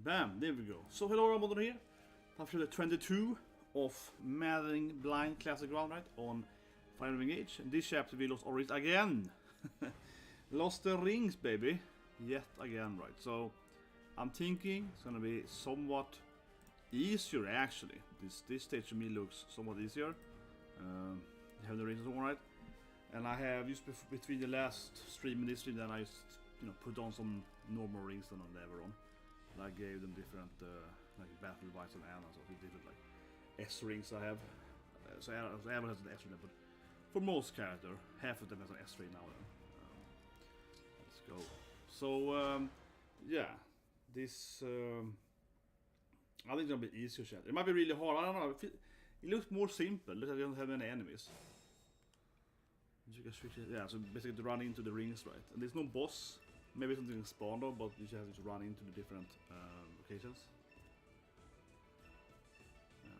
Bam, there we go. So hello everyone here. After the 22 of Maddening Blind Classic Round, right, on Fire Emblem Engage. In this chapter we lost our rings again. Lost the rings, baby. Yet again, right. So I'm thinking it's gonna be somewhat easier actually. This stage to me looks somewhat easier. You have the rings on, right? And I have used between the last stream and this stream, then I just put on some normal rings that I never on. And I gave them different like battle device and Anna, so different like S rings I have. So Anna has an S ring, but for most character, half of them has an S ring now. Let's go. So yeah, this I think it's gonna be easier. Chat. It might be really hard. I don't know. It looks more simple. Look, I don't have any enemies. Yeah, so basically to run into the rings, right? And there's no boss. Maybe something spawned on, but you just have to run into the different locations. Yeah.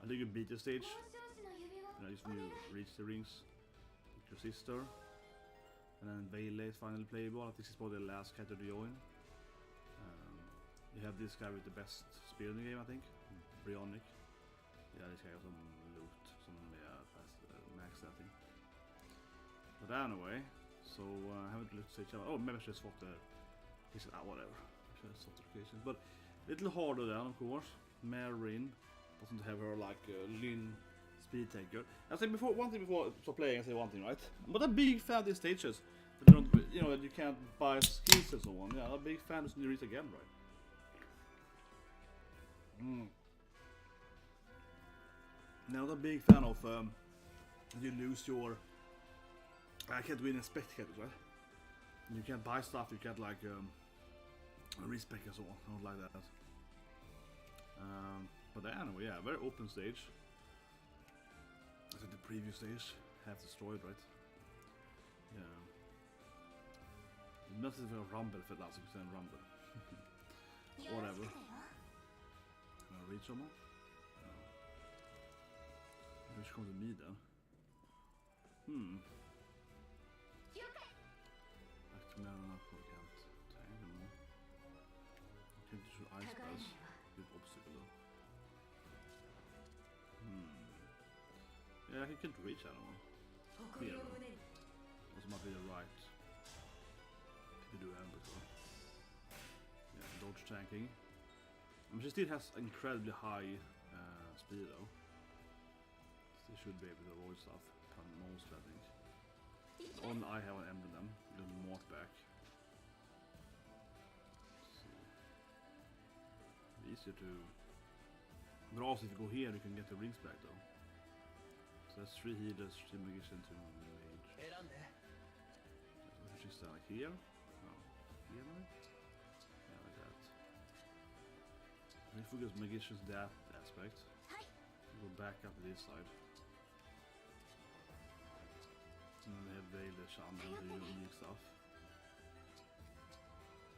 I think you beat the stage. Just when you reach the rings, with your sister, and then Veile is finally playable. I think this is probably the last character to join. You have this guy with the best spear in the game, I think, Brionic. Yeah, this guy got some loot, some max, I think. But anyway. So I haven't looked at each other. Oh, maybe I should swap the location. Whatever. I should swap the location. But a little harder then, of course. Marin doesn't have her like Lynn speed taker. I said before, one thing before start playing, I say one thing, right? But I'm a big fan of these stages. But don't, that you can't buy skills and so on. Yeah, I'm a big fan of the reach again, right? Now I'm a big fan of you lose your. I can't win in spectators, right? You can't buy stuff, you can't like respec and so on. I don't like that. But anyway, yeah, very open stage. I said the previous stage, half destroyed, right? Yeah. Nothing for a rumble if it lasts 6% rumble. Whatever. Can I reach someone? No. Which comes to me then? Men I can't tank anymore. I can't do ice spells with obstacle though. Yeah, he can't reach anyone. Here though. Also might be the right. You do that before. Yeah, dodge tanking. She still has incredibly high speed though. Still should be able to avoid stuff. Mostly I think. On I have an emblem, a little more back. Easier to. But also if you go here, you can get the rings back though. So that's 3 healers, 3 magicians, 2 mage. So she's like here. No, here maybe? Yeah, like that. And if we get magicians that aspect, we'll go back up to this side. And then they have Veile, Shan, and the unique stuff. So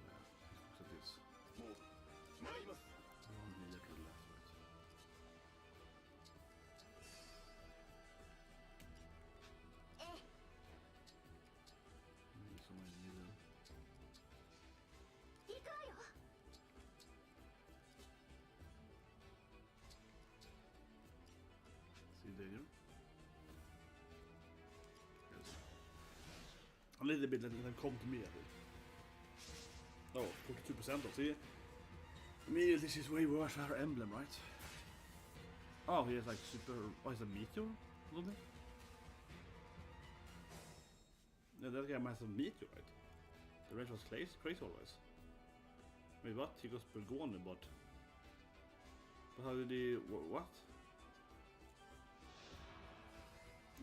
yeah, let's look at this. One healer to the left, right? Maybe someone in the middle. See there? A little bit let them come to me, I think. Oh, 42% of see? Immediately this is way worse for Fire Emblem, right? Oh, he has like super. Oh, he's a meteor? Something? Yeah, that guy has a meteor, right? The range was crazy always. Wait, what? He goes Bergone, but how did he. What?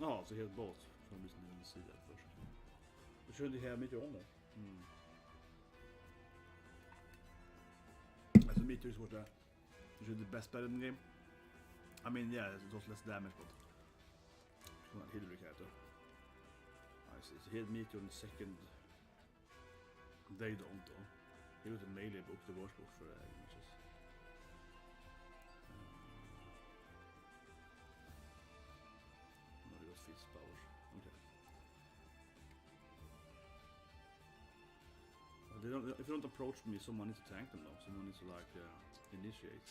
Oh, so he has both. For some reason I didn't see that first. Shouldn't he have meteor on there? So meteor is what usually the best bet in the game. I mean, yeah, it does less damage, but it's not a Hillary character. I see. So he had meteor in the second. They don't though. He was a melee book, the worst book for images. No, it was fist powers. Okay. if you don't approach me, someone needs to tank them though. Someone needs to like initiate.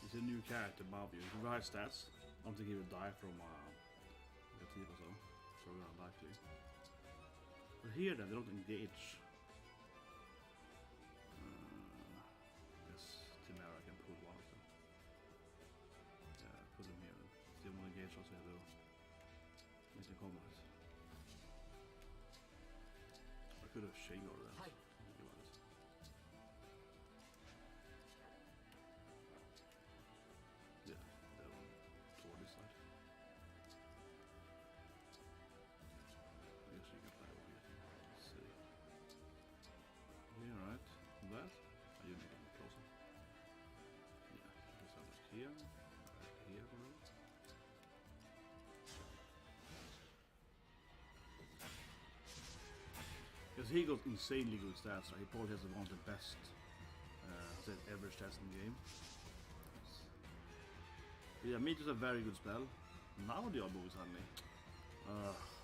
He's a new character above you. If you have stats, I don't think he would die from a tip or so. So unlikely. But here then, they don't engage. Yes, Timera can pull one of them. Yeah, put them here. If they want to engage also, they'll make the combat. I could have shade ordered that. Yeah, that one toward this side. I guess you can play over here. Let's see. Yeah, right. That? You need to be closer. Yeah, this one is here. Here, because he got insanely good stats, right? He probably has one of the best average stats in the game. But yeah, Meteor's a very good spell. Now the Obu suddenly.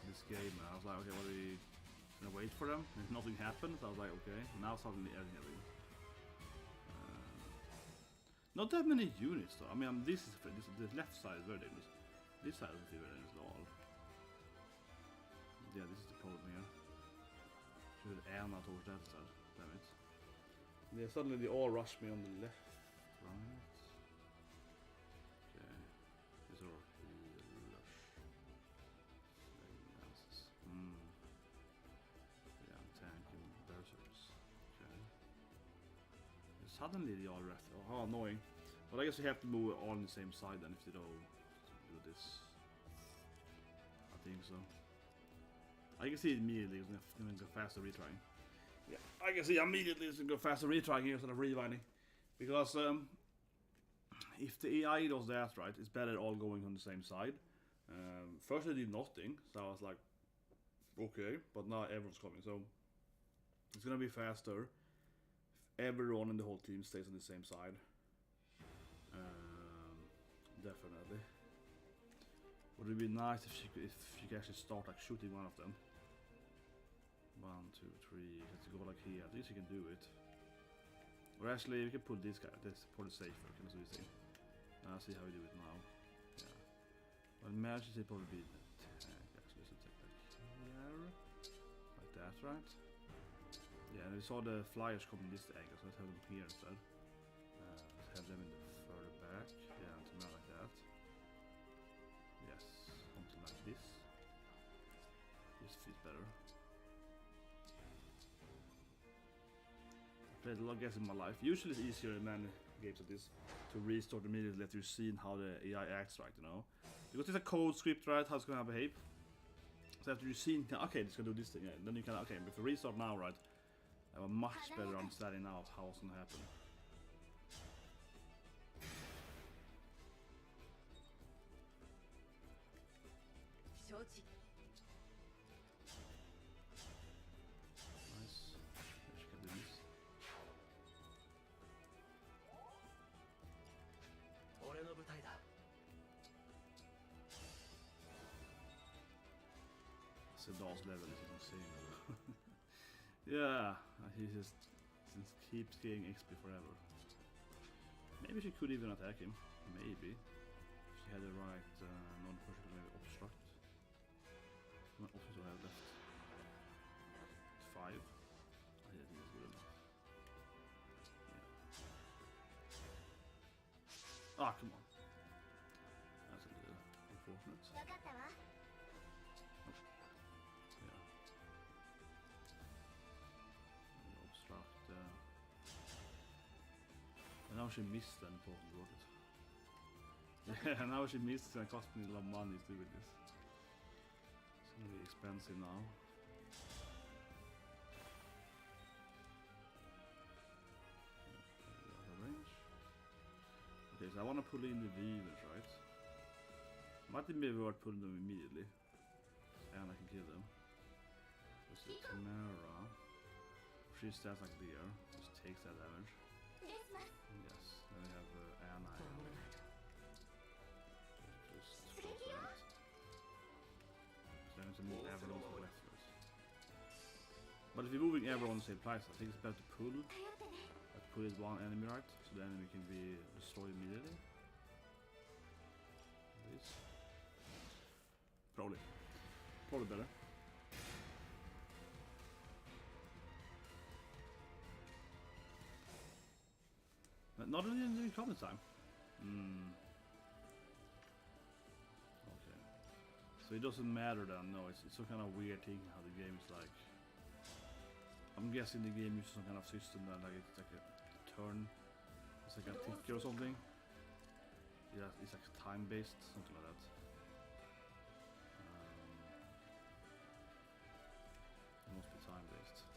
This game, I was like, okay, what are we gonna wait for them? And nothing happened, so I was like, okay, now suddenly everything. Not that many units though. I mean, this the left side is very dangerous. This side isn't very dangerous at all. Yeah, this is the problem here. Should Anna towards that side, damn it. Yeah, suddenly they all rush me on the left, right. Okay, these are lush. Yeah, I'm tanking berserkers. Okay. And suddenly they all rush. Oh, how annoying. But I guess we have to move all on the same side then if they don't do this. I think so. I can see immediately it's going to go faster retrying. Yeah, I can see immediately it's going to go faster retrying here instead of rewinding. Because if the AI does that right, it's better all going on the same side. First I did nothing, so I was like, okay, but now everyone's coming. So it's going to be faster if everyone in the whole team stays on the same side. Definitely. Would it be nice if she could actually start like shooting one of them? 1, 2, 3. Let's go like here. At least you can do it. Or actually, we can pull this guy. That's probably safer. Can do this thing. See how we do it now. Yeah. Well, imagine it probably be the tank. Actually, so take like here, like that, right? Yeah, and we saw the flyers coming this angle, so let's have them here instead. Let's have them in the further back. Yeah, and something like that. Yes, something like this. This fits better. I played a lot of games in my life. Usually it's easier in many games like this to restart immediately after you've seen how the AI acts, right, you know? Because it's a code script, right, how it's gonna behave. So after you've seen, okay, it's gonna do this thing, yeah, then you can, okay, if you restart now, right, I have a much better understanding now of how it's gonna happen. Nice. She can do this. Sedal's level is insane. Yeah, he just keeps getting XP forever. Maybe she could even attack him. Maybe. If she had the right non-pushable, maybe obstruct. What options do I have left? 5. I think it's good enough. Yeah. Ah, come on. That's a little unfortunate. Oh. Yeah. Obstruct. And now she missed an important rocket. Yeah, now she missed and cost me a lot of money to do with this. It's gonna be expensive now. Range. Okay, so I want to pull in the weavers, right? Might be worth pulling them immediately. And I can kill them. This is Tamara. She stands like there. Just takes that damage. Yes. Then we have Anna. Just close that. So I need to move everyone to the left first. But if you're moving everyone on the same place, I think it's better to pull. Like pull it one enemy right, so the enemy can be destroyed immediately. This. Probably better. But not really in the common time. Okay. So it doesn't matter then, no, it's some kind of weird thing how the game is like. I'm guessing the game uses some kind of system that like it's like a turn, it's like a ticker or something. Yeah, it's like time based, something like that. It must be time based.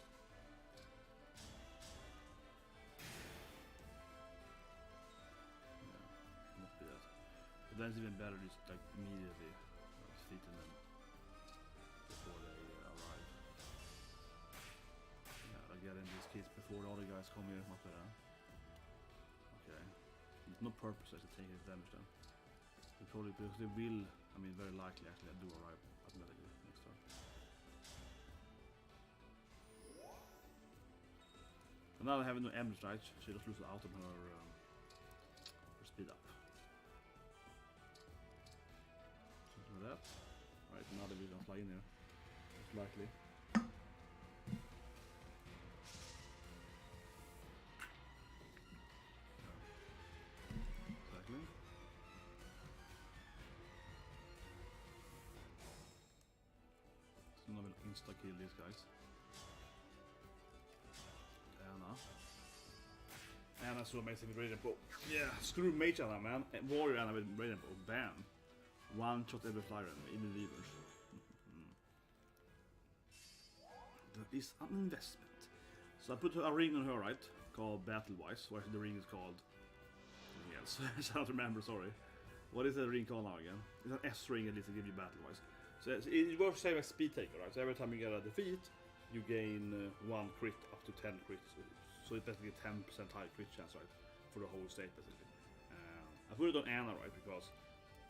Yeah, must be that. But then it's even better just like immediately defeating them before they arrive. Yeah, I get in these kids before the other guys come here, much better. Okay. There's no purpose to take his damage then. They probably, because they will, I mean very likely actually do arrive automatically next turn. And now I have no Emblem Rings, she just loses out on her speed up. Something like that. Right, now they're gonna fly in here. Most likely. Exactly. So now we'll insta-kill these guys. Anna's so amazing with Radiant Bow. Yeah, screw Mage Anna, man. Warrior Anna with Radiant Bow. Bam. One shot every flyer enemy, even levers. That is an investment. So I put a ring on her, right? Called Battle-Wise. Where the ring is called something else. I don't remember, sorry. What is the ring called now again? It's an S ring at least to give you Battle-Wise. So it works the same as Speed Taker, right? So every time you get a defeat, you gain 1 crit up to 10 crits. So it's basically 10% higher crit chance, right? For the whole state, basically. I put it on Anna, right? Because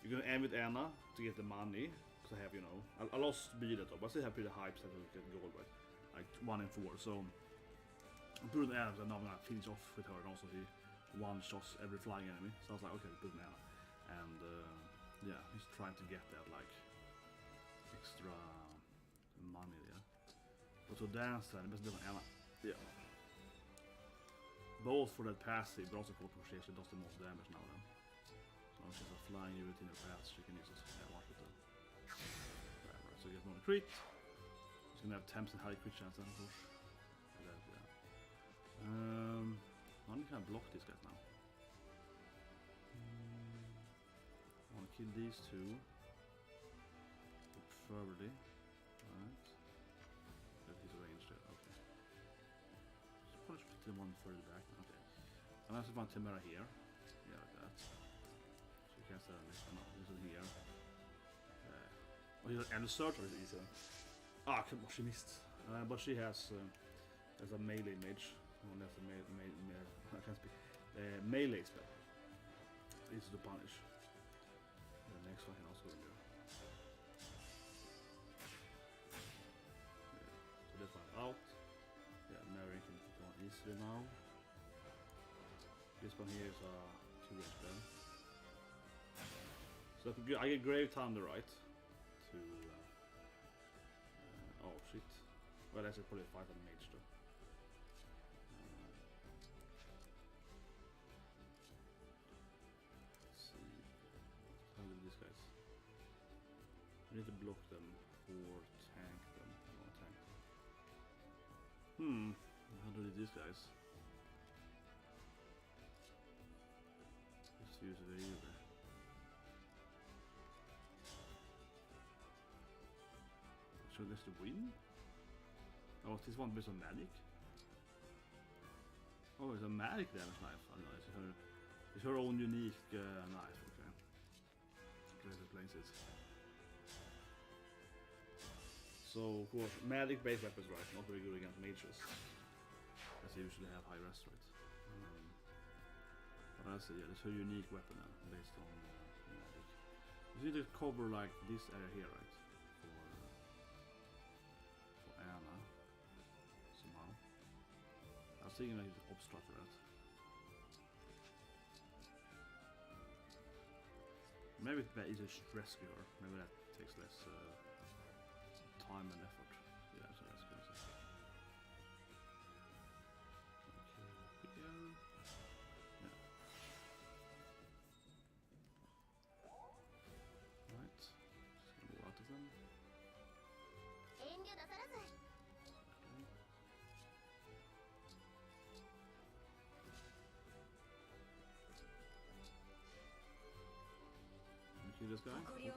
you're gonna end with Anna to get the money. Because I have, you know, I lost speed at all, but I still have pretty high percentage to get gold, right? Like 1 in 4. So I put it on Anna, and now I'm gonna finish off with her, and also he one-shots every flying enemy. So I was like, okay, put it on Anna. And yeah, he's trying to get that, like, extra money there. But to dance then, best on Anna. Yeah. Both for that passive, but also for she actually does the most damage now then. So now she's a flying unit in her path, she can use this watch with them. Right, so get one crit. She's gonna have 10% high crit chance then, of course. That, yeah. How do you kind of block these guys now? I wanna kill these two. Preferably. Right. He's arranged it, okay. Probably should put the one further back. Okay. And I also want Tamara here. Yeah, like that. So you can't stand on this one. This is here. And the search is easier. Ah, come on, she missed. But she has a melee mage. One has a I can't speak. Melee spell. Easy to punish. The next one can also do. So this one out. Yeah, Mary can go on easily now. This one here is a 2-range spell. So I get Grave Thunder, right? To oh shit. Well, that's probably a 5 on mage though. Let's see. How do these guys? I need to block them or tank them. I want to tank them. How do these guys? Let's use it either. So this to win? Oh, this one based on magic? Oh, it's a magic damage knife. Oh, no, it's her own unique knife, okay. calculator plays it. So, of course, magic based weapons, right? Not very good against mages. As they usually have high rest rate. But I see, yeah, it's a unique weapon now, based on magic. You need to cover like this area here, right? For Anna. Somehow. I was thinking I could obstruct that. Maybe it's better to rescue her. Maybe that takes less time and effort. Yeah, so that's good. Okay, here. Yeah. Right. Just gonna go out of them. Kill this guy. Okay,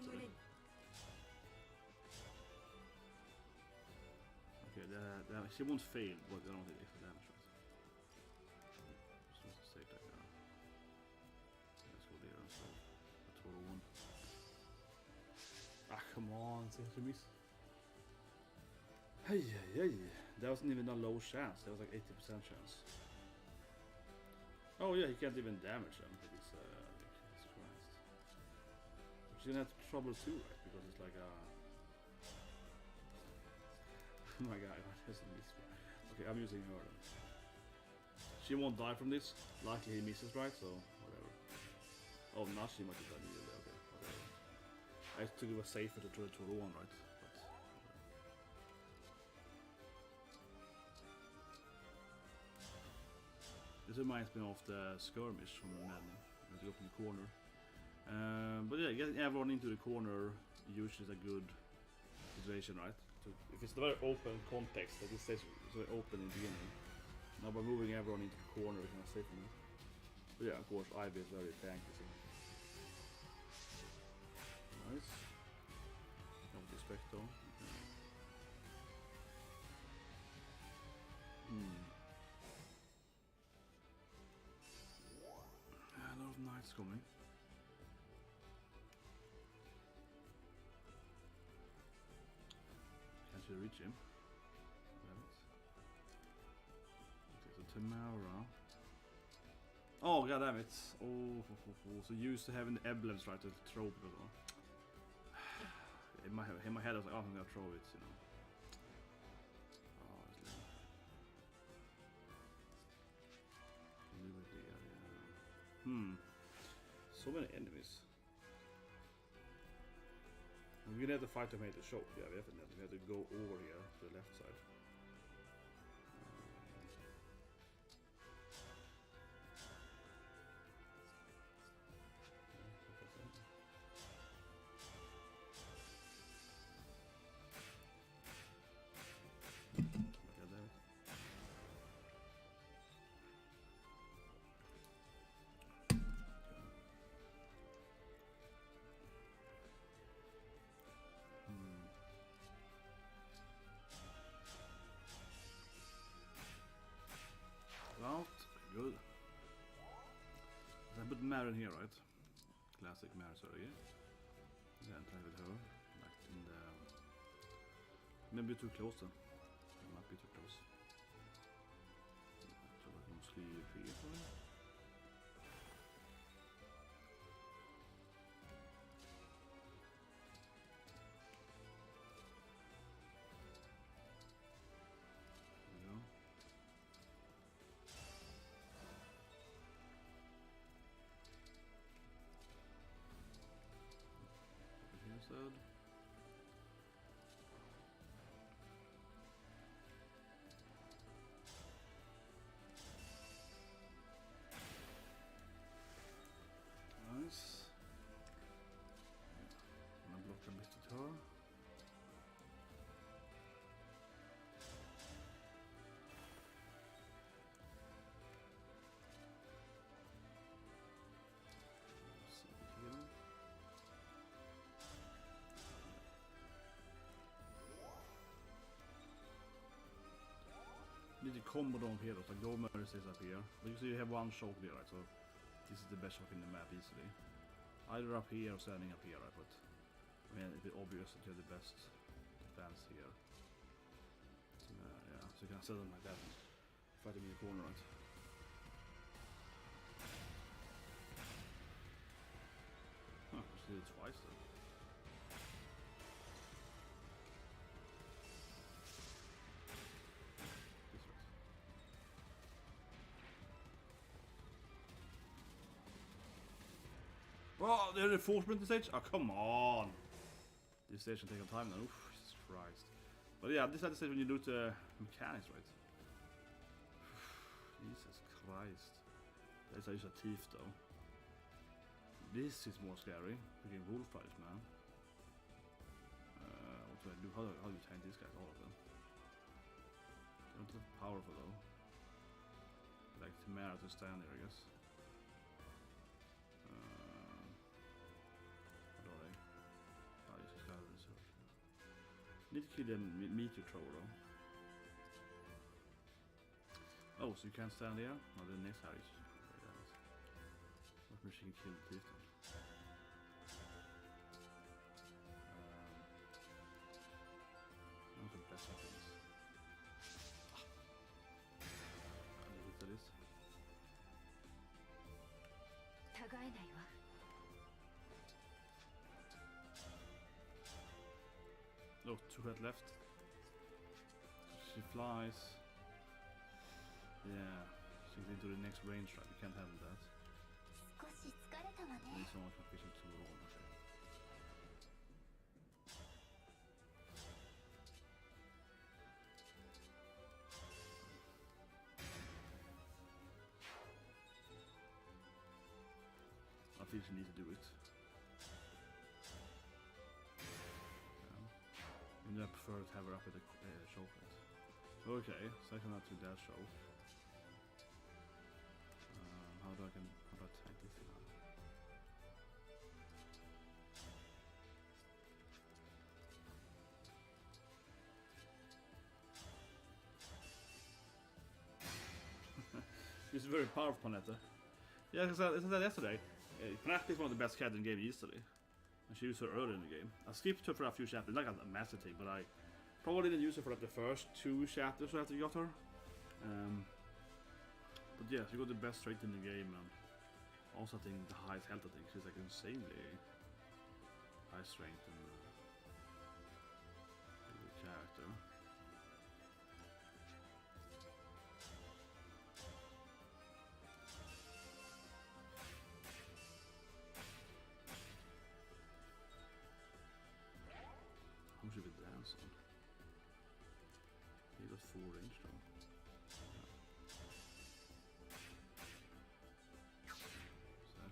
she won't fail, but I don't think extra damage, right? Just want to save that guy. Let's go there and solve a total one. Ah, come on, see what you miss. Hey, that wasn't even a low chance, that was like 80% chance. Oh yeah, he can't even damage them with his Christ. She's gonna have trouble too, right? Because it's like a... Oh my god, that's a miss. Okay, I'm using her then. She won't die from this. Luckily he misses, right? So, whatever. Oh, now she might have done immediately. Okay, whatever. I took it was safer to try to roll one, right? But, this reminds me of the skirmish from Maddening. As you go from the corner. But yeah, getting everyone into the corner usually is a good situation, right? So if it's a very open context, like this stays very open in the beginning. Now by moving everyone into the corner, we can save them. But yeah, of course, Ivy is very tanky. So. Nice. Got the Spectre. Okay. A lot of knights coming. Can't you reach him? Okay, so Tamara. Oh, god damn it. Oh, so used to having the emblems right to throw people. In my head I was like, oh, I'm gonna throw it, you know. Oh, it's so many enemies. We're gonna have to fight to make the show. Yeah, we have to go over here to the left side. Out, good. I put Marin here, right? Classic Marin surrogate. Then try with her. Like in the... Maybe too close then. It might be too close. So I can mostly figure for it. Said. Nice. I'm gonna block the Mr. Tar. Need to combo them here, like go mercies up here. But you see you have one shock there, right? So this is the best shock in the map easily. Either up here or standing up here, I put. I mean, it's obvious that you're the best defense here. So, yeah, so you can set them like that and fight them in the corner, right? Huh, just did it twice then. This way. Oh, the reinforcement stage? Oh, come on! This stage can take some time now. Oof, Jesus Christ. But yeah, this is the stage when you do the mechanics, right? Jesus Christ. That's how you use a teeth, though. This is more scary. Freaking wolf fighters, man. What do I do? How do you tank these guys? All of them. They're not that powerful, though. Like Tamara to stand there, I guess. Need to kill the meteor thrower though. Oh, so you can't stand there? No, the next house. What if she can kill the thief then? Not the best weapons. I need to look at this. Oh, 2 head left. She flies. Yeah, she's into the next range trap. You can't handle that. Need someone from fishing to roll. Okay. I think she needs to do it. And I prefer to have her up at the show plate. Okay, so I cannot do that show. How do I tank this thing out? She's very powerful, Panetta. Yeah, as I said yesterday, Panetta is one of the best cats in the game easily. And she used her early in the game. I skipped her for a few chapters, not a massive thing, but I probably didn't use her for like the first 2 chapters after you got her. But yeah, she got the best strength in the game, and also I think the highest health. I think she's like insanely high strength in the character. How should we dance on? He got full range though. So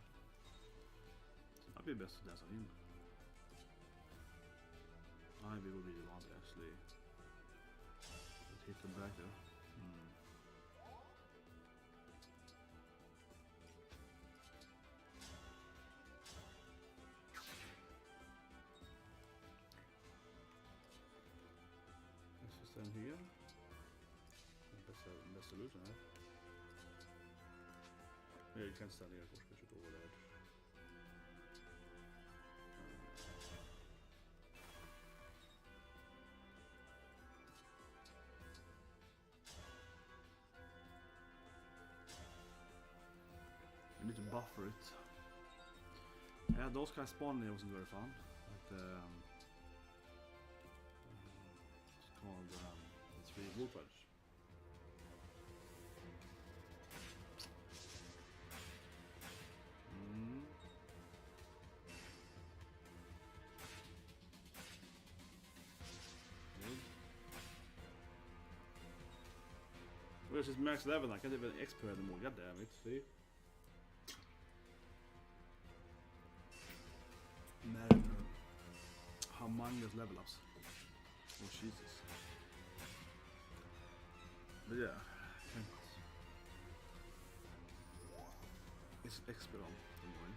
that'd be best to dance on him. Ivy would be the one to actually hit him back there. Stand here. That's the best solution, right? Yeah, you can stand here, of course, push it over the edge. You need to buffer it. Yeah, those guys spawning there wasn't very fun. But, called the 3 wolf fighters. Good. Where's his max level? I can't even expert anymore. God damn it! See. Maddening. Humongous level ups. Oh Jesus. But yeah, it's expert on anyway.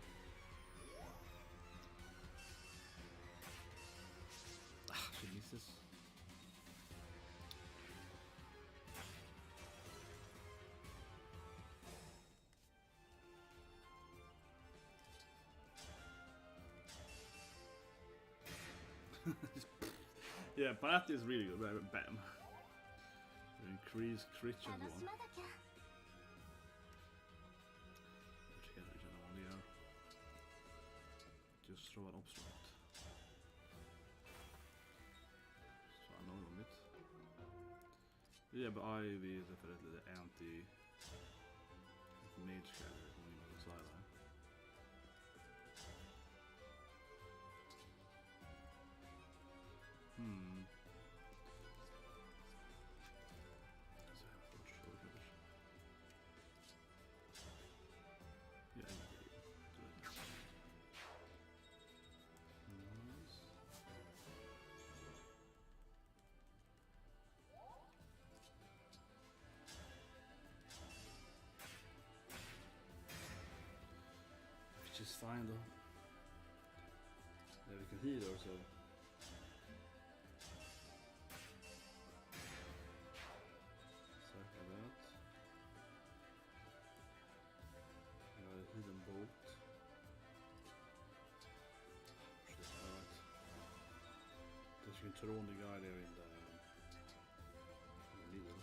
Ah, she misses. Yeah, but that is really good. Bam. Increase crit chance one. Just throw an obstruct. Så I know a bit. Yeah, but Ivy is definitely the anti mage character coming in on the side there. Which is fine though. Yeah, we can heal also. Circle that. Hidden bolt. Shit, alright. Then you can throw on the guy there in the middle.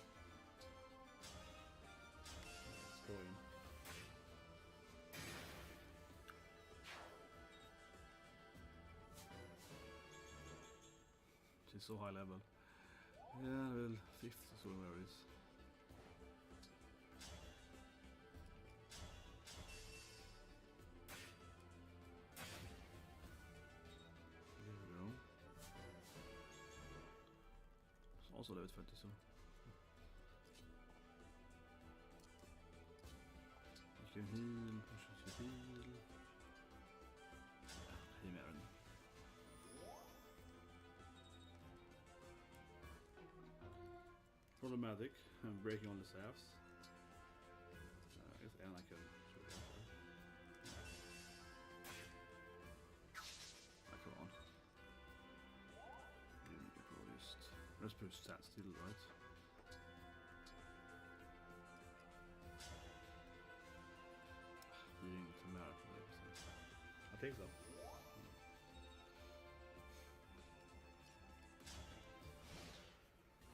Let's go in. She's so high level. Yeah, well, 5th or so where it is. There we go. It's also level 20, so. You can heal, pushes you heal. He mer än. Problematic, I'm breaking all the staffs. I guess and I can shoot it after. Come on. You can probably just... Let's put stand still, right? You didn't come out for that, so. I think so.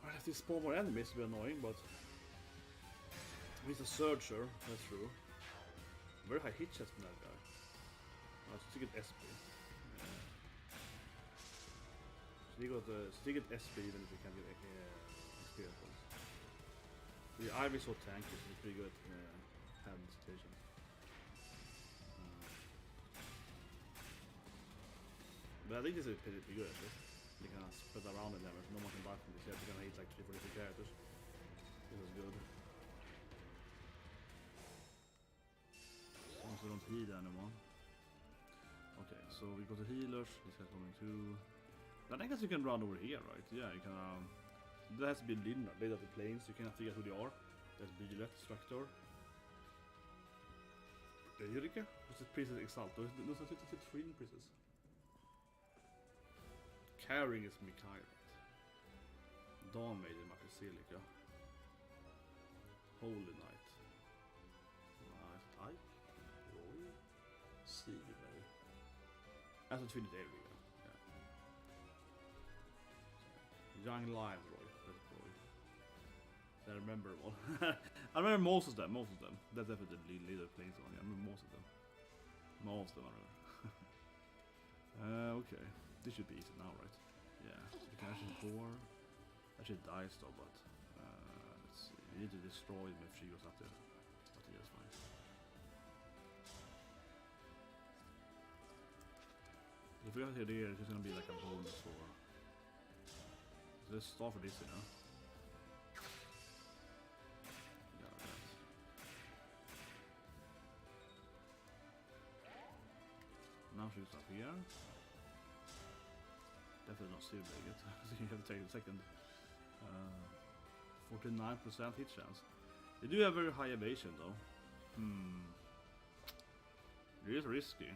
Well, if they spawn more enemies, it will be annoying, but he's a searcher, that's true. Very high hit chance from that guy. So get SP. Yeah. So you get SP even if you can't get experience points. The Ivy so tanky, so it's pretty good hand situation. But I think this is pretty good at least. You can spread around in there, no one can die from this yet. You can hit like 3-4 different characters. This is good. So we don't heal anymore. Okay, so we go to healers. This guy's coming too. But I guess you can run over here, right? Yeah, you can. There has to be laid out the planes. You cannot figure out who they are. There's Bilet, Structor. Eureka? What's the Princess Exalt? Those are 3 princesses. Carrying is Mikai, right? Dawn Maiden, Basilica. Holy Knight. Type. Roy. Sea, maybe. That's a twin there we go. Yeah. Young Lion Roy. That's Roy. I remember all. I remember most of them. That's definitely the leader plays on. I remember most of them. Most of them I remember. Okay. This should be easy now, right? Yeah, so we can actually pour. Actually dies though, but let's see. We need to destroy him if she goes up there. But yeah, that's fine. If we got here, it's just gonna be like a bonus for. So let's start for this, you know. Yeah, right. Now she's up here. Definitely not still big, so you have to take a second. 49% hit chance. They do have very high evasion though. It is risky.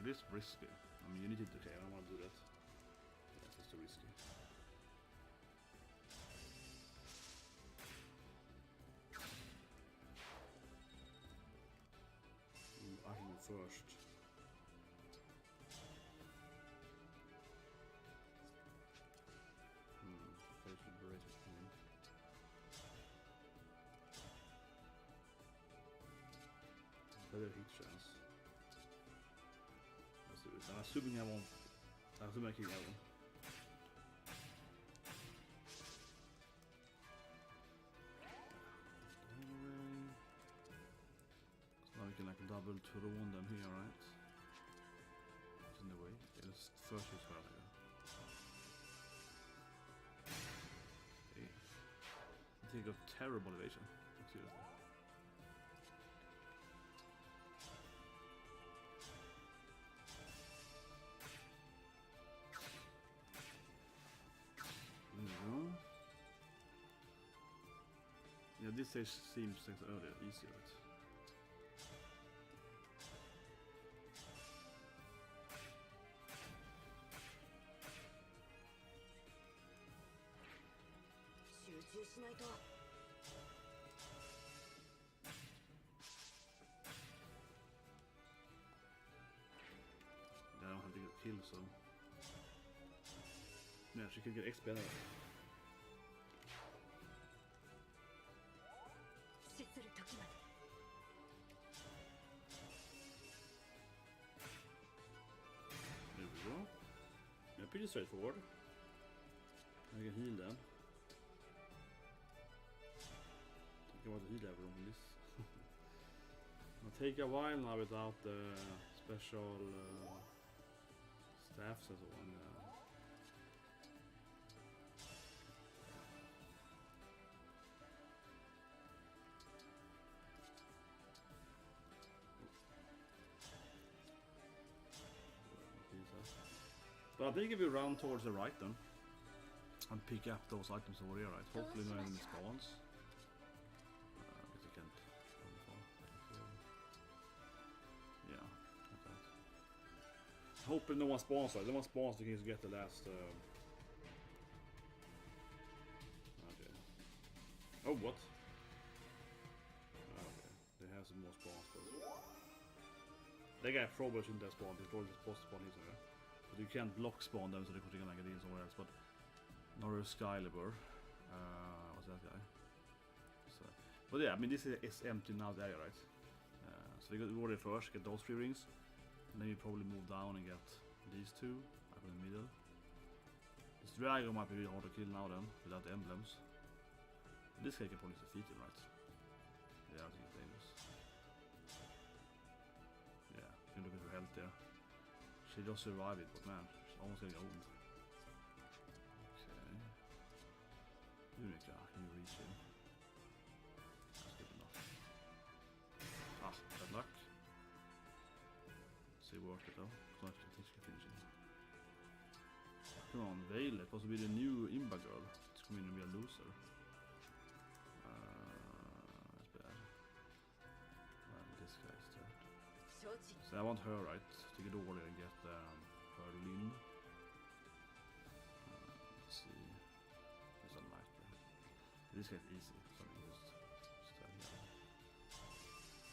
It is risky. I mean, you need to. Okay, I don't want to do that. That's just too risky. I can go first. the hit chance. Let's do it. I'm assuming I won't. I'm assuming I kill everyone. So now we can like double Tron them here, right? It's in the way. It's first as well here. Okay. I think of terrible evasion. Seriously. Yeah, this stage seems like earlier, easier. Right? I don't have to get killed, so yeah, she could get XP anyway. There we go. Yeah, pretty straightforward. I can heal them. Think about the heal level on this. It'll take a while now without the special staffs and so on. But I think if we run towards the right then and pick up those items over here, right? Hopefully no enemy spawns. Because I can't go far. Yeah, like that. Hoping no one spawns, right? No one spawns, we can get the last. Okay. Oh, what? Okay, they have some more spawns. But that guy probably shouldn't have spawned. He's probably supposed to spawn here somewhere. But you can't block spawn them, so they could get in somewhere else. But nor Excalibur. What's that guy? So, but yeah, I mean this is empty now, the area, right? So we go there first, get those 3 rings, and then you probably move down and get these 2 up in the middle. This dragon might be really hard to kill now then, without the emblems. And this guy can probably defeat him, right? Yeah, I think it's dangerous. Yeah, you can look at her health there. She just survived it, but man, she's almost getting old. Okay. Unica, can you reach him? That's good enough. Ah, bad luck. Let's see, worth it though. So I think she can finish it. Come on, Veil, it was to be the new Imba girl. It's coming in to be a loser. That's bad. Well, this guy's dead. So I want her, right, to get over there and get her Lynn. Let's see. There's a light there. This guy's easy, so I can just stand here.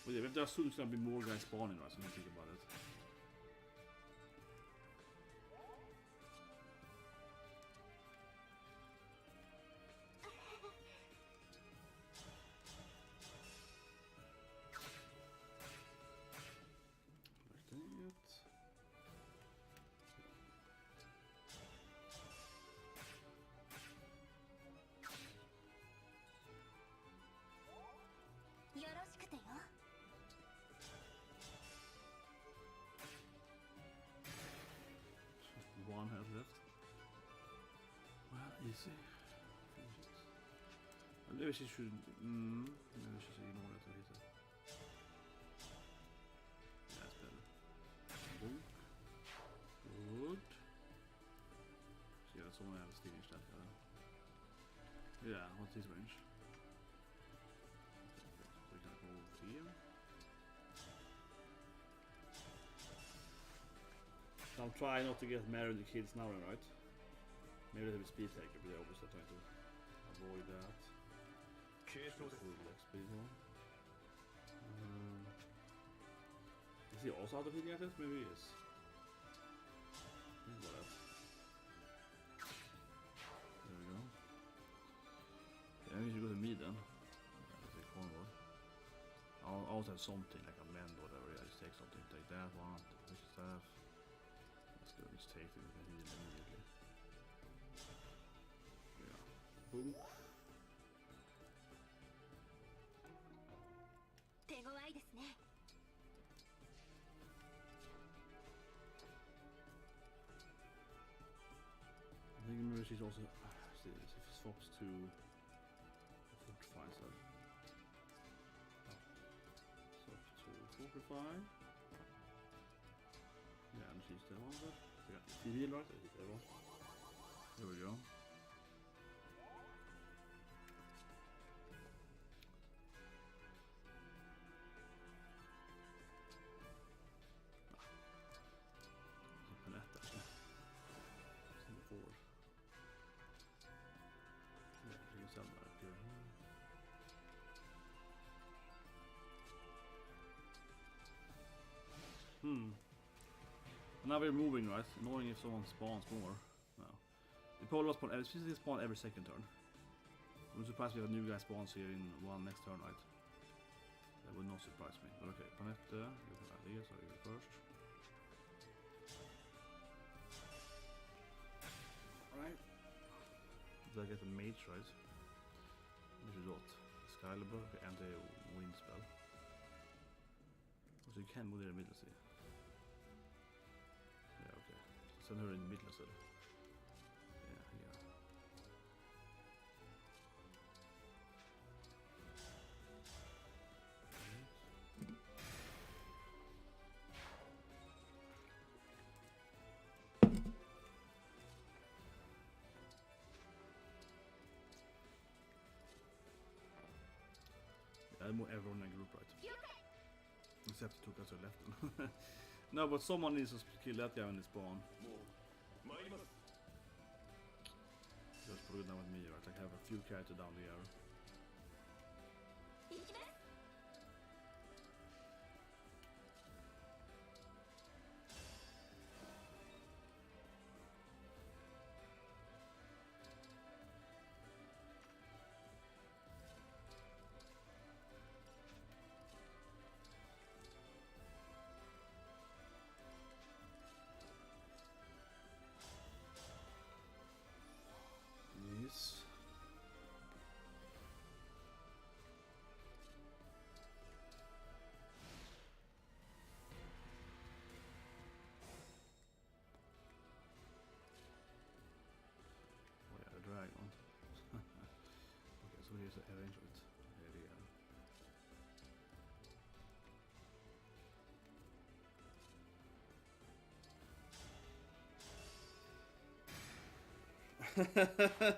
But yeah, there's soon gonna be more guys spawning, right, so you can think about it. One health left. Well, easy. Finish it. Maybe she should. Maybe she should ignore it or hit it. Yeah, that's better. Boom. Good. Yeah, that's all I have to finish that guy. Yeah, what's his range? So we can go here. So I'm trying not to get married to kids now, right? Maybe they have a speed taker, but the opposite, trying to avoid that. Speed one. Is he also out of healing items? Maybe he is. There we go. Yeah, we should go to me then. I'll also have something like a mend or whatever. take something. Take that one. Take the staff. Let's go. Just take it and heal immediately. Yeah. Boom. I think maybe she's also see if it swaps to fortify so swap to fortify. Yeah, and she's the one that she heal right? There we go. Now we're moving, right? Annoying if someone spawns more. No. The Paralogue spawn every second turn. I'm surprised we have new guy spawns here in one next turn, right? That would not surprise me. But okay, Panette, you can add here, so you go first. Alright. Did I get a mage, right? Which is what? Excalibur and a wind spell. So you can move there in the middle, see? Yeah, okay. Send her in the middle, so. I move everyone in a group, right? Except the two guys are left. No, but someone needs to kill that guy when they spawn. Just put it down with me, right? I have a few characters down the air. Yes. Oh yeah, the dragon. Okay, so here's the arrangement. Here we go.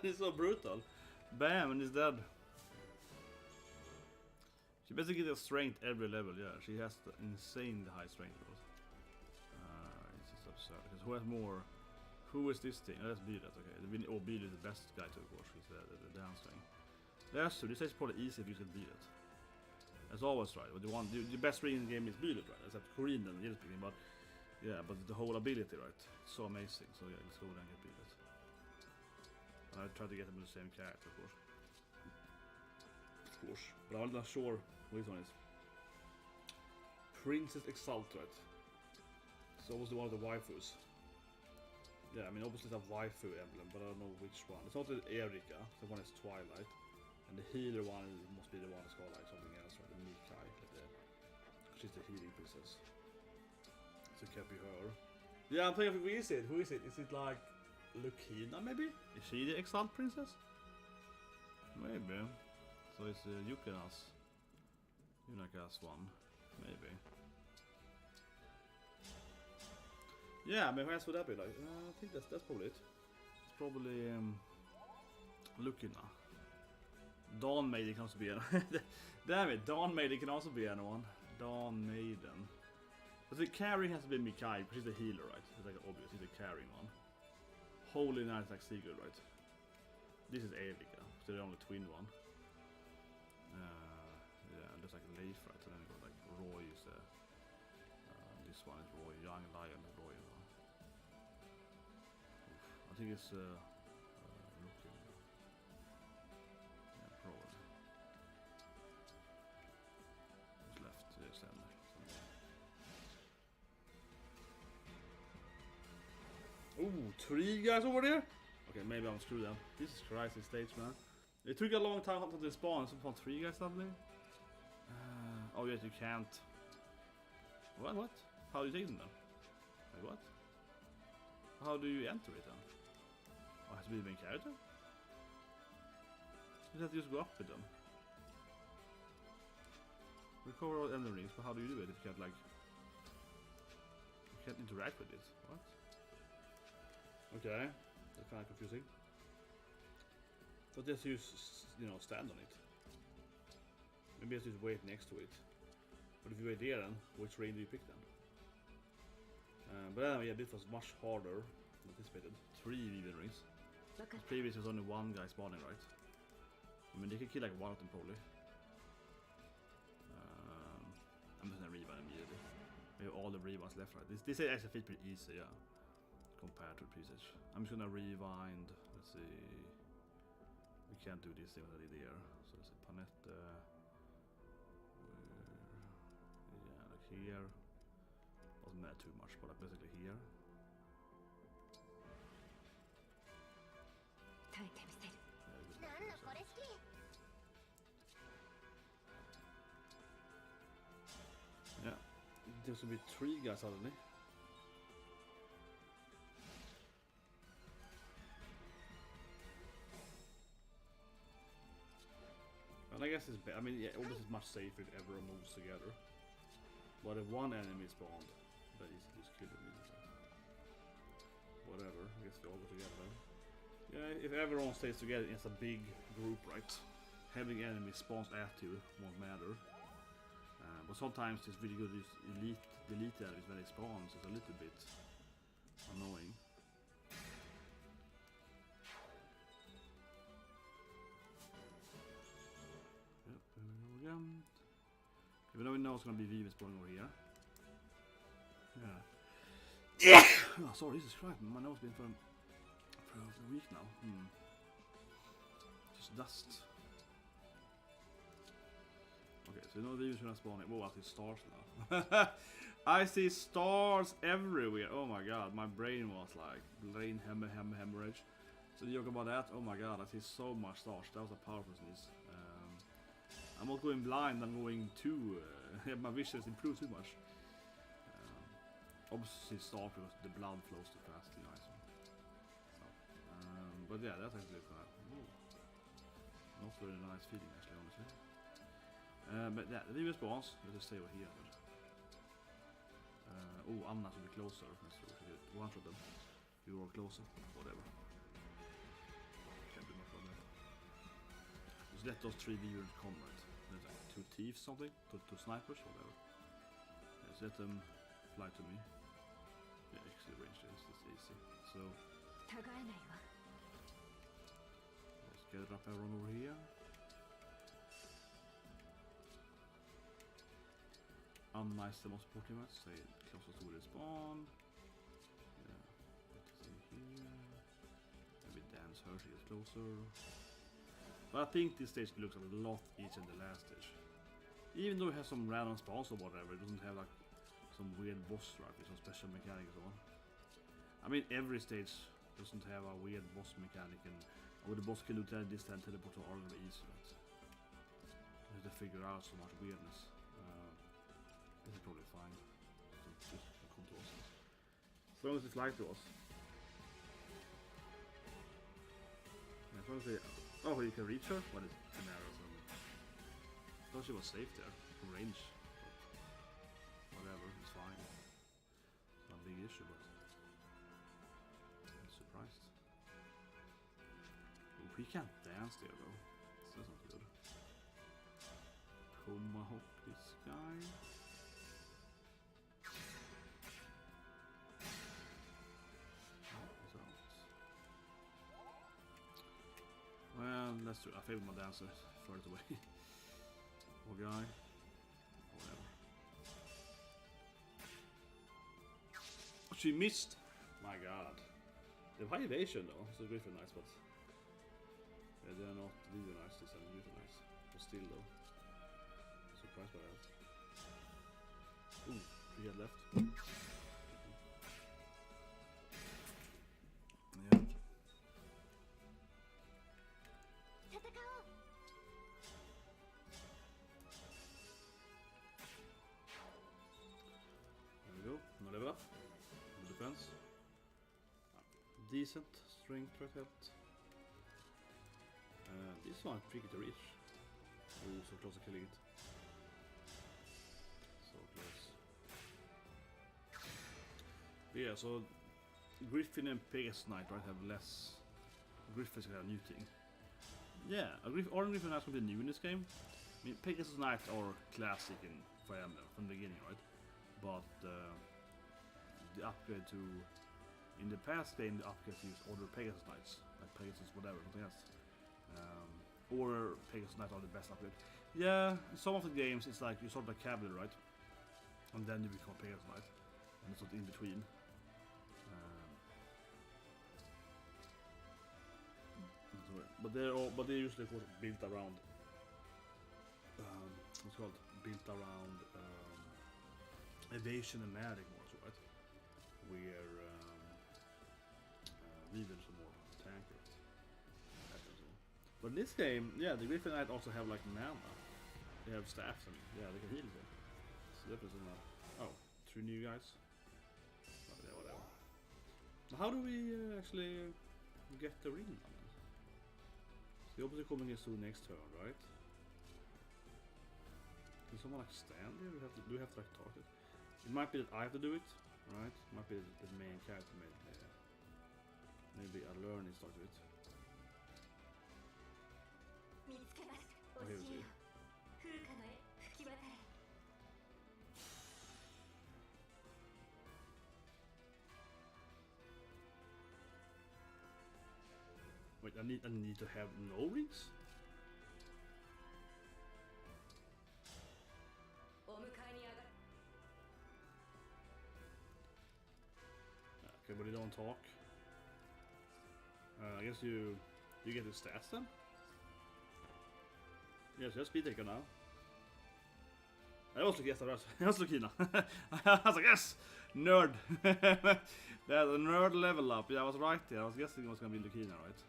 It's so brutal. Bam, and he's dead. She basically gets strength every level, yeah. She has the insanely high strength levels. It's just absurd. Because who has more? Who is this thing? Oh, that's Beedlet, okay. Beedlet is the best guy to, of course. He's the down strength. That's true. This is probably easy if you can Beedlet. That's always right. But the best ring in the game is Beedlet, right? Except Korean and Yellow speaking, but yeah, but the whole ability, right? It's so amazing. So yeah, let's go and get Beedlet. I tried to get him with the same character, of course. But I'm not sure what this one is. Princess Exalt, right? So was the one of the waifus. Yeah, I mean obviously it's a waifu emblem, but I don't know which one. It's not the Erika, the one is Twilight. And the healer one must be the one that's called like something else, right? The Mikai, like she's the healing princess. So it can't be her. Yeah, I'm thinking, who is it? Who is it? Is it like Lucina, maybe? Is she the Exalt Princess? Maybe. So it's Yunaka's one. Maybe. Yeah, I mean, who else would that be like? I think that's probably it. It's probably Lucina. Dawn Maiden can also be anyone. Damn it, Dawn Maiden can also be anyone. Dawn Maiden. But the carrying has to be Mikai, because she's the healer, right? It's like obvious, she's the carrying one. Holy Knight like Sigurd, right? This is Erika, so the only twin one. Yeah, and there's like Leif, right? So then you got like Roy is this one is Roy, Young Lion is Roy. I think it's looking. Yeah, probably. Who's left? Center. 3 guys over there? Okay, maybe I'm screwed then. Jesus Christ, this stage, man. It took a long time to spawn. So upon 3 guys suddenly. Oh yes, you can't. What? How do you take them then? Wait, what? How do you enter it then? Oh, it has to be the main character? You have to just go up with them. Recover all Emblem Rings, but how do you do it if you can't like... You can't interact with it? What? Okay, that's kind of confusing. But just use, you know, stand on it. Maybe just wait next to it. But if you wait there then, which ring do you pick then? But anyway, yeah, this was much harder than anticipated. 3 Emblem Rings. Previously was only 1 guy spawning, right? I mean, they can kill like 1 of them probably. I'm just gonna rebind immediately. We have all the rebinds left, right? This actually feels pretty easy, yeah. Compared to the preset. I'm just gonna rewind. Let's see. We can't do this thing that I did here. So let's see, Panette. Yeah, like here. Doesn't matter too much, but like basically here. Yeah, there's gonna be 3 guys suddenly. And I guess it's I mean, yeah, almost is much safer if everyone moves together. But if one enemy spawned, that easily just kill them. Whatever, I guess they all go together then. Yeah, if everyone stays together, it's a big group, right? Having enemies spawns after you won't matter. But sometimes it's really good to delete enemies when they spawn, so it's a little bit annoying. Yep, here we go again. Even though we know it's gonna be Viven spawning over here. Yeah. Oh, sorry, Jesus Christ, my nose been for a week now. Just dust. Okay, so you know the usual spawning. Whoa, I see stars now. I see stars everywhere. Oh my god, my brain was like hemorrhage. So you joke about that? Oh my god, I see so much stars. That was a powerful sneeze. I'm not going blind. I'm going too. My vision has improved too much. Obviously stars because the blood flows too fast. You know, so. But yeah, that's actually kind of not very nice feeling actually, honestly. But yeah, the Viven spawns. Let's just stay over here. Oh, Anna should be closer. Let's one shot them. You are closer. Whatever. Can't do much about that. Just let those 3 Vivens come, right? There's like 2 thieves, something, 2 snipers, whatever. Yeah, just let them fly to me. Yeah, actually, range is easy. So let's gather up everyone over here. Unnice the most supporting match, say closest to the spawn. Yeah, let's see here. Maybe dance her, she gets closer. But I think this stage looks a lot easier than the last stage. Even though it has some random spawns or whatever, it doesn't have like some weird boss right with some special mechanics or so on. I mean, every stage doesn't have a weird boss mechanic, and with the boss kill Lieutenant this time teleport to Argon easy. You have to figure out so much weirdness. This is probably fine. So just come to us. As long as it's like to us. Yeah, as long as they... Oh, you can reach her? What is it? Arrows and... I thought she was safe there. From range. But whatever, it's fine. It's not a big issue, but... I'm surprised. Oh, we can't dance there though. So that's not good. Tomahawk this guy. Well, let's do it. I favor my dancer further away. Poor guy. Whatever. Oh, she missed! My god. They have high evasion though, so it's really nice, but... Yeah, they're not really nice this time, really nice. But still though. Surprised by that. Ooh, 3 head left. decent strength right health. This one tricky to reach. Oh, so close to killing it. So close. Yeah, so Griffin and Pegasus Knight right have less. Griffin's kind of a new thing. Yeah, Orange Griffin Knight will be new in this game. I mean, Pegasus Knights are classic in Fire Emblem from the beginning, right? But the upgrade to in the past game, the upgrade to use older Pegasus Knights, like Pegasus whatever, something else. Or Pegasus Knights are the best upgrade. Yeah, in some of the games it's like you start by cavalry, right? And then you become Pegasus Knight, and it's not in between. But they're usually built around what's called built around evasion and magic also, right? Where Weaver is more tanker. But in this game, yeah, the Griffin Knight also have like mana. They have staffs and yeah, they can heal them. So that was oh, 3 new guys. But yeah, whatever. Now how do we actually get the ring now? The opposite coming is to next turn, right? Can someone like stand here? Do we have to like target? It might be that I have to do it, right? It might be that the main character maybe I learn and start with it. Oh, here we see. Wait, I need to have no rings? Okay, but you don't talk. I guess you get the stats then? Yes, just speed taker now. I also guessed that. I was looking now. I was like, yes! Nerd! That's a nerd level up. Yeah, I was right there. I was guessing it was gonna be Lucina, right?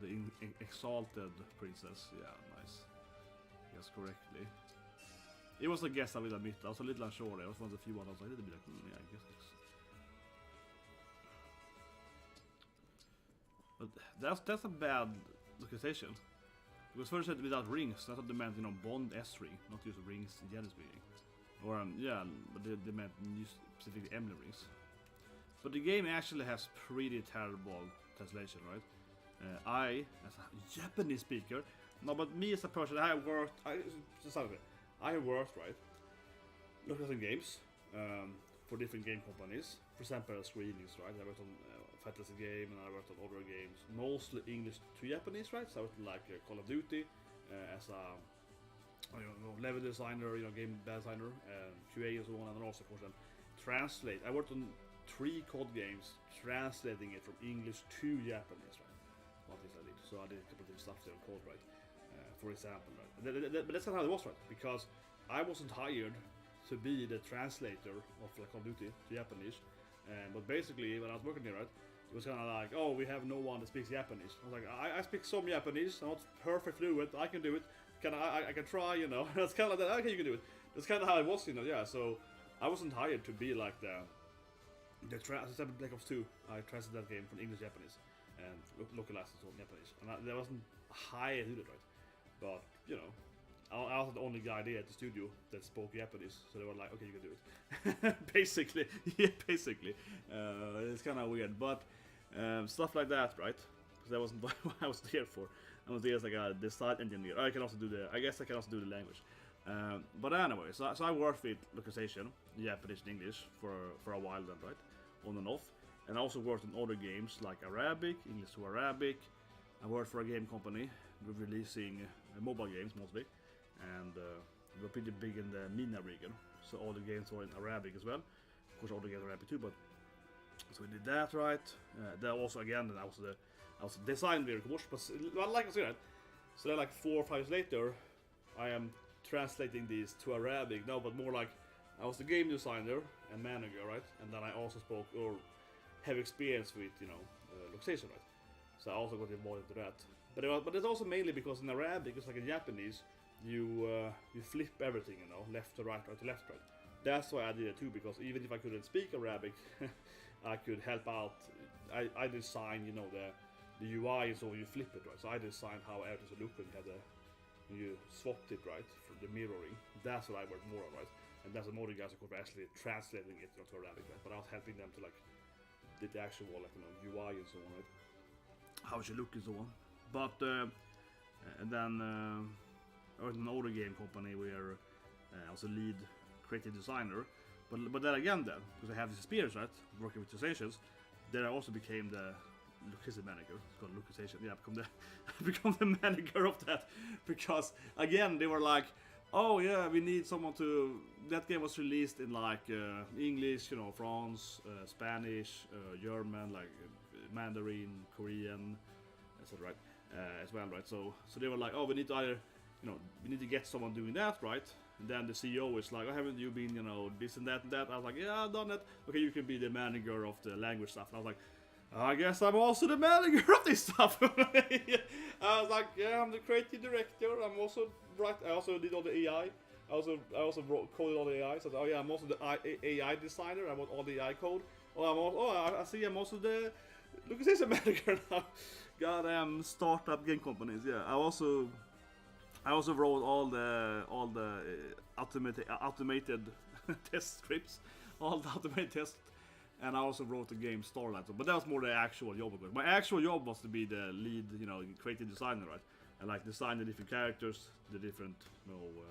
The exalted princess. Yeah, nice. Guess correctly. It was a guess, I will admit. I was a little unsure there. It was one of the few ones I was like, it'd be like, yeah, I guess this. But that's a bad localization. Because first it said without rings, that's what they meant, you know, Bond S ring, not use rings in general speaking. Or yeah, but they meant use specifically Emblem Rings. But the game actually has pretty terrible translation, right? I, as a Japanese speaker, no, but me as a person, I worked, right? Looking at some games for different game companies. For example, screenings, right? I worked on fantasy game and I worked on other games, mostly English to Japanese, right? So I worked like Call of Duty as a level designer, game designer, QA and so on, and also of course then translate. I worked on 3 COD games, translating it from English to Japanese, right? What is I did? So I did a couple of stuff there on COD, right? For example, right? But that's not how it was, right? Because I wasn't hired to be the translator of like Call of Duty to Japanese. But basically, when I was working here, right, it was kind of like, oh, we have no one that speaks Japanese. I was like, I speak some Japanese, I'm not perfect fluent, I can do it. I can try, That's kind of like that. Okay, you can do it. That's kind of how it was, Yeah. So I wasn't hired to be like the Black Ops 2. I translated that game from English to Japanese and localized it to Japanese. And there wasn't hired to do that, right? But I was the only guy there at the studio that spoke Japanese, so they were like, okay, you can do it. Basically, yeah, basically. It's kind of weird, but stuff like that, right? Because that wasn't what I was there for. I was there as like a design engineer. I can also do I guess I can also do the language. But anyway, so I worked with localization, Japanese and English, for a while then, right? On and off. And I also worked on other games like Arabic, English to Arabic. I worked for a game company releasing mobile games mostly. And we were pretty big in the MENA region, so all the games were in Arabic as well. Of course, all the games were Arabic too, but so we did that, right? Then also again, then I was designed very course, but like I said, so then like 4 or 5 years later, I am translating these to Arabic. No, but more like I was the game designer and manager, right? And then I also spoke or have experience with localization, right? So I also got involved into that. But it's also mainly because in Arabic, it's like in Japanese. You flip everything, left to right, right to left, right. That's why I did it too, because even if I couldn't speak Arabic, I could help out I designed, you know, the UI so you flip it, right? So I designed how everything should look when you swapped it, right? For the mirroring. That's what I worked more on, right? And that's what more guys are actually translating it, you know, to Arabic, right? But I was helping them to like did the actual, like, you know, UI and so on, right? How it should look and so on. But and then I was in an older game company where I was a lead creative designer. But then again, then because I have this experience, right, working with translations, then I also became the Lucas manager. It's called Lucasation. Yeah, become the manager of that, because again they were like, oh yeah, we need someone to. That game was released in like English, you know, France, Spanish, German, like Mandarin, Korean, etc. Right, as well, right? So they were like, oh, we need to either, you know, we need to get someone doing that, right? And then the CEO was like, oh, haven't you been, you know, this and that and that? I was like, yeah, I've done that. Okay, you can be the manager of the language stuff. And I was like, I guess I'm also the manager of this stuff. I was like, yeah, I'm the creative director. I'm also I also did all the AI. I also coded all the AI. So oh yeah, I'm also the AI designer. I want all the AI code. I see. I'm also the Lucasation manager now. Goddamn startup game companies. Yeah, I also wrote all the automated test scripts, all the automated tests. And I also wrote the game storyline, but that was more the actual job. My actual job was to be the lead, you know, creative designer, right? And like design the different characters, the different, you know,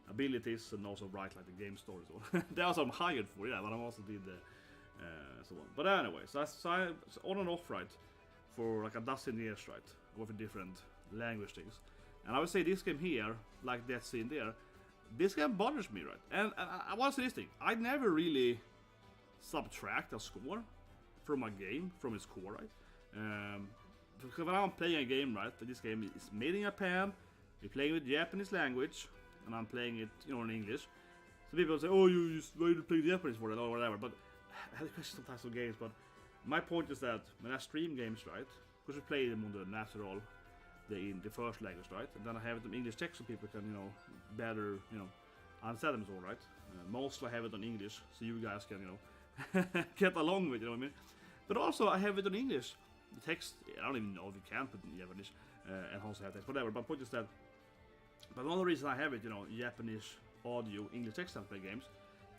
abilities, and also write like the game story. So that was what I'm hired for, yeah. But I also did the so on. But anyway, so I on and off, right, for like a dozen years, right, with different language things. And I would say this game here, like that scene there, this game bothers me, right? And I want to say this thing: I never really subtract a score from a game from its core, right? Because when I'm playing a game, right, this game is made in Japan, we're playing with Japanese language, and I'm playing it, you know, in English. So people say, oh, why you play Japanese for it or whatever. But I had a question sometimes on games. But my point is that when I stream games, right, because we play them on the natural, in the first language, right, and then I have it in English text so people can, you know, better, you know, understand them, all right. Mostly I have it on English so you guys can, you know, get along with, you know what I mean? But also I have it in English. The text, I don't even know if you can put in Japanese and also have text, whatever. But point is that, but one of the reasons I have it, you know, Japanese audio, English text and play games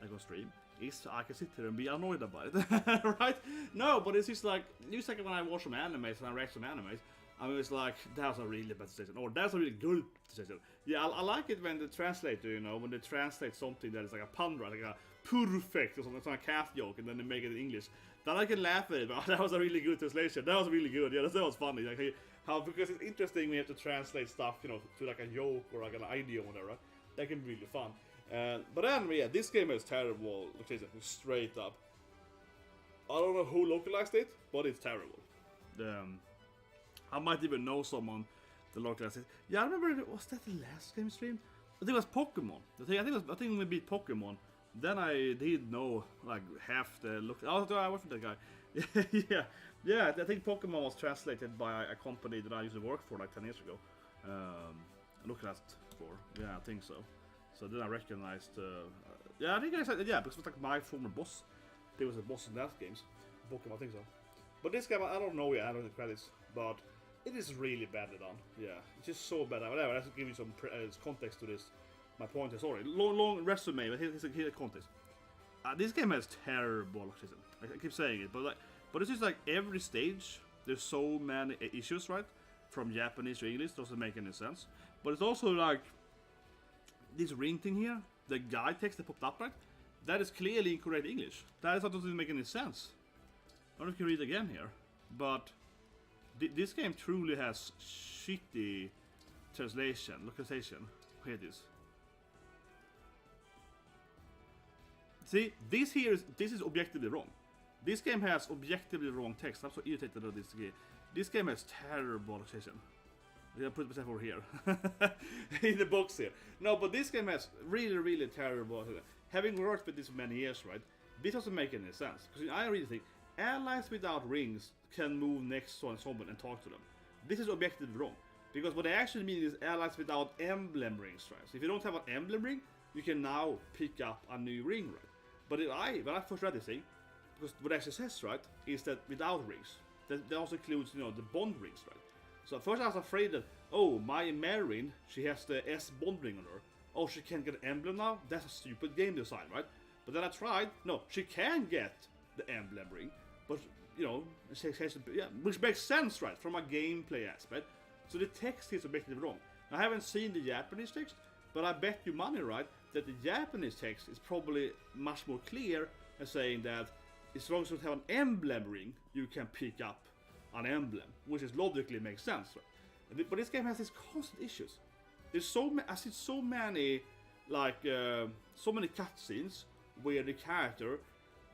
like on stream is so I can sit here and be annoyed about it, right? No, but it's just like when I watch some animes and I react some animes, I mean, it's like, that's a really bad decision, or that's a really good decision. Yeah, I like it when the translator, you know, when they translate something that is like a pun, right, like a perfect or something, it's like a cat joke, and then they make it in English. Then I can laugh at it, but that was a really good translation. That was really good, yeah, that was funny. Like, how, because it's interesting when you have to translate stuff, you know, to like a joke or like an idea or whatever. That can be really fun. But then, yeah, this game is terrible, straight up. I don't know who localized it, but it's terrible. I might even know someone that localized it. Yeah, I remember, was that the last game stream? I think it was Pokemon. I think we beat Pokemon. Then I did know like half the look. Oh, I worked with that guy. yeah. I think Pokemon was translated by a company that I used to work for like 10 years ago. Localized for. Yeah, I think so. So then I recognized. Yeah, I think I said because it was like my former boss. There was a boss in that games. Pokemon, I think so. But this game, I don't know yet. I don't know the credits, but it is really badly done. Yeah, it's just so bad. Whatever. I have to give you some context to this. My point is, sorry, long resume, but here's a context. This game has terrible location. I keep saying it, but it's just like every stage, there's so many issues, right? From Japanese to English, doesn't make any sense. But it's also like this ring thing here, the guide text that popped up, right? That is clearly incorrect English. That is not doesn't make any sense. I don't know if you can read again here, but this game truly has shitty translation, localization. Here it is. See, this is objectively wrong. This game has objectively wrong text. I'm so irritated at this game. This game has terrible localization. I'll put myself over here. In the box here. No, but this game has really terrible. Having worked with this for many years, right? This doesn't make any sense. Because I really think allies without rings can move next to someone and talk to them. This is objectively wrong. Because what they actually mean is allies without emblem rings, right? So if you don't have an emblem ring, you can now pick up a new ring, right? But when I first read this thing, because what it actually says, right, is that without rings. That also includes, you know, the bond rings, right? So at first I was afraid that, oh, my Marin, she has the S bond ring on her. Oh, she can't get an emblem now? That's a stupid game design, right? But then I tried. No, she can get the emblem ring, but you know, which makes sense, right, from a gameplay aspect. So the text is objectively wrong. I haven't seen the Japanese text, but I bet you money, right, that the Japanese text is probably much more clear as saying that as long as you have an emblem ring, you can pick up an emblem, which is logically makes sense, right? But this game has these constant issues. There's I see so many, like, so many cutscenes where the character,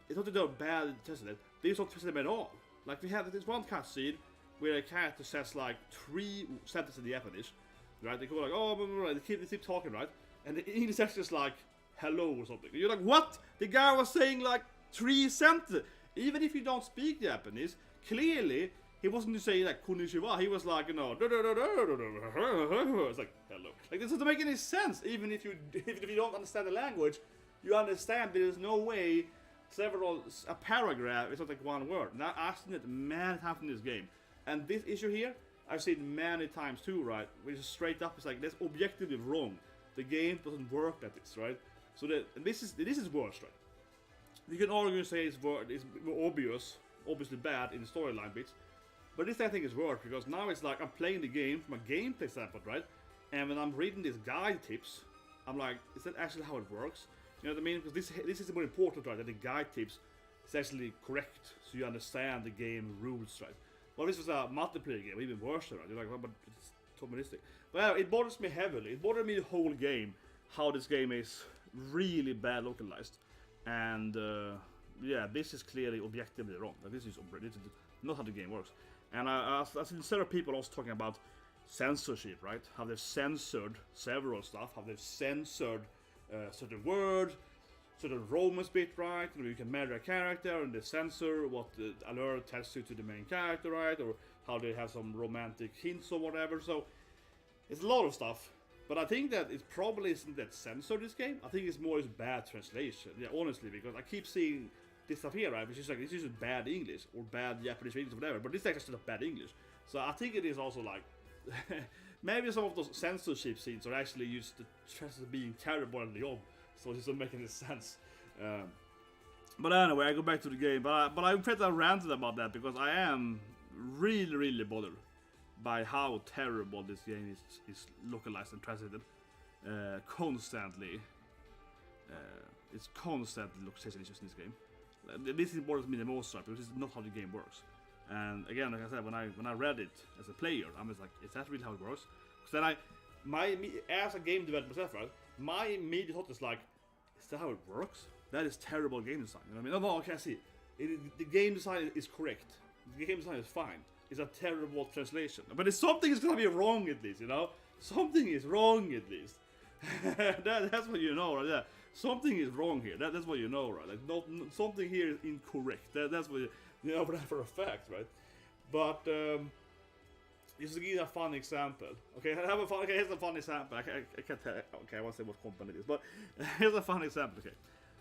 it's not that they're bad tested, they just don't test them at all. Like, we have this one cutscene where a character says like 3 sentences in Japanese, right? They go like, oh, blah, blah, blah. They keep talking, right? And the English text is like, hello or something. You're like, what? The guy was saying like 3 sentences. Even if you don't speak Japanese, clearly he wasn't saying like konnichiwa. He was like, you know, it's like hello. Like, this doesn't make any sense. Even if you don't understand the language, you understand there is no way a paragraph is not like one word. Now I've seen it many times in this game, and this issue here I've seen many times too, right? Which is straight up, it's like that's objectively wrong. The game doesn't work like this, right? So this is worse, right? You can argue and say it's obviously bad in the storyline bits, but this I think is worse because now it's like I'm playing the game from a gameplay standpoint, right? And when I'm reading these guide tips, I'm like, is that actually how it works? You know what I mean? Because this is more important, right? That the guide tips is actually correct, so you understand the game rules, right? Well, this was a multiplayer game, even worse, right? You're like, well, but it's tokenistic. But it bothers me heavily. It bothered me the whole game, how this game is really bad localized. And yeah, this is clearly objectively wrong. Like, this is not how the game works. And I've seen several people also talking about censorship, right? How they've censored several stuff, how they've censored certain words, certain romance bit, right? You can marry a character and they censor what the alert tells you to the main character, right? Or how they have some romantic hints or whatever. So it's a lot of stuff. But I think that it probably isn't that censored, this game. I think it's more as bad translation. Yeah, honestly, because I keep seeing this stuff here, right? Which is like, this is bad English or bad Japanese English or whatever. But this is actually not bad English. So I think it is also like maybe some of those censorship scenes are actually used to stress as being terrible at the job. So it doesn't make any sense. But anyway, I go back to the game. But I'm afraid I ranted about that because I am really bothered by how terrible this game is localized and translated constantly. It's constantly localization issues in this game. This bothers me the most, right? Because it's not how the game works. And again, like I said, when I read it as a player, I was like, is that really how it works? Because then as a game developer myself, right, my immediate thought is like, is that how it works? That is terrible game design. You know what I mean? No, okay, I see. The game design is correct. The game design is fine. It's a terrible translation. But something is gonna be wrong at least, you know? Something is wrong at least. That's what you know, right? Yeah. Something is wrong here. That's what you know, right? Like something here is incorrect. That's what you know for a fact, right? But just to give you a fun example. Okay, here's a fun example. I can't tell. Okay, I won't say what company it is, but here's a fun example. Okay,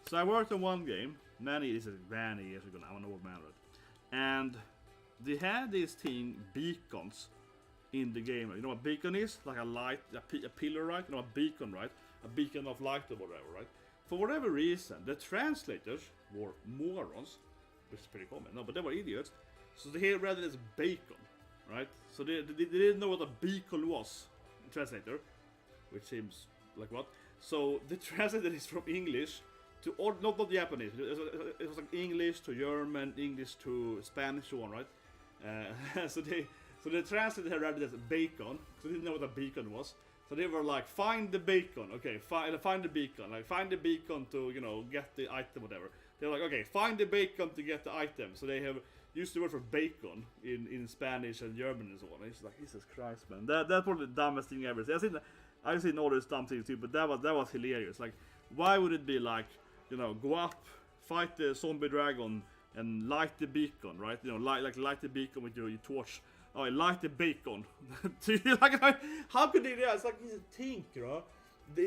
so I worked on one game many years ago. I'm an old man, right? And they had these thing beacons in the game. You know what beacon is? Like a light, a pillar, right? You know a beacon, right? A beacon of light or whatever, right? For whatever reason, the translators were morons, which is pretty common. No, but they were idiots. So they read it as bacon, right? So they didn't know what a beacon was, the translator, which seems like what? So they translated this from English to, or not Japanese. It was like English to German, English to Spanish, so on, right? So the translator read it as bacon, because they didn't know what a beacon was. So they were like, find the beacon, okay, find the beacon, like find the beacon to, you know, get the item, whatever. They were like, okay, find the beacon to get the item. So they have used the word for bacon in Spanish and German and so on. And it's like, Jesus Christ, man, that's probably the dumbest thing ever. I've seen all these dumb things too, but that was hilarious. Like, why would it be like, you know, go up, fight the zombie dragon, and light the beacon, right? You know, light the beacon with your torch. Oh, light the bacon. Like, how could they do that? It's like, he's a think, you know?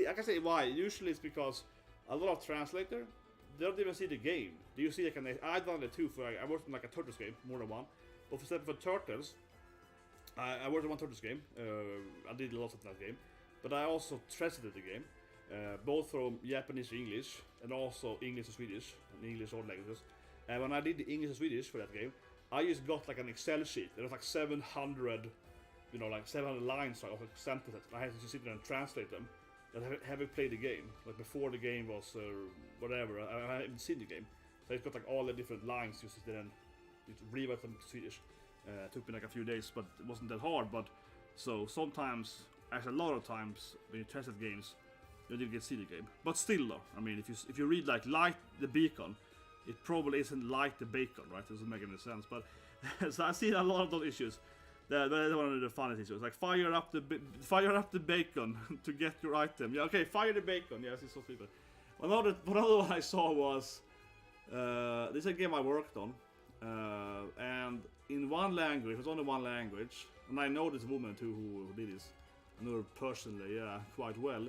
I can say why. Usually it's because a lot of translators, they don't even see the game. Do you see like I done it too for I worked on like a Turtles game, more than one. But for Turtles, I worked on one Turtles game. I did lots of that game, but I also translated the game, both from Japanese to English, and also English to Swedish, and English all languages. And when I did the English to Swedish for that game, I just got like an Excel sheet. There was like 700, you know, like 700 lines of sentences. I had to just sit there and translate them. And having played the game, like before the game was whatever, I hadn't seen the game. So it's got like all the different lines. You sit there and rewrite them to Swedish. It took me like a few days, but it wasn't that hard. But so sometimes, actually a lot of times, when you translate games, you didn't get to see the game. But still, though, I mean, if you read like light the beacon, it probably isn't like the bacon, right? It doesn't make any sense. But so I've seen a lot of those issues. That's one of the funniest issues. Like fire up the bacon to get your item. Yeah, okay, fire the bacon. Yes, it's so stupid. Another one I saw was this is a game I worked on, and in one language, it was only one language, and I know this woman too who did this. I know her personally, yeah, quite well.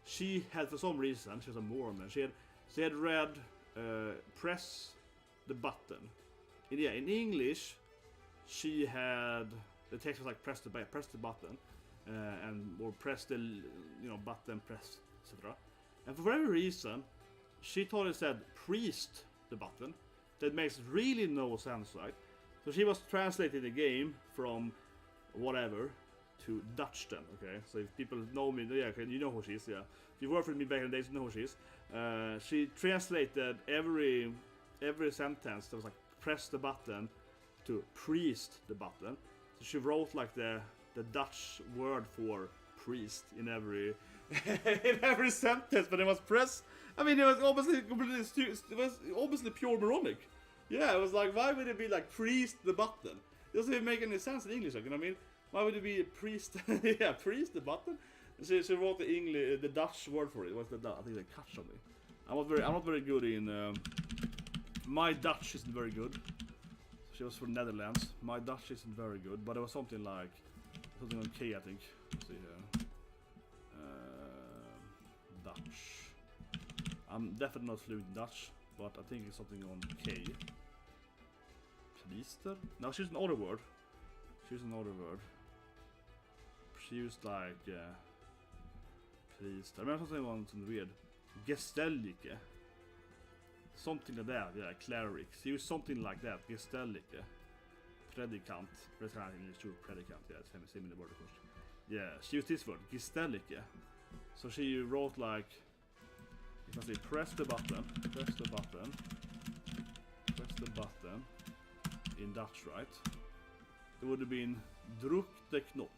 She had, for some reason, she was a moron. She had read press the button. In English, she had the text was like press the button, or press the button, press, etc. And for whatever reason, she thought it said priest the button. That makes really no sense, right? So she was translating the game from whatever to Dutch then, okay? So if people know me, yeah, okay, you know who she is, yeah. If you worked with me back in the days, you know who she is. She translated every sentence that was like press the button to priest the button. So she wrote like the Dutch word for priest in every in every sentence, but it was press. I mean, it was obviously completely it was obviously pure moronic. Yeah, it was like, why would it be like priest the button? It doesn't even make any sense in English, like, you know what I mean? Why would it be priest? Yeah, priest the button. She wrote the Dutch word for it. What's the Dutch? I think they cut something. I'm not very good in. My Dutch isn't very good. She was from Netherlands. My Dutch isn't very good, but it was something on K, I think. Let's see here. Dutch. I'm definitely not fluent in Dutch, but I think it's something on K. Priester? No, she's another word. She used like priest. I remember something weird. Gestellike. Something like that, yeah, cleric. She used something like that. Gestellike. Predikant. Predikant, yeah, it's similar word of course. Yeah, she used this word, gestellike. So she wrote like, if I say press the button in Dutch, right? It would have been druk de knop.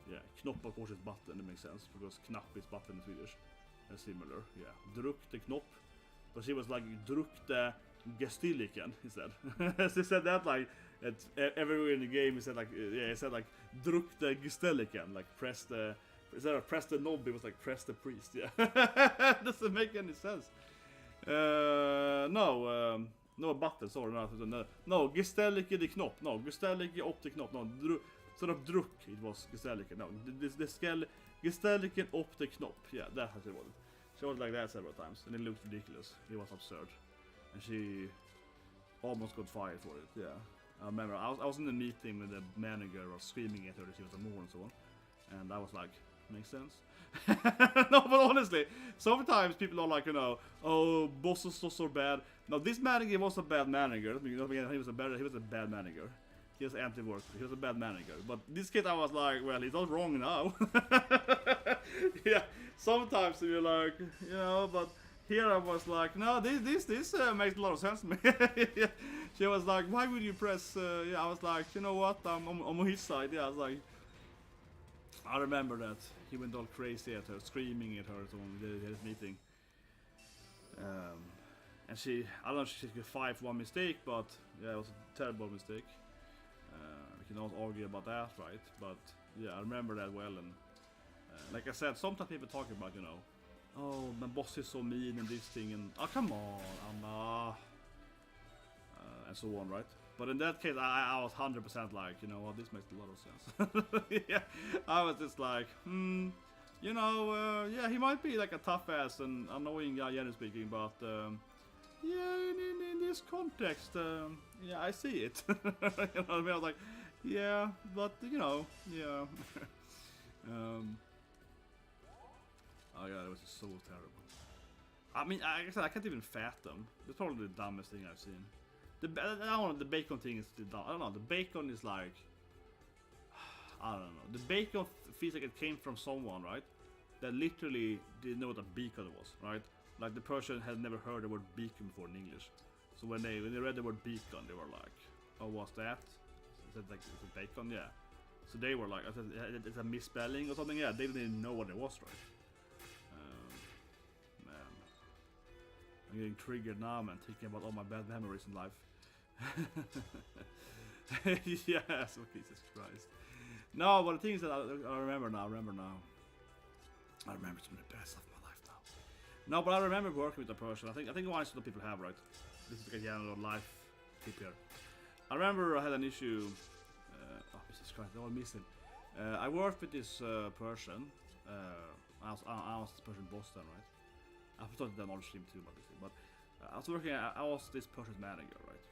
Yeah, knop of course is button, it makes sense, because knapp is button in Swedish. And similar, yeah. Druk de knop. But she was like, druk de gestiliken, he said. She said that like, everywhere in the game he said like, yeah, he said like, druk de gestiliken, like press the, instead of press the knob, it was like press the priest, yeah. Doesn't make any sense. No button, sorry, no, gestelike de knop, no, gestelike op de knop, no, sort of druk, it was gestelike, no, gestelike op de knop, yeah, that's how it was. She was like that several times, and it looked ridiculous, it was absurd, and she almost got fired for it, yeah. I remember, I was in a meeting with the manager, was screaming at her that she was a moron and so on, and I was like, makes sense. No, but honestly, sometimes people are like, you know, oh, boss is so bad. No, this manager was a bad manager. He was a bad manager. He was anti-worker. He was a bad manager. But this kid, I was like, well, he's not wrong now. Yeah, sometimes you're like, you know, but here I was like, no, this makes a lot of sense to me. Yeah. She was like, why would you press? Yeah, I was like, you know what? I'm on his side. Yeah, I was like. I remember that he went all crazy at her, screaming at her at his meeting. And I don't know if she could fight for one mistake, but yeah, it was a terrible mistake. We can also argue about that, right? But yeah, I remember that well. And like I said, sometimes people talk about, you know, oh, my boss is so mean and this thing, and oh, come on, Anna, and so on, right? But in that case, I was 100% like, you know what, this makes a lot of sense. Yeah, I was just like, you know, yeah, he might be like a tough ass and annoying guy, generally speaking, but yeah, in this context, yeah, I see it. You know what I mean? I was like, yeah, but you know, yeah. Oh yeah, it was just so terrible. I mean, like I said, I can't even fathom. It's probably the dumbest thing I've seen. I don't know, the bacon thing is the dumb. I don't know. The bacon is like, I don't know. The bacon feels like it came from someone, right? That literally didn't know what a beacon was, right? Like the person had never heard the word beacon before in English. So when they read the word beacon, they were like, "Oh, what's that? Is it like it's a bacon?" Yeah. So they were like, "It's a misspelling or something." Yeah, they didn't even know what it was, right? Man, I'm getting triggered now, man. Thinking about all my bad memories in life. Yes, oh Jesus Christ. No, but the thing is that I remember now. I remember some of the best of my life now. No, but I remember working with a person. I think one of the people have, right? This is like a general life tip here. I remember I had an issue. Oh Jesus Christ, they're all missing. I worked with this person. I was this person in Boston, right? I've talked to them on stream too about this thing, but I was this person's manager, right?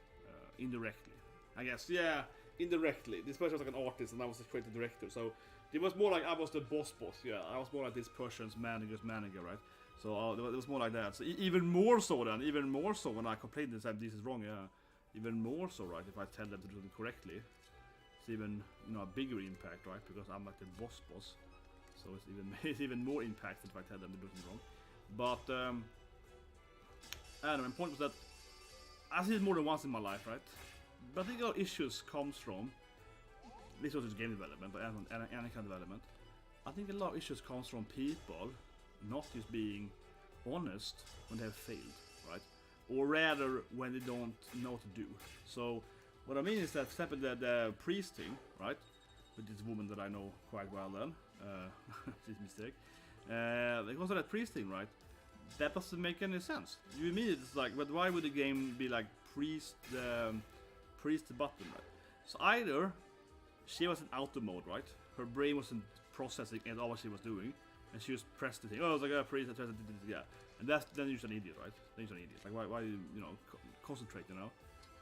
Indirectly, I guess. Yeah, indirectly. This person was like an artist, and I was the creative director. So it was more like I was the boss. Yeah, I was more like this person's manager's manager, right? So it was more like that. So even more so when I complained and said this is wrong. Yeah, even more so, right? If I tell them to do it correctly, it's even a bigger impact, right? Because I'm like the boss. So it's even more impactful if I tell them to do it wrong. But I don't know. My point was that I've seen it more than once in my life, right? But I think our issues comes from this was just game development, but any kind of development. I think a lot of issues comes from people not just being honest when they have failed, right? Or rather, when they don't know what to do. So what I mean is that, for example, the priest thing, right? With this woman that I know quite well then, she's a mistake. Because of that priest thing, right? That doesn't make any sense. You mean it's like, but why would the game be like priest the button, right? So either she was in auto mode, right? Her brain wasn't processing and all what she was doing, and she just pressed the thing. Oh, I was like, priest, I pressed it, yeah. And then you're an idiot, right? Then you're an idiot. Like, why you concentrate, you know?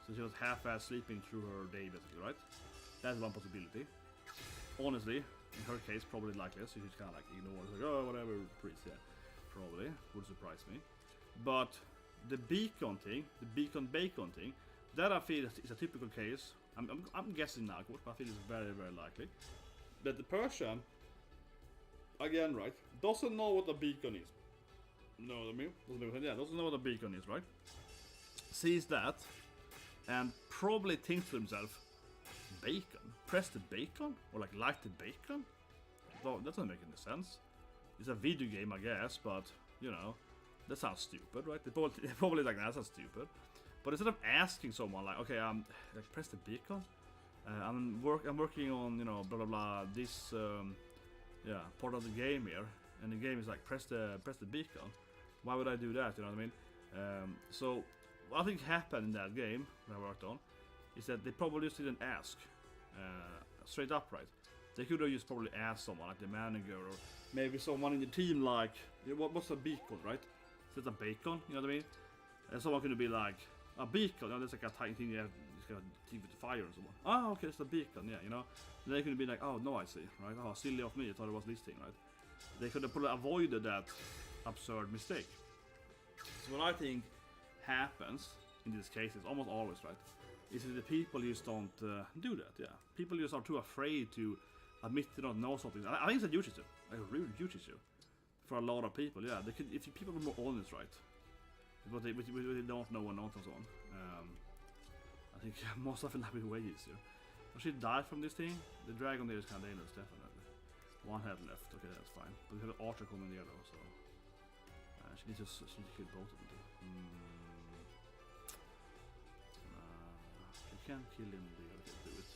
So she was half-ass sleeping through her day, basically, right? That's one possibility. Honestly, in her case, probably likely. So she's kind of like ignore it, like, oh, whatever, priest, yeah. Probably would surprise me. But the beacon thing, the beacon bacon thing, that I feel is a typical case. I'm guessing now, of course, but I feel it's very, very likely that the person, again, right, doesn't know what a beacon is. Know what I mean? Doesn't know what a beacon is, right? Sees that and probably thinks to himself, bacon? Press the bacon? Or like the bacon? That doesn't make any sense. It's a video game, I guess, but that sounds stupid, right? They probably like that sounds stupid. But instead of asking someone like, okay, like press the beacon, I'm working on blah blah blah this part of the game here, and the game is like press the beacon. Why would I do that? You know what I mean? So what I think happened in that game that I worked on is that they probably just didn't ask straight up, right? They could have just probably asked someone like the manager or maybe someone in the team like, what's a beacon, right? Is it a bacon? You know what I mean? And someone could be like, a beacon, that's like a tiny thing you have to keep with the fire and so on. Oh, okay, it's a beacon, yeah, And they could be like, oh, no, I see, right? Oh, silly of me, I thought it was this thing, right? They could have probably avoided that absurd mistake. So what I think happens in these cases, almost always, right, is that the people just don't do that, yeah. People just are too afraid to admit they don't know something. I think it's a huge issue, like a really huge issue for a lot of people, yeah. They could, if people were more honest, right? But they don't know and so on. I think most of it would be way easier. If she died from this thing, the dragon there is kind of dangerous, definitely. One head left, okay, that's fine. But we have an archer coming there though, so she needs to kill both of them too. She can't kill him there, okay, do it.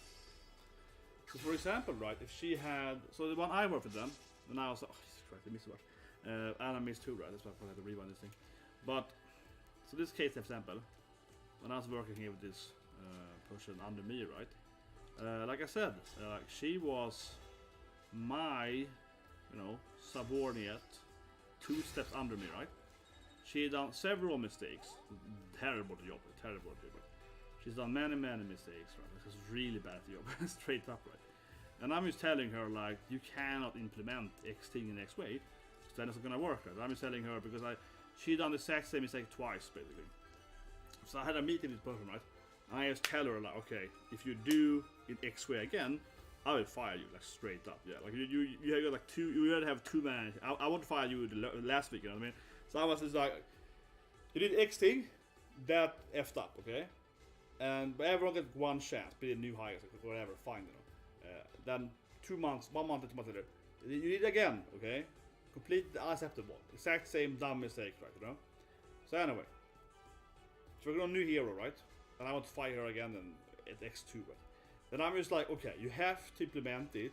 So for example, right, if she had, so the one I worked with them, and I was, oh Jesus Christ, I missed a word. And I missed too, right? That's why I had to rewind this thing. But so this case, for example, when I was working here with this person under me, right? Like I said, she was my, subordinate, 2 steps under me, right? She done several mistakes. Terrible job. She's done many mistakes, right? This is really bad job, straight up, right? And I'm just telling her, like, you cannot implement X thing in X way, because then it's not gonna work, right? I'm just telling her because she done the exact same mistake twice, basically. So I had a meeting with this person, right? And I just tell her, like, okay, if you do it X way again, I will fire you, like, straight up, yeah. Like, you have like you already have too many. I won't fire you last week, you know what I mean? So I was just like, you did X thing, that effed up, okay? But everyone gets one chance, be a new hire, whatever, fine, you know. Then 2 months, 1 month, 2 months later, you did it again, okay? Completely unacceptable. Exact same dumb mistake, right, you know? So anyway, so we're going to new hero, right? And I want to fire her again and at X2, right? Then I'm just like, okay, you have to implement it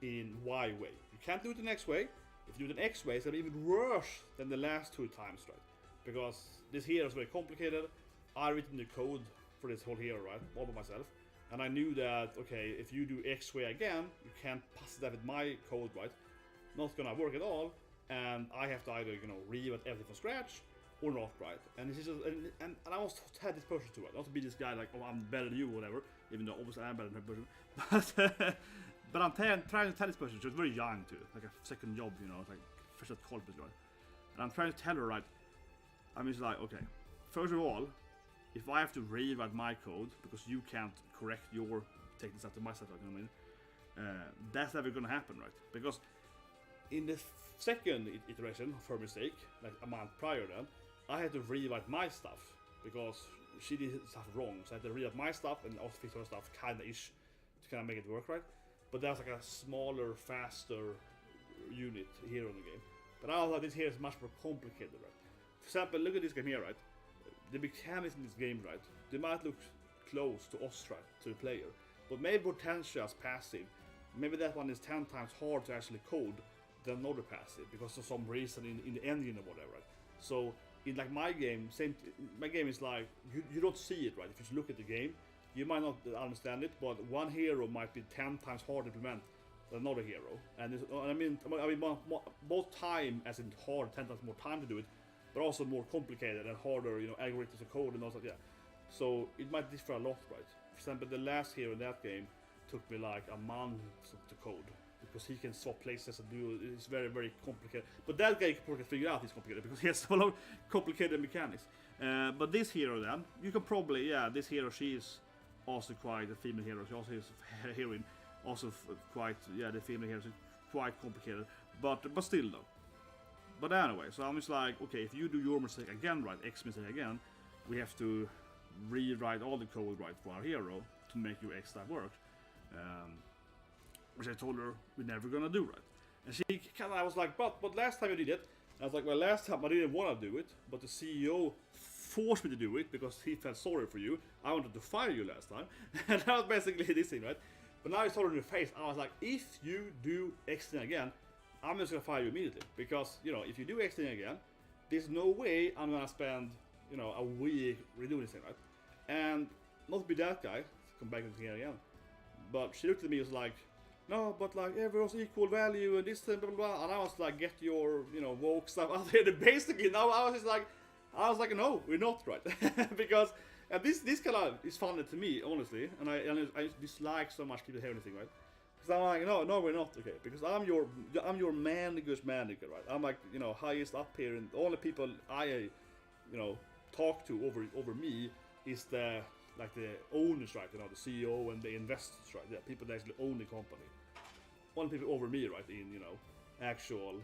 in Y way. You can't do it the next way. If you do it the X way, it's going to be even worse than the last 2 times, right? Because this hero is very complicated. I written the code for this whole hero, right? All by myself. And I knew that, okay, if you do X way again, you can't pass that with my code, right? Not gonna work at all. And I have to either, you know, rewrite everything from scratch or not, right? And this is just, and I almost had this person to it. Not to be this guy like, oh, I'm better than you or whatever, even though obviously I'm better than her person. But I'm trying to tell this person, she's very young too, like a second job, you know, it's like fresh out of college, right? And I'm trying to tell her, right, I'm just like, okay, first of all, if I have to rewrite my code because you can't correct your taking stuff to my stuff, you know what I mean? That's never gonna happen, right? Because in the second iteration of her mistake, like a month prior then, I had to rewrite my stuff because she did stuff wrong. So I had to rewrite my stuff and also fix her stuff kinda-ish to kind of make it work right. But that's like a smaller, faster unit here in the game. But I was like, this here is much more complicated, right? For example, look at this game here, right? The mechanics in this game, right? They might look close to us, right? To the player. But maybe potential as passive. Maybe that one is 10 times harder to actually code than another passive because of some reason in the engine or whatever, right? So in like my game, my game is like you don't see it, right? If you just look at the game, you might not understand it, but one hero might be 10 times harder to implement than another hero. And I mean both time as in hard, 10 times more time to do it, but also more complicated and harder, you know, algorithms of code and all that, yeah. So it might differ a lot, right? For example, the last hero in that game took me like a month to code because he can swap places and do it's very, very complicated. But that guy can probably figure out it's complicated because he has a lot of complicated mechanics. But this hero then, you can probably, yeah, this hero, she is also quite a female hero. She also is a heroine, also quite, yeah, the female hero is quite complicated, but still though. But anyway, so I'm just like, okay, if you do your mistake again, right, X mistake again, we have to rewrite all the code, right, for our hero to make your X stuff work. Which I told her we're never gonna do, right? And she kind of, I was like, but last time you did it, I was like, well, last time I didn't want to do it, but the CEO forced me to do it because he felt sorry for you. I wanted to fire you last time, and that was basically this thing, right? But now I told her in the face, I was like, if you do X thing again, I'm just gonna fire you immediately because, you know, if you do X thing again, there's no way I'm gonna spend, you know, a week redoing this thing, right? And not to be that guy, come back into here again, but she looked at me and was like, no, but like everyone's equal value and this thing, blah blah blah, and I was like, get your, you know, woke stuff out here. And basically, now I was like, no, we're not, right? Because and this kind of is funny to me, honestly, and I dislike so much people hearing anything, right? Because I'm like, no, we're not, okay? Because I'm your manager's manager, right? I'm like, you know, highest up here, and all the people I, you know, talk to over me is the like the owners, right? You know, the CEO and the investors, right? Yeah, people that actually own the company. One people over me, right? In, you know, actual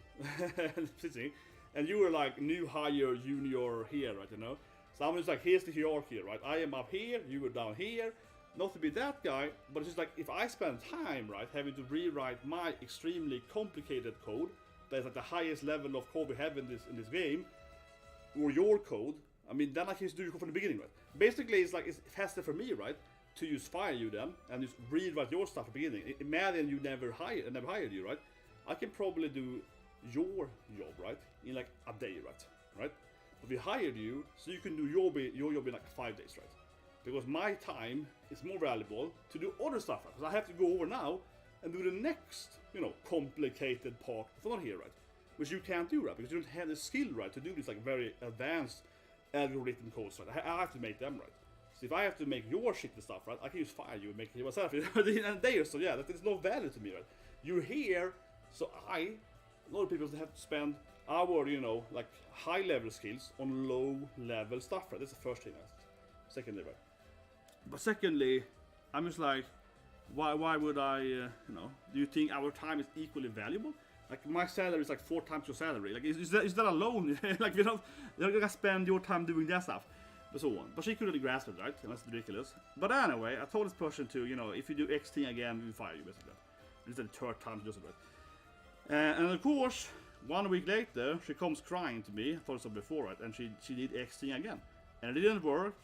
sitting, and you were like new hire junior here, right? You know, so I'm just like, here's the hierarchy, right? I am up here, you were down here. Not to be that guy, but it's just like if I spend time, right, having to rewrite my extremely complicated code, that's like the highest level of code we have in this game, or your code, I mean, then I can just do it from the beginning, right? Basically, it's like it's faster for me, right, to just fire you then and just rewrite your stuff at the beginning. Imagine you never hired you, right? I can probably do your job, right, in like a day, right? But we hired you so you can do your job in like 5 days, right? Because my time is more valuable to do other stuff, because I have to go over now and do the next, you know, complicated part of not here, right? which you can't do, right? Because you don't have the skill, right, to do this like very advanced algorithm codes, right? I have to make them, right? So if I have to make your shitty stuff, right, I can just fire you and make it myself in a day or so. Yeah, that is no value to me, right? You're here, so a lot of people have to spend our, you know, like high level skills on low level stuff, right? That's the first thing. Secondly, right? But secondly, I'm just like, why would I, you know, do you think our time is equally valuable? Like my salary is like 4 times your salary. Like is that alone? Like you're not gonna spend your time doing that stuff, and so on. But she couldn't grasp it, right? And that's ridiculous. But anyway, I told this person to, you know, if you do X thing again, we fire you basically. And it's the third time she does it, right? And of course, 1 week later, she comes crying to me. I told her so before, right? And she did X thing again, and it didn't work.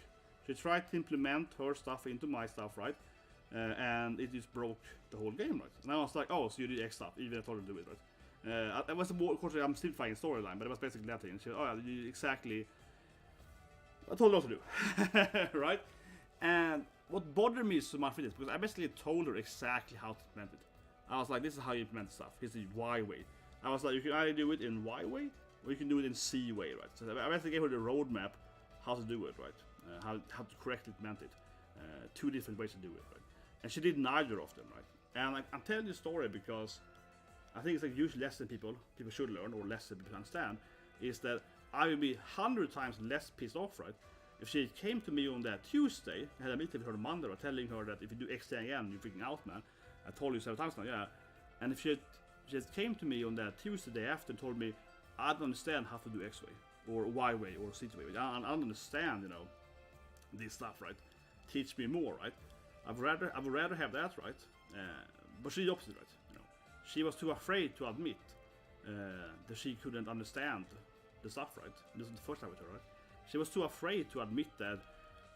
She tried to implement her stuff into my stuff, right? And it just broke the whole game, right? And I was like, oh, so you did X stuff, even I told her to do it, right? It was more, of course, I'm simplifying storyline, but it was basically that thing. And she said, oh, yeah, you did exactly. I told her what to do, right? And what bothered me so much with this, because I basically told her exactly how to implement it. I was like, this is how you implement stuff. Here's the Y way. I was like, you can either do it in Y way, or you can do it in C way, right? So I basically gave her the roadmap how to do it, right? How to correctly implement it. 2 different ways to do it, right? And she did neither of them, right? And I'm telling this story because I think it's like a huge lesson people should learn, or lesson people understand, is that I would be 100 times less pissed off, right? If she came to me on that Tuesday, I had a meeting with her on Monday, right, telling her that if you do X again, you're freaking out, man. I told you several times now, yeah. And if she just came to me on that Tuesday day after and told me, I don't understand how to do X way, or Y way, or Z way. I don't understand, you know, this stuff, right? Teach me more, right? I would rather have that, right? But she's the opposite, right? You know, she was too afraid to admit that she couldn't understand the stuff, right? This is the first time with her, right? She was too afraid to admit that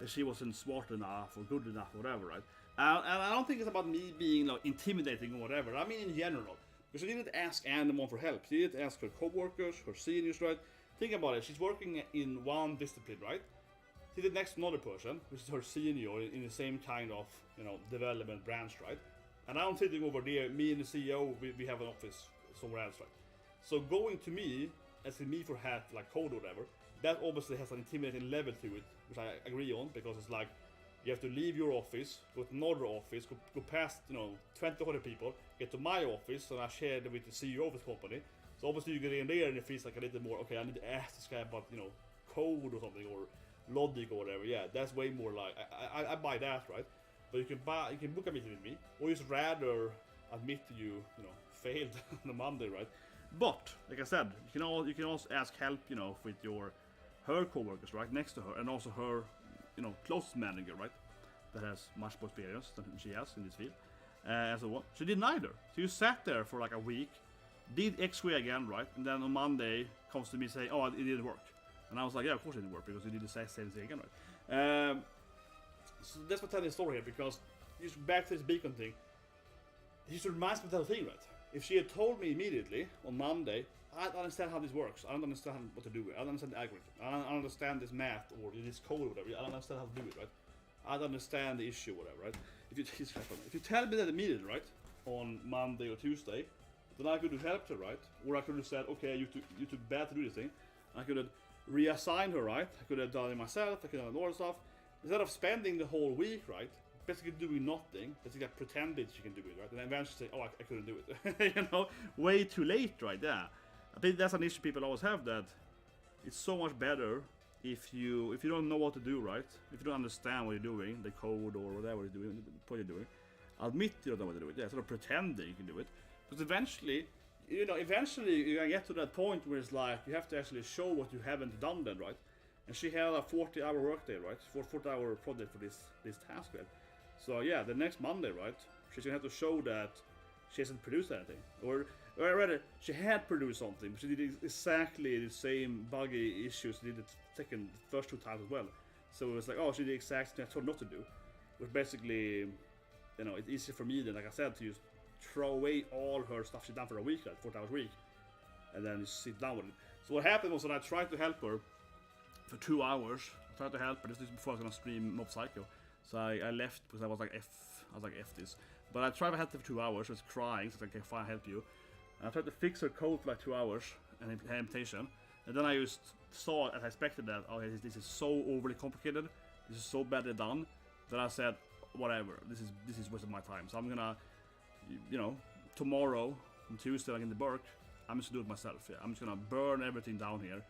she wasn't smart enough or good enough or whatever, right? And I don't think it's about me being like intimidating or whatever. I mean in general, because she didn't ask anyone for help. She didn't ask her co-workers, her seniors, right? Think about it. She's working in one discipline, right? She did next to another person, which is her senior in the same kind of, you know, development branch, right? And I'm sitting over there, me and the CEO, we have an office somewhere else, right? So going to me, asking me for help, like code or whatever, that obviously has an intimidating level to it, which I agree on, because it's like, you have to leave your office, go to another office, go past, you know, 20 other people, get to my office, and I share it with the CEO of the company. So obviously you get in there and it feels like a little more, okay, I need to ask this guy about, you know, code or something, or logic or whatever. Yeah, that's way more like, I buy that, right? But you can book a meeting with me, or just rather admit you know, failed on a Monday, right? But like I said, you can also ask help, you know, with her co-workers, right, next to her, and also her, you know, closest manager, right, that has much more experience than she has in this field, and so on. She did neither. So you sat there for like a week, did X-ray again, right, and then on Monday comes to me saying, oh, it didn't work. And I was like, yeah, of course it didn't work, because you did the same thing again, right? So that's what telling the story here, because just back to this beacon thing, it reminds me of the thing, right? If she had told me immediately on Monday, I don't understand how this works, I don't understand what to do with it, I don't understand the algorithm, I don't understand this math or this code or whatever, I don't understand how to do it, right? I don't understand the issue, whatever, right? If you tell me that immediately, right, on Monday or Tuesday, then I could have helped her, right? Or I could have said, okay, you took bad to do this thing. I could have reassigned her, right? I could have done it myself, I could have done all stuff. Instead of spending the whole week, right, basically doing nothing, basically pretended she can do it, right? And then eventually say, oh, I couldn't do it. You know, way too late, right? Yeah. I think that's an issue people always have, that it's so much better if you don't know what to do, right? If you don't understand what you're doing, the code or whatever you're doing, what you're doing, admit you don't know what to do it. Yeah, sort of pretending you can do it. Because eventually you're gonna get to that point where it's like you have to actually show what you haven't done then, right? And she had a 40-hour workday, right? 40-hour project for this task, right? So yeah, the next Monday, right? She's gonna have to show that she hasn't produced anything, or rather, she had produced something, but she did exactly the same buggy issues she did the first 2 times as well. So it was like, oh, she did exactly what I told her not to do. Which basically, you know, it's easier for me then, like I said, to just throw away all her stuff she's done for a week, like 4 hours a week, and then just sit down with it. So what happened was that I tried to help her for 2 hours. I tried to help her. This is before I was gonna stream Mob Psycho. So I left because I was like, F this. But I tried to help her for 2 hours. She was crying, so I was like, okay, fine, I'll help you. And I tried to fix her code for like 2 hours, an implementation, and then I just saw and I expected that, okay, this is so overly complicated, this is so badly done, that I said, whatever, this is wasting my time. So I'm gonna, you know, tomorrow, on Tuesday, like in the work, I'm just gonna do it myself. Yeah, I'm just gonna burn everything down here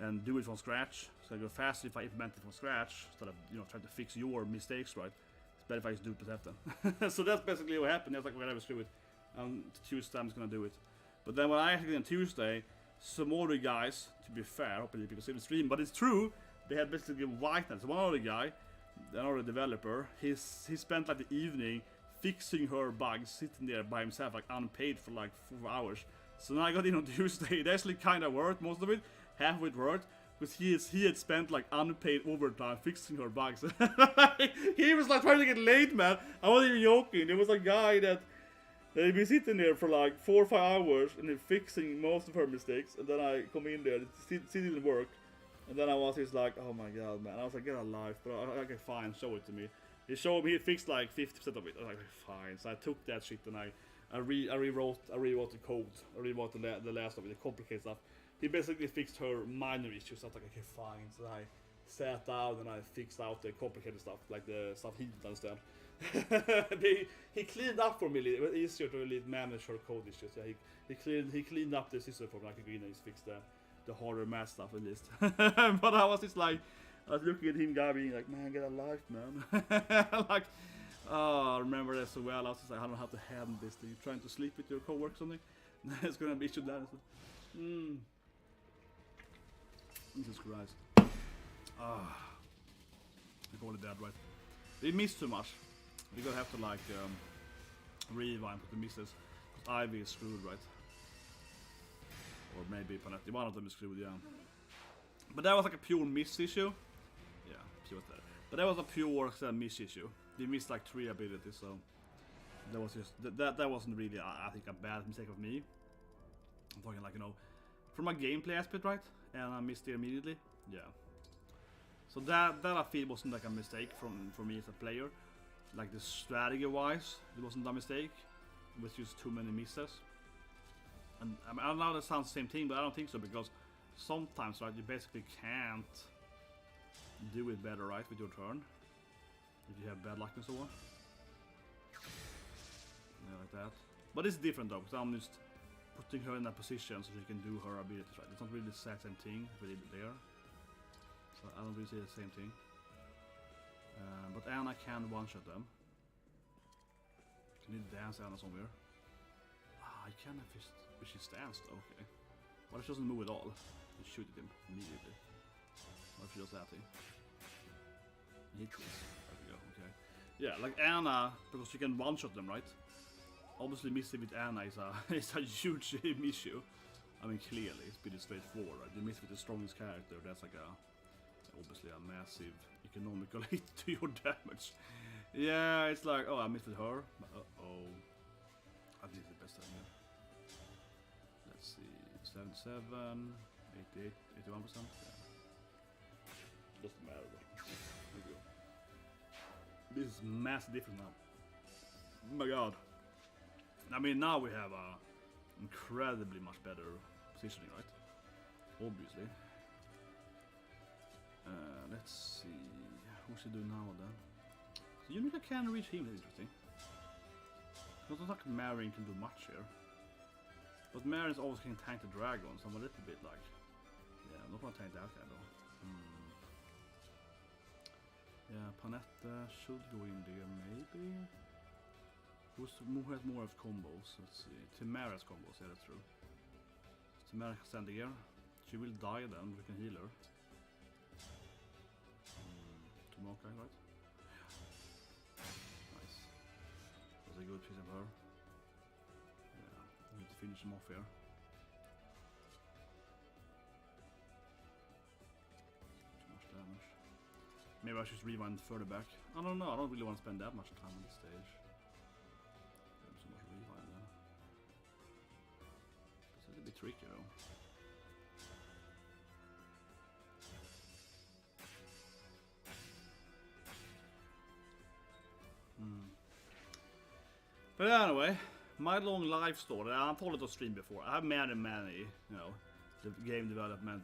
and do it from scratch. So I go faster if I implement it from scratch instead of, you know, trying to fix your mistakes, right? It's better if I just do it myself then. So that's basically what happened. I was like, whatever, screw it. Tuesday I'm just gonna do it. But then when I actually did on Tuesday, some other guys, to be fair, hopefully people see the stream, but it's true, they had basically whitened. So one other guy, another developer, he spent like the evening fixing her bugs, sitting there by himself, like unpaid for like 4 hours. So now I got in on Tuesday, it actually kind of worked, most of it, half of it worked, because he had spent like unpaid overtime fixing her bugs. He was like trying to get late, man. I wasn't even joking. There was a guy that they'd be sitting there for like 4 or 5 hours and then fixing most of her mistakes, and then I come in there, it didn't work. And then I was just like, oh my god, man. I was like, get a life, but okay, fine, show it to me. He showed me, he fixed like 50% of it. I was like, fine. So I took that shit and I rewrote the code. I rewrote the last of it, the complicated stuff. He basically fixed her minor issues. I was like, okay, fine. So I sat down and I fixed out the complicated stuff, like the stuff he didn't understand. He cleaned up for me. It was easier to really manage her code issues. Yeah, he cleaned up the system for me. I could go in and just fix the harder math stuff at least. But I was just like, I was looking at him, guy being like, man, get a life, man. Like, oh, I remember that so well. I was just like, I don't know how to handle this thing. Trying to sleep with your coworker or something. It's gonna be issue that. Jesus Christ. Ah, I call it that, right? They missed too much. We're gonna have to like rewind with the misses. Because Ivy is screwed, right? Or maybe Panetti. One of them is screwed, yeah. But that was like a pure miss issue. Yeah, she was there. But that was a pure miss issue. They missed like 3 abilities, so that was just that wasn't really I think a bad mistake of me. I'm talking like, you know, from a gameplay aspect, right? And I missed it immediately. Yeah. So that I feel wasn't like a mistake for me as a player. Like the strategy wise, it wasn't a mistake. It was just too many misses. And I mean, I know that sounds the same thing, but I don't think so, because sometimes, right, you basically can't do it better, right, with your turn. If you have bad luck and so on. Yeah, like that. But it's different though, because I'm just putting her in a position so she can do her abilities, right? It's not really the same thing really there. So I don't really say the same thing. But Anna can one-shot them. Can you dance Anna somewhere? Ah, I can if she stands though, okay. What if she doesn't move at all? You shoot at him immediately. What if she does that thing? Hit this. There we go, okay. Yeah, like Anna, because she can one-shot them, right? Obviously missing with Anna is a huge issue. I mean, clearly, it's pretty straightforward, right? You miss with the strongest character, that's like obviously a massive economical hit to your damage. Yeah, it's like, oh, I missed with her. Uh-oh. I think it's the best time here. Let's see, 77, 88, 81%. Yeah. Doesn't matter though. There we go. This is massive difference now. Oh my god. I mean, now we have a incredibly much better positioning, right? Obviously. Let's see. What should we do now then? So Unica can reach him, that's interesting. It's not like Marion can do much here. But Marion's always can tank the dragon, so I'm a little bit like, yeah, I'm not gonna tank that guy though. Yeah, Panetta should go in there maybe. Who has more of combos? Let's see. Tamara's combos, yeah, that's true. Tamara can stand here. She will die then, we can heal her. Tomoko, right? Nice. That's a good piece of her. Yeah, we need to finish him off here. Too much damage. Maybe I should rewind further back. I don't know, I don't really want to spend that much time on this stage. So much rewind then. It's a little bit tricky though. But anyway, my long life story, I've told it on stream before. I have many, you know, the game development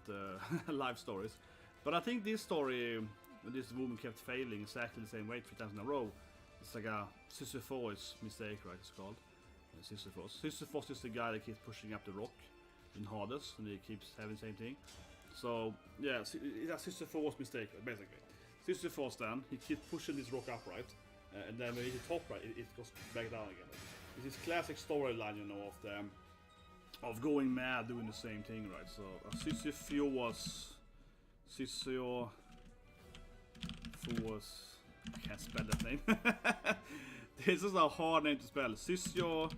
life stories. But I think this story, this woman kept failing exactly the same way 3 times in a row. It's like a Sisyphus mistake, right? It's called Sisyphus. Sisyphus is the guy that keeps pushing up the rock in Hades, and he keeps having the same thing. So yeah, it's a Sisyphus mistake basically. Sisyphus then he keeps pushing this rock up, right? And then when it hits the top, right, it goes back down again. It's this classic storyline, you know, of going mad doing the same thing, right? So Sisyphus, I can't spell that name. This is a hard name to spell. Sisyphus.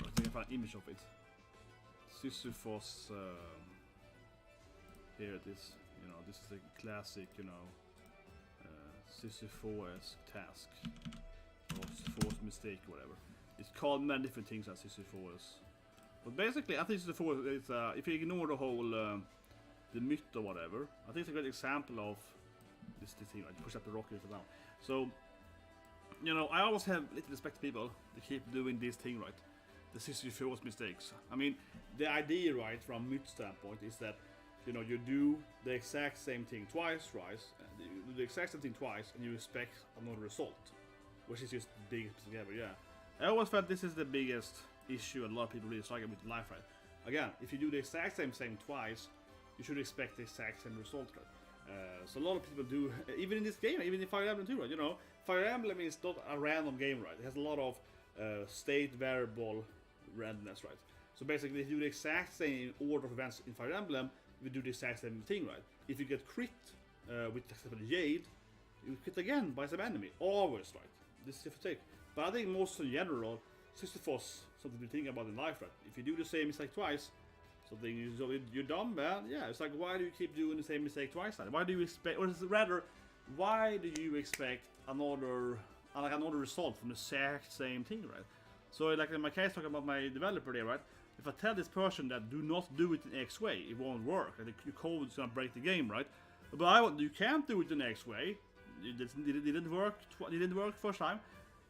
I think I found an image of it. Sisyphus. Here it is. You know, this is a classic, you know, Sisyphus task or Sisyphus mistake, or whatever. It's called many different things as Sisyphus. But basically, I think Sisyphus is, if you ignore the whole the myth or whatever, I think it's a great example of this thing. Like push up the rocket down. So, you know, I always have little respect to people that keep doing this thing, right? The Sisyphus mistakes. I mean, the idea, right, from myth standpoint, is that, you know, you do the exact same thing twice, you do the exact same thing twice, and you expect another result, which is just the biggest mistake ever. Yeah, I always felt this is the biggest issue, and a lot of people really struggle with life, right? Again, if you do the exact same thing twice, you should expect the exact same result, right? So a lot of people do, even in this game, even in Fire Emblem too, right? You know, Fire Emblem is not a random game, right? It has a lot of state variable randomness, right? So basically, if you do the exact same order of events in Fire Emblem, we do the exact same thing, right? If you get crit with, for example, Jade, you crit again by some enemy, always, right? This is a mistake. But I think most in general, Sisyphus, something to think about in life, right? If you do the same mistake twice, something you're dumb, man. Yeah, it's like, why do you keep doing the same mistake twice? Then? Why do you expect, or rather, why do you expect another result from the exact same thing, right? So, like in my case, talking about my developer there, right? If I tell this person that do not do it in X way, it won't work. Like, your code is gonna break the game, right? But you can't do it in X way. It didn't work. It didn't work first time.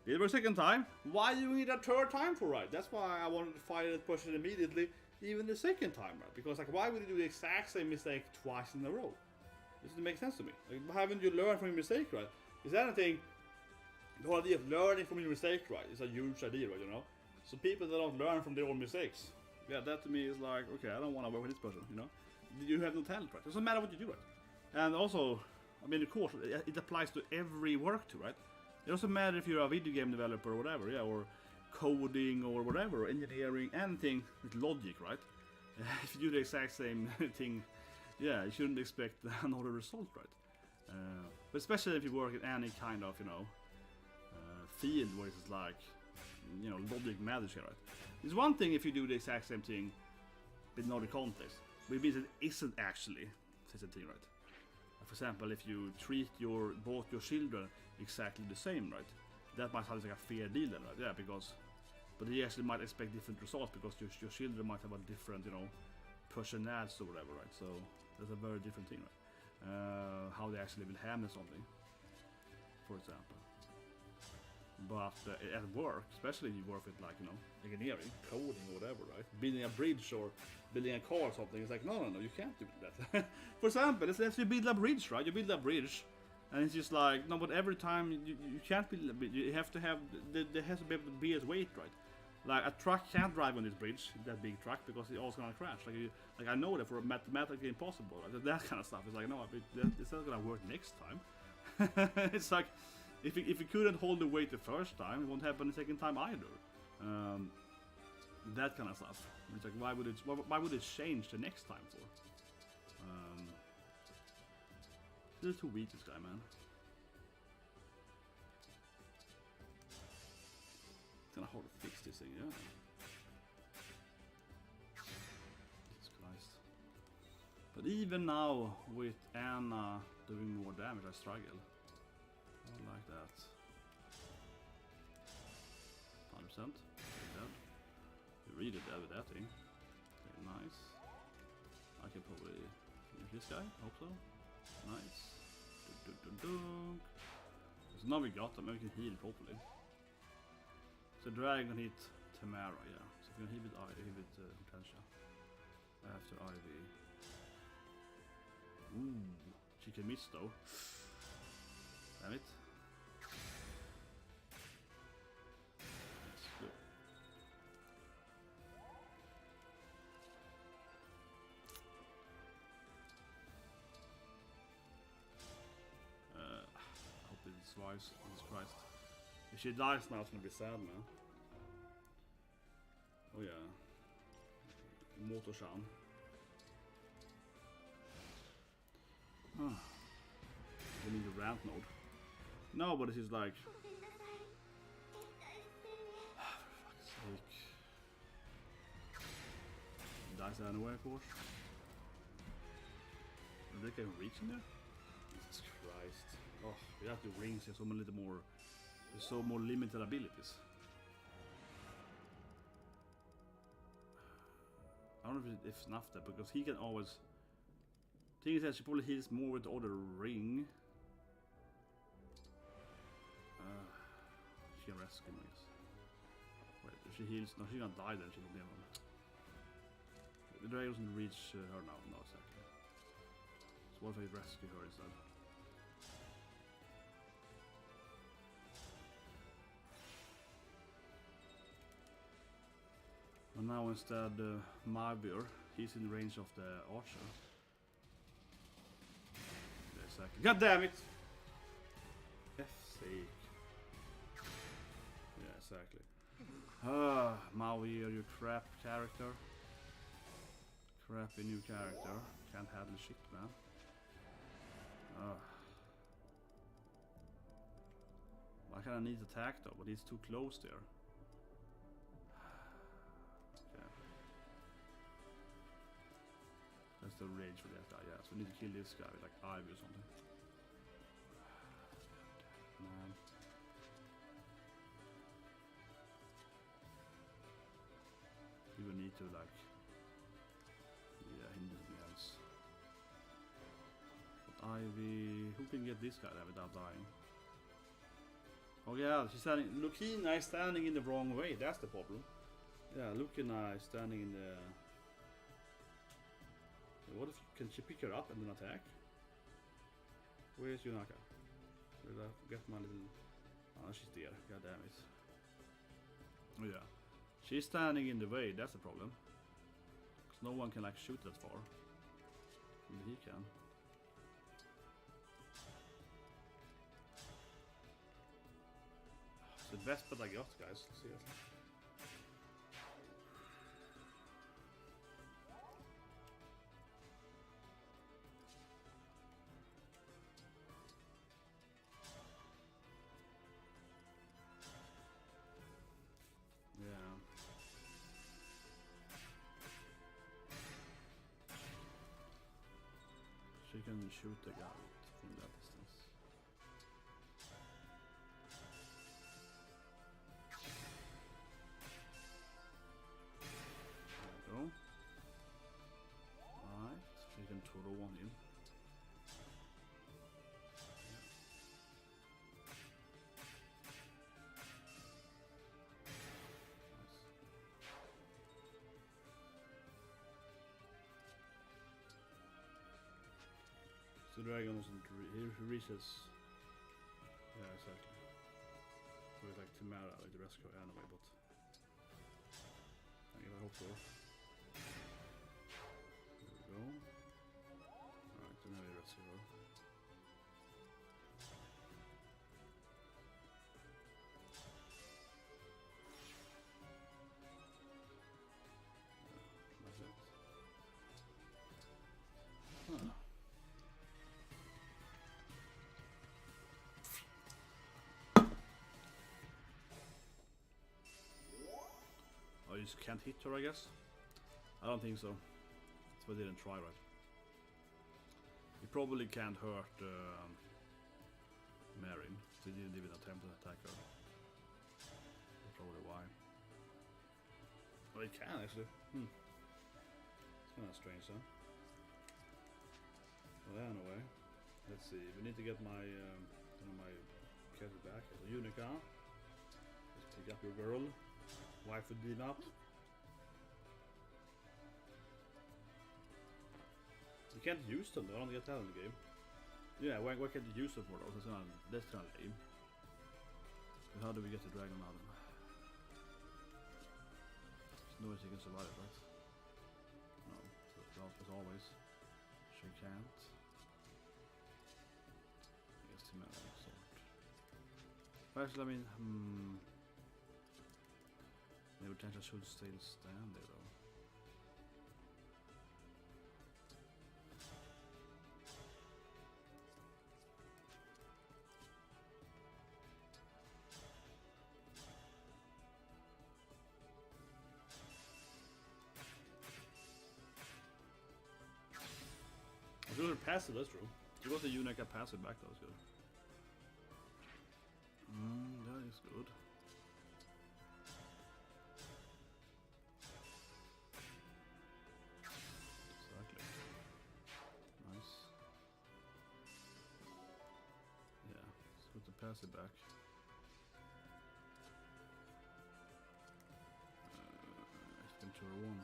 It didn't work second time. Why do you need a third time for, right? That's why I wanted to fire that person immediately, even the second time, right? Because like, why would you do the exact same mistake twice in a row? This doesn't make sense to me. Like, haven't you learned from your mistake, right? Is that anything? The whole idea of learning from your mistake, right, is a huge idea, right? You know. So people that don't learn from their own mistakes. Yeah, that to me is like, okay, I don't want to work with this person, you know? You have no talent, right? It doesn't matter what you do, right? And also, I mean, of course, it applies to every work too, right? It doesn't matter if you're a video game developer or whatever, yeah, or coding or whatever, or engineering, anything with logic, right? If you do the exact same thing, yeah, you shouldn't expect another result, right? But especially if you work in any kind of, you know, field where it's like, you know, logic matters here, right? It's one thing if you do the exact same thing with another context, but it means it isn't actually the same thing, right? For example, if you treat both your children exactly the same, right? That might sound like a fair deal then, right? Yeah, but you actually might expect different results because your children might have a different, you know, personality or whatever, right? So that's a very different thing, right? How they actually will handle something, for example. But at work, especially if you work with, like, you know, engineering, coding or whatever, right? Building a bridge or building a car or something, it's like, no, you can't do that. For example, let's say you build a bridge, right? You build a bridge, and it's just like, no, but every time you can't build a bridge, you have to have, there has to be able to be its weight, right? Like, a truck can't drive on this bridge, that big truck, because it's always gonna crash. Like I know that for mathematically impossible, right? That kind of stuff. It's like, no, it's not gonna work next time. It's like, if you couldn't hold the weight the first time, it won't happen the second time either. That kind of stuff. It's like, why would it change the next time for? Still too weak, this guy, man. It's kinda hard to fix this thing, yeah. Jesus Christ. But even now, with Anna doing more damage, I struggle. I don't like that. 100%. Dead. You're really dead with that thing. Okay, nice. I can probably finish this guy. Hope so. Nice. Dunk. There's now we got them, we can heal properly. So dragon hit Tamara, yeah. So we can heal with Hortensia. After Ivy. Ooh, she can miss though. Damn it. Let's go. I hope it survives. Jesus Christ. If she dies now, it's gonna be sad, man. Oh yeah. Motorshan. We need a rant mode. No, but this is like... for fuck's sake. Dies anyway, of course. Are they can reach in there? Jesus Christ. Oh, we have to rings here, so a little more... There's so more limited abilities. I don't know if it's enough there, because he can always... Thing is that she probably heals more with the other ring. She can rescue me, I guess. Wait, if she heals... No, she's gonna die then, she can never... The dragon doesn't reach her now, no, exactly. So what if I rescue her instead? And now instead, Mavir, he's in range of the archer. Exactly. God damn it! F's sake. Yeah, exactly. Mavir, you crap character. Crappy new character. Can't handle shit, man. I kinda need attack though, but he's too close there. That's the rage for that guy, yeah. So we need to kill this guy with like Ivy or something. Man. We will need to like... Yeah, he needs something else. But Ivy... Who can get this guy there without dying? Oh yeah, she's standing... Lucina is standing in the wrong way, that's the problem. Yeah, Lucina is standing in the... What if... Can she pick her up and then attack? Where's Yunaka? Did I forget my little... Oh, she's there. God damn it. Oh yeah. She's standing in the way, that's the problem. Because no one can like shoot that far. Only he can. It's the best bet I got, guys. Seriously. She can shoot the guy from that distance. There we go. Alright, she can throw one in. The dragon doesn't he reaches. Yeah, exactly. So it's like Tamara, like the rescue anyway, but I hope so. There we go. Alright, so now we rescue her. Yeah, that's it. Huh. You just can't hit her, I guess. I don't think so. So I didn't try right. You probably can't hurt Marin, so he didn't even attempt to attack her. That's probably why. Well, he can actually. It's kind of strange, huh? Well, anyway, let's see. We need to get my my character back. So Unica. Let's pick up your girl. Wife would beam up. You can't use them though, I don't get that in the game. Yeah, why can't you use them for those? That's kind of lame. But how do we get the dragon out of them? There's no way she can survive it, right? No, so as always. She can't. I guess too many sort. But actually, I mean, maybe potentially should still stand there though. Good passive, that's true. You got the Unica passive back, that was good. That is good. Exactly. Nice. Yeah, let's put the passive back. Let's go to a 1.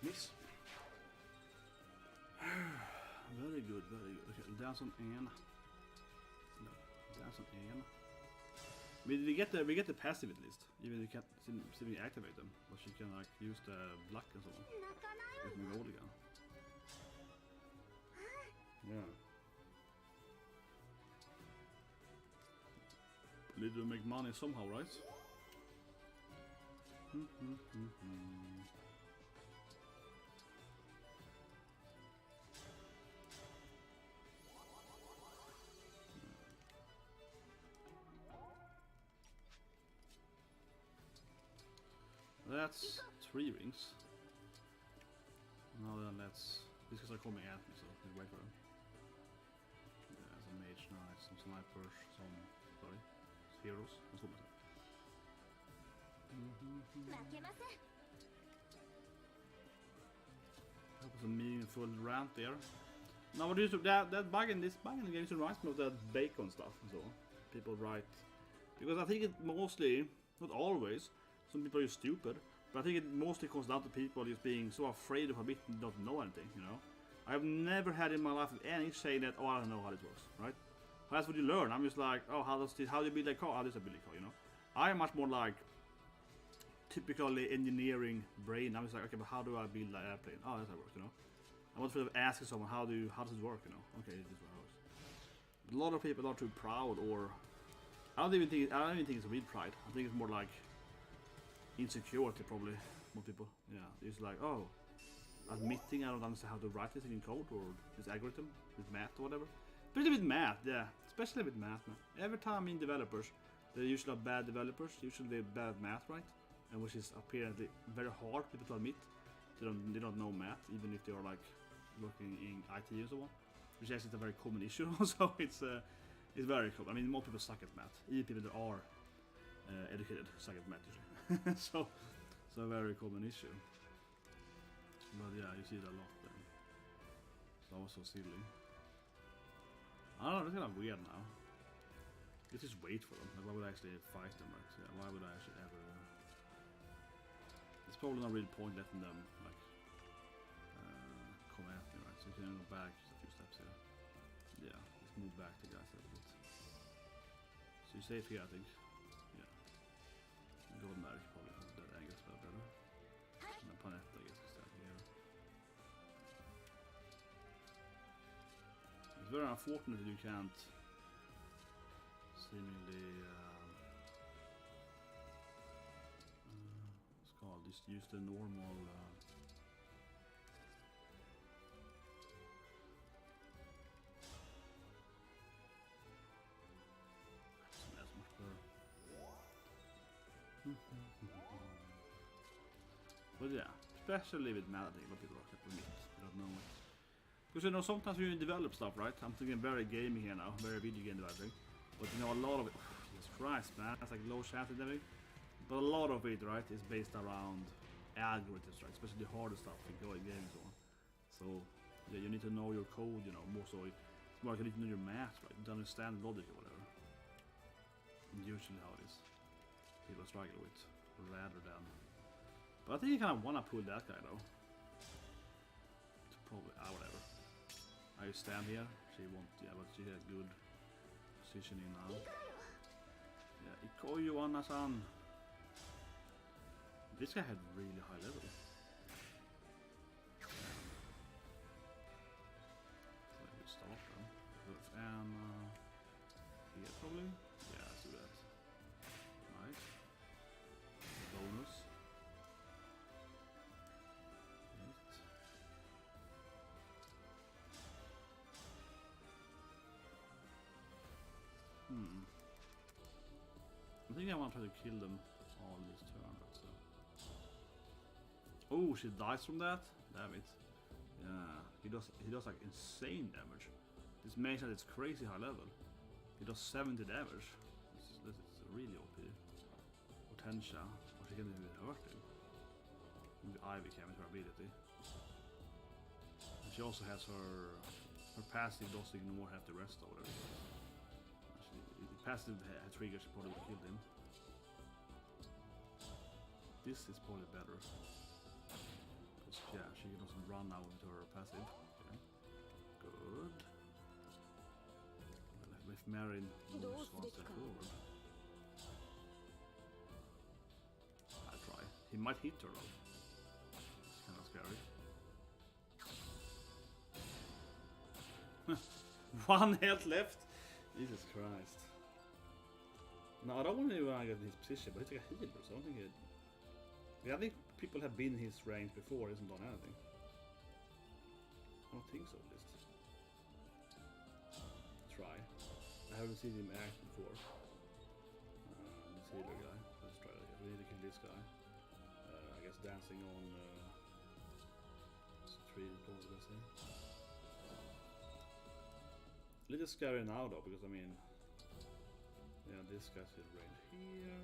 Miss. Very good, very good. Okay, dance on en. No, dance on en. We get the passive at least, even if you can't simply activate them, but you can like use the block and so on. With my gold again. Yeah. Need to make money somehow, right? That's 3 rings. Now then let's... These guys are coming at me, so let's wait for them. Yeah, some mage knights, some snipers, some... Sorry. Heroes. That was a meaningful rant there. Now what do you that bug in this bug in the game reminds me of that bacon stuff and so on. People write... Because I think it mostly, not always, some people are stupid, but I think it mostly comes down to people just being so afraid of a bit and don't know anything, you know? I've never had in my life any saying that, oh, I don't know how this works, right? That's what you learn. I'm just like, oh, how do you build a car? How does I build a car, you know? I am much more like typically engineering brain. I'm just like, okay, but how do I build an airplane? Oh, that's how it works, you know? I'm not afraid of asking someone, how does it work, you know? Okay, this is how it works. A lot of people are too proud, or I don't even think it's real pride. I think it's more like insecurity, probably. More people, yeah. It's like, oh, admitting I don't understand how to write this in code or this algorithm with math or whatever. Especially with math, yeah. Especially with math, man. Every time in developers, they're usually bad developers. Usually they're bad at math, right? And which is apparently very hard for people to admit. They don't know math, even if they are like working in IT and so on. Which actually is a very common issue. So it's very common. I mean, most people suck at math. Even people that are educated suck at math usually. so a very common issue. But yeah, you see it a lot then. So that was so silly. I don't know, it's kind of weird now. You just wait for them. Like, why would I actually fight them, right? Yeah, why would I actually ever... It's probably not really point letting them, like, come at me, right? So you can go back just a few steps here. Yeah, let's move back the guys a little bit. So you're safe here, I think. Yeah. Golden Mark probably has that angle spell better. And then Panetta, I guess, is that here. It's very unfortunate that you can't seemingly what's it called, just use the normal that's much better. But yeah, especially with Maddening, what people are with me, I don't know it. Because you know, sometimes when you develop stuff, right? I'm thinking very gaming here now, very video game developing. But you know, a lot of it, Jesus Christ, man, that's like low chance and everything. But a lot of it, right, is based around algorithms, right? Especially the harder stuff, like going games and so on. So, yeah, you need to know your code, you know, more so. It's more like you need to know your math, right? To understand logic or whatever. And usually how it is. People struggle with, rather than. But I think you kind of want to pull that guy, though. Probably, whatever. I stand here. She won't, yeah, but she has good positioning now. Yeah, Ikoyu Anna-san. This guy had really high level. So we start then. With Anna here probably. Yeah, let's do that. Nice. Bonus. I think I want to try to kill them all this turn, but so. Oh, she dies from that? Damn it. Yeah, he does like insane damage. This mage at its crazy high level. He does 70 damage. This is really OP. Potential. But she can even hurt him. Maybe Ivy came with her ability. And she also has her passive does ignore half the rest or whatever. Passive trigger should probably kill him. This is probably better. Because yeah, she doesn't run now into her passive. Okay. Good. Well, if Marin moves one step forward. I'll try. He might hit her though. It's kind of scary. One health left! Jesus Christ. No, I don't want to get his position, but he's like a healer, so I don't think it... Yeah, I think people have been in his range before, hasn't done anything. I don't think so, at least. Try. I haven't seen him act before. This healer guy. Let's try that. We need to kill this guy. I guess dancing on... tree, probably the best thing. A little scary now though, because I mean... Yeah, this guy's in range here.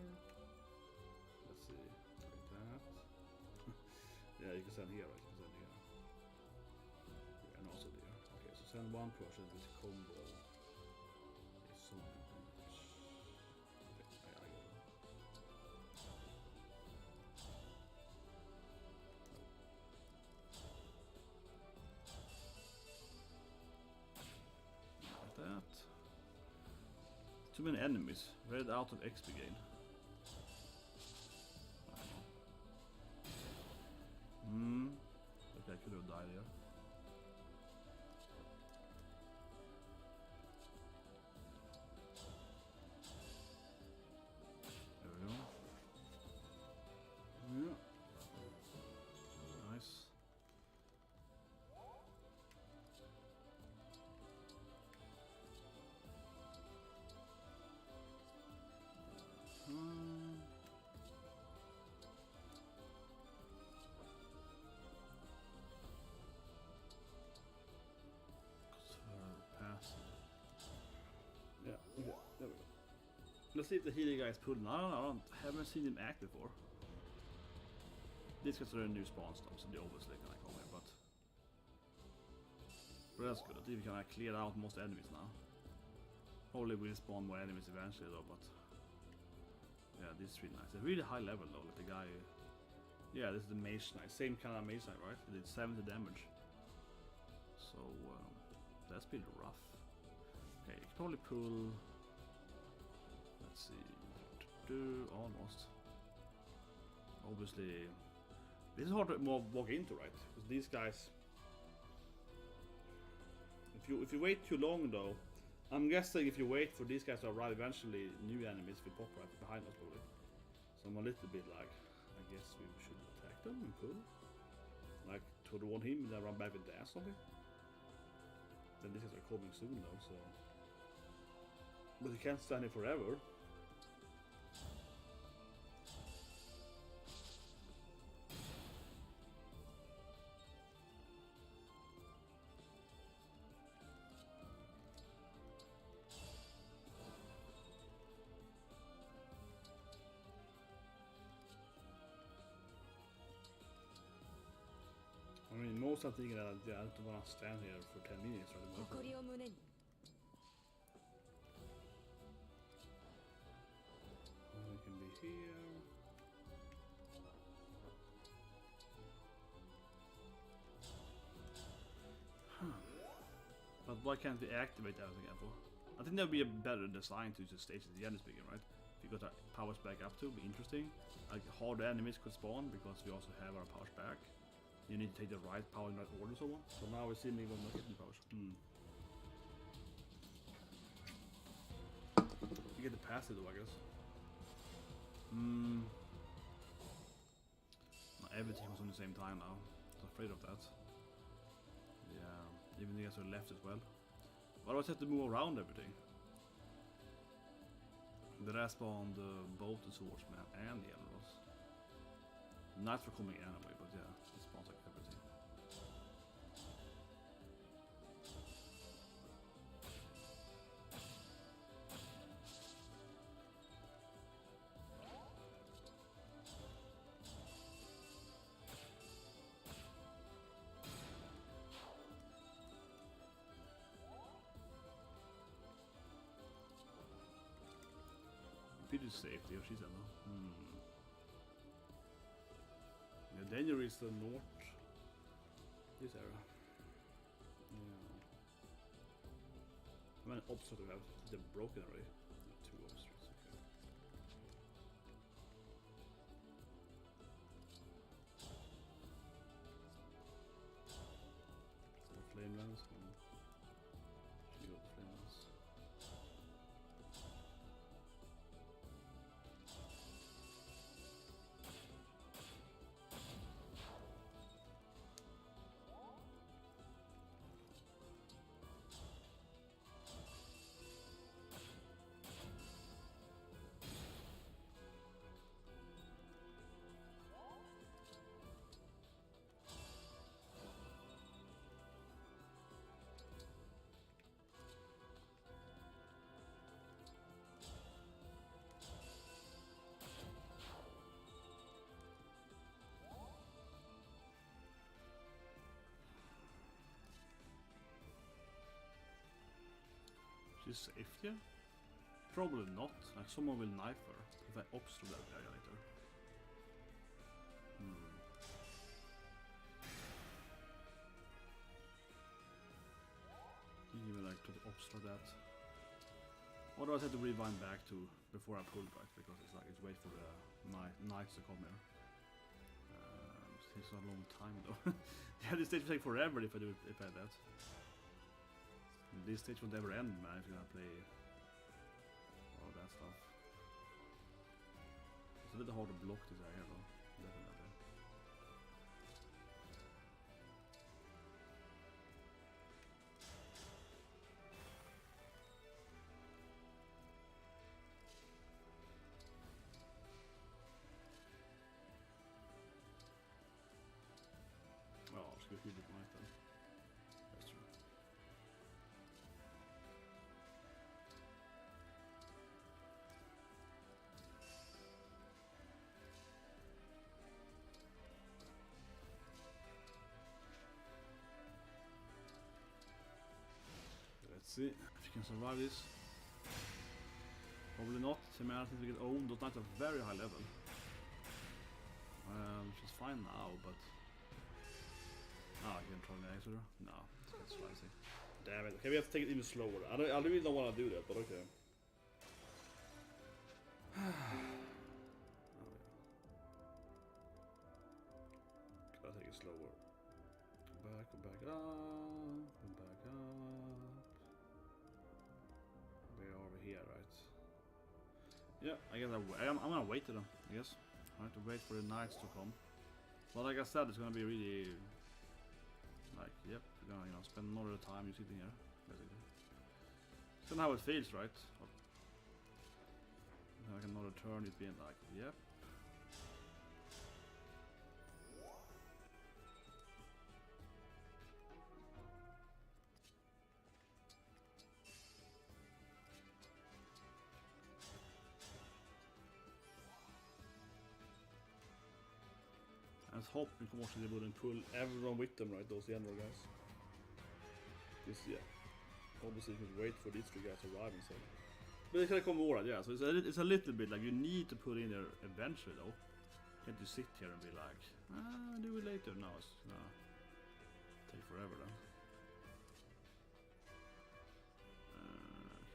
Let's see, like that. Yeah, you can send here, right? You can send here. Yeah, and also there. Okay, so send one person with combo. It's so much. Okay, I go. Like that. Too many enemies. Red out of XP gain. Okay, I could have died here. There we go. Yeah. Nice. Yeah, okay, there we go. Let's see if the healer guy is pulling. I haven't seen him act before. These guys are a new spawn stuff, so they obviously gonna come here, but that's good. I think we can clear out most enemies now. Probably will spawn more enemies eventually though, but yeah, this is really nice. It's really high level though, like the guy. Yeah, this is the Mage Knight. Same kind of Mage Knight, right? It did 70 damage. So that's pretty rough. Okay, you can probably pull. Let's see. Almost. Obviously, this is hard to walk into, right? Because these guys. If you wait too long though, I'm guessing if you wait for these guys to arrive, eventually new enemies will pop right behind us probably. So I'm a little bit like, I guess we should attack them and pull. Like to warn him and then run back with the ass something. Then these guys are coming soon though, so. But he can't stand it forever. most I'm thinking that I don't want to stand here for 10 minutes. Right? We can be here. But why can't we activate everything again for? I think that would be a better design to just stage at the end is bigger, right? If you got our powers back up to, be interesting. Like hard enemies could spawn because we also have our powers back. You need to take the right power in the right order, so on. So now we see me going to get the powers. You get the passive though, I guess. Not everything was on the same time now. I'm afraid of that. Yeah, even the guys are left as well. But I always have to move around everything. The rest spawned both the swordsman and the generals. Knights were coming anyway, but yeah, it spawns like everything. Pretty safe there, she said no. The danger is the north. This area. Yeah. How many obstacles do we have? They're broken already. 2 obstacles, okay. The flame lance. She got the flame lance. She's safe here? Probably not. Like someone will knife her if I obstruct that area later. Even like to obstruct that. Otherwise I have to rewind back to before I pull back because it's like it's wait for the knights to come here. It takes a long time though. Yeah, this stage will take forever if I do it if I had that. This stage will never end, man, if you're gonna play all that stuff. It's a little hard to block this area though, definitely. Oh, ska vi skydda på nästan. That's true. Let's see if you can survive this. Probably not. I mean, I think we get owned. Those knights are very high level. Which is fine now, but... I can try next or no, it's spicy. Damn it. Okay, we have to take it even slower. I really don't want to do that, but okay. Gotta take it slower. Go back up, go back up. We're over here, right? Yeah, I guess I'm gonna wait to them, I guess. I have to wait for the knights to come. But like I said, it's gonna be really... Like, yep, you're gonna, spend more of the time you're sitting here, basically. It's kind of how it feels, right? Like another turn, it being like, yep. Let's hope in commotion they wouldn't pull everyone with them, right? Those general guys. Just yeah. Obviously, you can wait for these 3 guys to arrive and so. But they can come more, yeah. So it's a little bit like you need to put in there eventually, though. Can't you sit here and be like, do it later? No, it's take forever then.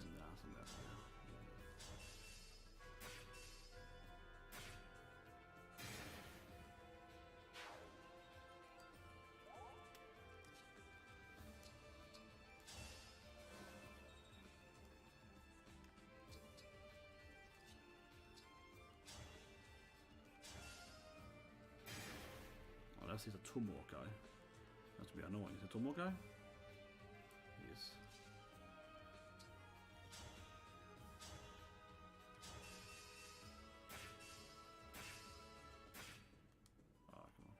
Can dance on that. Oh, that's a Tomahawk guy. That's to be annoying. Is it a Tomahawk guy? Yes. Ah, come on.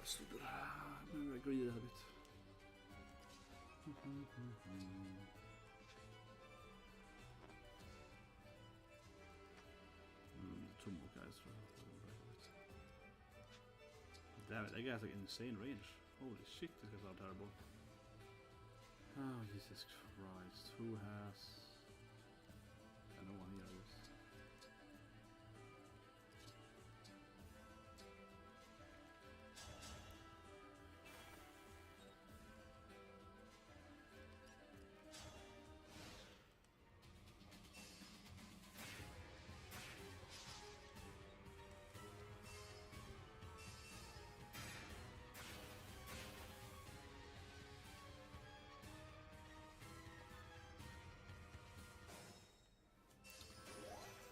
Stupid. Maybe I agree a bit. Two more guys. Damn it, that guy's like insane range. Holy shit, these guys are terrible. Oh, Jesus Christ. Who has... no one here, I guess.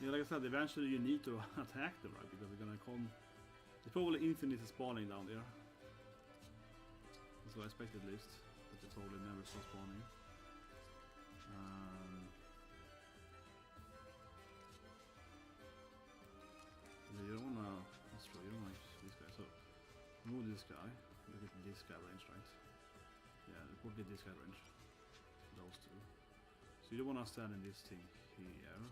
Yeah, like I said, eventually you need to attack them, right? Because they're gonna come. It's probably infinite spawning down there. That's what I expected at least. But they probably never stop spawning. You don't wanna. That's true. You don't want this guy. So move this guy. You get this guy range, right? Yeah, we'll get this guy range. Those two. So you don't wanna stand in this thing here.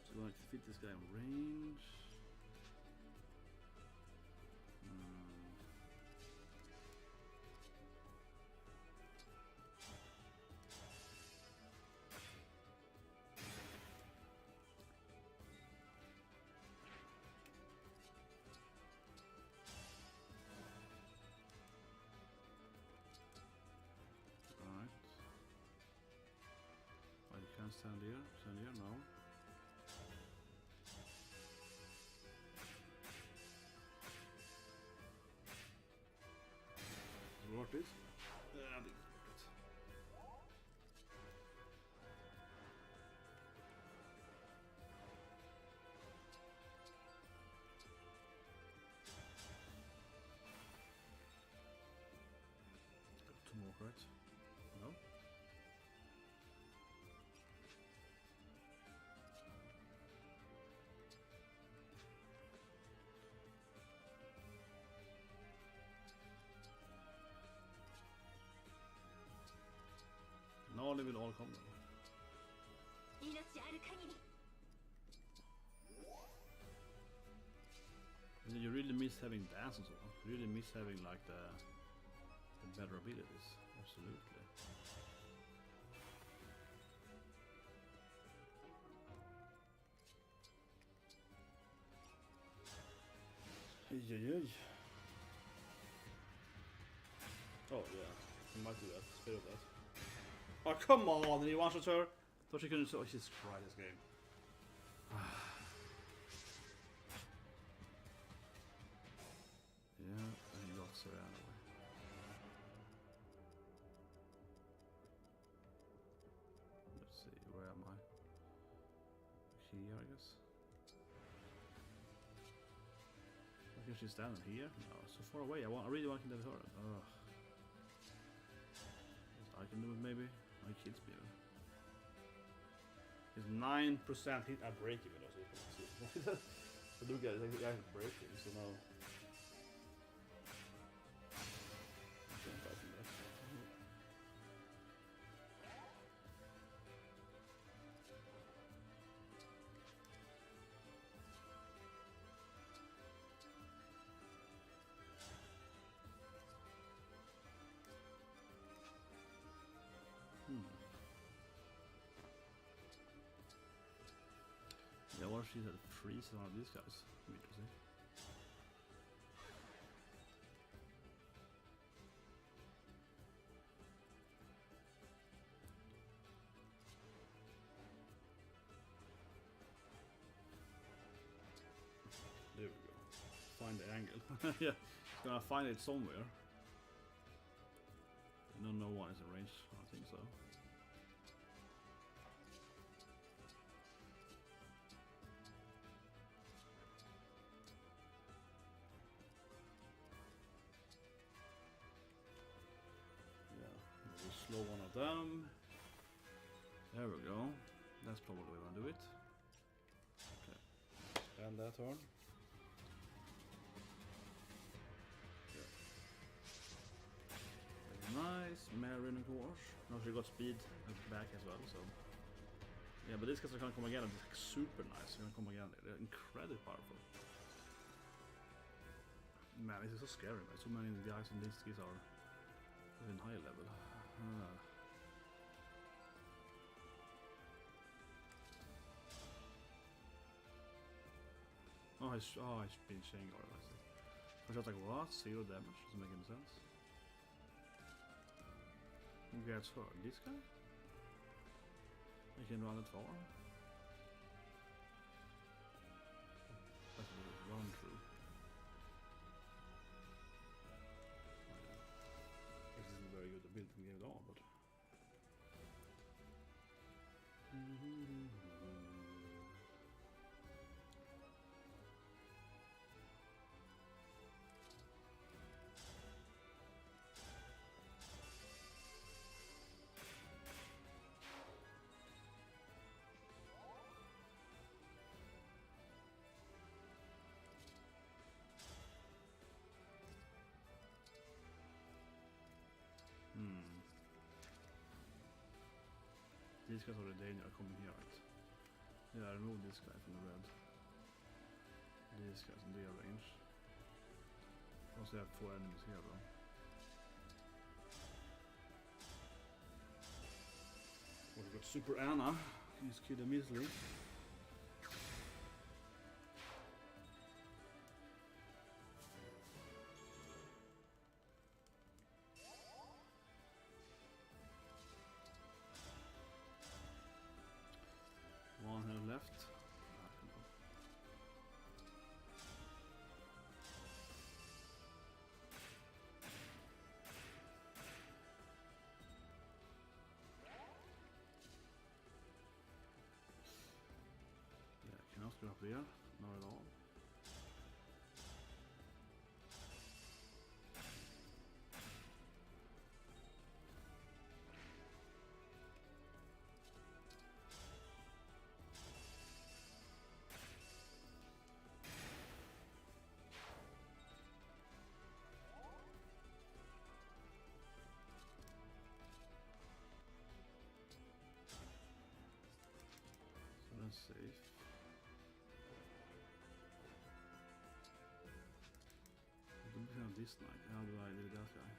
So like fit this guy in range. Alright. Well, you can't stand here. Stand here? No. Worth it? Yeah, I think it's worth it. Two more, right? No? No, they will all come though. And you really miss having dance and so on. You really miss having like the better abilities. Absolutely. Hey. Oh yeah, you might do that. Spit of that. Oh come on! Did you one-shot her? Thought she couldn't. Oh Jesus Christ! This game. Yeah, and he got so anyway. Let's see, where am I? Here, I guess. I guess she's standing here. No, so far away. I really want to get her. Ugh. I can do it maybe. My kids be. It's 9% hit at break even. So look at it. I have breaking. So now. Or she had freeze one of these guys. Interesting. There we go. Find the angle. Yeah, it's gonna find it somewhere. No one is in range. I think so. We'll slow one of them. There we go. That's probably the way we're gonna do it. Okay. End that turn. Yeah. Very nice. Marin, of course. Now she got speed back as well, so. Yeah, but these guys are gonna come again and it's like super nice. They're gonna come again. They're incredibly powerful. Man, this is so scary, man. So many guys in these skis are even higher level. Oh, he's been chain guard. I was just like, what? 0 damage? Doesn't make any sense. Who gets hurt? This guy? He can run it far. That's a run through. This isn't very good ability to get it on, but. These guys are the danger coming here, right? Yeah, I remove this guy from the red. These guys in their range. Also, they have 4 enemies here, though. Oh, we got Super Anna. He's killed them easily. One head left. Yeah, cannot go up there. Not at all. That's safe. I don't have this knight. How do I do that guy?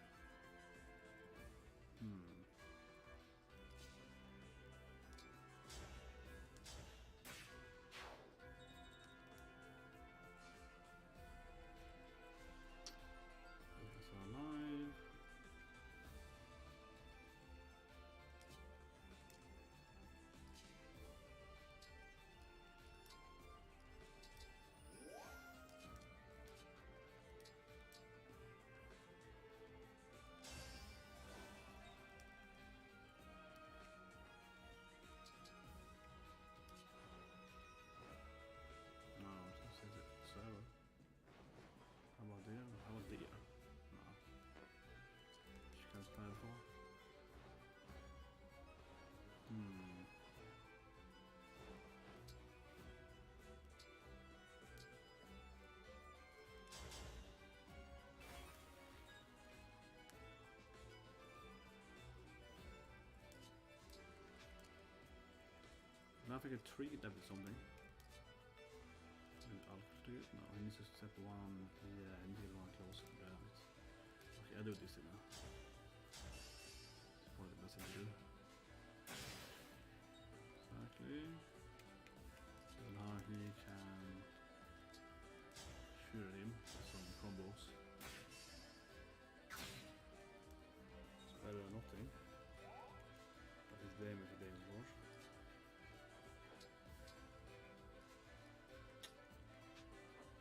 He's alive. So, how about there? How about there? No. She can't stand for. Now if I can treat that with something. No, he needs to set one. Yeah, I need one close. Okay, I do this now. It's probably the best thing to do. Exactly. So now he can shoot him with some combos. It's better than nothing. But his damage is damage more.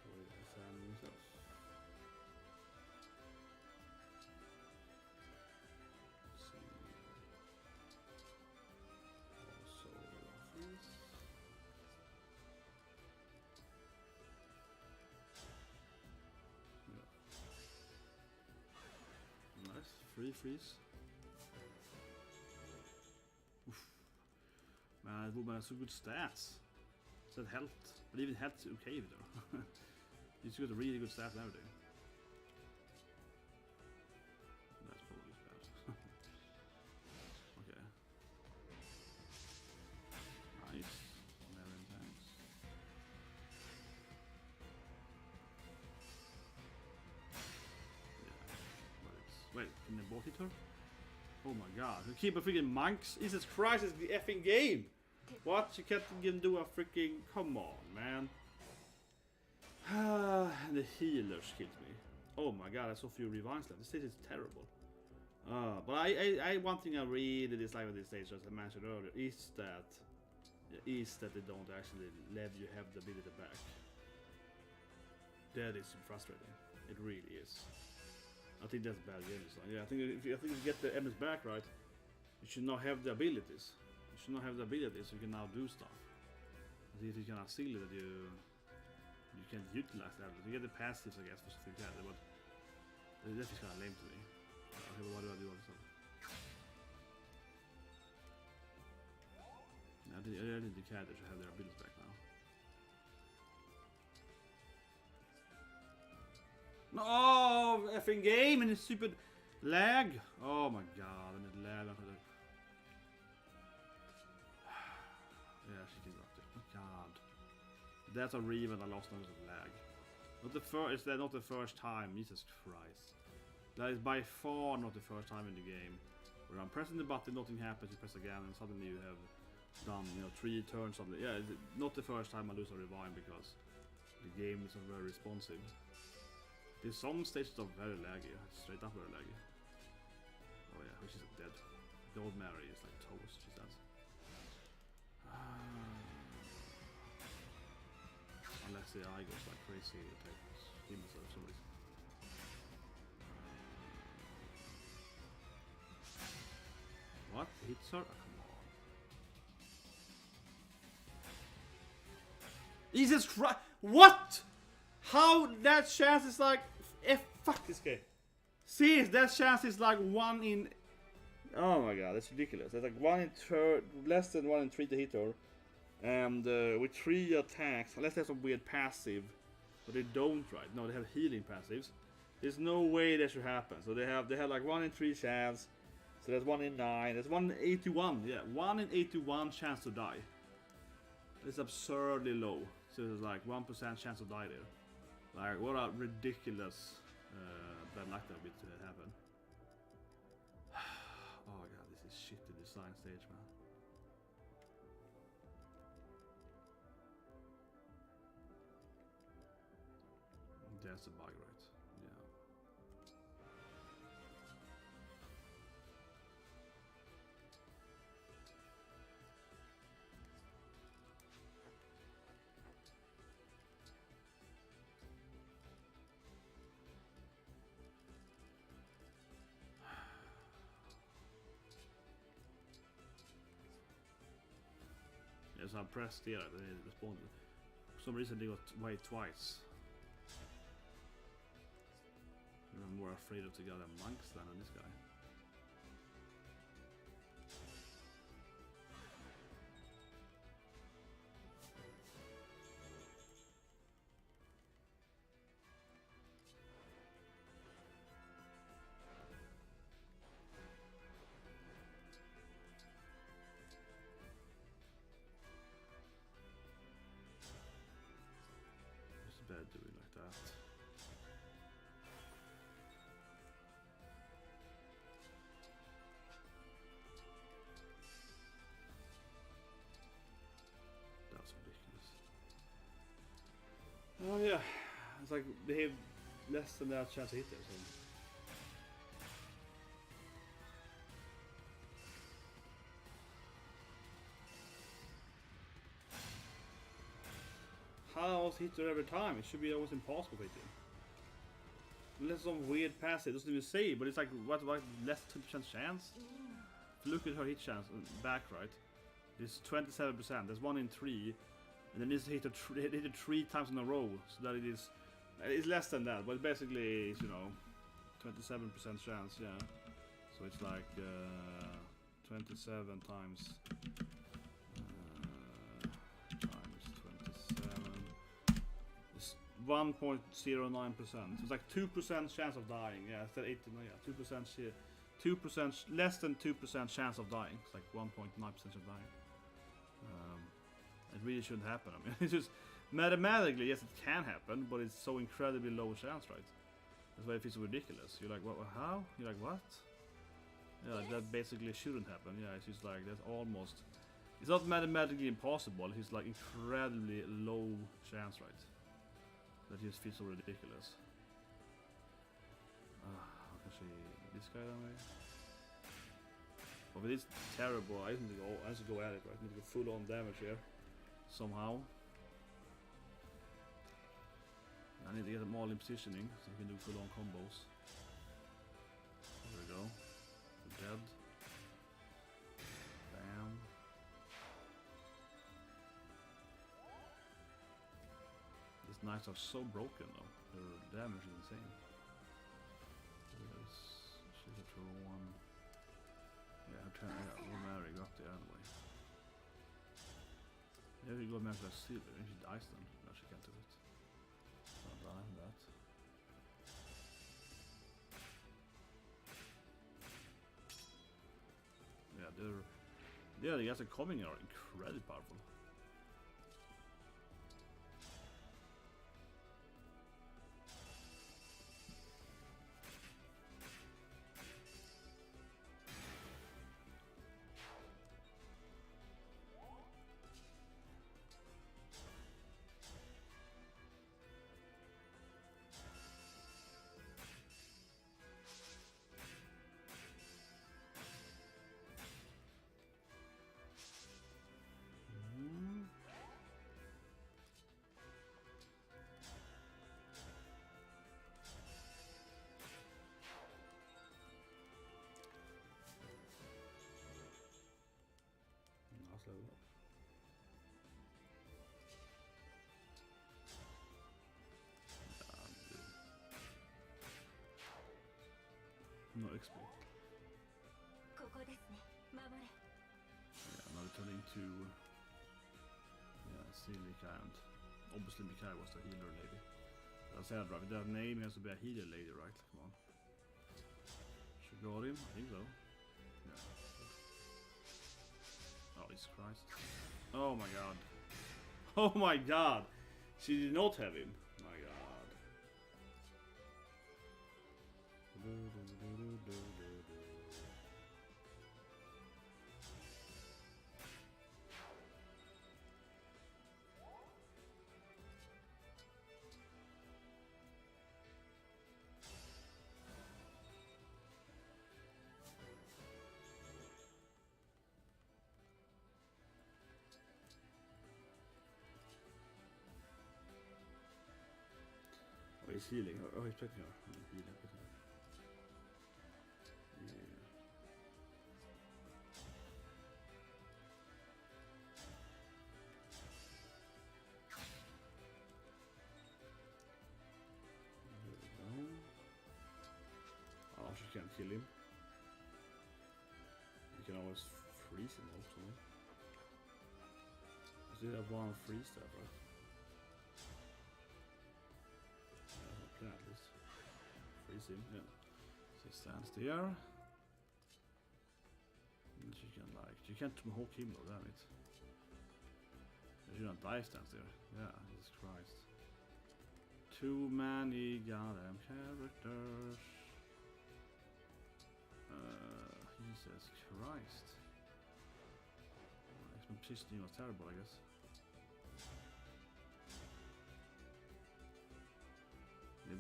So he's examining himself. Let's see. Also freeze. Nice, free freeze. Oof. Man, that woman has so good stats. It's that health, but even health's okay though. He's got really good stats and everything. That's probably bad. Okay. Nice. Very intense. Wait, can they both hit her? Oh my god, you keep a freaking monks? Jesus Christ, it's the effing game! What? You can't even do a freaking... Come on, man. And the healers killed me. Oh my god, I saw a few revives left. This stage is terrible. But one thing I really dislike with this stage, as I mentioned earlier, is that they don't actually let you have the ability back. That is frustrating. It really is. I think that's bad game design. Yeah, I think if you get the emblems back right, you should not have the abilities. You should not have the abilities so you can now do stuff. I think it's kind of silly that you can't utilize that. You get the passives, I guess, for something like that, but that is kind of lame to me. Okay, but what do I do all of a sudden? I think the characters should have their abilities back now. No, effing game and it's stupid lag. Oh my god, and it lag. Yeah, she can drop it. Oh god, that's a Reven I lost because of lag. Not the first. That's not the first time. Jesus Christ, that is by far not the first time in the game where I'm pressing the button, nothing happens. You press again, and suddenly you have done 3 turns. Something. Yeah, it's not the first time I lose a revive because the game is not very responsive. There's some stages are very laggy, straight up very laggy. Oh yeah, she's dead. The old Mary is like toast, she says. Unless the eye goes like crazy, it takes him or somebody. What? Hits her? Oh, come on. Jesus Christ! What? How that chance is like fuck this game. Serious, that chance is like 1 in. Oh my god, that's ridiculous. That's like 1 in less than 1 in 3 to hit her, and with 3 attacks, unless they have some weird passive, but they don't, right? No, they have healing passives. There's no way that should happen. So they have like 1 in 3 chance. So that's 1 in 9. That's 1 in 81. Yeah, 1 in 81 chance to die. It's absurdly low. So there's like 1% chance to die there. Like, what a ridiculous bad luck that would be to happen. Oh god, this is shitty design stage, man. That's a bug, right? Yeah. Yes, I pressed here and it responded. For some reason they got wait twice. I'm more afraid of the goddamn monks than this guy. It's bad doing like that. That's ridiculous. yeah, it's like they have less than that chance to hit it. So. How else hit her every time? It should be almost impossible to hit him. Unless some weird pass it doesn't even say, but it's like what less 2% chance? If you look at her hit chance back right, it's 27%. There's 1 in 3, and then it's hit her 3 times in a row, so that it's less than that, but basically it's, you know, 27% chance, yeah. So it's like 27 times. 1.09%. So it's like 2% chance of dying. Yeah, instead 18. Yeah, 2%. Less than 2% chance of dying. It's like 1.9% of dying. It really shouldn't happen. I mean, it's just mathematically, yes, it can happen, but it's so incredibly low chance, right? That's why it feels so ridiculous. You're like, what? How? You're like, what? Yeah, that basically shouldn't happen. Yeah, it's just like that's almost. It's not mathematically impossible. It's like incredibly low chance, right? That just feels so ridiculous. Actually, this guy down there. But it is terrible. I need to go at it. Right? I need to go full on damage here somehow. I need to get them all in positioning so I can do full on combos. There we go. Dead. Bam. These knives are so broken though. Their damage is insane. She's a true one. Yeah, Mary got there anyway. There we go, Mary silver, and she dies then. No, she can't do it. Not dying that. Yeah, the guys are coming are incredibly powerful. Level up. No XP. Yeah, now returning to see Mika, and obviously Mika was the healer lady. I said right, with that name has to be a healer lady, right? Come on. She got him? I think so. Yeah. Oh, Jesus Christ. Oh my god. Oh my god! She did not have him. My god. Oh, he's healing. Oh, he's picking her. Healing. Yeah. There we go. Oh, she can't kill him. You can always freeze him also. I still have one freeze step, right? At least freeze him, yeah. So he stands there. And she can she can't hook him though, damn it. She don't die stands there. Yeah, Jesus Christ. Too many goddamn characters. Jesus Christ. My positioning was terrible, I guess.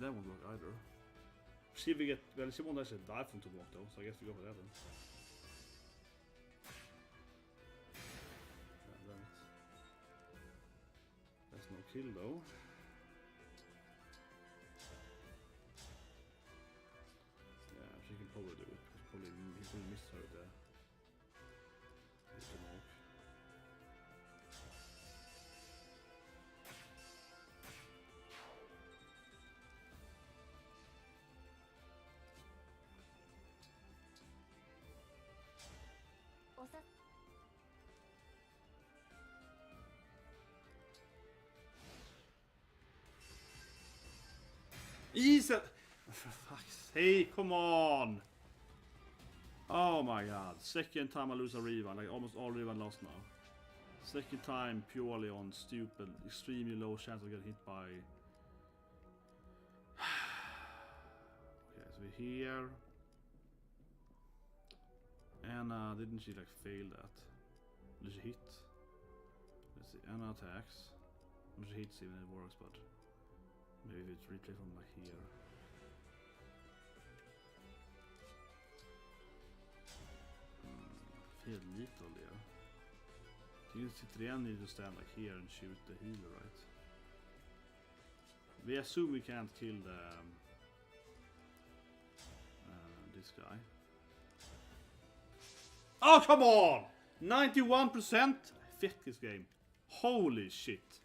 that won't work either. See if we get... Well, she won't actually die from 2 block though, so I guess we go for that then. That's no kill though. Yeah, she can probably do it. He probably missed her there. Easy! For fuck's sake, come on! Oh my god, second time I lose a Revan, like almost all Revan lost now. Second time purely on stupid, extremely low chance of getting hit by... Okay, so we're here. Anna, didn't she like fail that? Did she hit? Let's see, Anna attacks. When she hits even it works, but... Maybe if it's replay from like here. Fel little there. You Citrian need to stand like here and shoot the healer, right? We assume we can't kill the this guy. Oh come on! 91%? Fit this game. Holy shit.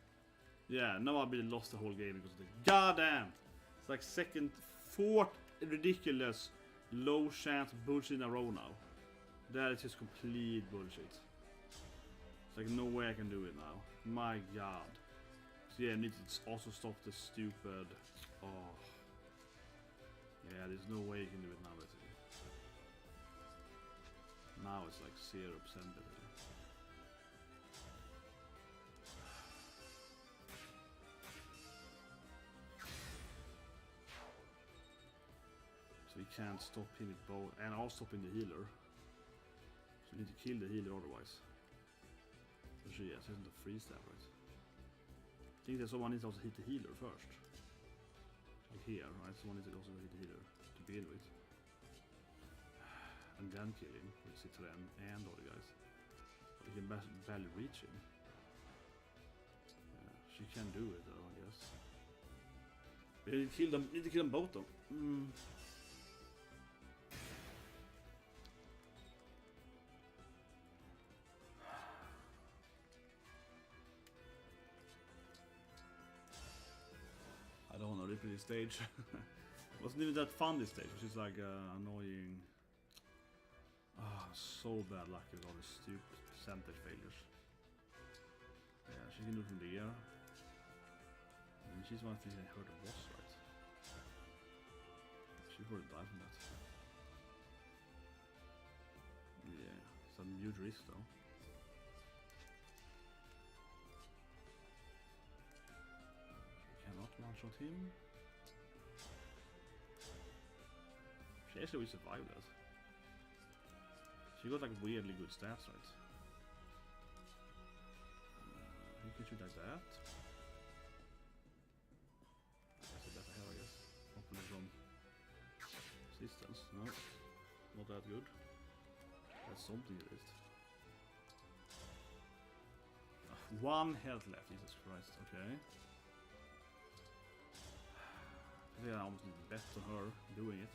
Yeah, now I've been lost the whole game because of this. Goddamn! It's like second, fourth ridiculous low chance bullshit in a row now. That is just complete bullshit. It's like no way I can do it now. My god. So yeah, I need to also stop the stupid... Oh. Yeah, there's no way you can do it now basically. Now it's like 0% basically. So we can't stop him with both, and I'll stop in the healer. So we need to kill the healer otherwise. So she has isn't a free stab, right? I think that someone needs to also hit the healer first. Like here, right? Someone needs to also hit the healer to begin with. And then kill him with Citroen and all the guys. But we can barely reach him. Yeah, she can do it though, I guess. We need to kill them both though. I don't want to replay this stage. Wasn't even that fun this stage, which is like annoying. Ah, so bad luck with all the stupid percentage failures. Yeah, she can do from the air. And she's one thing I heard of boss, right? She probably died from that. Yeah, some huge risk though. Cannot one-shot him. She actually survived that. She got like weirdly good stats, right? You can shoot like that. That's a better hell, I guess. Hopefully from distance. No, not that good. That's something at least. 1 health left, Jesus Christ, okay. I think I almost need to bet on her doing it.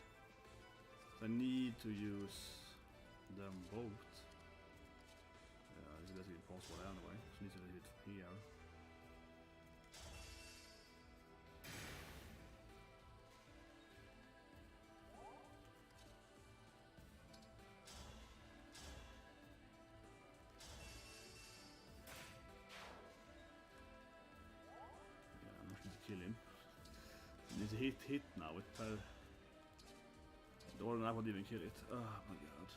So I need to use them both. Yeah, this is basically impossible anyway. So I need to hit here. Yeah, I need to kill him. I need to hit now with per. Or I won't even kill it. Oh my god.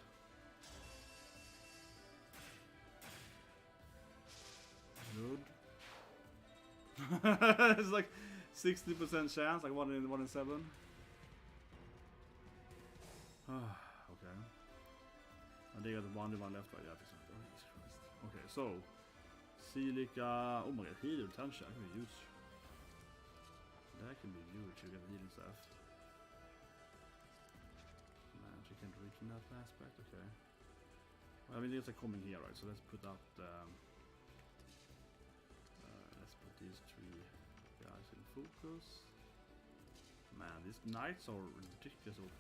Good. It's like 60% chance, like 1 in 7. Okay. And they got 1 left, right? Yeah, oh, Jesus Christ. Okay, so Silica. Oh my god, healer retention. I can use That can be huge. You get healing staff. Man, she can't reach in that aspect. Okay. Well, I mean, there's a coming here, right? So let's put out. Let's put these 3 guys in focus. Man, these knights are ridiculous OP.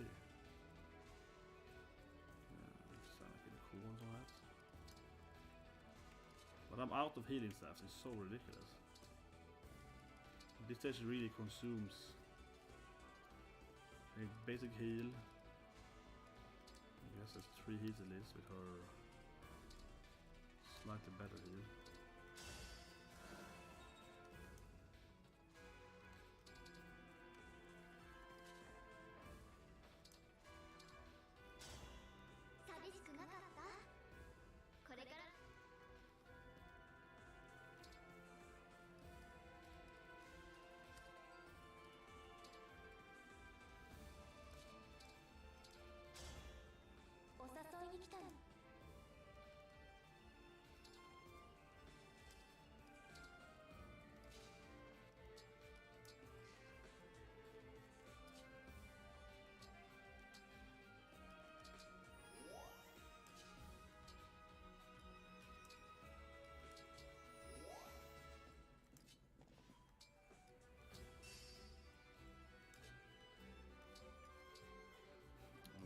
Sound like a cool ones on that. But I'm out of healing staffs. It's so ridiculous. This stage really consumes a basic heal. I guess there's 3 heals at least with her slightly better heal.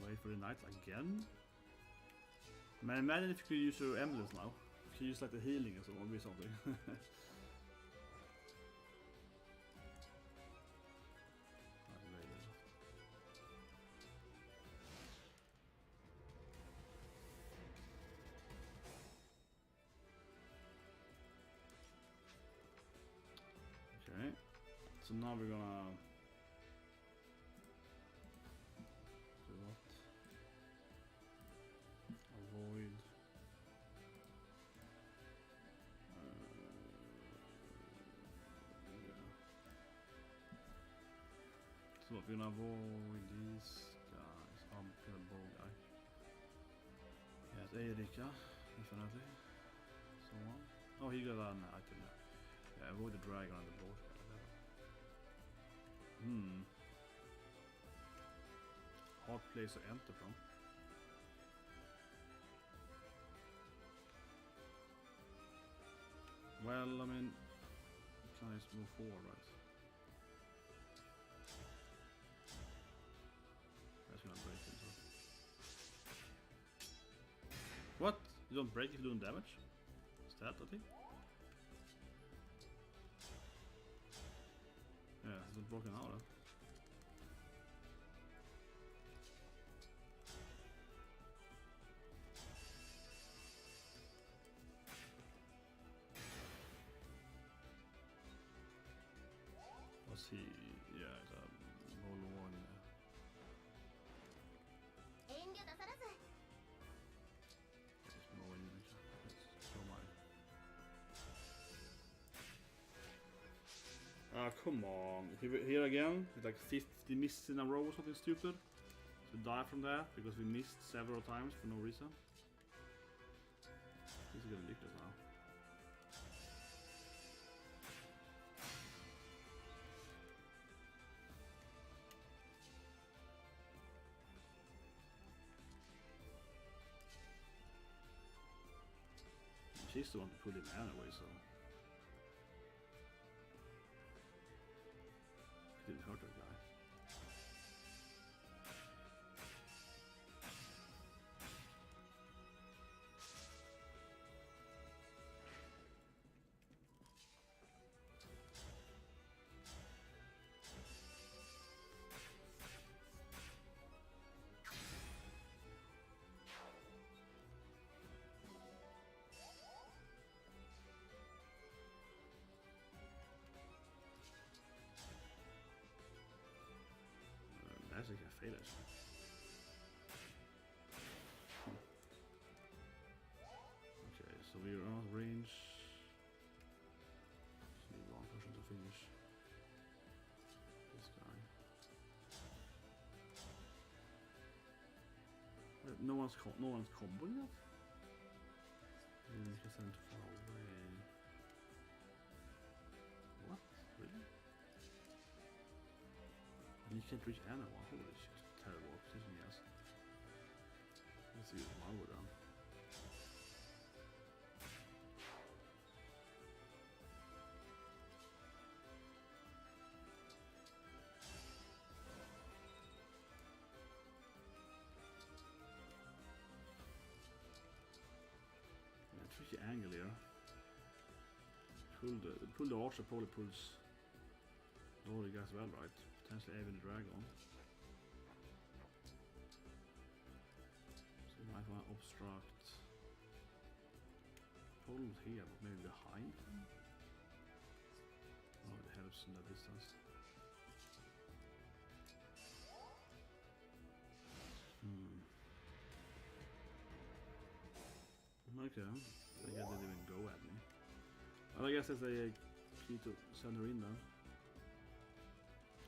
Wait for the knights again. Man, imagine if you could use your emblems now. If you use like the healing or so, or something. Okay, so now we're gonna do what? Avoid. Yeah. So we're gonna avoid these guys. I'm gonna bow guy. Yes, Erika, definitely. So on. Oh, he got an item. Yeah, avoid the dragon and the boat. Hard place to enter from. Well, I mean, can I just move forward, right? That's gonna break into it. What? You don't break if you're doing damage? Is that a thing? Yeah, it's not broken out, huh? Was he? Yeah, it's a whole one. There's no way you can. It's so mine. Ah, come on. Here again, it's like 50 misses in a row or something stupid. So die from that because we missed several times for no reason. This is getting ridiculous now. She's the one to pull him anyway, so it didn't hurt that guy. Actually, I failed it. Okay, so we're out of range. Just need one person to finish this guy. No one's comboing that. Maybe we can send it far away. What? Really? can't reach anyone. Holy shit. Terrible position, yes. Let's use Marvel then. Tricky angle here. Pull the archer probably pulls all the guys well, right? Potentially even the dragon. So you might want to obstruct. Pull here, but maybe behind. Oh, it helps in that distance. Okay, I guess they didn't even go at me. Well, I guess it's a key to send her in then.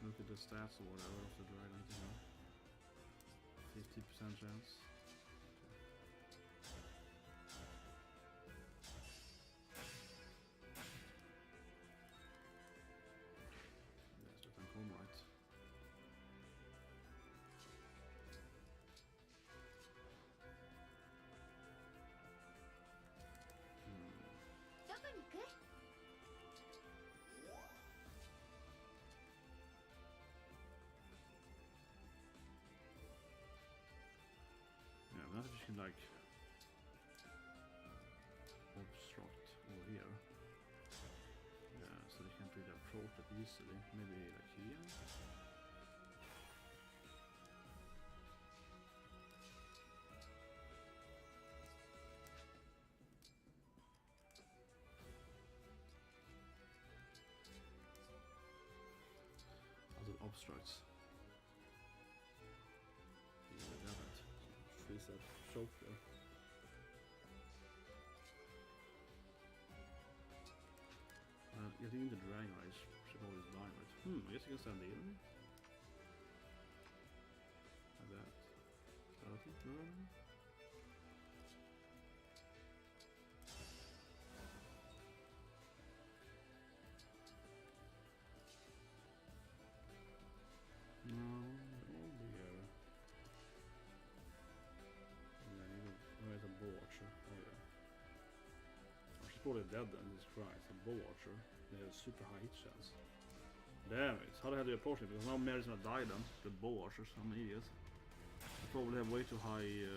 Look at the stats or whatever of the dragon, you know. 50% chance. Yes, you can come right. Yeah, not if you can like obstruct over here. Yeah, so they can't really approach it easily. Maybe like here. Obstructs. Yeah, I got it. Freeze that choke there. Getting into Dragon Rise should always die, right? I guess you can stand the enemy. Like that. No. No, it won't be here. Yeah, there's a bow archer. Oh yeah. She's probably dead then, Jesus Christ. A bow archer. They have super high hit chance. Damn it. How the hell do you approach it? Because now Mary's gonna die then. The bow archers, I'm an idiot. They probably have way too high.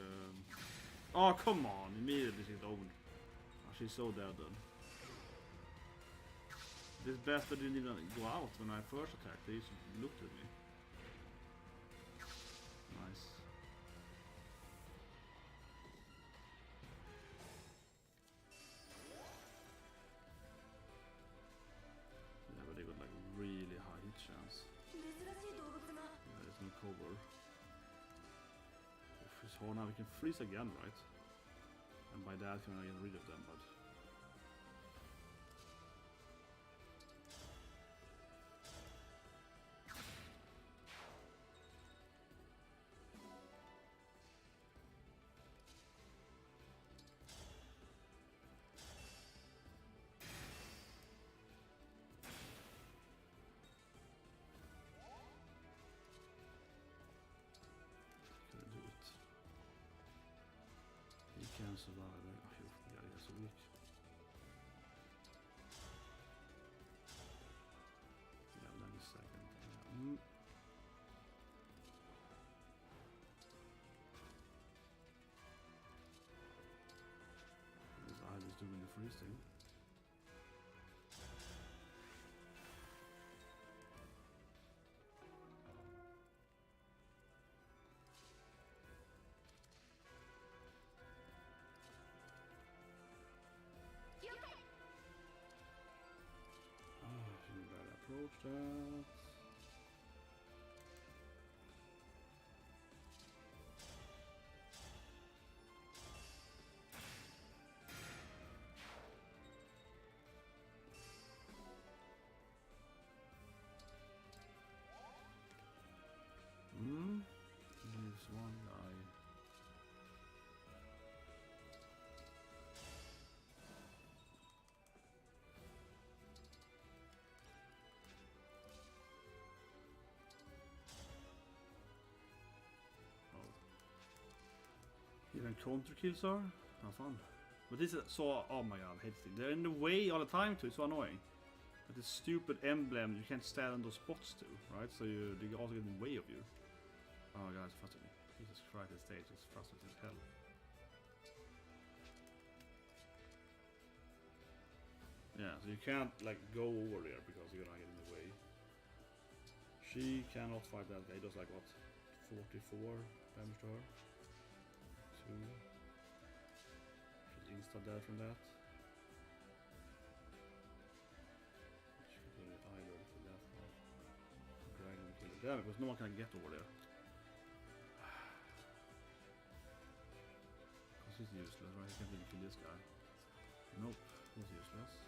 Oh, come on! Immediately she's owned. Oh, she's so dead then. This bastard didn't even go out when I first attacked. He just looked at me. Nice. Yeah, but they got like really high hit chance. Yeah, there's no cover. If it's hard now, we can freeze again, right? And by that, we can get rid of them, but. He can survive. Oh, yeah, he's so weak. Yeah, then the second. This eye is doing the freeze thing. Approach that. Leaves one guy. counter kills her. How fun. But this is so... Oh my god, I hate this. They're in the way all the time too, it's so annoying. But this stupid emblem, you can't stand on those spots too, right? So they also get in the way of you. Oh my god, it's frustrating. Jesus Christ, this stage is frustrating as hell. Yeah, so you can't like go over there because you're gonna get in the way. She cannot fight that guy. He does like what? 44 damage to her. 2. She's insta dead from that. She can kill it either for that one. Dragon will kill it. Damn it, because no one can get over there. Because he's useless, right? He can't even kill this guy. Nope, he's useless.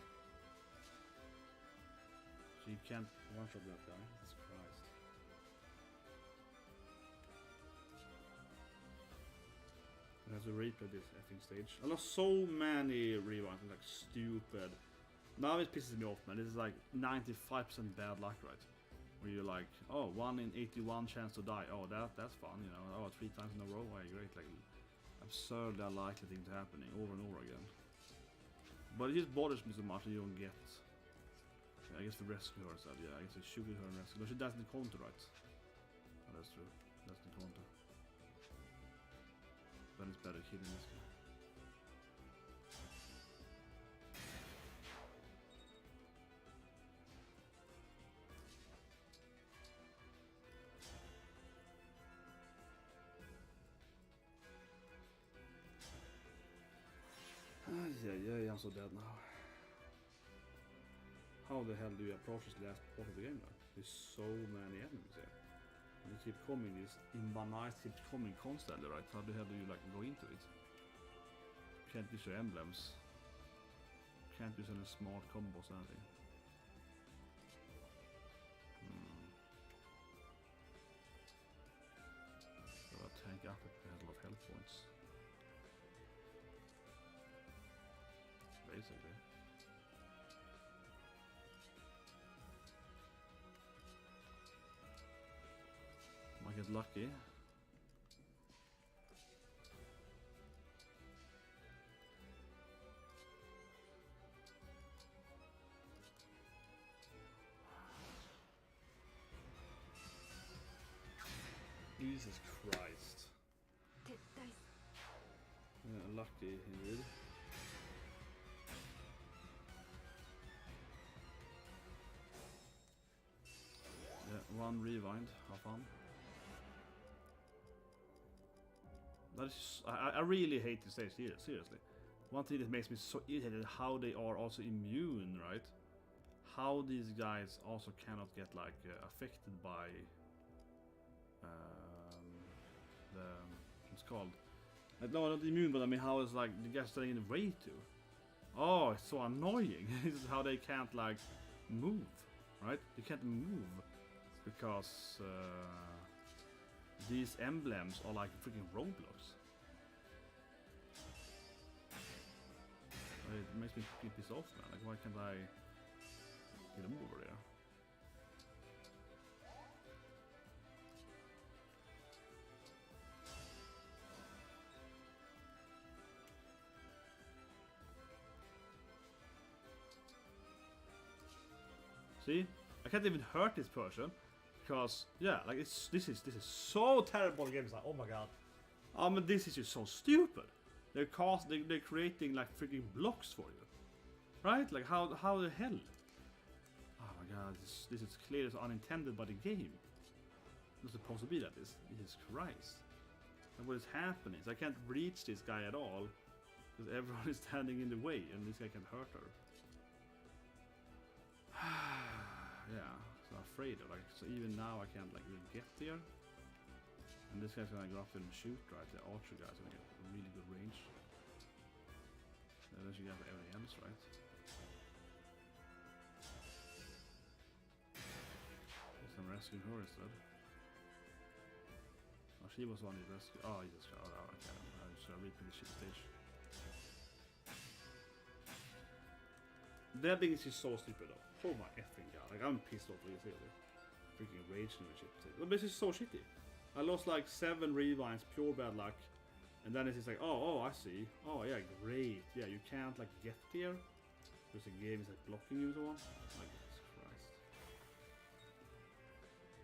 She can't one-shot that guy. Jesus Christ. I have to replay this effing stage. I lost so many rewinds, like stupid. Now it pisses me off, man. This is like 95% bad luck, right? Where you're like, oh, 1 in 81 chance to die. Oh, that's fun, you know. Oh, 3 times in a row. Why, great. Like, absurdly unlikely thing to happening over and over again. But it just bothers me so much that you don't get. Yeah, I guess the rescue her said, yeah, I guess they shoot her and rescue. No, she doesn't counter, right? Oh, that's true. That's the counter. But it's better killing this guy. Yeah, I'm so dead now. How the hell do you approach this last part of the game now? There's so many enemies here. And they keep coming, these imbanized keep coming constantly, right? How the hell do you like go into it? Can't use your emblems. Can't use any smart combos or anything. So I tank up if I had a lot of health points. Basically. Might get lucky. Jesus Christ. Yeah, lucky indeed. Yeah, 1 rewind, have fun. That is, I really hate this stage, seriously. One thing that makes me so irritated, how they are also immune, right? How these guys also cannot get like affected by the what's it called? No, not immune, but I mean how it's like the guys staying in the way too. Oh, it's so annoying. This is how they can't like move, right? They can't move because these emblems are like freaking roadblocks. It makes me piss off, man. Like, why can't I get them over there? See, I can't even hurt this person because, yeah, like this is so terrible. The game is like, oh my god, but this is just so stupid. They're creating like freaking blocks for you, right? Like how the hell? Oh my god, this is clearly unintended by the game. It's not supposed to be like this. Jesus Christ! And what is happening is I can't reach this guy at all because everyone is standing in the way, and this guy can hurt her. Yeah, so I'm afraid of like, so even now I can't like even get there. And this guy's gonna go up and shoot, right? The archer guy's gonna get a really good range. And then she got everything else, right? Guess I'm rescuing her instead. Oh, she was the one who rescued. Oh, Jesus Christ. Oh, okay. I just replay the shit stage. That thing is just so stupid though. Oh my effing god. Like, I'm pissed off with this, freaking rage in the shit stage. But this is so shitty. I lost like 7 rewinds, pure bad luck. And then it's just like, oh, I see. Oh yeah, great. Yeah, you can't like get there because the game is like blocking you and so on. Like, Jesus Christ.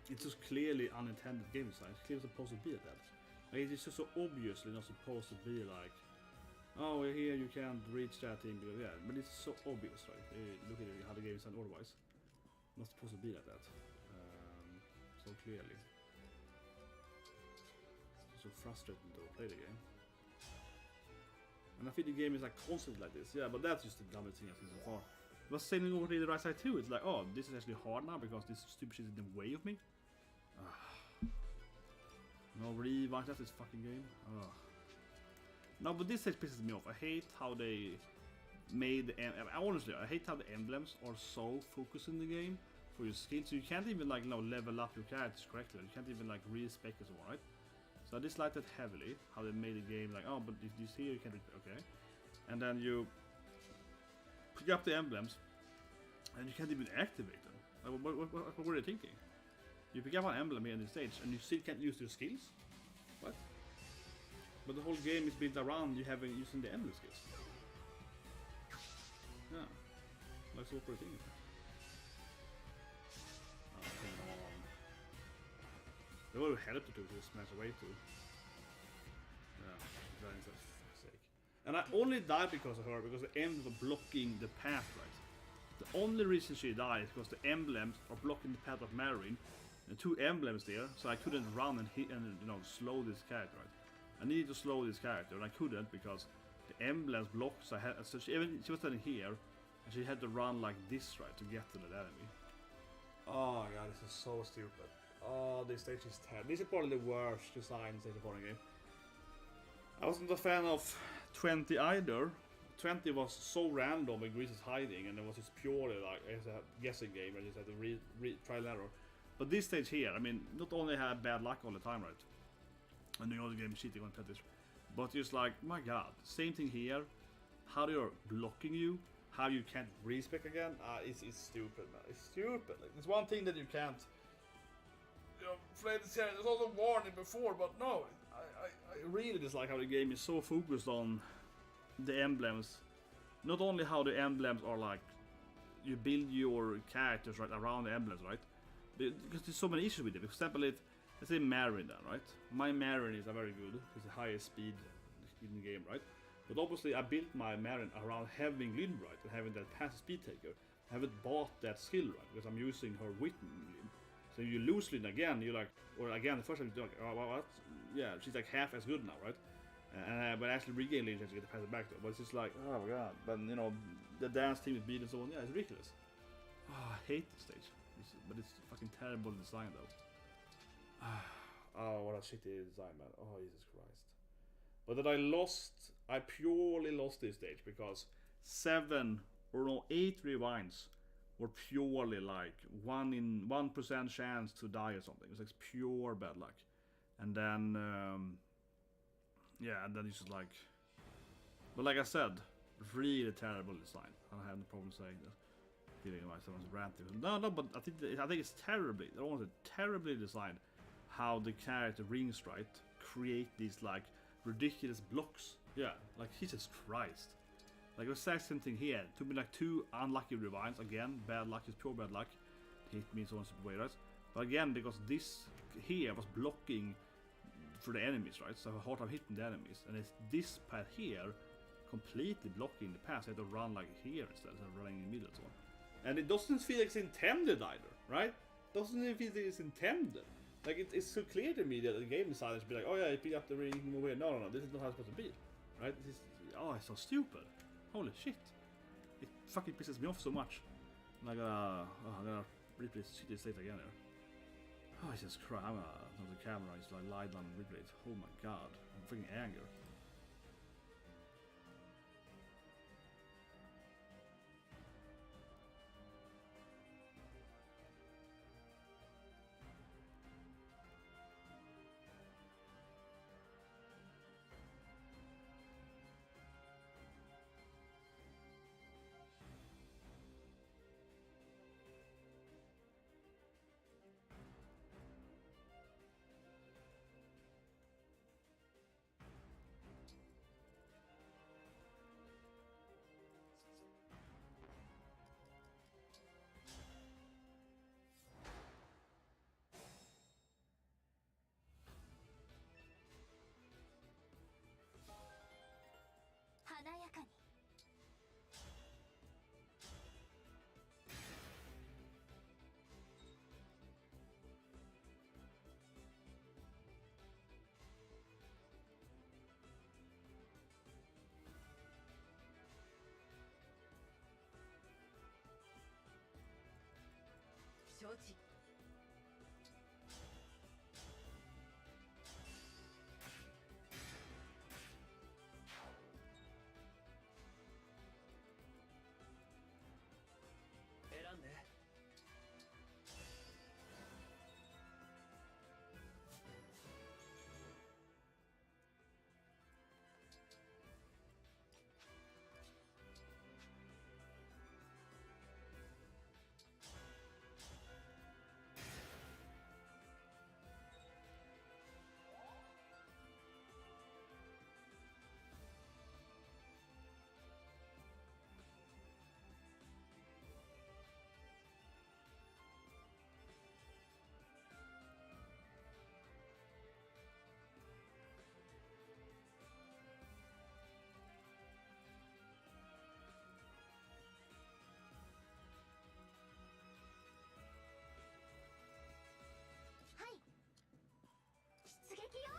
It's just clearly unintended game design. It's clearly supposed to be like that. Like, it's just so obviously not supposed to be like, oh, here you can't reach that thing because yeah, but it's so obvious, right? Look at how the game is designed otherwise. Not supposed to be like that. So clearly. It's so frustrating to play the game. And I think the game is like constantly like this. Yeah, but that's just the dumbest thing I've seen so far. But sailing over to the right side too, it's like, oh, this is actually hard now because this stupid shit is in the way of me. No rewind, that's this fucking game. No, but this stage pisses me off. I hate how they made the honestly, I hate how the emblems are so focused in the game for your skills. So you can't even like level up your characters correctly. You can't even like respec as well, right? So I dislike that heavily. How they made the game like, oh, but if this here you can't. Okay, and then you pick up the emblems, and you can't even activate them. Like, what were they thinking? You pick up an emblem here in this stage, and you still can't use your skills. What? But the whole game is built around you using the emblem skills. Yeah, like so what we're thinking. Oh, come on. They would have helped to smash away too. Yeah, that is for fuck's sake. And I only died because of her, because the emblems are blocking the path, right? The only reason she died is because the emblems are blocking the path of Marine. And 2 emblems there, so I couldn't run and hit and slow this character, right? I needed to slow this character, and I couldn't because the emblems blocked. So she was standing here, and she had to run like this, right, to get to the enemy. Oh god, this is so stupid. Oh, this stage is terrible. This is probably the worst design stage of the game. I wasn't a fan of 20 either. 20 was so random when Grease is hiding, and it was just purely like it's a guessing game. I just had to try and error. But this stage here, I mean, not only had bad luck all the time, right? And the other game cheating on Petis, but just like, my god, same thing here. How they are blocking you, how you can't respec again. It's stupid, man. It's stupid. Like, there's one thing that you can't. Play this here. There's also warning before, but no, I really dislike how the game is so focused on the emblems. Not only how the emblems are like, you build your characters right around the emblems, right? Because there's so many issues with it. For example, let's say Marin then, right? My Marin is a very good, it's the highest speed in the game, right? But obviously I built my Marin around having Lyn, right? And having that passive speed taker. I haven't bought that skill, right? Because I'm using her Witten Lyn. So you lose Lyn again, you're like, or again, the first time you're like, oh, what? Yeah, she's like half as good now, right? But actually regain Lyn, you have to get the pass it back to her. But it's just like, oh my god. But the dance team is beat and so on, yeah, it's ridiculous. Oh, I hate this stage. But it's fucking terrible design though. Oh, what a shitty design, man. Oh, Jesus Christ. But that I purely lost this stage because 8 rewinds were purely like 1% chance to die or something. It's like pure bad luck. And then, yeah, and then it's just like, but like I said, really terrible design. I don't have no problem saying this. Feeling like someone's ranting. No, but I think it's terribly designed how the character Rings, right, create these like ridiculous blocks. Yeah, like Jesus Christ. Like the exact same thing here. Took me like 2 unlucky rewinds. Again, bad luck is pure bad luck. Hit me in so way, right? But again, because this here was blocking for the enemies, right? So I have a hard time hitting the enemies, and it's this path here completely blocking the path. I had to run like here instead of running in the middle, so on. And it doesn't feel like it's intended either, right? Doesn't even feel like it's intended. Like it's so clear to me that the game designers be like, oh yeah, you pick up the ring, you can move here. No, this is not how it's supposed to be, right? This is, oh, it's so stupid. Holy shit! It fucking pisses me off so much. And I'm gonna replay this state again here. Oh, Jesus Christ! I'm on the camera. It's like lie down and replay it. Oh my god! I'm freaking angry. 承知。選んで。出撃よ。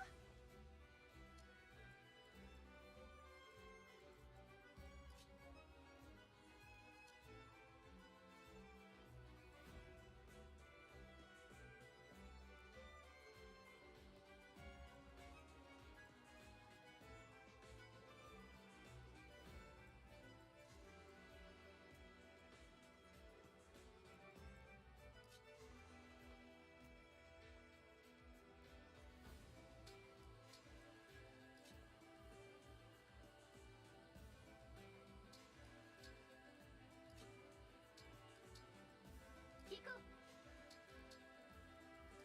行こう。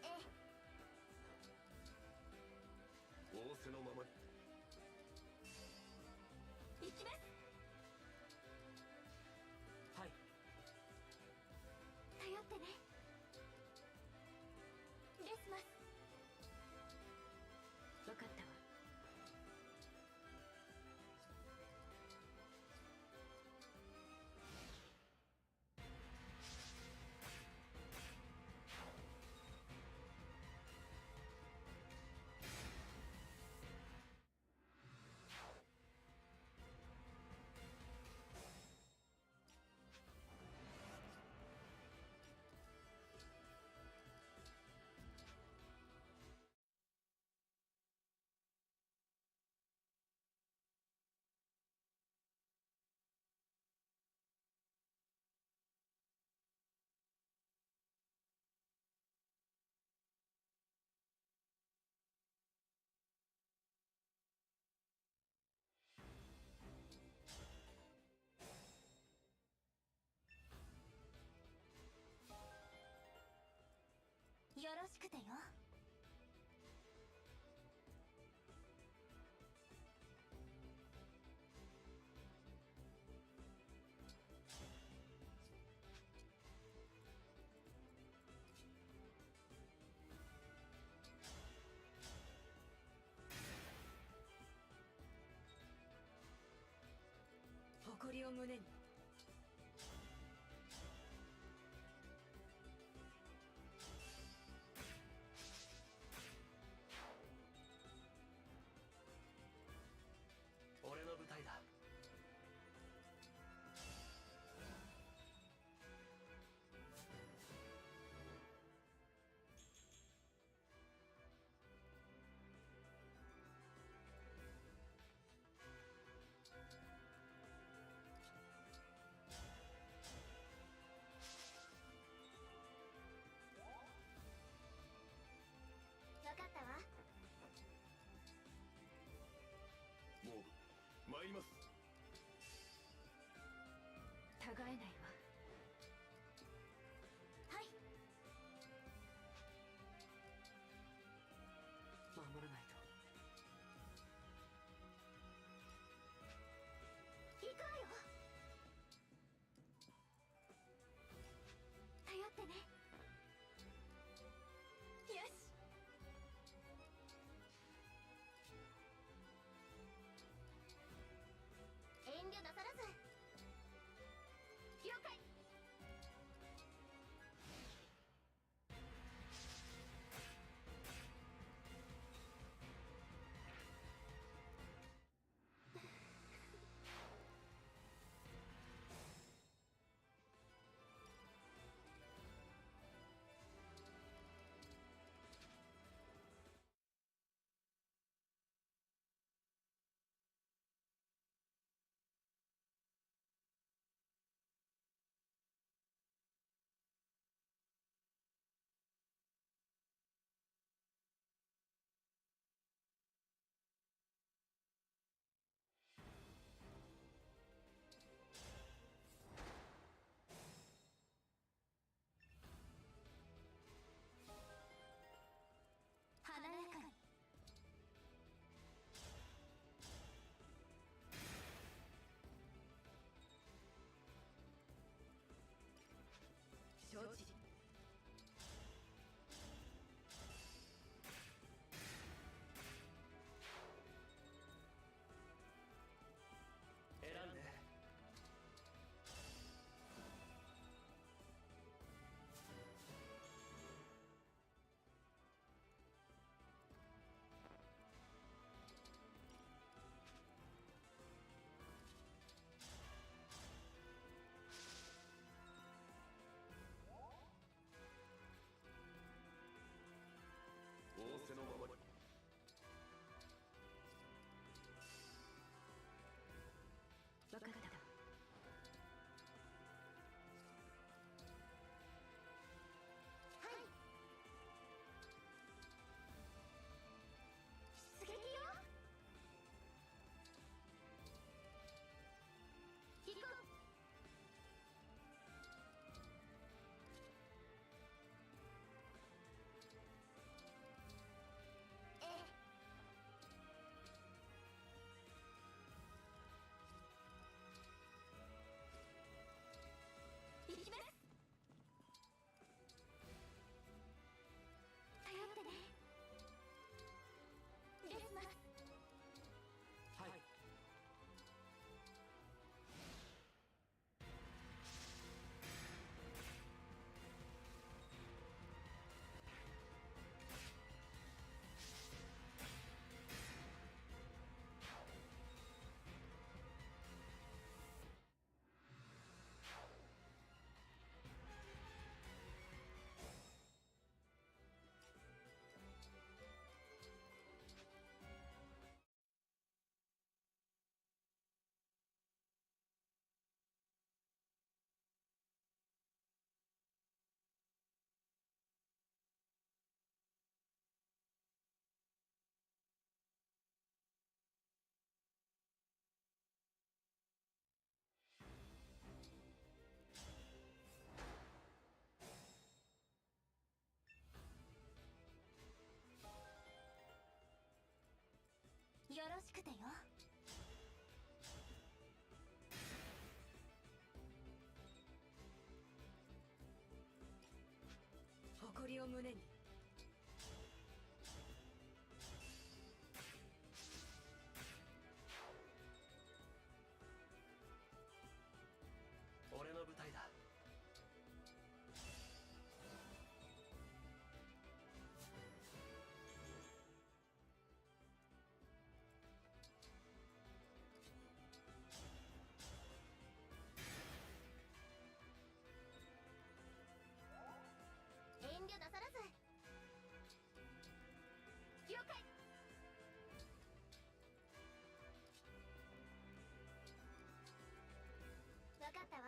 ええ。仰せのままに。行きます。はい。頼ってね。レスマス。分かったわ。よろしくてよ。誇りを胸に。俺の舞台だ。くてよ。誇りを胸に。俺の舞台だ。遠慮なさらず。了解。わかったわ。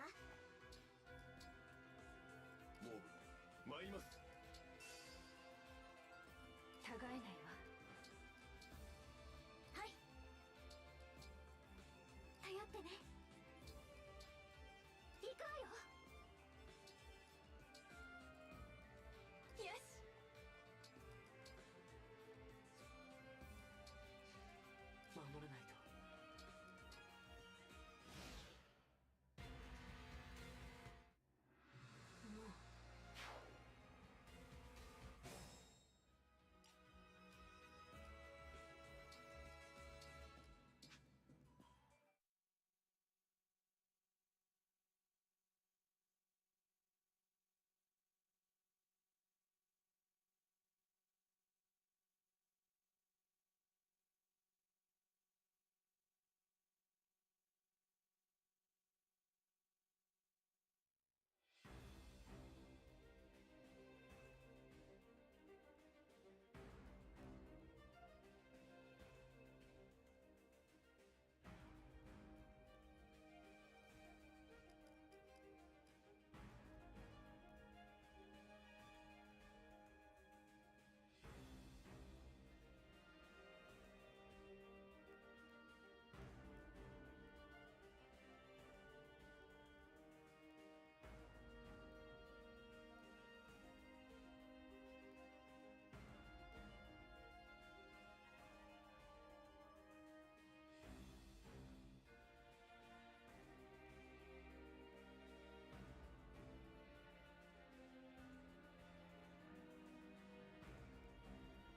もう参ります。たがえないわ。はい。頼ってね。行くわよ。よし。守らないと。もう。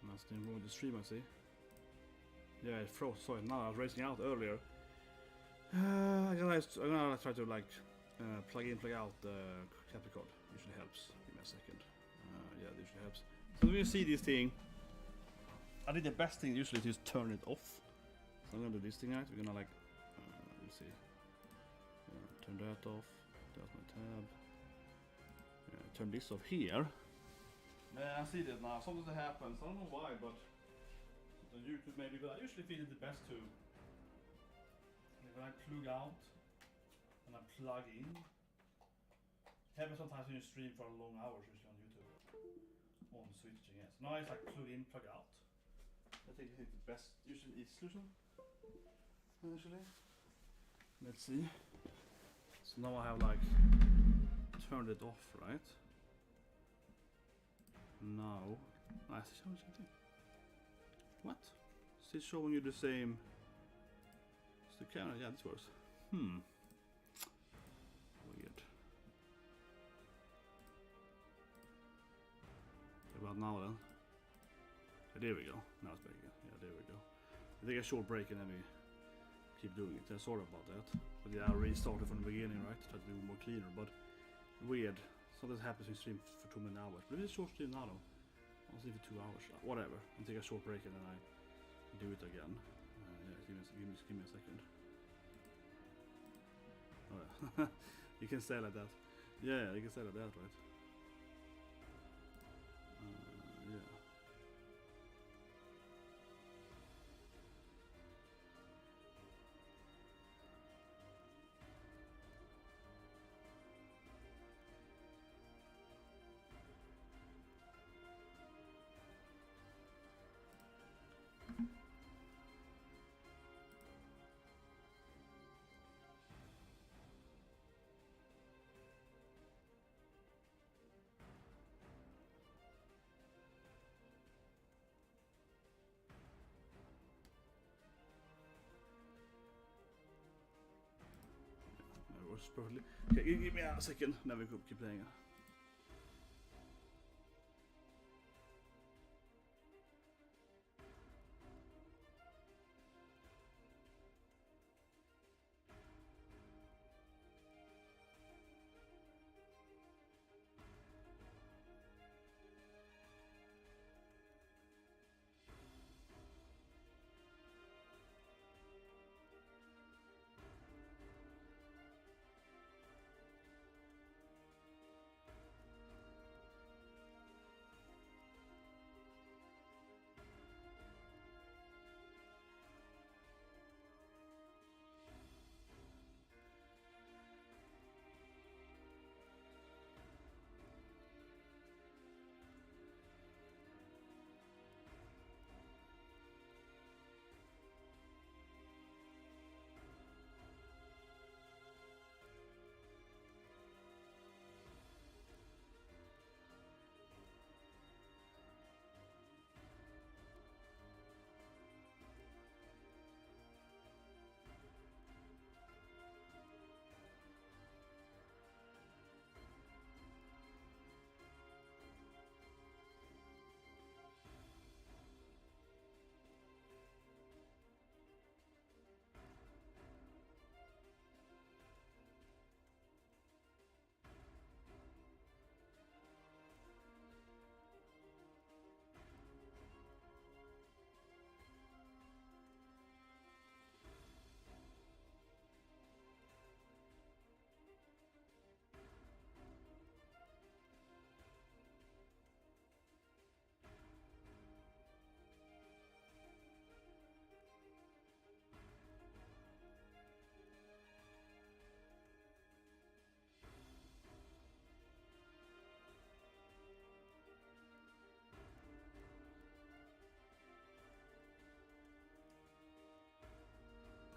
Nothing wrong with the stream, I see. Yeah, it froze. Sorry, now I was racing out earlier. I'm gonna try to like plug in, plug out the capture card. Usually helps. Give me a second. Yeah, it usually helps. So when you see this thing, I think the best thing usually is just turn it off. So I'm gonna do this thing right. We're gonna like, let's see. Turn that off. That's my tab. Turn this off here. I see that now. Something that happens. I don't know why, but on YouTube maybe. But I usually feel it the best to when I plug out and I plug in. It happens sometimes when you stream for long hours, usually on YouTube. On switching, yes. Now it's like plug in, plug out. I think it's the best, usually easy solution. Usually. Let's see. So now I have like turned it off, right? Now, I see showing something. What? Still showing you the same. It's the camera. Yeah, this works. Weird. About now then. Yeah, there we go. Now it's back again. Yeah, there we go. I take a short break and then we keep doing it. Sorry about that. But yeah, I restarted from the beginning, right? Try to do more cleaner, but weird. Something happens when you stream for too many hours. But it's a short stream now though. I'll stream for 2 hours. Whatever. And take a short break and then I do it again. Yeah, give me a second. Oh yeah. You can say like that. Yeah, you can say like that, right? Yeah. works perfectly. Okay, give me a second. Now we keep playing.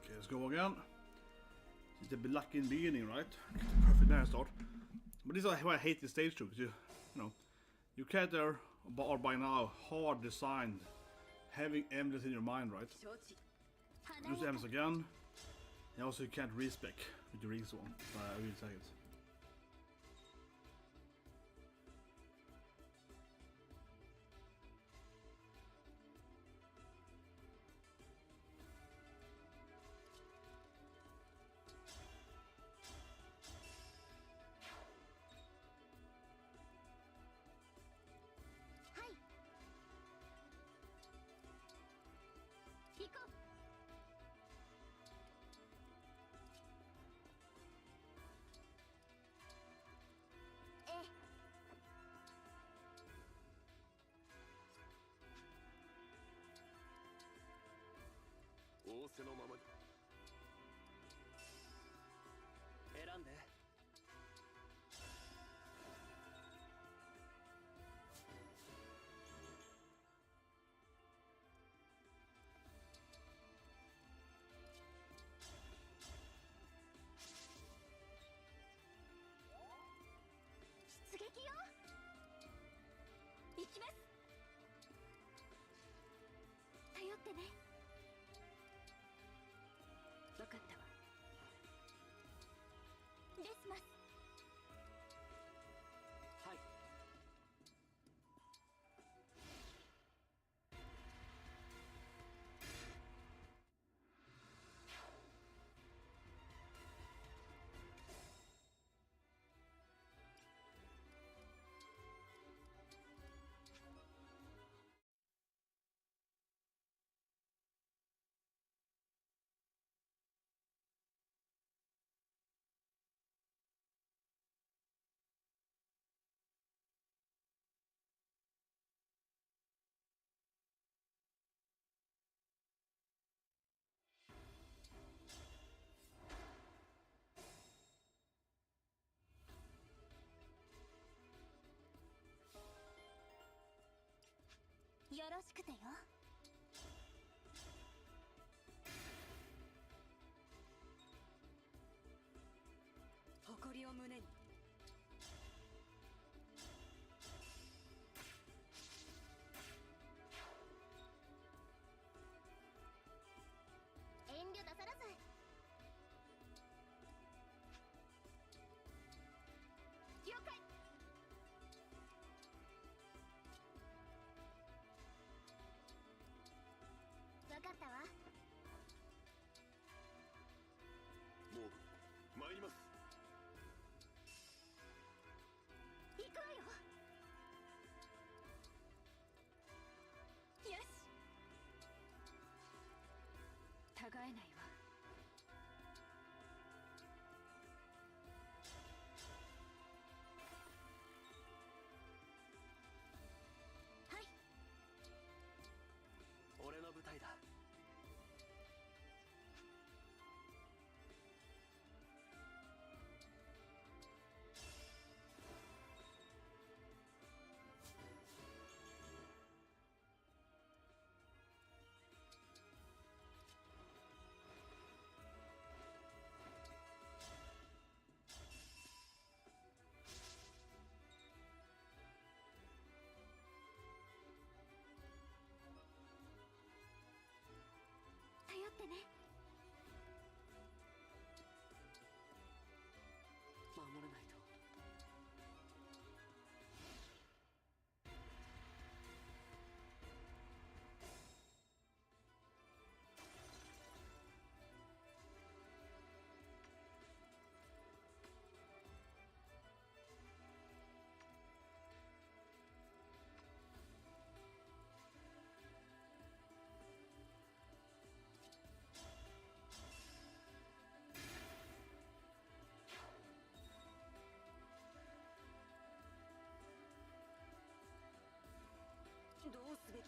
Okay, let's go again. It's a bit lucky in the beginning, right? Perfect there start. But this is why I hate this stage too, because you know, you character are by now hard designed, having emblems in your mind, right? Use the emblems again. And also you can't respec with the rings one. I really like it.仰せのままに選んで。出撃よ。行きます。頼ってね。分かったわ。レスマス。はい。よろしくてよ。誇りを胸に。遠慮なさらず。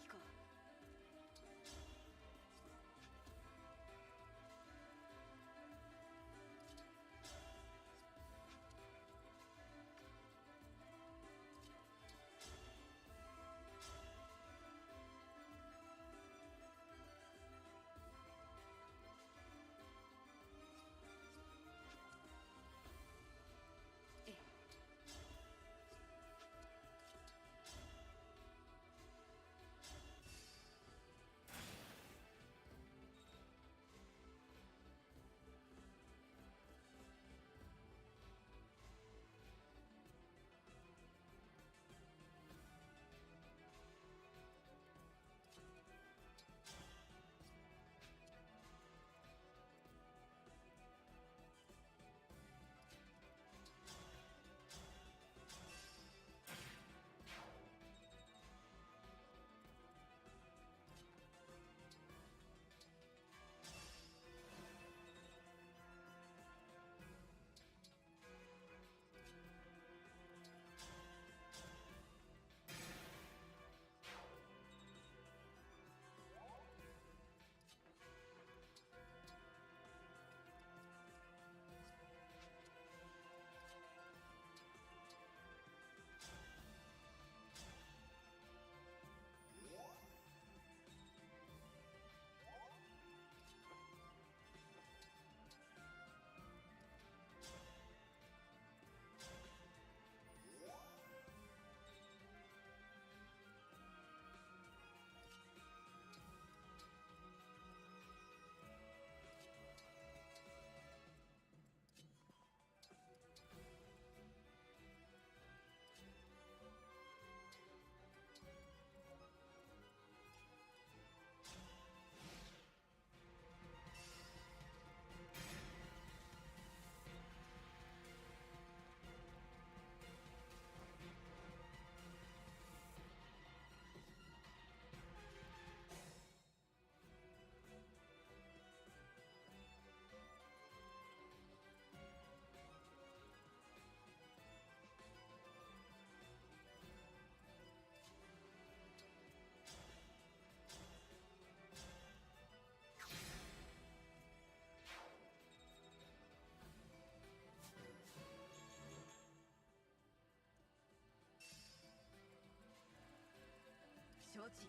撃か。承知。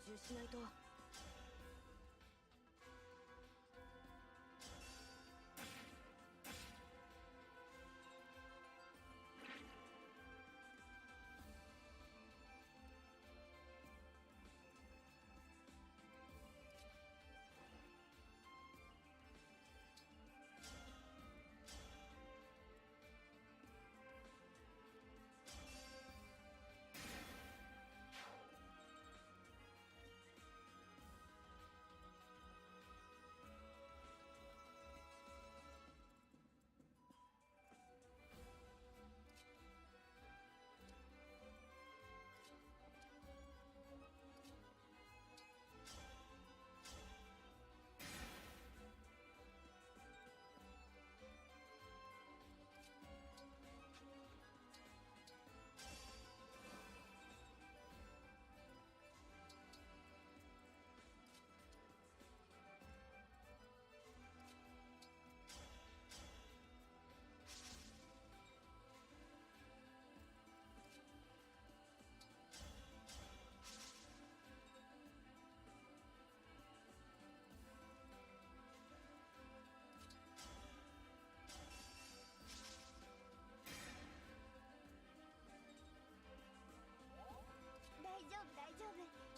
中しないと。大丈夫大丈夫。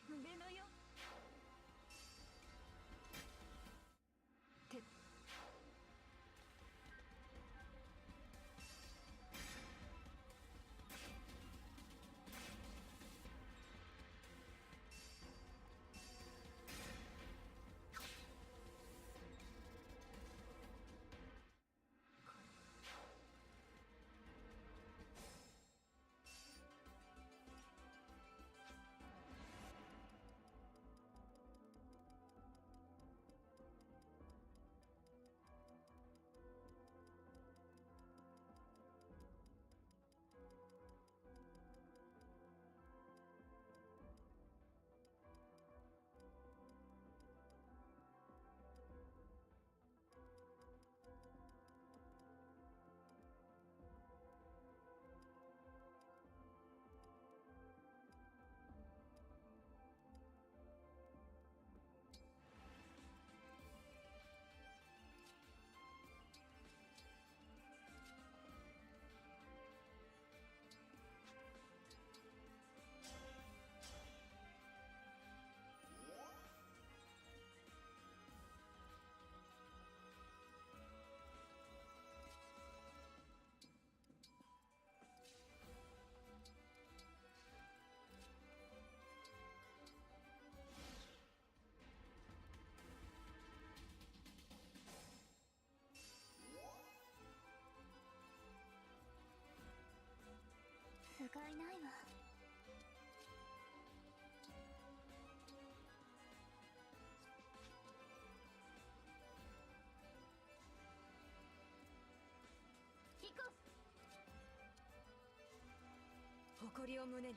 夢のよ。て不甲斐ないわ。行こう。誇りを胸に。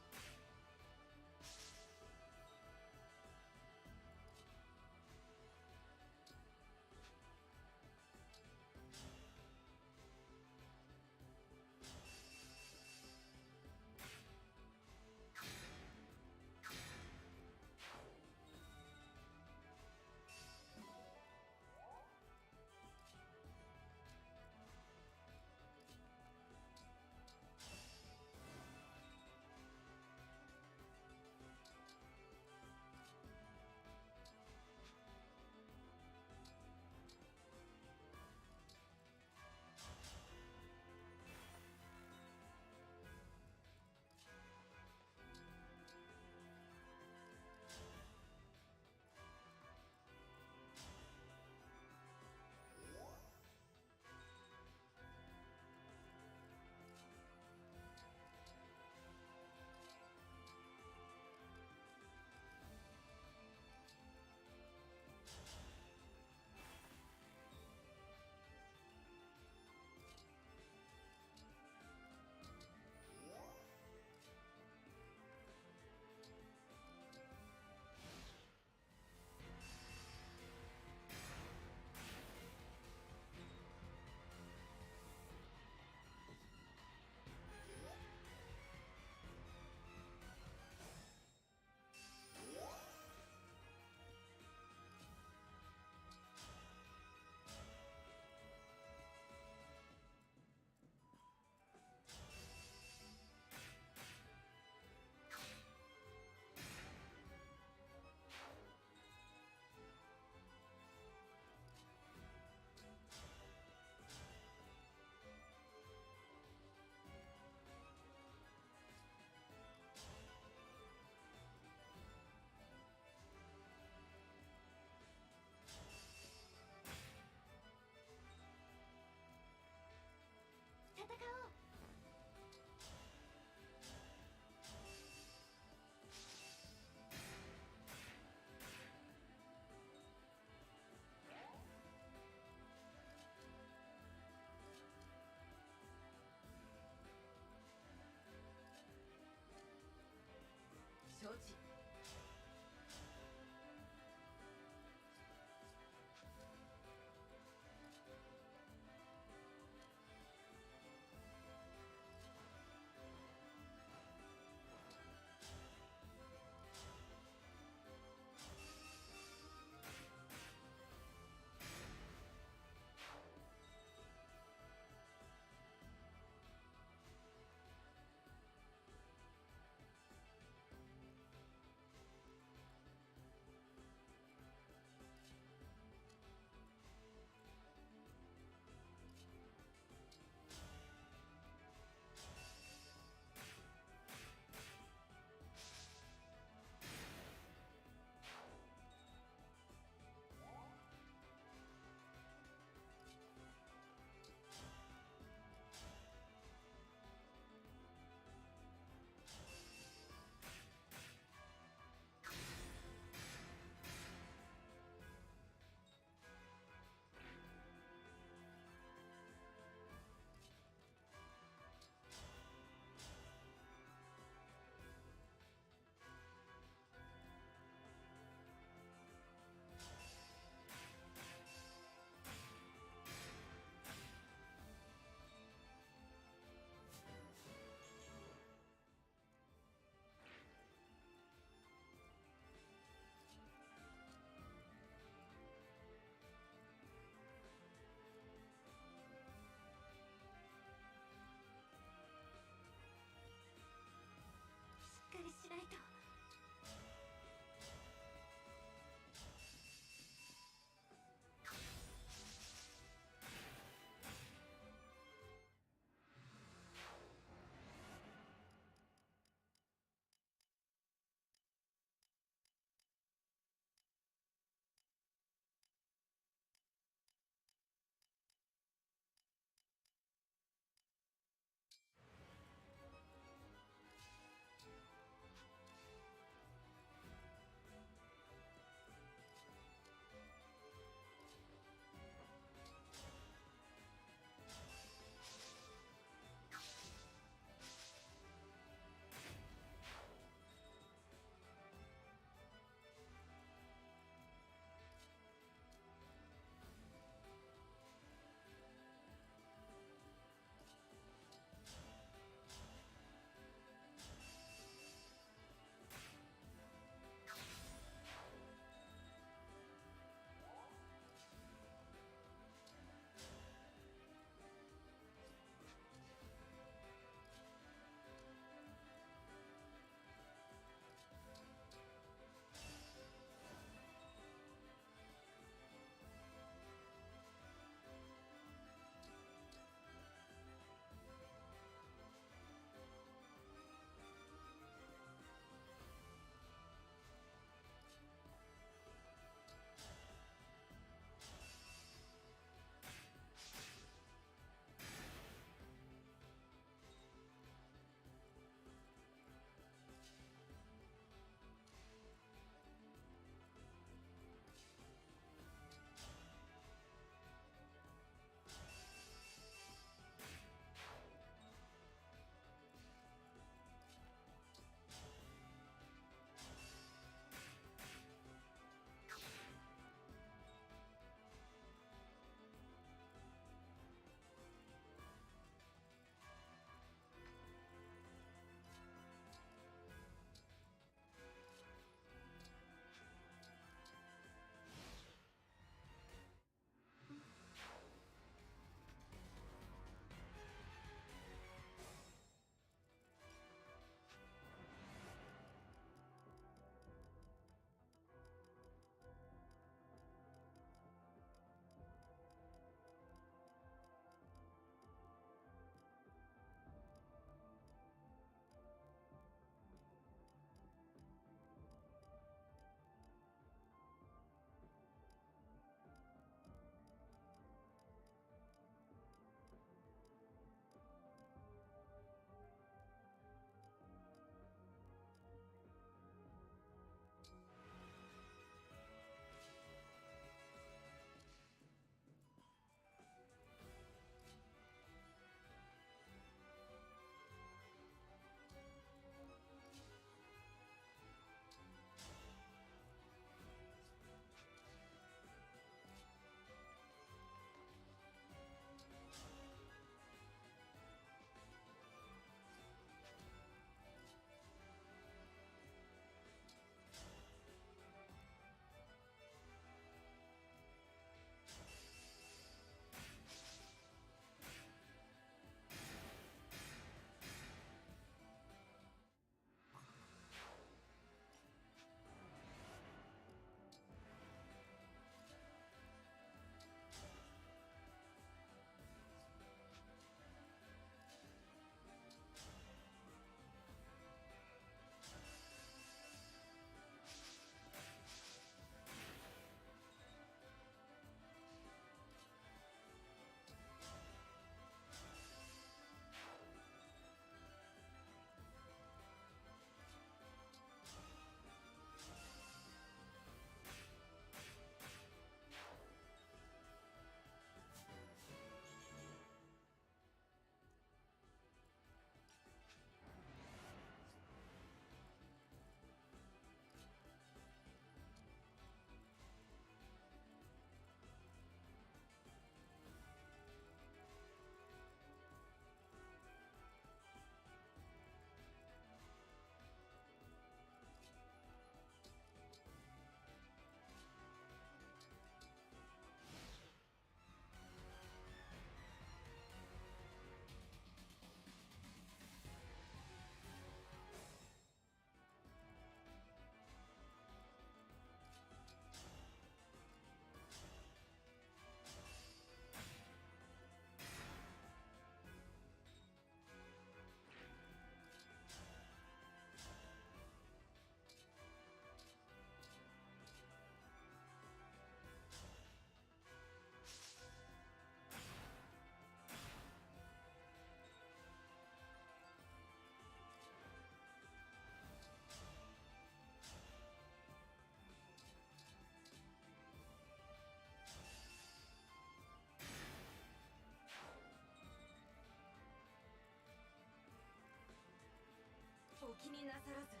気になさらず。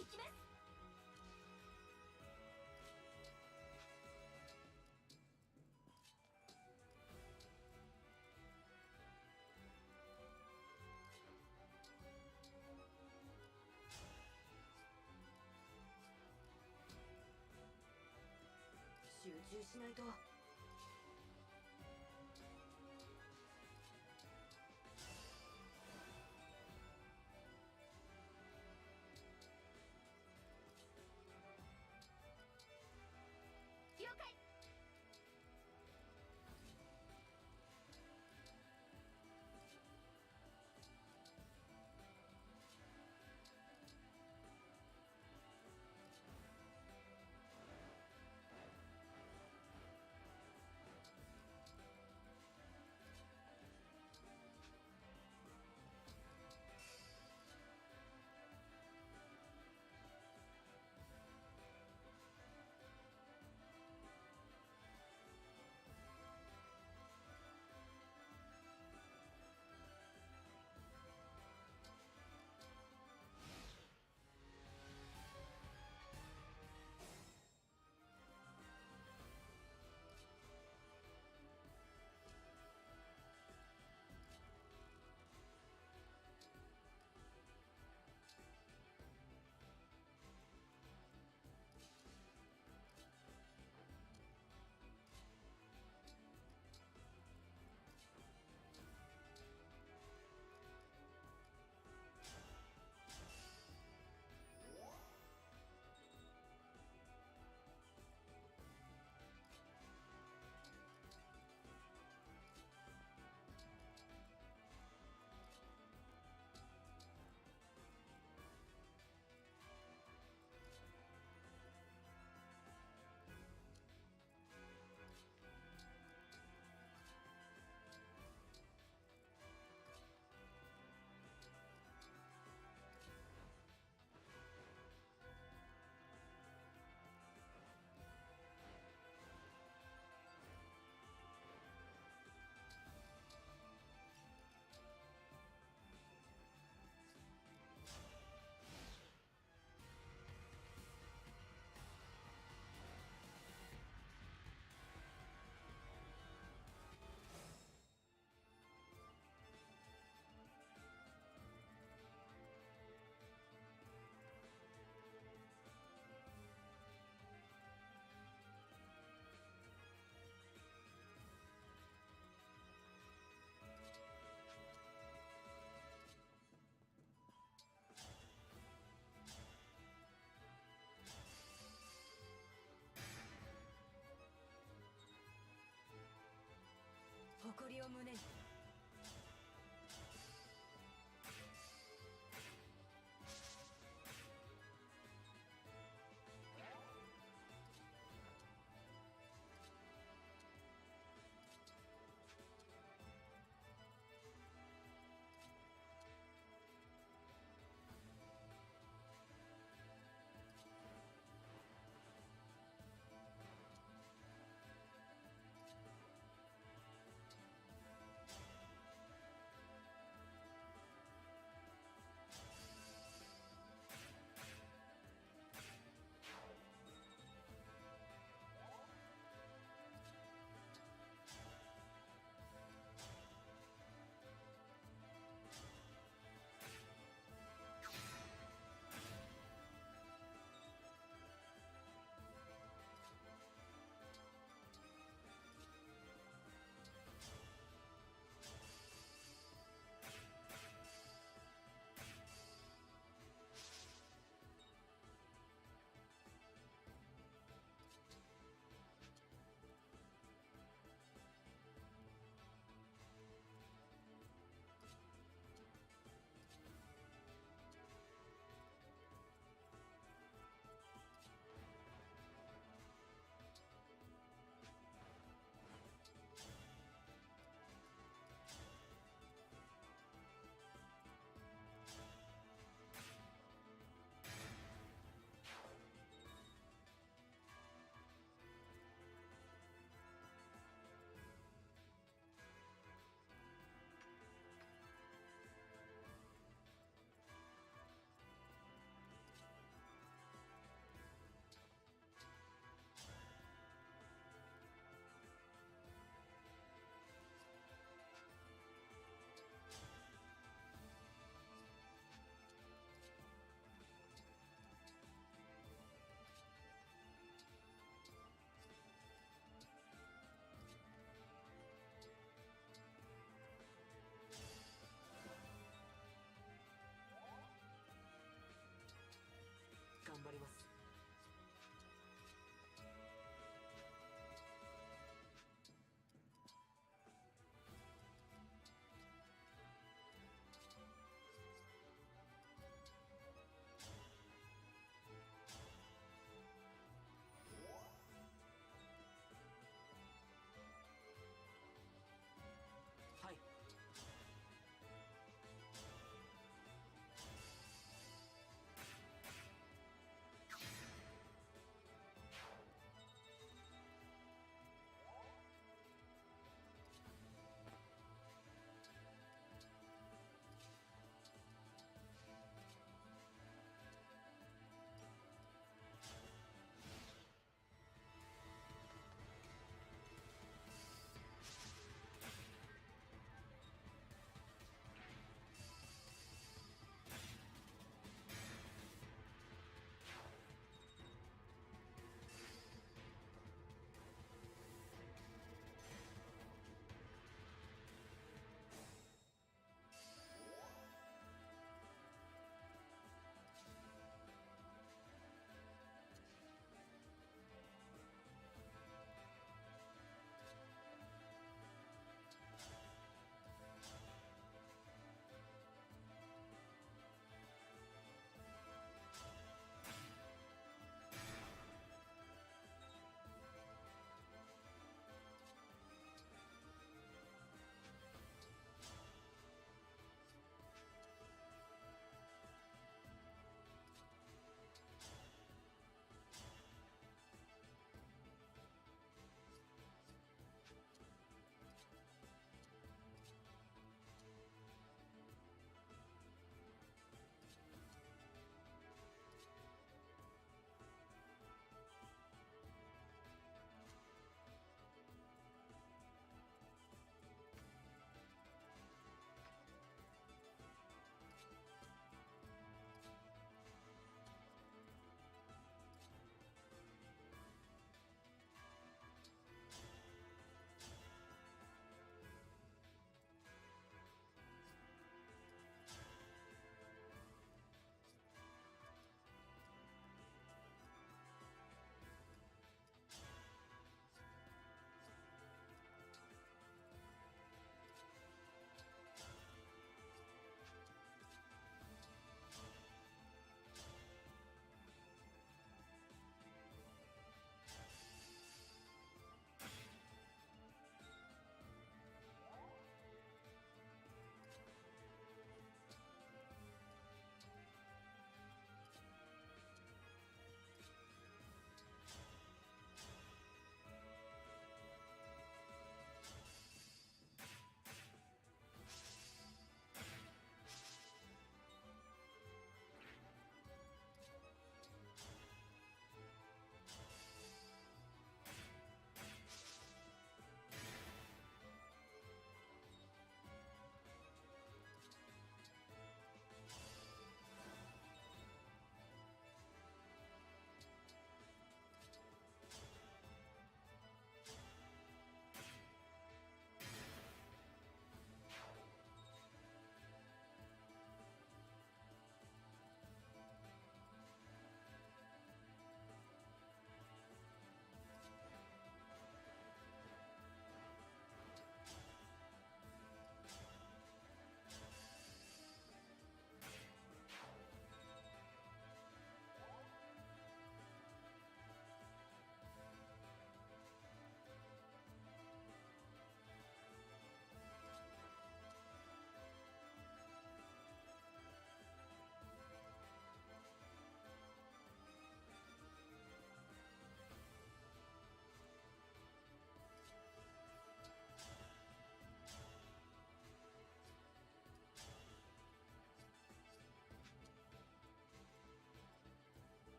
行きます。集中しないと。了解。りを胸に。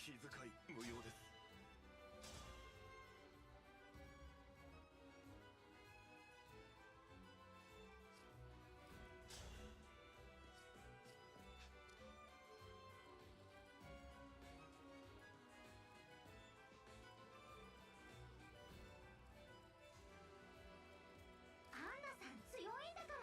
気遣い無用です。アンナさん強いんだから。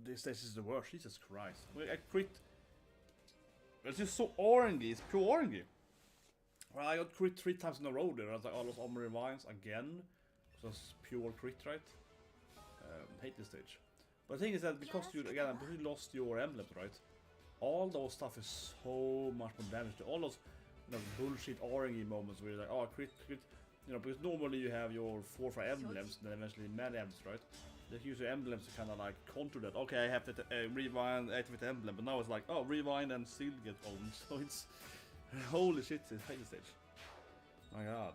This stage is the worst. Jesus Christ. I crit. It's just so RNG. It's pure RNG. Well, I got crit 3 times in a row there. I was like, oh, those armor revines again. So it's pure crit, right? Hate this stage. But the thing is that because you lost your emblems, right? All those stuff is so much more damage. All those bullshit RNG moments where you're like, oh, crit. You know, because normally you have your 4 or 5 emblems, then eventually mad emblems, right? They use your emblems to kind of like counter that. Okay, I have to rewind, activate the emblem, but now it's like, oh, rewind and still get owned. So it's holy shit, it's hate this stage. My god.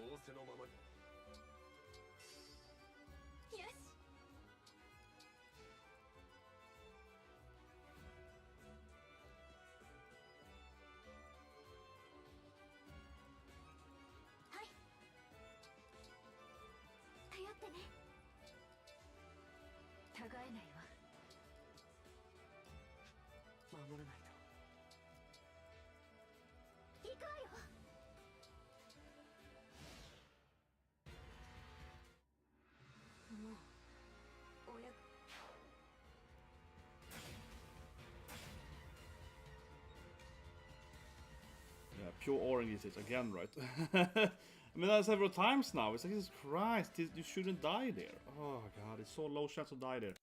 仰せのままに。よし。はい。頼ってね。たがえないわ。守らないと。行くわよ。もうおや。Yeah, pure orange is again, right? I mean, that's several times now. It's like, Jesus Christ, you shouldn't die there. Oh god, it's so low chance to die there.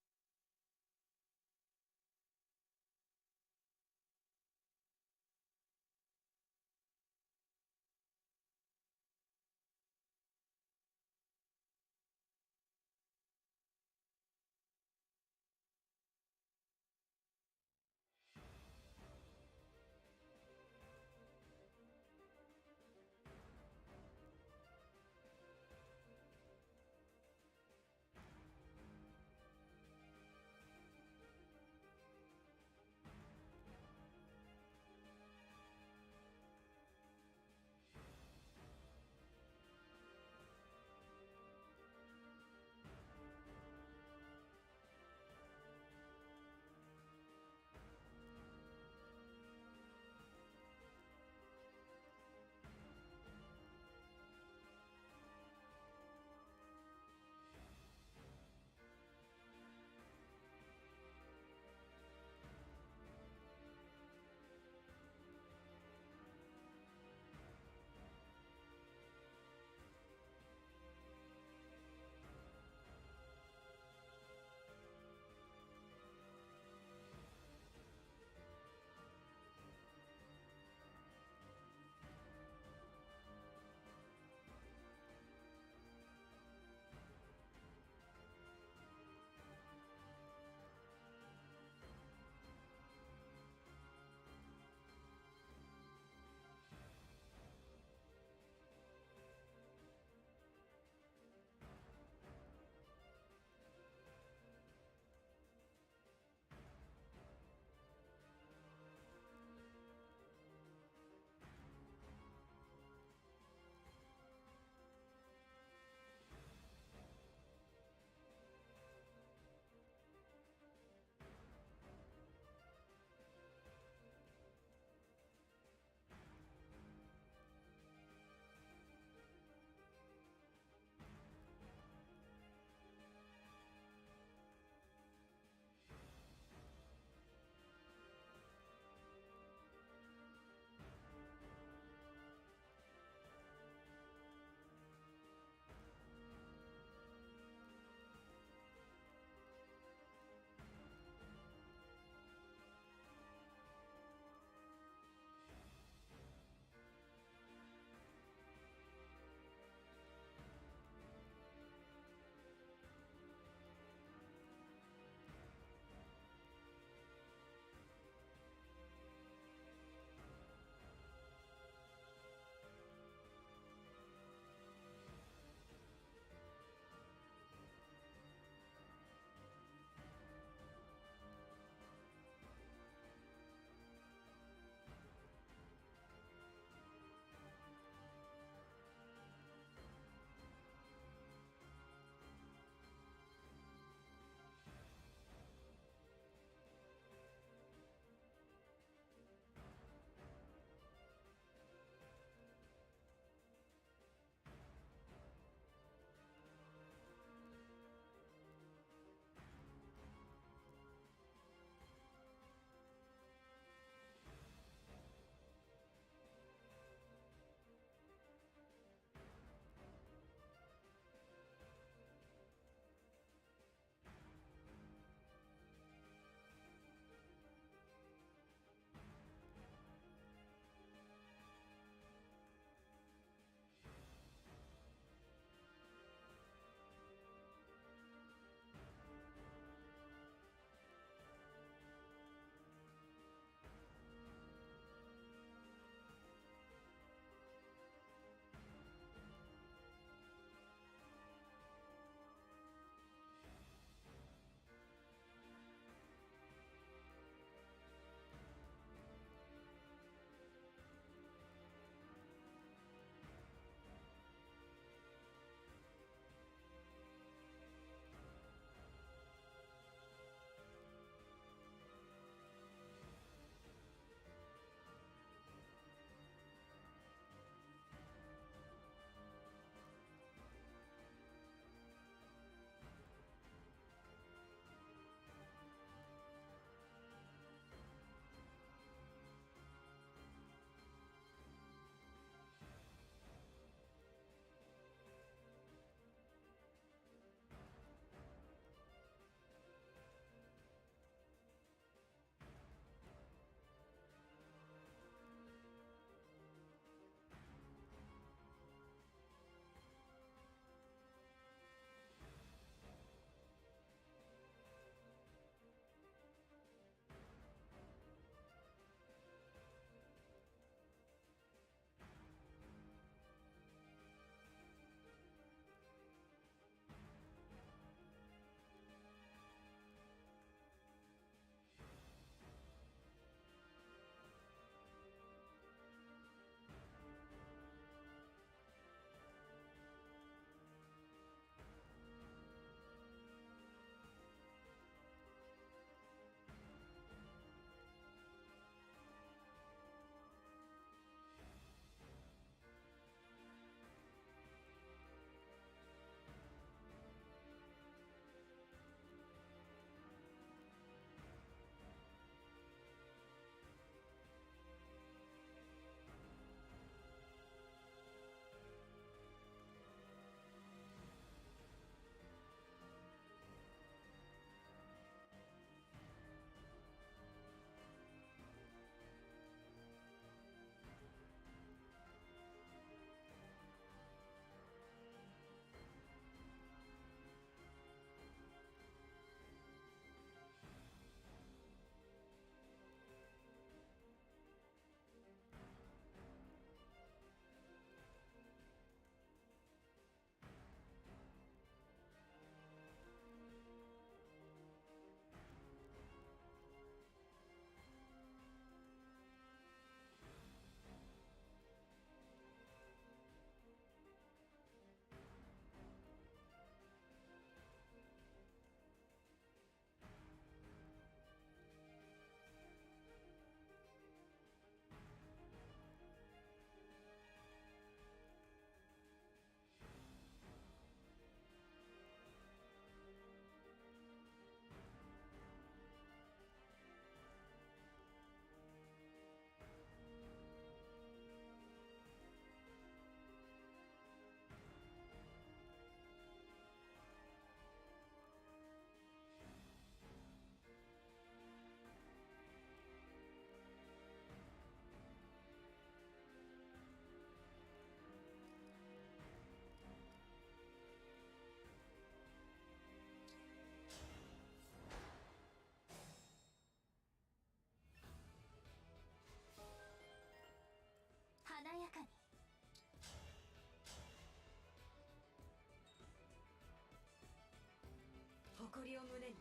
を胸に。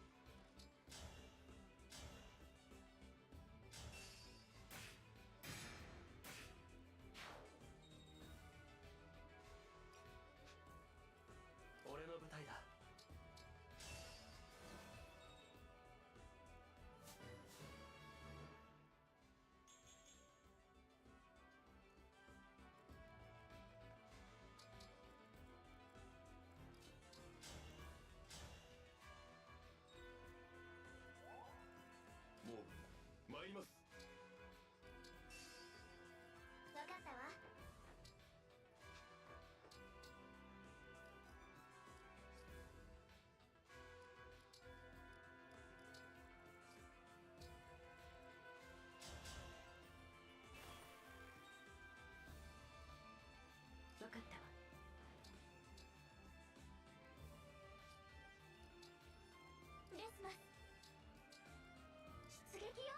俺の舞台だ。もう参ります。分かったわ。分かったわ。デスマス出撃よ。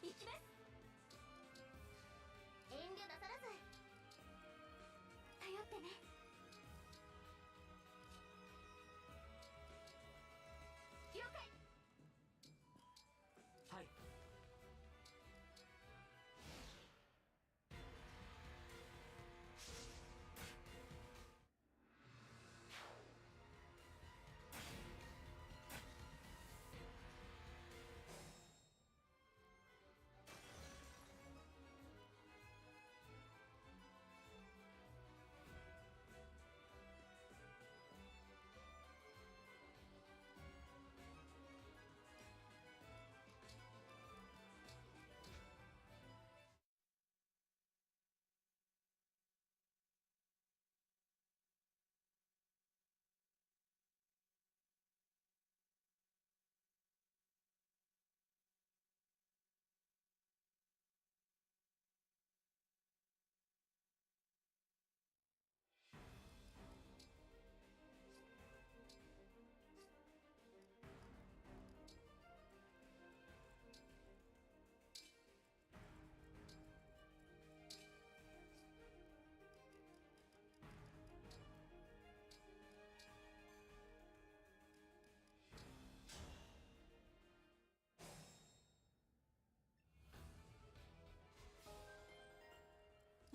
行きます。遠慮なさらず頼ってね。了解。はい。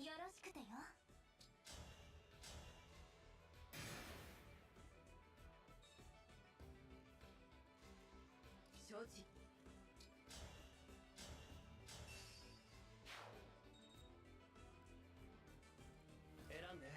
よろしくてよ。承知。選んで。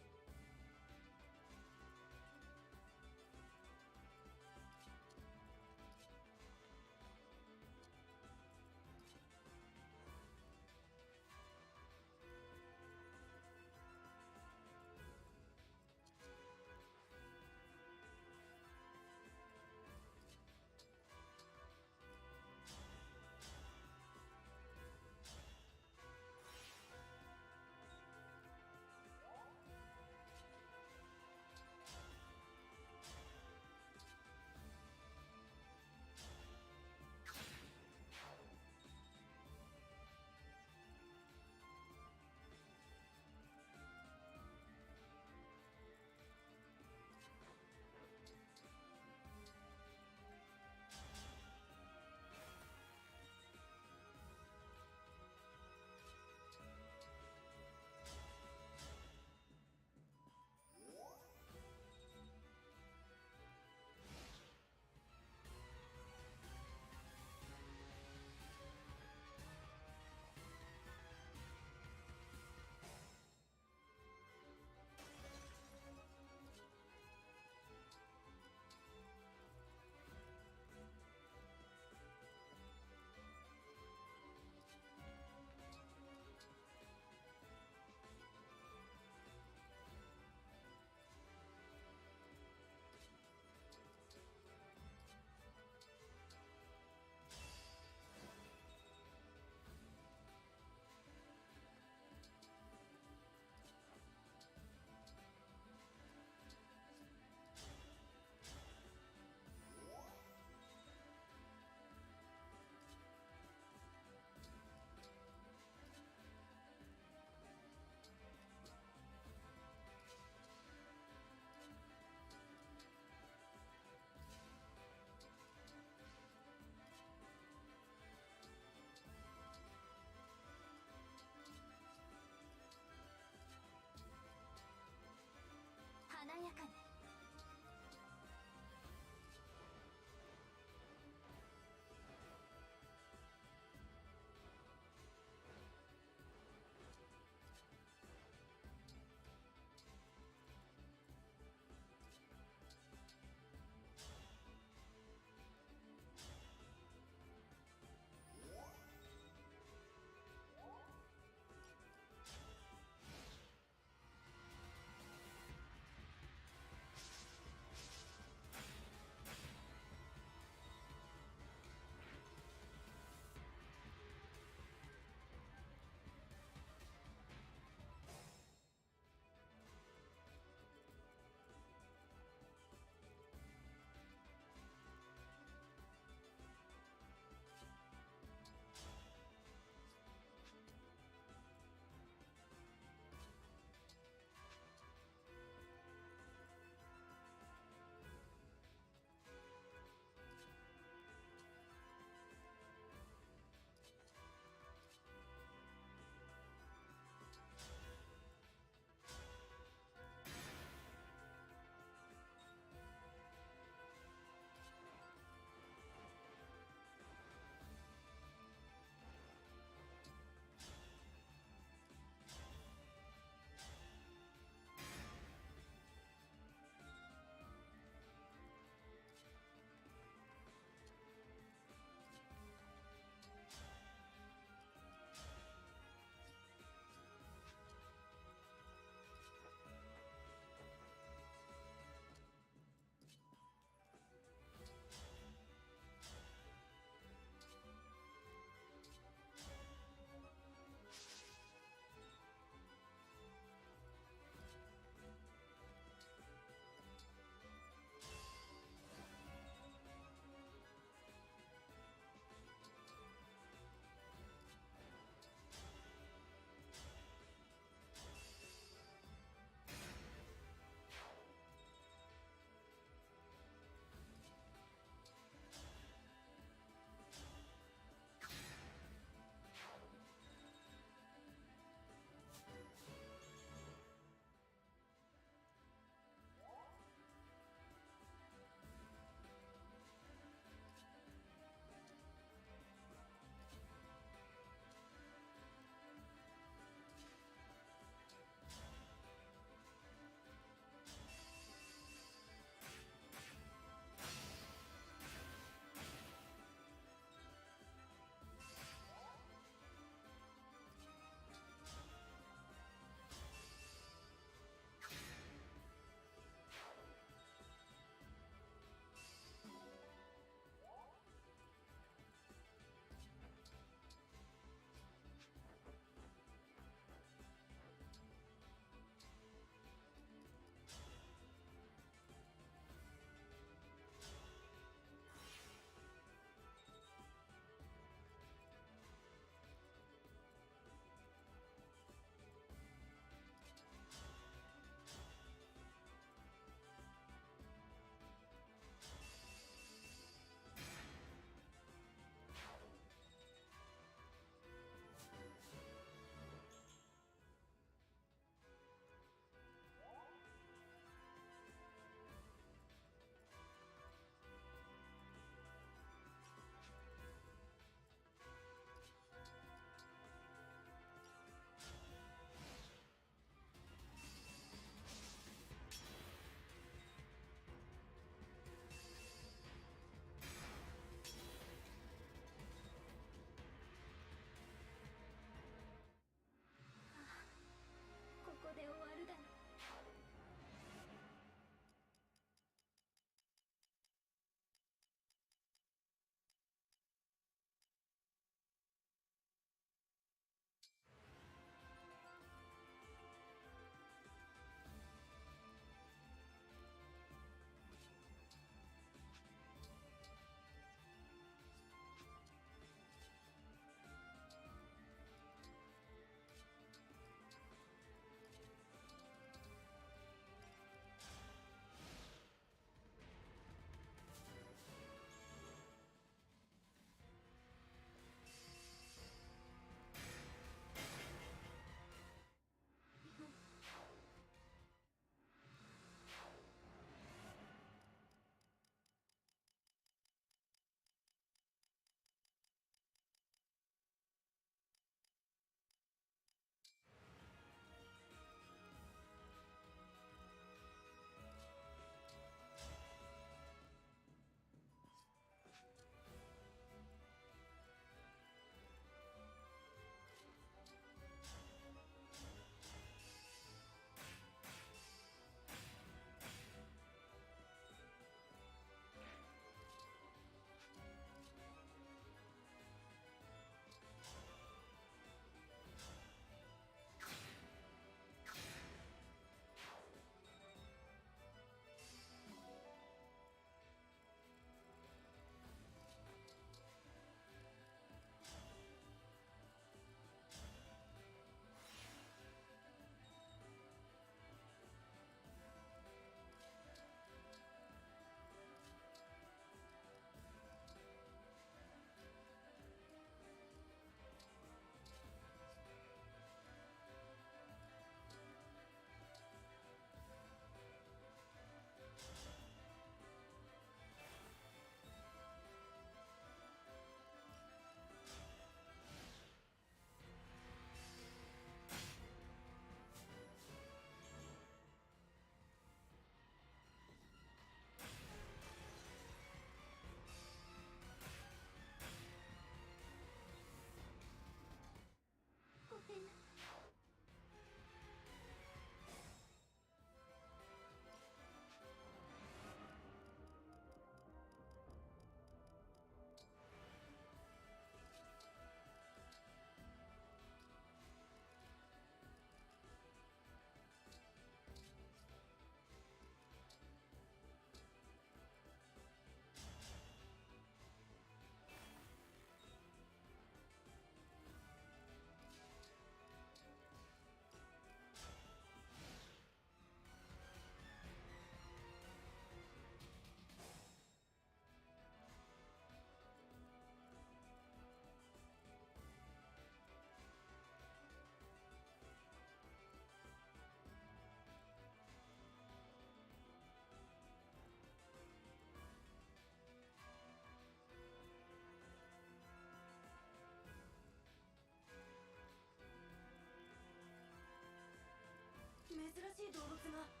珍しい動物が。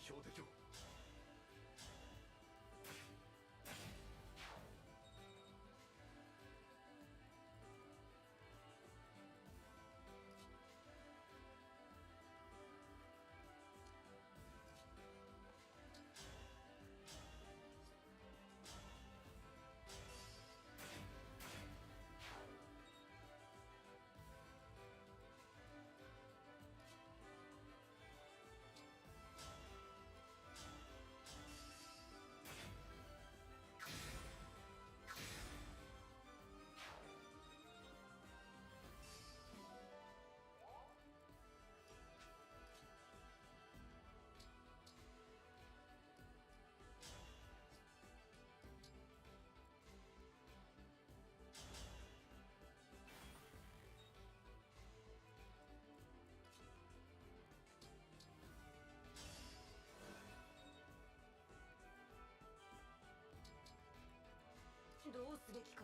標的を。どうすべきか。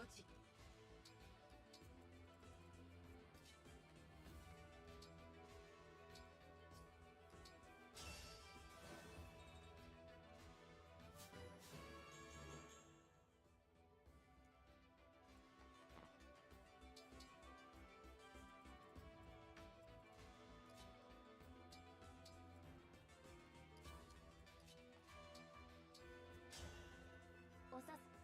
承知。おさす。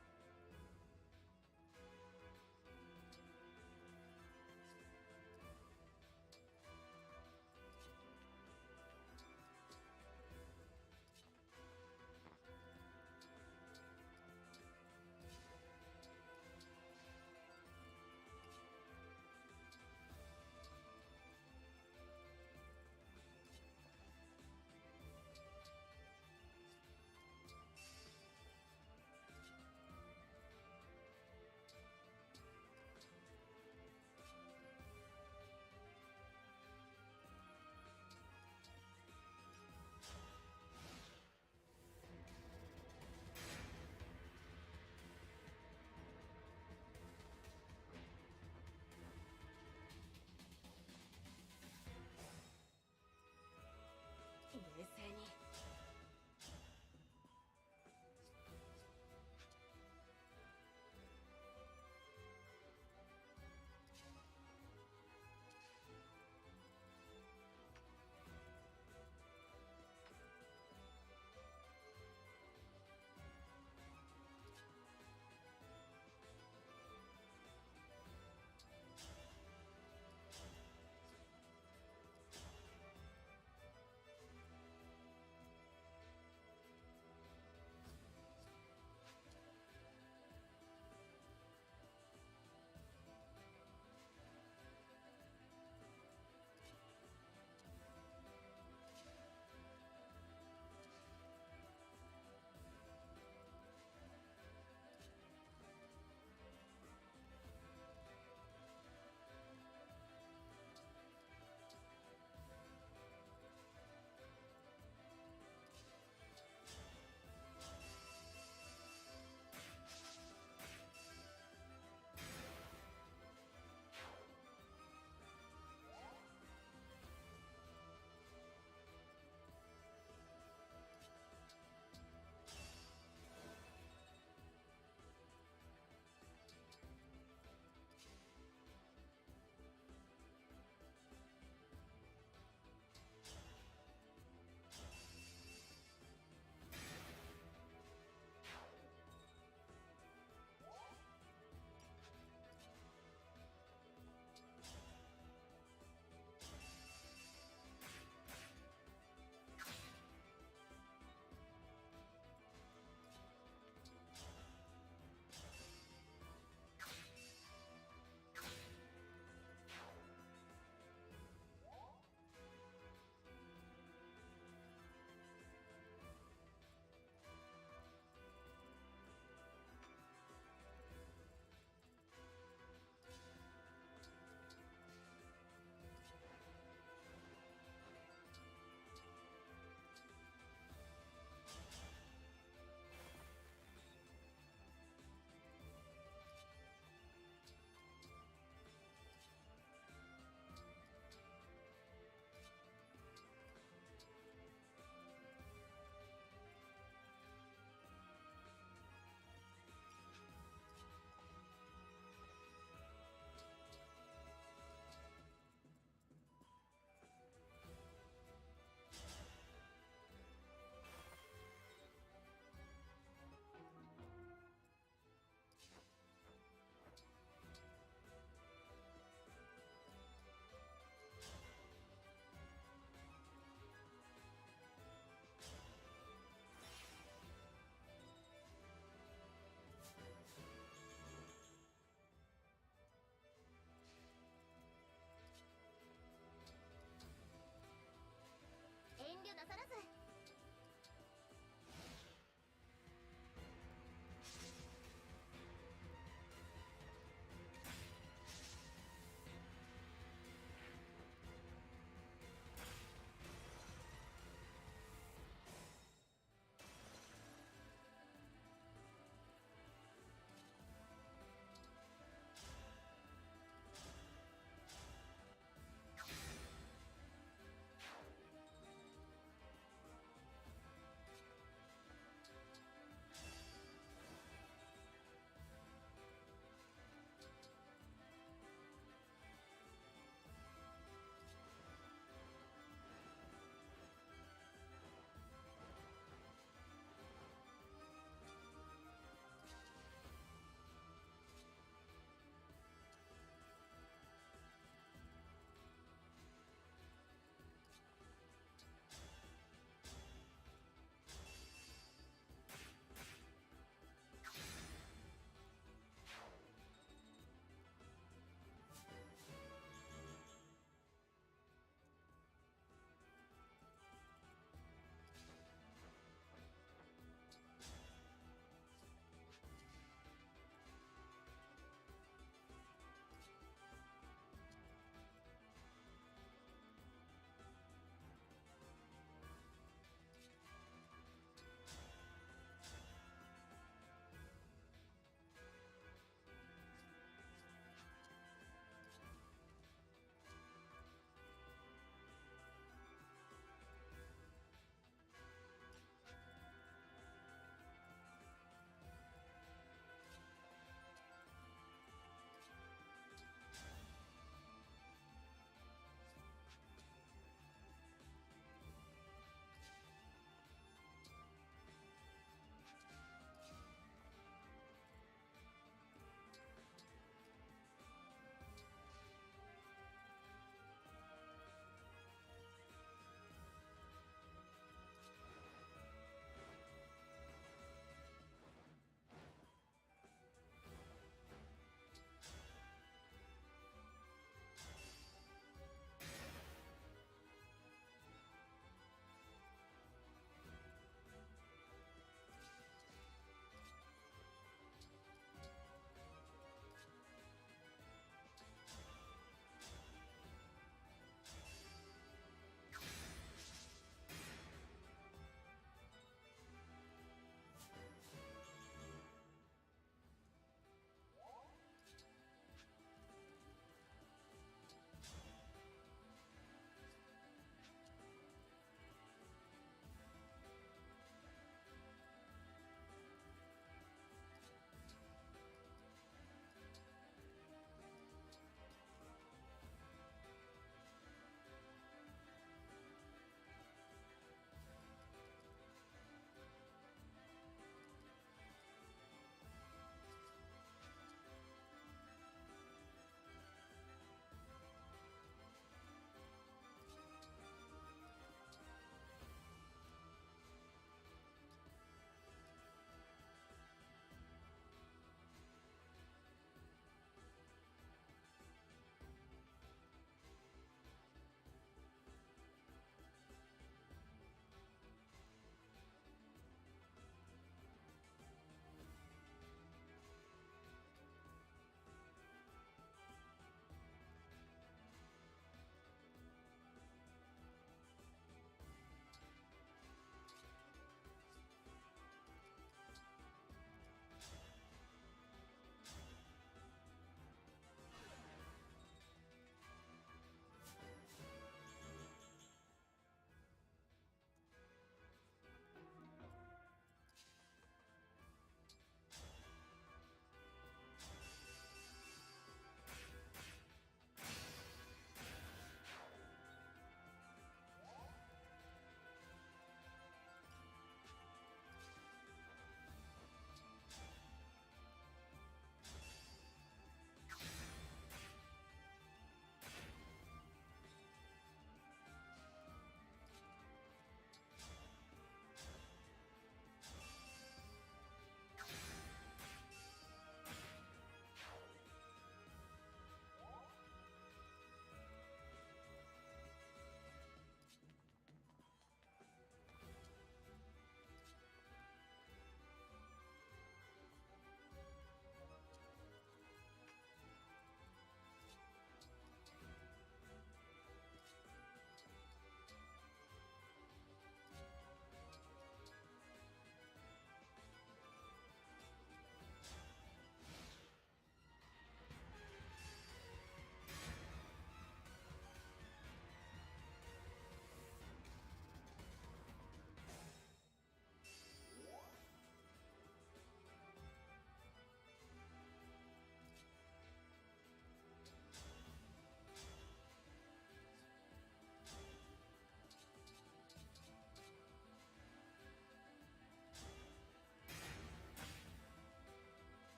冷静に。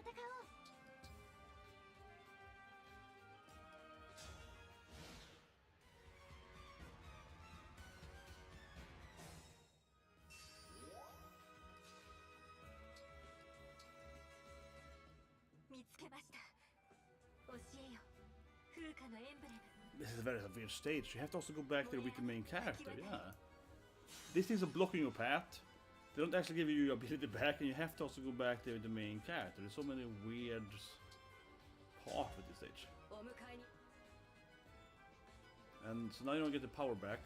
戦おう。見つけました。教えよ。風化のエンブレム。 This is a very weird stage. You have to also go back there with the main character, yeah. These things are blocking your path. They don't actually give you your ability back, and you have to also go back there with the main character. There's so many weird parts with this stage. お迎えに。 And so now you don't get the power back.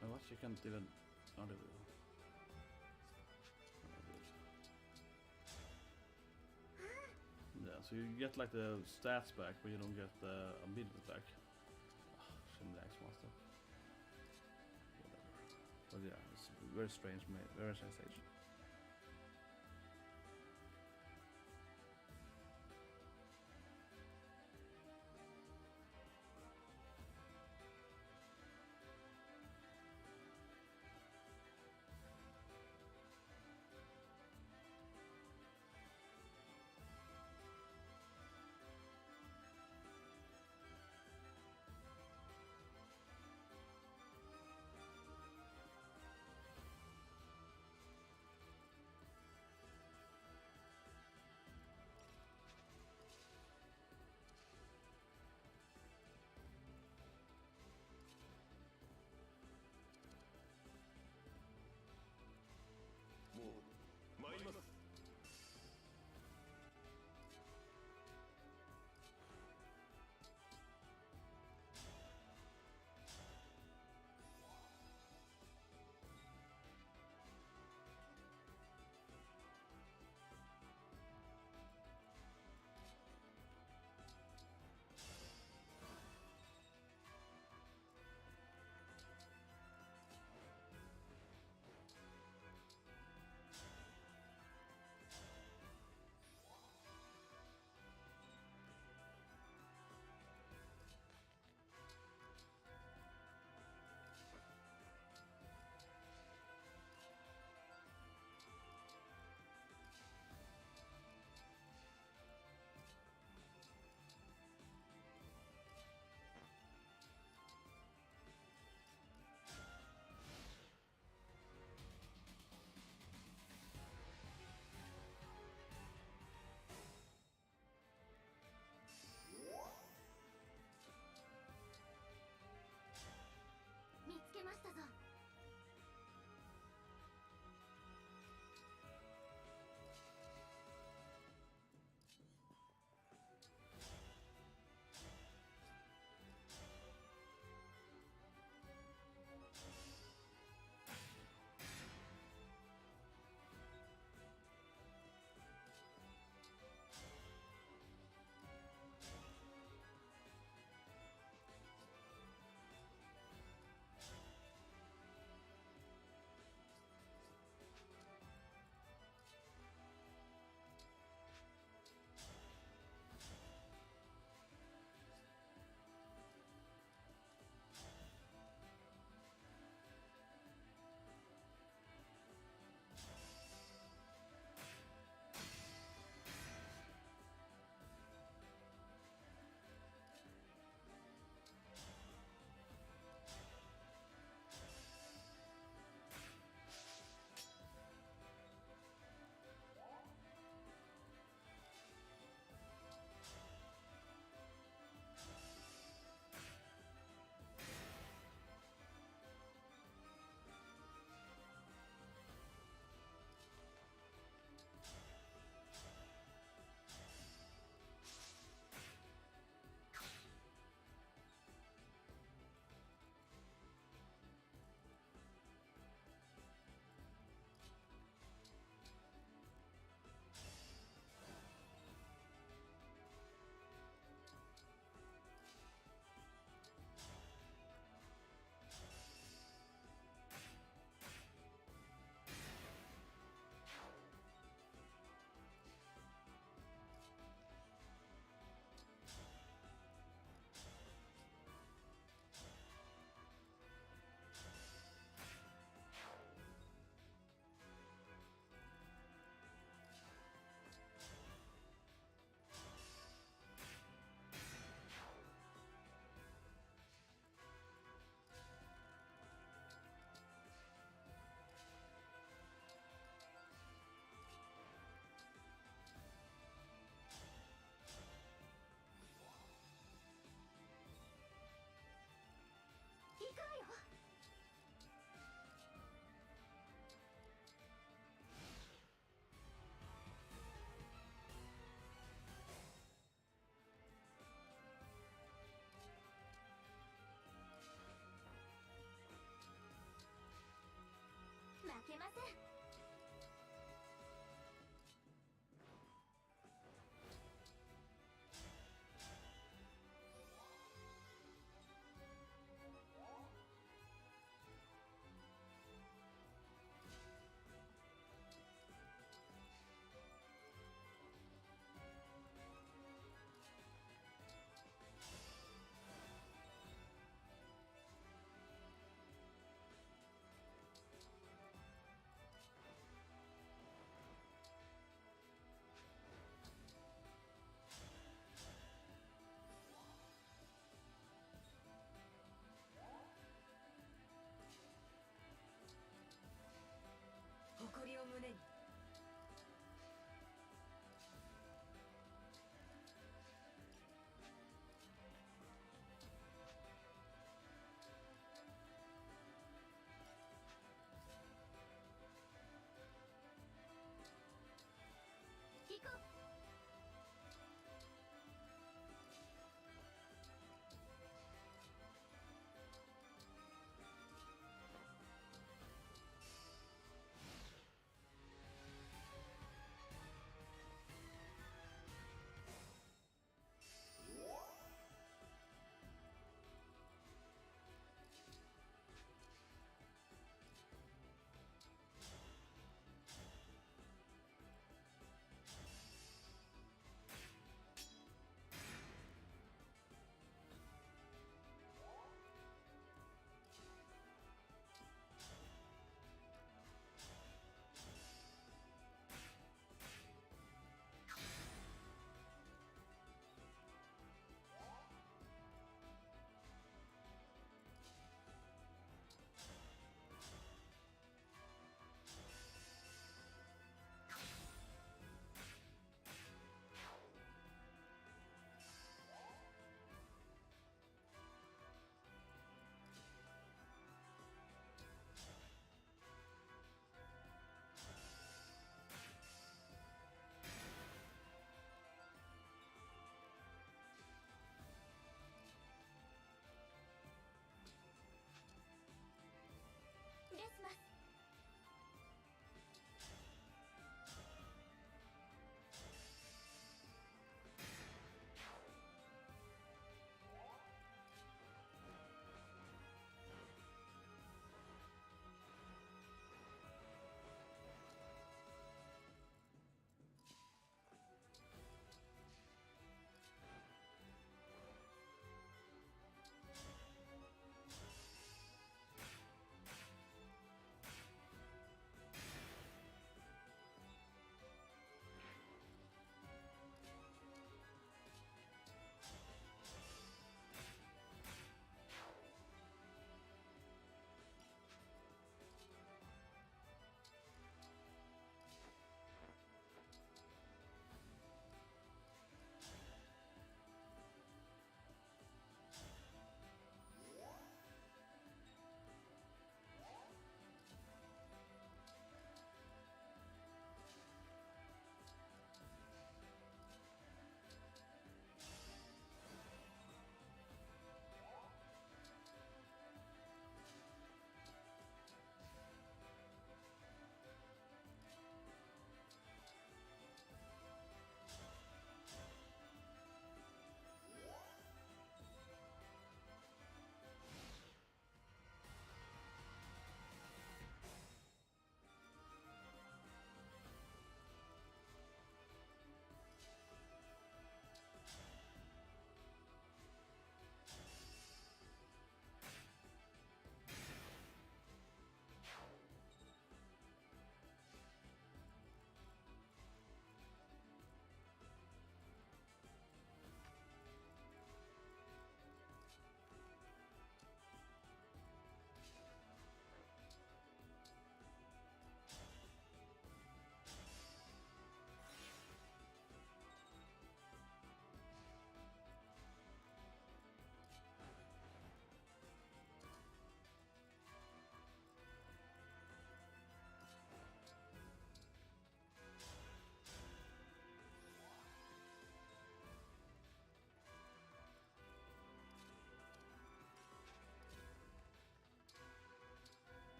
And what? You can't even... Oh, there we go. Yeah, so you get like the stats back, but you don't get the ability back. Some lags master. Whatever. But yeah, it's very strange, very strange stage. せん。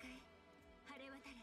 晴れ渡れ。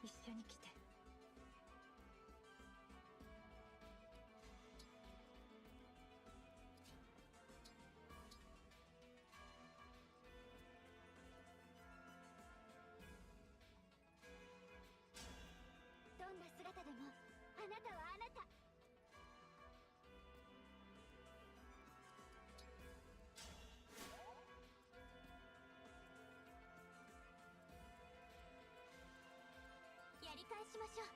一緒に来て。どんな姿でもあなたはあなた。やり返しましょう。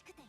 しくてよ。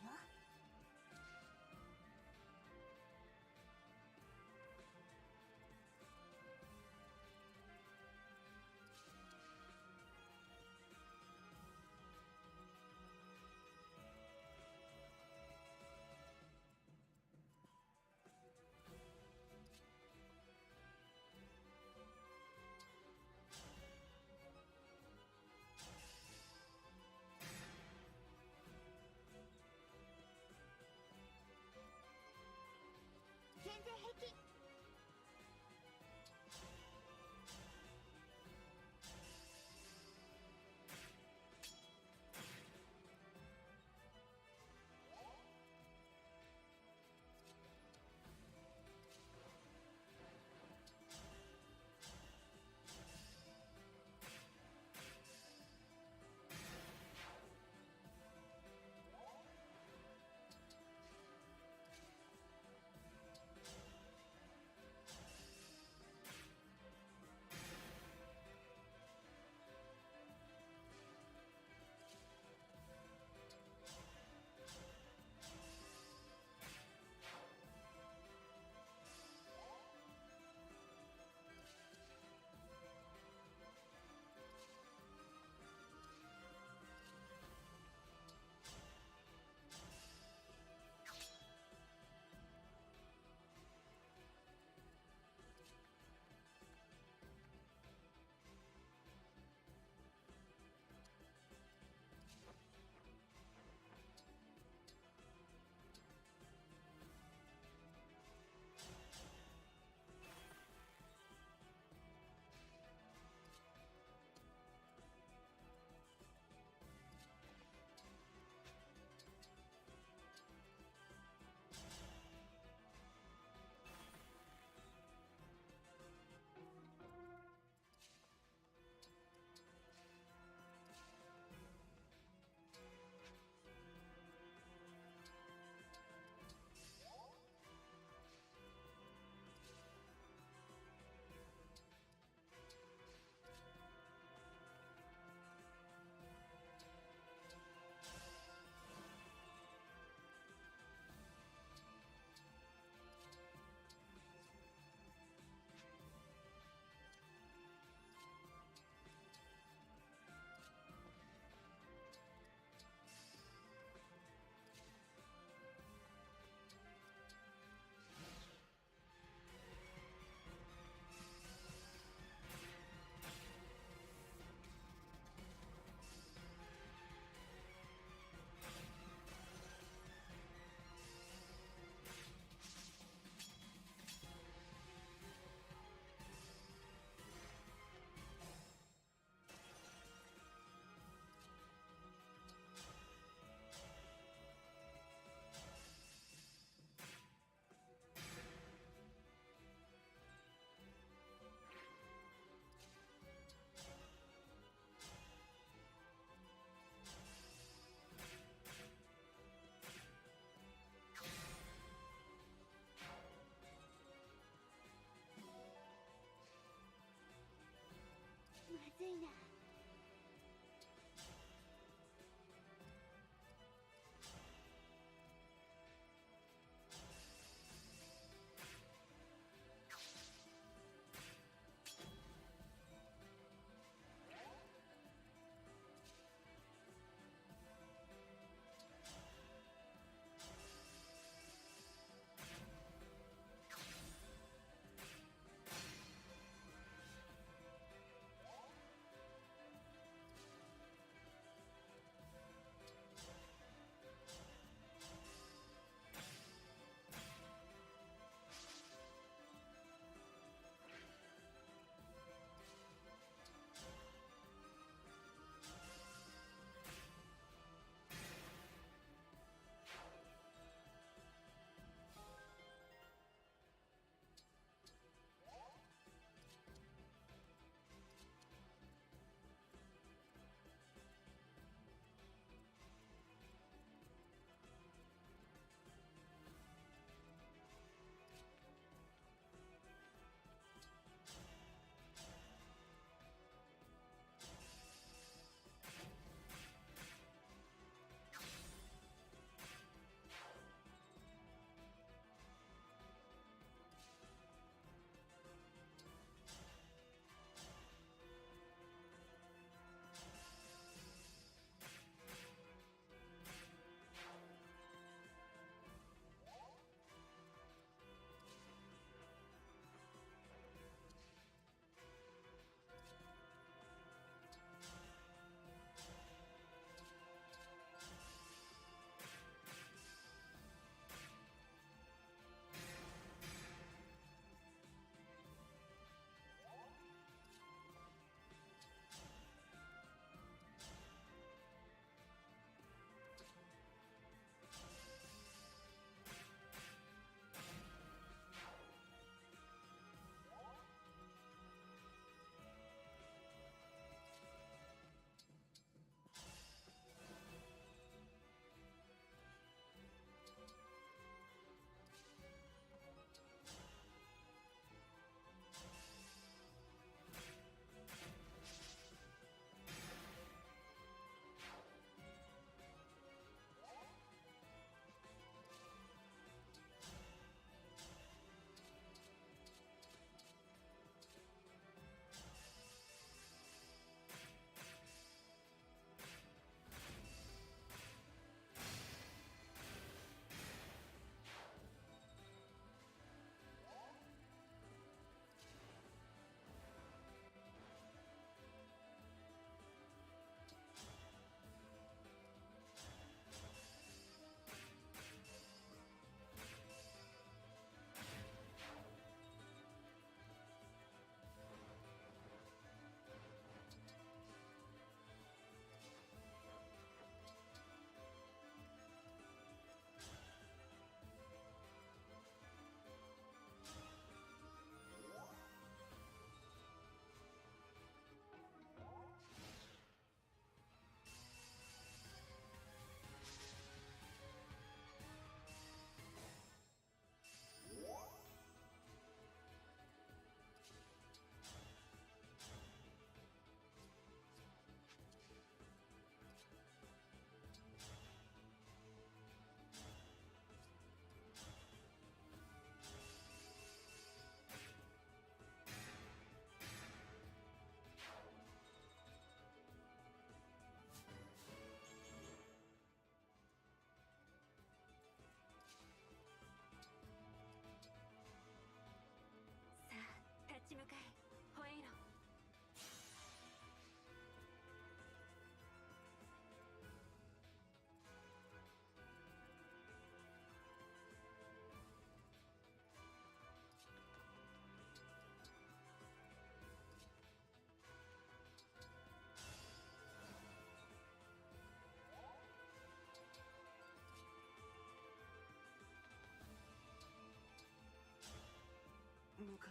か。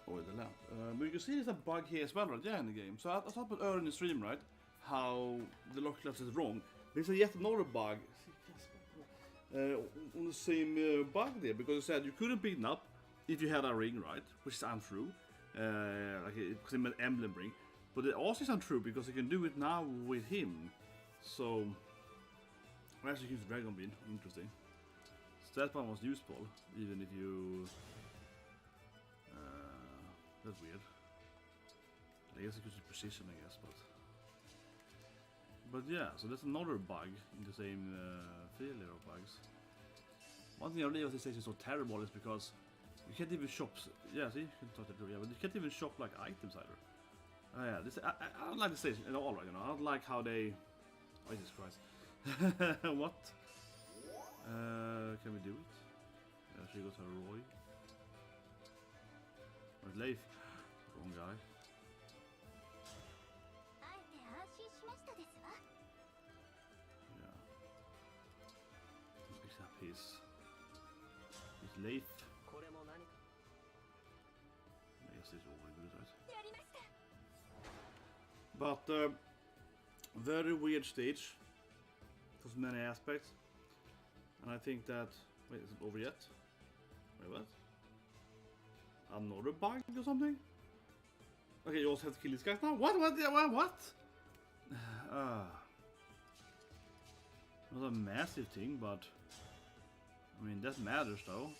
Oh, the lamp. But you can see there's a bug here as well, right? Yeah, in the game. So I thought earlier in the stream, right, how the lock class is wrong. There's yet another bug on the same bug there, because it said you couldn't pick it up if you had a ring, right, which is untrue, like because it meant Emblem Ring. But it also is untrue because you can do it now with him. So I actually use Dragon Bean. Interesting. So that one was useful, even if you. That's weird. I guess it could use precision, I guess, but yeah. So that's another bug in the same failure of bugs. One thing I realized this station is so terrible is because you can't even shop. Yeah, see, you can talk that through. Yeah, but you can't even shop like items either. Yeah, this I don't like the station at all, right? You know, I don't like how they. Oh, Jesus Christ! What? Can we do it? Should we go to Roy? Or Leif? Wrong guy. Yeah. Let's pick up his Leif. I guess it's already good, right? But very weird stage for many aspects, and I think that wait, is it over yet? Wait, what? Another bug or something? Okay, you also have to kill these guys now? What? What? Not a massive thing, but I mean that matters though.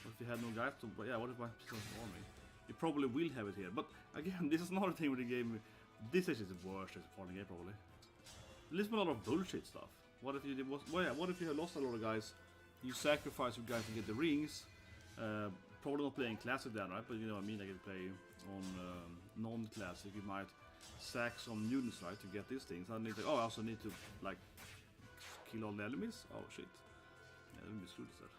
What if you had no guys to? Yeah, what if my people army? You probably will have it here, but again, this is another thing with the game. This is the worst part of the game, probably. There's a lot of bullshit stuff. What if you did? Well, yeah, what if you have lost a lot of guys? You sacrifice your guys to get the rings. Probably not playing classic then, right? But you know what I mean. I can play on non-classic. You might sack some units, right, to get these things. I need to. Oh, I also need to like kill all the enemies. Oh shit! Yeah, that would be screwed instead.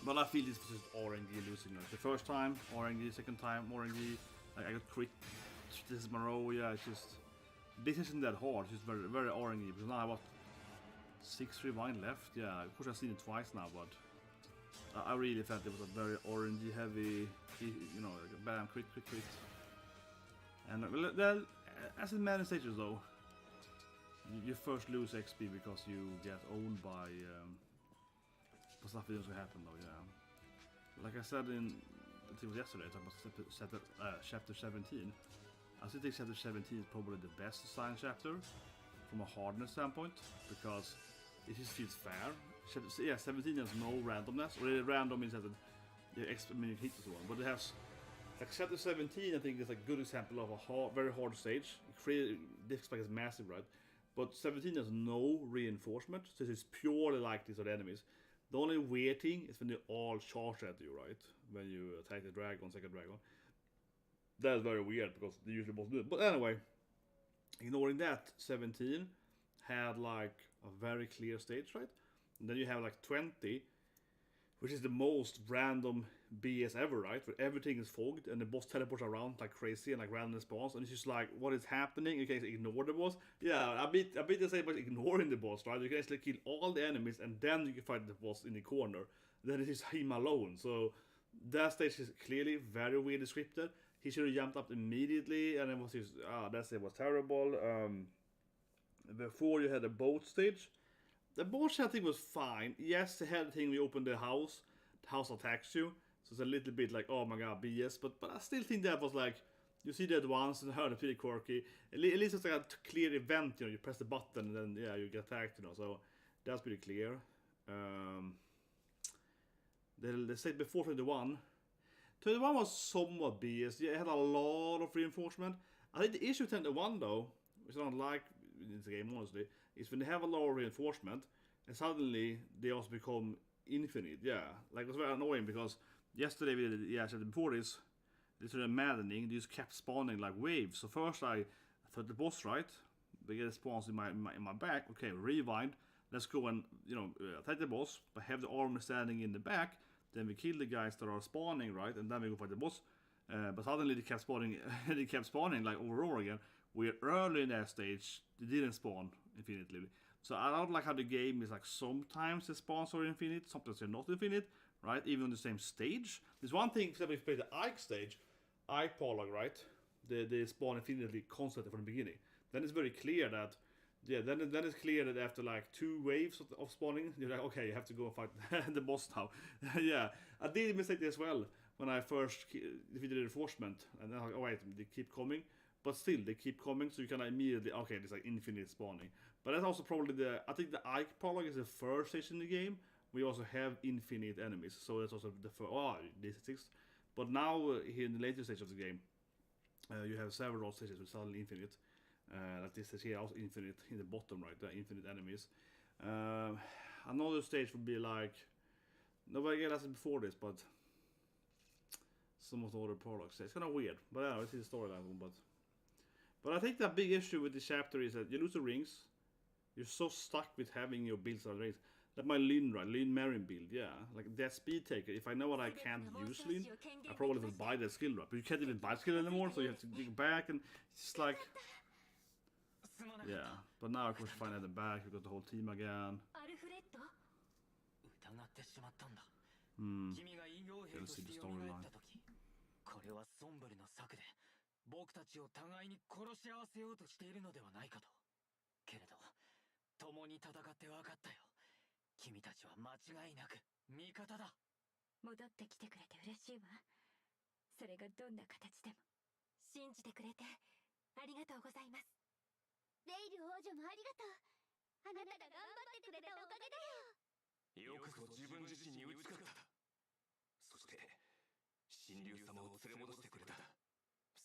But I feel this was just RNG losing. Like the first time RNG, second time RNG. Like I got crit. This is my row. Yeah, it's just this isn't that hard. It's just very very RNG. Because now I got 6 rewind left. Yeah, of course I've seen it twice now, but I really felt it was a very RNG heavy. You know, like a bam, crit. And well, as in many stages though, you first lose XP because you get owned by. But stuff doesn't happen though, yeah. Like I said in I think it was yesterday, about chapter 17. I still think chapter 17 is probably the best design chapter from a hardness standpoint because it just feels fair. Yeah, 17 has no randomness, or random means that you hit this one, but it has. Like chapter 17, I think is a good example of a very hard stage. This spike is massive, right? But 17 has no reinforcement, so it's purely like these are the enemies. The only weird thing is when they all charge at you, right? When you attack the dragon, second dragon. That's very weird because they usually both do it. But anyway, ignoring that, 17 had like a very clear stage, right? And then you have like 20, which is the most random BS ever, right? Where everything is fogged and the boss teleports around like crazy and like random spawns, and it's just like, what is happening? You can ignore the boss. Yeah, a bit the same as ignoring the boss, right? You can actually kill all the enemies and then you can fight the boss in the corner. Then it is him alone. So that stage is clearly very weirdly scripted. He should have jumped up immediately, and it was just that stage was terrible. Before you had a boat stage. The boat thing was fine. Yes, the head thing, we opened the house attacks you. So it's a little bit like, oh my god, BS. But I still think that was like, you see that once and heard it pretty quirky. At least it's like a clear event, you know, you press the button and then, yeah, you get attacked, you know. So that's pretty clear. They said before 21. 21 was somewhat BS. Yeah, it had a lot of reinforcement. I think the issue with 21 though, which I don't like in the game honestly, is when they have a lot of reinforcement and suddenly they also become infinite. Yeah, like it was very annoying because yesterday we did, yeah, I said before this is a maddening. They just kept spawning like waves. So first I thought the boss, right? They get spawns in my back. Okay, rewind. let's go and attack the boss, but have the army standing in the back. Then we kill the guys that are spawning, right, and then we go fight the boss. But suddenly they kept spawning. They kept spawning like over and over again. We're early in that stage. They didn't spawn infinitely. So I don't like how the game is like sometimes the spawns are infinite, sometimes they're not infinite, right? Even on the same stage. There's one thing, except if you play the Ike stage, Ike Paralogue, right? They spawn infinitely constantly from the beginning. Then it's very clear that, then it's clear that after like 2 waves of spawning, you're like, okay, you have to go and fight the boss now. Yeah, I did a mistake as well when I first defeated the reinforcement, and then I'm like, oh wait, they keep coming. But still, they keep coming, so you can immediately, okay, there's like infinite spawning. But that's also probably I think the Ike Paralogue is the first stage in the game. We also have infinite enemies, so that's also the first, this exists. But now, here in the later stage of the game, you have several stages with suddenly infinite. Like this is here also infinite in the bottom, right? The infinite enemies. Another stage would be like, nobody got it before this, but some of the other products. It's kind of weird, but I don't know, it's the storyline one, But I think the big issue with this chapter is that you lose the rings. You're so stuck with having your builds on rings. Like my Lyn Marin build, yeah. Like that speed taker. If I know what I can't use Lyn, I probably will buy that skill, right? But you can't even buy skill anymore, so you have to dig back, and it's just like, yeah. But now of course you find at the back, you got the whole team again. 疑ってしまったんだ。 君が医療兵 Gotta と see し the て蘇っ storyline. た時、これはソンブルの策で僕たちを互いに殺し合わせようとしているのではないかと。けれど共に戦って分かったよ。君たちは間違いなく味方だ。戻ってきてくれて嬉しいわ。それがどんな形でも信じてくれてありがとうございます。レイル王女もありがとう。あなたが頑張ってくれたおかげだよ。よくぞ自分自身に打ち勝った。そして神竜様を連れ戻してくれた。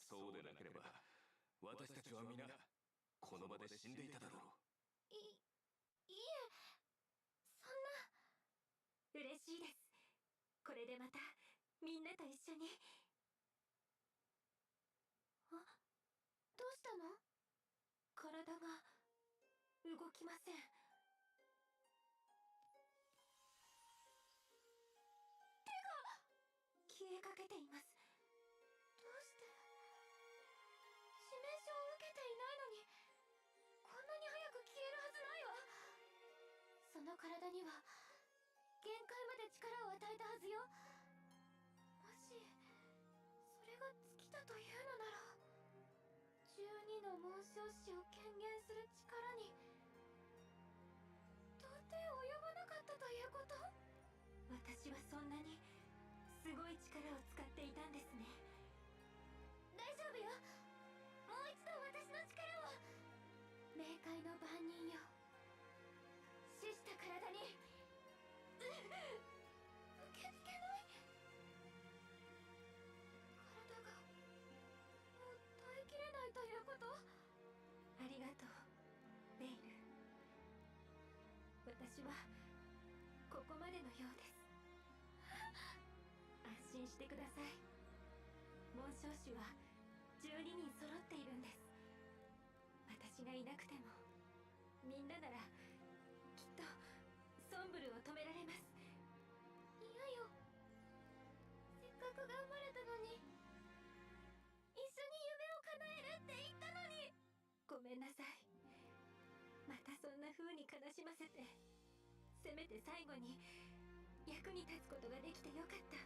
そうでなければ私たちは皆この場で死んでいただろう。いえ、そんな。嬉しいです。これでまたみんなと一緒に。どうしたの？体が動きません。消えかけています。どうして？致命傷を受けていないのにこんなに早く消えるはずないわ。その体には限界まで力を与えたはずよ。もしそれが尽きたというのなら、12の紋章師を権限する力に到底及ばなかったということ？私はそんなにすごい力を使っていたんですね。大丈夫よ。もう一度私の力を。冥界の番人よ。死した体に受け付けない。体がもう耐えきれないということ？ありがとう、レイル。私はここまでのようです。安心してください。紋章師は12人揃っているんです。私がいなくてもみんなならきっとソンブルを止められます。いやよ、せっかく頑張れたのに。一緒に夢を叶えるって言ったのに。ごめんなさい。またそんな風に悲しませて。せめて最後に役に立つことができてよかった。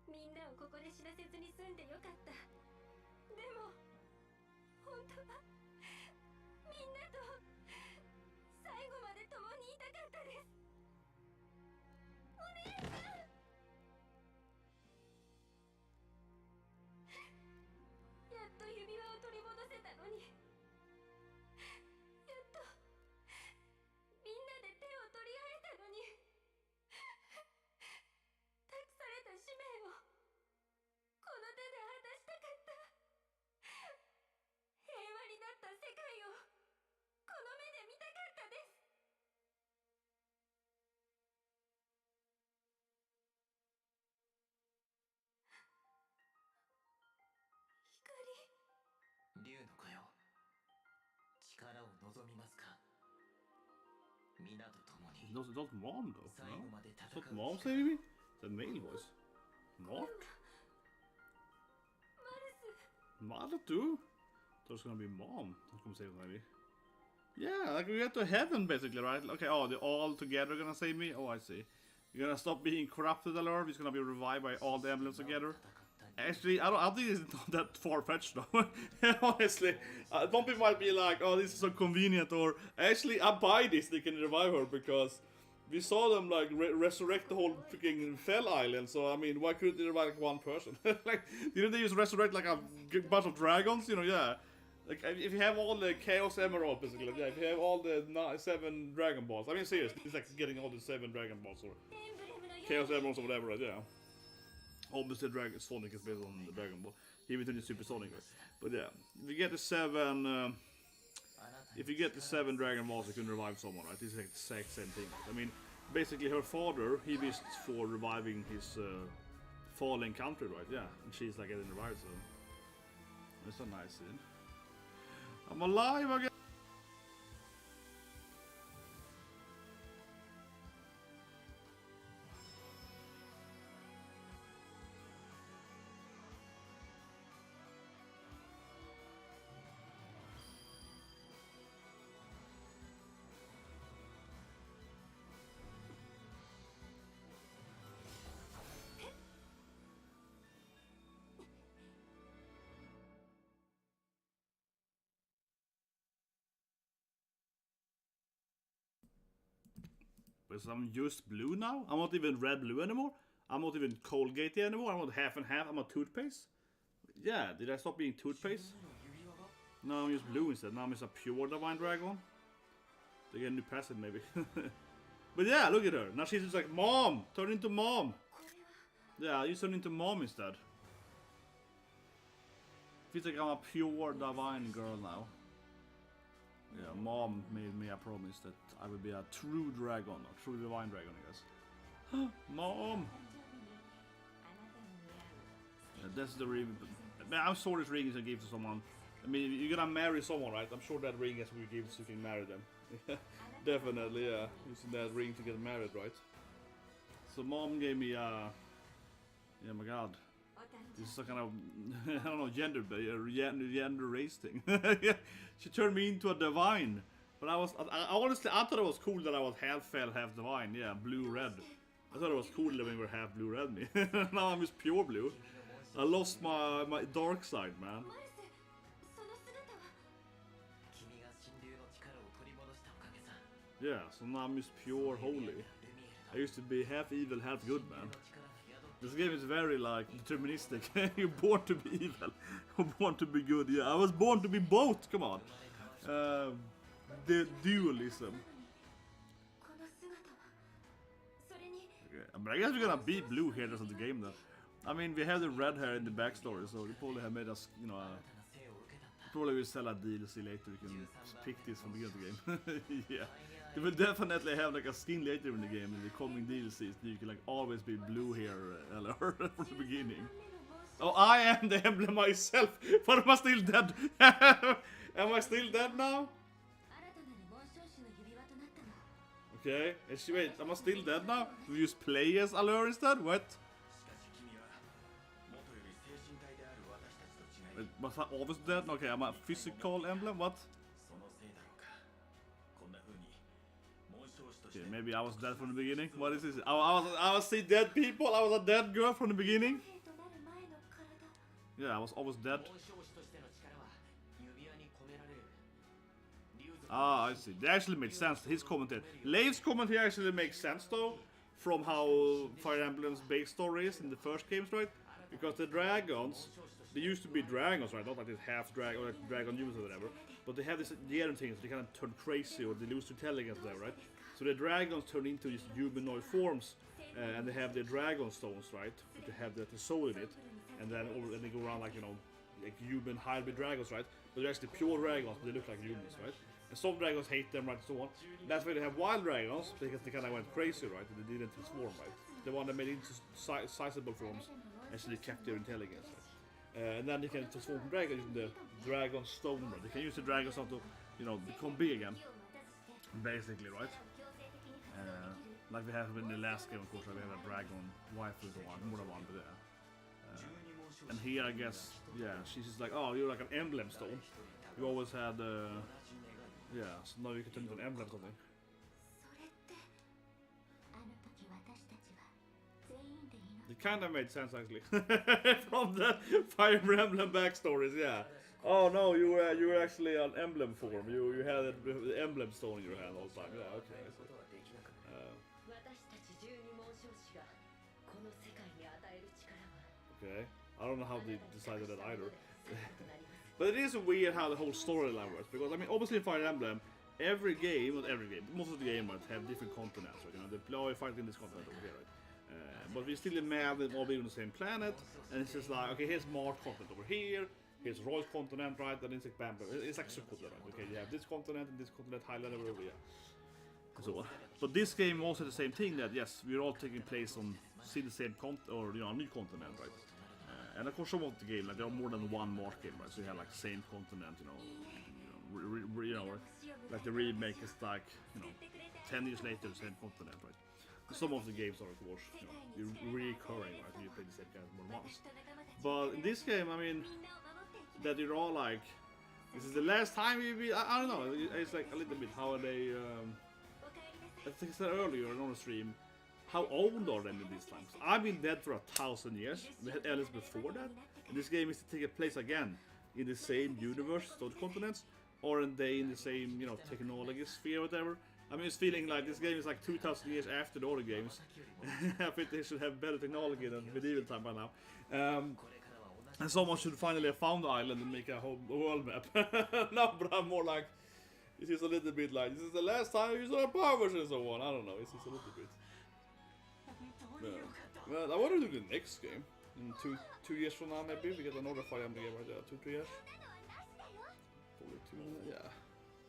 みんなをここで死なせずに済んでよかった。でも本当はみんなと最後まで共にいたかったです。お姉ちゃん。やっと指輪を取り戻せたのに。やっとみんなで手を取り合えたのに。託された使命をこの手で果たしたかった。平和になった世界をこの目で見たかったです。竜の子よ、力を望みますか？皆と共に It's not mom though. 最後 No? まで It's 戦 not う mom 機会 saving me? It's a male voice. Mark? Mother too? So it's gonna be mom. That's gonna save maybe. Yeah, like we get to heaven basically, right? Okay, oh, they're all together gonna save me? Oh, I see. You're gonna stop being corrupted, Alor. He's gonna be revived by all the emblems together. Actually, I think it's not that far-fetched though. Honestly, some people might be like, "Oh, this is so convenient," or actually, I buy this. They can revive her because we saw them like resurrect the whole freaking Fell Island. So I mean, why couldn't they revive like one person? Like, didn't they just resurrect like a bunch of dragons? You know, yeah. Like if you have all the Chaos Emerald, basically, yeah. If you have all the 7 Dragon Balls, I mean, seriously, it's like getting all the 7 Dragon Balls or Chaos Emeralds or whatever, right? Yeah. Obviously, Dragon Sonic is based on the Dragon Ball. He even did the Super Sonic, right? But yeah, if you get the 7, if you get the 7 Dragon Balls, you can revive someone, right? This is like the exact same thing. I mean, basically, her father, he wished for reviving his fallen country, right? Yeah, and she's like getting revived, so it's a nice scene. I'm alive again. Because I'm just blue now. I'm not even red blue anymore. I'm not even Colgate anymore. I'm not half and half. I'm a toothpaste. Yeah, did I stop being toothpaste? No, I'm just blue instead. Now I'm just a pure divine dragon. They get a new passive maybe. But yeah, look at her. Now she's just like, Mom! Turn into mom! Yeah, you turn into mom instead. Feels like I'm a pure divine girl now. Yeah, mom made me a promise that I would be a true dragon, a true divine dragon, I guess. Mom! Yeah, that's the ring. I'm sure this ring is a gift to someone. I mean, you're gonna marry someone, right? I'm sure that ring is a gift so you can marry them. Definitely, yeah. Using that ring to get married, right? So mom gave me yeah, my god. This is a kind of, I don't know, gender race thing. Yeah, she turned me into a divine. But I honestly, I thought it was cool that I was half fell, half divine. Yeah, blue, red. I thought it was cool that we were half blue, red me. Now I'm just pure blue. I lost my dark side, man. その姿は 君が神竜の力を取り戻したおかげさ Yeah, so now I'm just pure holy. I used to be half evil, half good, man. This game is very like deterministic. You're born to be evil, or born to be good. Yeah, I was born to be both. Come on, the dualism. この姿はそれに Okay. But I guess we're gonna beat blue here just in the game then. I mean, we have the red hair in the backstory, so they probably have made us, you know, probably will sell a DLC later. You can pick this from the beginning of the game. Yeah, they will definitely have like a skin later in the game in the coming DLCs. You can like always be blue here, from the beginning. Oh, I am the emblem myself, but am I still dead? Am I still dead now? 新たなる紋章師の指輪となったの Okay, wait, am I still dead now? Do you just play as Allure instead? What? しかし君は元より精神体である私たちと違い Wait, was I always dead? Okay, I'm a physical emblem? What? そのせいだろうかこんな風に紋章師として Okay, maybe I was dead from the beginning. What is this? I was see dead people. I was a dead girl from the beginning. 兵となる前の体 Yeah, I was always dead. 紋章師としての力は指輪に込められる竜族 Ah, I see. That actually makes sense. His comment here. Leigh's comment here actually makes sense though, from how Fire Emblem's base story is in the first games, right? Because the dragons, they used to be dragons, right? Not like this half dragon or like dragon humans or whatever. But they have this the other things. They kind of turn crazy or they lose their intelligence there, right? So the dragons turn into these humanoid forms, and they have their dragon stones, right? They have the soul in it, and then they go around like, you know, like human hybrid dragons, right? But they're actually pure dragons, but they look like humans, right? And some dragons hate them, right, and so on. That's why they have wild dragons, because they kind of went crazy, right? And they didn't transform, right? The one that made it into sizable forms actually kept their intelligence, right? And then they can transform from dragons using the dragon stone, right? They can use the dragon stone to, you know, become big again, basically, right? Like we have in the last game, of course, we have a dragon waifu one, more than one, but yeah. And here, I guess, yeah, she's just like, oh, you're like an emblem stone. You always had, yeah, so now you can turn into an emblem something. それってあの時私たちは全員で祈っ It kind of made sense actually from the Fire Emblem backstories. Yeah. Oh no, you were actually an emblem form. You had the emblem stone in your hand all the time. Yeah. Okay. I see. 私たち12紋章師がこの世界に与える力は Okay. I don't know how they decided that either. 狭くなります But it is weird how the whole storyline works, because I mean, obviously in Fire Emblem, every game, not every game, most of the game might have different continents, right? You know, they play fighting this continent over here, right? But we still imagine all being on the same planet, and it's just like, okay, here's Mars continent over here, here's Roy's continent, right? And it's like bam, bam. It's like Sukkot, right? Okay, you have this continent and this continent, Highland over here, and so on. But this game also the same thing, that yes, we're all taking place on still the same or you know, a new continent, right? And of course, some of the game, like there are more than one Mars game, right? So you have like same continent, you know, like the remake is like, you know, 10 years later, the same continent, right? Some of the games are, of course, you know, recurring, right? You play the same game more than once. But in this game, I mean, that you're all like, this is the last time you be. I don't know. It's like a little bit how they. I think I said earlier on the stream. How old are they in these times? I've been dead for 1,000 years. We had Alice before that. And this game is to take place again in the same universe, those continents, or are they in the same, you know, technology sphere or whatever. I mean, it's feeling like this game is like 2,000 years after the other games. I think they should have better technology than medieval time by now. And someone should finally have found the island and make a whole world map. No, but I'm more like, this is a little bit like, this is the last time you saw powers and so on. I don't know, it's just a little bit. Yeah. Well, I want to do the next game. In two years from now, maybe we get another Fire Emblem game right there. 2-3 years. Probably 2. Yeah.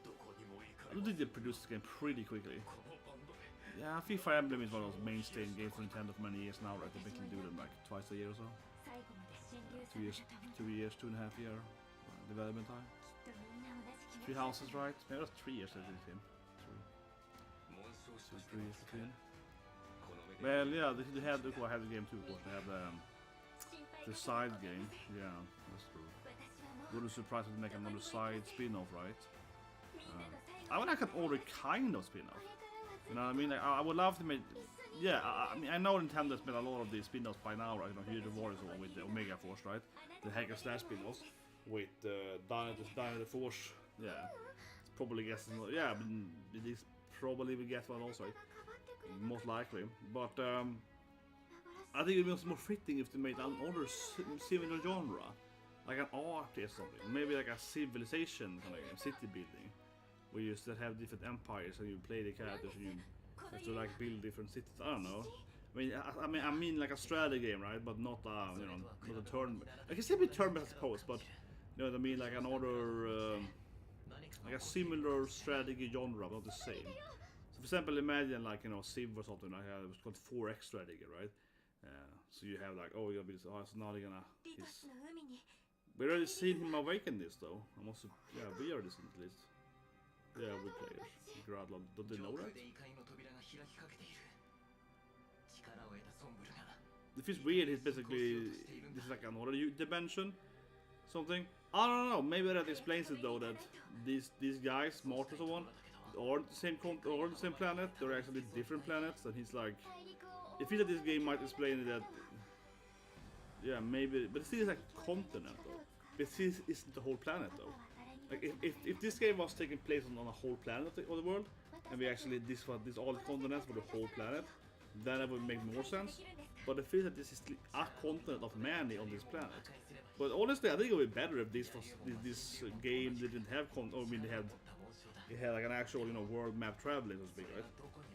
I don't think they produced this game pretty quickly. Yeah, I think Fire Emblem is one of those mainstay games for Nintendo for many years now, right? They can do them like twice a year or so. 2 years, 2.5 year development time. 3 houses, right? Maybe that's 3 years I did him. 3 years between. Well, yeah, they had the game too, of course. They have the side game. Yeah, that's true. Wouldn't surprise if they make another side spin-off, right? I would like an other kind of spin-off. You know what I mean? Like, I would love to make. Yeah, I mean, I know Nintendo's made a lot of these spin-offs by now, right? You know, Hero Warriors with the Omega Force, right? The Hack and Slash spin-offs with Dino the Force. Yeah, it's probably guessing. Yeah, but this probably will get one also. Right? Most likely, but I think it was more fitting if they made another similar genre, like an art or something, maybe like a civilization kind of game, city building, where you still have different empires and you play the characters and you have to like build different cities. I don't know. I mean like a strategy game, right? But not you know, not a turn. I can still be turn-based, I suppose, but you know what I mean, like another like a similar strategy genre, but not the same. For example, imagine like, you know, Civ or something like that. It was called 4X strategy, right? So you have like, oh, you're gonna be, oh, so now they're gonna. We already seen him awaken this though. I must have, yeah, we already seen at least. Yeah, we players. Gradlon, don't they know that? It feels weird. He's basically, this is like another dimension, something. I don't know. Maybe that explains it though. That these guys, Mart or so on, or the same planet, they're actually different planets, and he's like, it feels that this game might explain that, yeah, maybe, but it still is like a continent though. But this isn't the whole planet though. Like if this game was taking place on a whole planet of the world, and we actually this all the continents for the whole planet, then it would make more sense. But it feels that this is a continent of many on this planet. But honestly, I think it would be better if this game didn't have it had like an actual, you know, world map traveling, so to speak, right?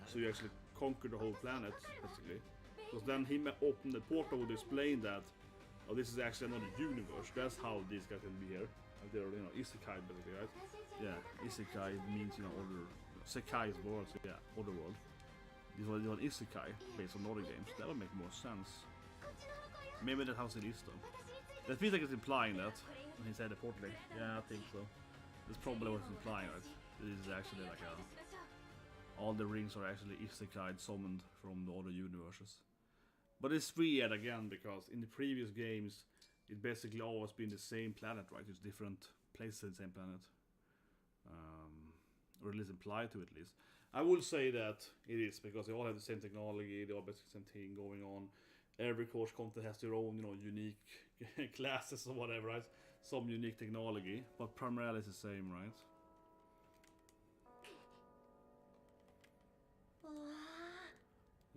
So you actually conquer the whole planet, basically. Because then he opened the portal would explain that, oh, this is actually another universe. That's how these guys can be here. Like they're, you know, isekai, basically, right? Yeah, isekai means, you know, other. Sekai is world, so yeah, other world. This was isekai based on other games. That would make more sense. Maybe that's how it is, though. That feels like it's implying that when he said the portal. Yeah, I think so. That's probably what it's implying, right? This is actually like a all the rings are actually isekai summoned from the other universes. But it's weird again because in the previous games it basically always been the same planet, right? It's different places in the same planet. Or at least implied to at least. I will say that it is because they all have the same technology, they all basically the same thing going on. Every course content has their own, you know, unique classes or whatever, right? Some unique technology, but primarily it's the same, right?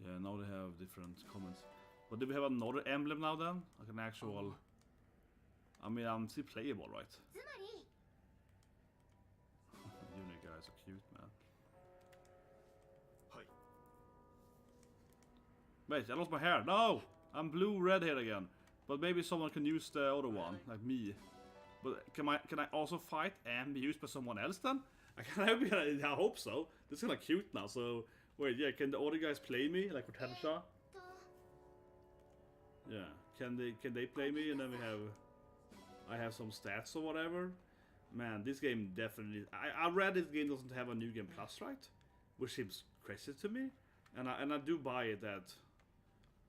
Yeah, now they have different comments. But do we have another emblem now then? Like an actual... I mean, I'm still playable, right? つまり Unique guys are cute, man. はい Wait, I lost my hair. No! I'm blue-red here again. But maybe someone can use the other one, like me. But can I also fight and be used by someone else then? I hope so. This is kind of cute now, so... Wait, yeah, can the other guys play me, like with Tensha? と Yeah, can they play me and then I have some stats or whatever? Man, this game definitely... I read this game doesn't have a New Game Plus, right? Which seems crazy to me. And I do buy it that...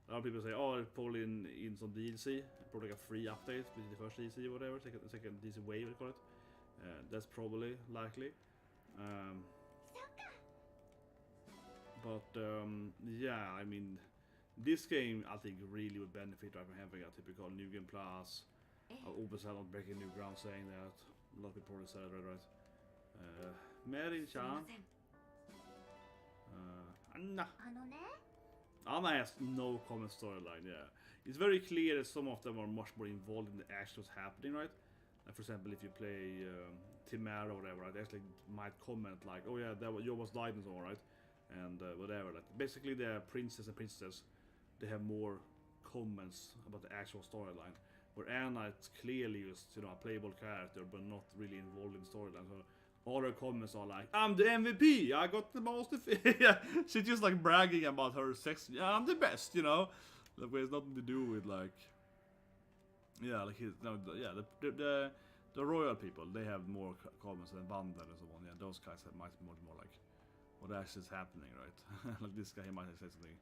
A lot of people say, oh, it's probably in some DLC. Probably like a free update with the first DLC or whatever. Second DLC wave, we call it. That's probably likely. But yeah, I mean, this game I think really would benefit from having a typical New Game Plus. Obviously I'm not breaking new ground saying that. A lot of people probably said it, right? Merin-chan. すいません Anna. あのね Anna has no common storyline, yeah. It's very clear that some of them are much more involved in the action that's happening, right? Like for example, if you play Timera or whatever, right? They actually might comment like, oh yeah, that was, you almost died and so on, right? And whatever. Like basically, the princess and princess, they have more comments about the actual storyline. Where Anna is clearly just, you know, a playable character, but not really involved in the storyline. So all her comments are like, "I'm the MVP. I got the most." Yeah, she's just like bragging about her sex. Yeah, I'm the best, you know. Like, it's nothing to do with like, yeah, like his, no, yeah, the royal people, they have more comments than Bandar and so on. Yeah, those guys have might be much more like what actually is happening, right? Like this guy, he might have said something.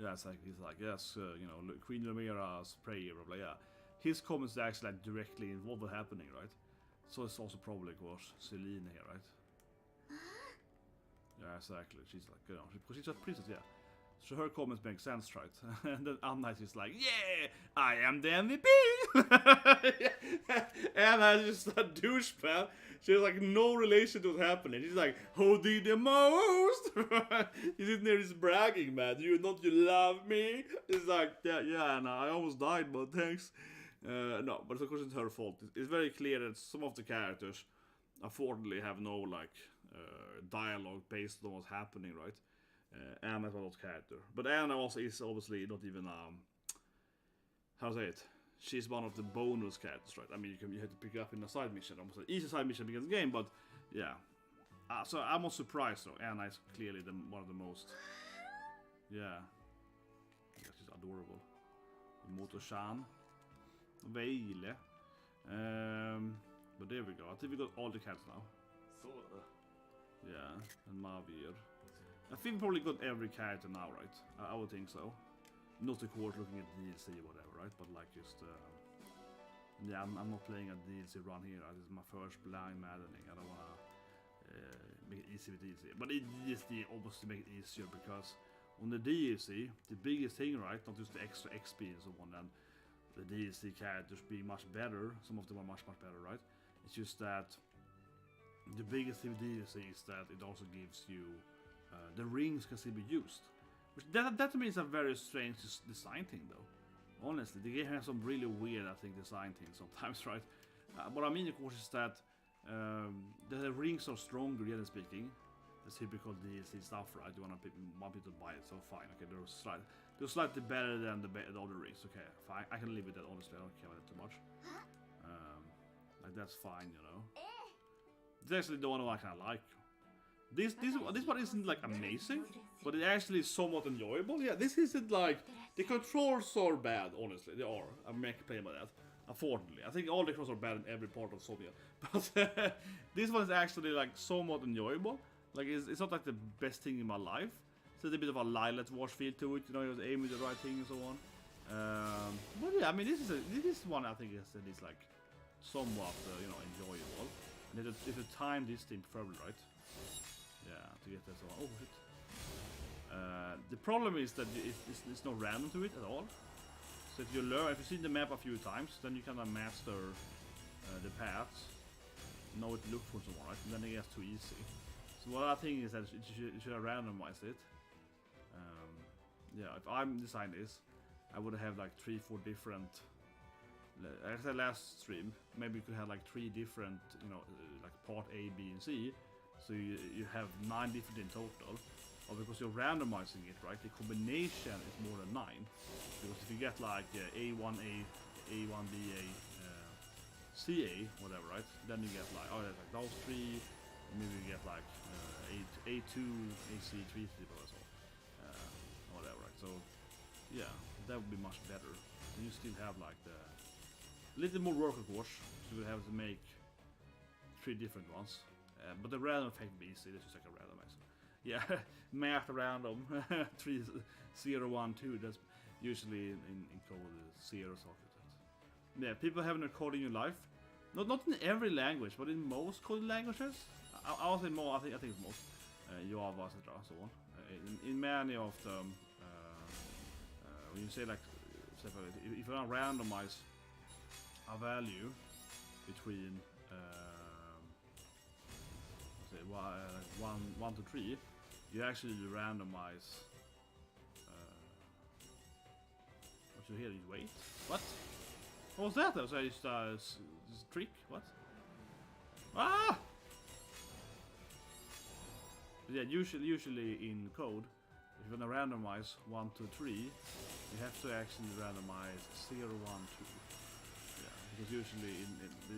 Yeah, it's like he's like, yes, you know, Queen Lumira's prayer, blah blah. Yeah, his comments are actually like directly involved with happening, right? So it's also probably, of course, Celine here, right? Yeah, exactly. She's like, you know, because she's a princess, yeah. So her comments make sense, right? And then Anna is just like, yeah, I am the MVP! Anna's just a douchebag. She has like no relation to what's happening. She's like, who did the most? He's in there just bragging, man. You love me? It's like, yeah, Anna, I almost died, but thanks. No, but of course it's her fault. It's very clear that some of the characters, unfortunately, have no like dialogue based on what's happening, right? Anna's one of those characters. But Anna also is obviously not even, how to say it? She's one of the bonus characters, right? I mean, you have to pick her up in a side mission. Almost an easy side mission begins the game, but yeah. So I'm not surprised though. Anna is clearly one of the most. Yeah. Yeah, she's adorable. Moto-chan. Veile. But there we go. I think we got all the characters now. そうだな Yeah, and Mavir. I think we probably got every character now, right? I would think so. Not of course looking at DLC or whatever, right? But like just... yeah, I'm not playing a DLC run here. Right? This is my first blind Maddening. I don't wanna make it easy with DLC. But it is obviously make it easier because on the DLC, the biggest thing, right? Not just the extra XP and so on, and the DLC characters being much better. Some of them are much better, right? It's just that the biggest thing with DLC is that it also gives you the rings can still be used. Which that to me is a very strange design thing, though. Honestly, the game has some really weird, I think, design things sometimes, right? What I mean, of course, is that the rings are stronger, generally speaking. The typical DLC stuff, right? You want people to buy it, so fine. Okay, they're slightly better than the other rings. Okay, fine. I can live with that. Honestly, I don't care about it too much. Like that's fine, you know. It's actually the one I kind of like. This one isn't like amazing, but it actually is somewhat enjoyable. Yeah, this isn't like the controls are bad. Honestly, they are. I'm making play about that. Unfortunately, I think all the controls are bad in every part of Soviet. But this one is actually like somewhat enjoyable. Like it's not like the best thing in my life. It's a bit of a Lilac Watch feel to it, you know, you aim with the right thing and so on. But yeah, I mean, this is one I think is like somewhat you know, enjoyable. And if you time this thing preferably right, yeah, to get that so on. Oh shit. The problem is that it's not random to it at all. So if you see the map a few times, then you kind of master the paths, know what to look for, so on, right? And then it gets too easy. So what I think is that you should randomize it. Yeah, if I'm designing this, I would have like 3-4 different. Like I said last stream, maybe you could have like 3 different, you know, like part A, B, and C. So you have 9 different in total. Or because you're randomizing it, right? The combination is more than 9. Because if you get like A1A, A1B, CA, whatever, right? Then you get like, oh, there's like those 3. Maybe you get like A2, AC3, or so. Whatever, right? So, yeah, that would be much better. And you still have like the little more work, of course. So you would have to make 3 different ones. But the random effect would be easy. This is like a randomizer. Yeah, math random 3, 0, 1, 2. That's usually in code 0 socket. Yeah, people have a code in your life. Not in every language, but in most coding languages. I would say more. I think it's most. Java, etc. So on. In many of them, when you say like, if you want to randomize a value between say 1 to 3, you actually randomize. What you hear is wait. What? What was that? So it's this trick. What? Ah! But yeah, usually in code, if you're gonna randomize 1 to 3, you have to actually randomize 0, 1, 2. Yeah, because usually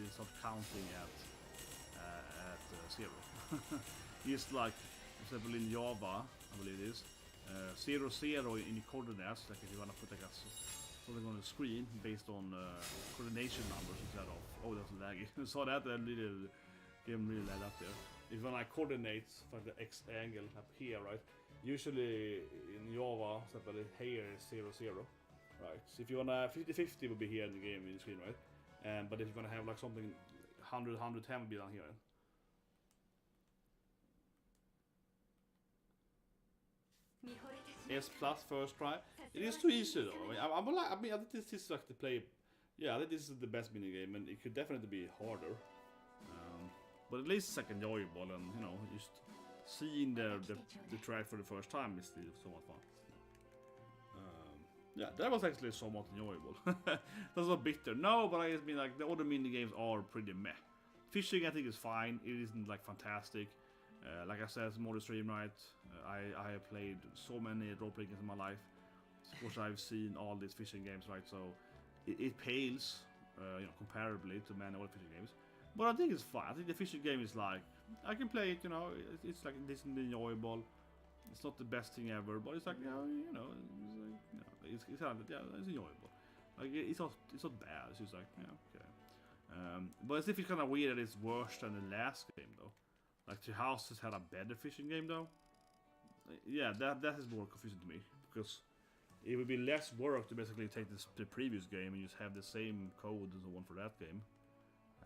it's not counting at 0. It's like, for example, in Java, I believe it is 0, 0 in the coordinates. Like if you wanna put like something on the screen based on coordination numbers instead of, oh, that's laggy. Saw that little game really light up there. If you want to coordinate for the X angle up here, right? Usually in Java, here is 0, 0, right? So if you want to 50-50 will be here in the game in the screen, right? But if you're gonna have like something 100, 110 will be down here. S plus first try. It is too easy though. I think this is like the play. Yeah, I think this is the best mini game, and it could definitely be harder. But at least it's like enjoyable, and you know, just seeing the track for the first time is still somewhat fun. Yeah, that was actually somewhat enjoyable. That's not bitter. No, but I just mean like the other mini games are pretty meh. Fishing I think is fine. It isn't like fantastic. Like I said, it's more the stream, right? I have played so many role-playing games in my life. Of course, I've seen all these fishing games, right? So it pales, you know, comparably to many other fishing games. But I think it's fun. I think the fishing game is like, I can play it, you know, it's like decently enjoyable. It's not the best thing ever, but it's like, you know, it's kind of, yeah, it's enjoyable. Like it's not bad. It's just like, yeah, okay. But as if it's kind of weird that it's worse than the last game though. Like Two Houses had a better fishing game though. Yeah, that is more confusing to me, because it would be less work to basically take the previous game and just have the same code and so on for that game,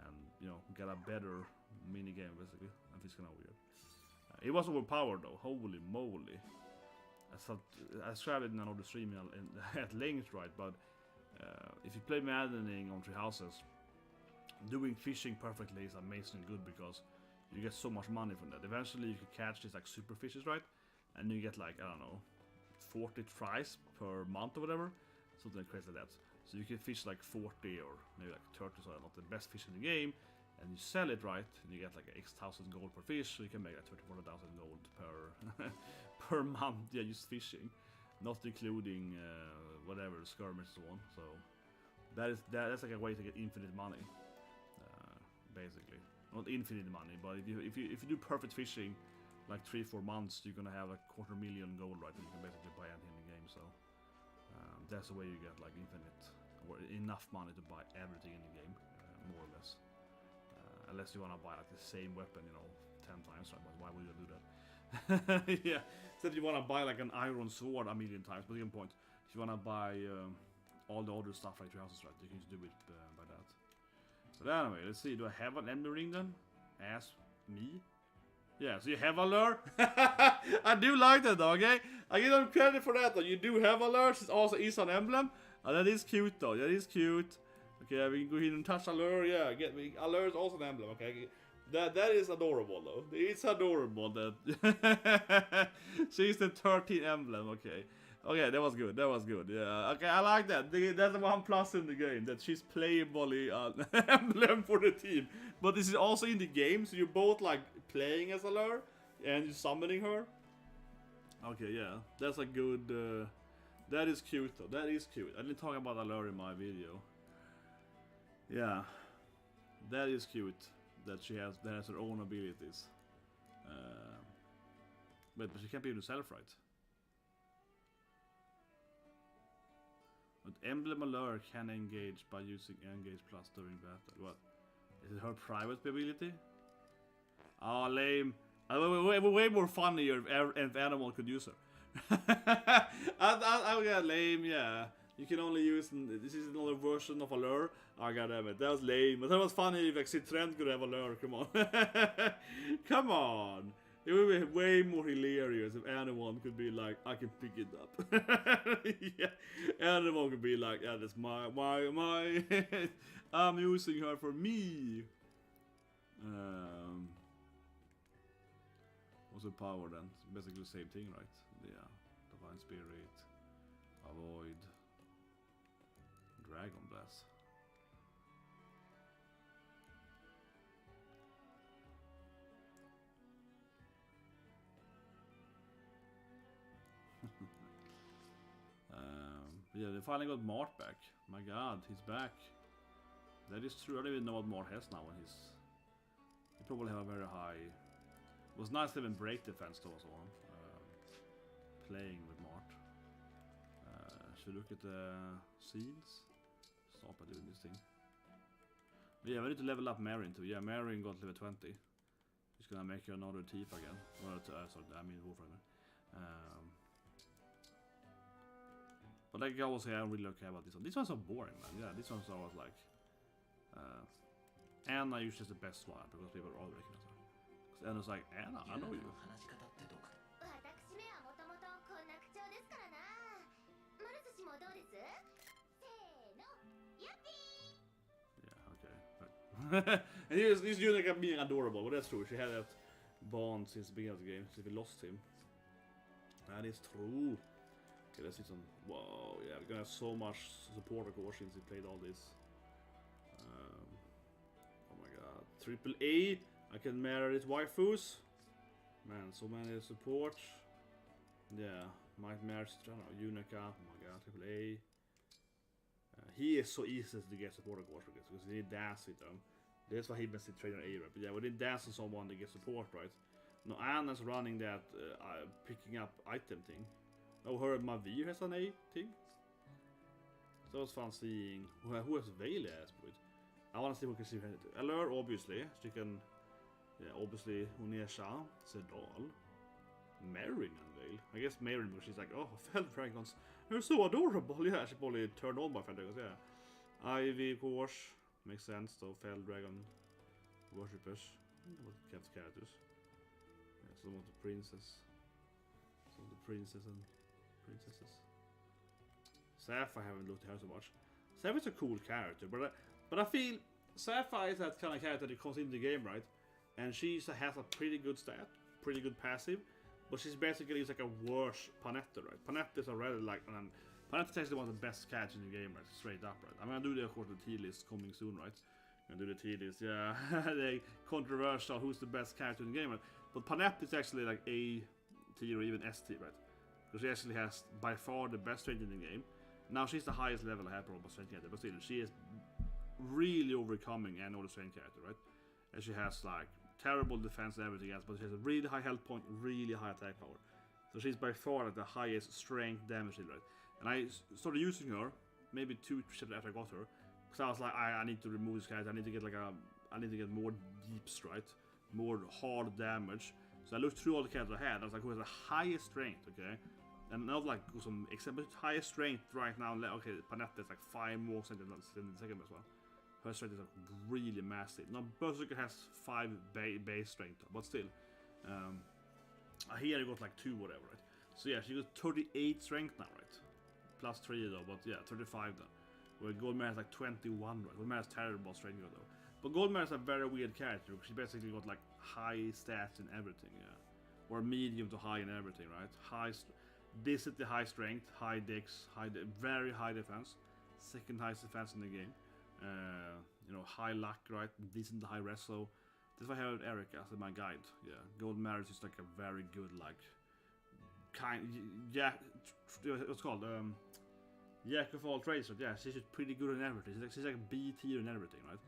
and you know, get a better mini game basically. I think it's kind of weird. It was overpowered though. Holy moly! I described it in another stream at length, right? But if you play Maddening on Three Houses, doing fishing perfectly is amazingly good, because you get so much money from that. Eventually you can catch these like super fishes, right? And you get like, I don't know, 40 tries per month or whatever. Something crazy like that. So you can fish like 40 or maybe like 30, so not the best fish in the game. And you sell it, right? And you get like X thousand gold per fish. So you can make like 34,000 gold per per month. Yeah, just fishing. Not including whatever, skirmish and so on. So that's like a way to get infinite money. Basically. Not infinite money, but if you do perfect fishing, like 3-4 months, you're gonna have like 250,000 gold, right? And you can basically buy anything in the game. So that's the way you get like infinite or enough money to buy everything in the game, more or less. Unless you wanna buy like the same weapon, you know, 10 times, right? But why would you do that? Yeah, except you wanna buy like an iron sword a million times, but the point, if you wanna buy all the other stuff like your houses, right, you can just do it by that. But anyway, let's see, do I have an Emblem Ring then? Ask me? Yeah, so you have a lure? I do like that though, okay? I give them credit for that though, you do have a lure, it also is an emblem. That is cute though, that is cute. Okay, we can go ahead and touch a lure, yeah, get me. A lure is also an emblem, okay? That is adorable though. It's adorable that she's the 13th emblem. Okay, okay, that was good. That was good. Yeah. Okay, I like that. That's the one plus in the game, that she's playably emblem for the team. But this is also in the game, so you're both like playing as a lure and you're summoning her. Okay, yeah, that's a good. That is cute though. That is cute. I didn't talk about a lure in my video. Yeah, that is cute. That she has her own abilities, but she can't be able to self, right? But Emblem Allure can engage by using Engage Plus during battle. What? Is it her private ability? Oh, lame. Way more funnier if anyone could use her. I got lame, yeah. You can only use, this is another version of Allure. Oh, goddammit, that was lame. But that was funny if actually Trent could have Allure, come on. Come on. It would be way more hilarious if anyone could be like, I can pick it up. Yeah, anyone could be like, yeah, that's my, I'm using her for me. What's the power then? It's basically the same thing, right? Yeah, Divine Spirit, Avoid, Dragon Blast. Yeah, they finally got Mart back. My god, he's back. That is true. I don't even know what Mart has now. He probably have a very high. It was nice to even break defense though, so on. Playing with Mart. Should we look at the scenes? Stop by doing this thing. But yeah, we need to level up Marin too. Yeah, Marin got level 20. He's gonna make her another thief again. Sorry, I mean Warframe. But like I was saying, I don't really care about this one. This one's so boring, man. Yeah, this one's always like... Anna usually is the best one, because people all recognize her. Because Anna's like, Anna, I know you. Yeah, okay. Right. And he's doing like being adorable, but that's true. She had that bond since the beginning of the game, since we lost him. That is true. Okay, let's see some. Whoa, yeah, we're gonna have so much support, of course, since we played all this. Oh my god. Triple A! I can marry his waifus. Man, so many support. Yeah, might marry Unica. Oh my god, Triple A. He is so easy to get support, of course, because we need dance with them. That's why he must be trainer A, right? But yeah, we did dance on someone to get support, right? No, Anna's running that picking up item thing. Oh, her Mavir has an A thing. So it was fun seeing who has Veil as with. I want to see who can see her. Allure, obviously. She can, yeah, obviously Unesha, Sedal, Marin and Veil. I guess Marin, but she's like, oh, Fell Dragons, they're so adorable. Yeah, she probably turned on by Fell Dragons. Yeah, Ivy, of course, makes sense. So Fell Dragon worshippers, what kind of characters? Yeah, some of the princess, some of the princess and princesses. Sapphire, I haven't looked at her so much. Sapphire's a cool character, but I feel Sapphire is that kind of character that comes into the game, right? And she has a pretty good stat, pretty good passive, but she's basically like a worse Panetta, right? Panetta is already like, Panetta is actually one of the best characters in the game, right? Straight up, right? I'm gonna do the, of course, the tier list coming soon, right? I'm gonna do the tier list, yeah. The controversial who's the best character in the game, right? But Panetta is actually like A tier or even S tier, right? Because she actually has by far the best strength in the game. Now she's the highest level I have for almost strength character, but still she is really overcoming any other strength character, right? And she has like terrible defense and everything else, but she has a really high health point, really high attack power. So she's by far like the highest strength damage dealer, right? And I started using her maybe 2 steps after I got her, because I was like, I need to remove this character. I need to get like I need to get more deeps, right? More hard damage. So I looked through all the characters I had. I was like, who has the highest strength, okay? And not like some example, highest strength right now. Okay, Panetta is like 5 more centimeters than the second as well. Her strength is like really massive. Now Berserker has 5 base strength, but still. Here I got like 2 whatever, right? So yeah, she got 38 strength now, right? Plus 3 though, but yeah, 35 then. Where Goldmare has like 21, right? Goldmare has terrible strength though. But Goldmare is a very weird character. She basically got like high stats in everything, yeah. Or medium to high in everything, right? Decently high strength, high dex, very high defense. Second highest defense in the game. You know, high luck, right? Decent high reso. That's why I have Erica as my guide. Yeah, Goldmare is just like a very good like what's called Jack of all trades, right? Yeah, she's just pretty good in everything. She's like B tier in everything, right?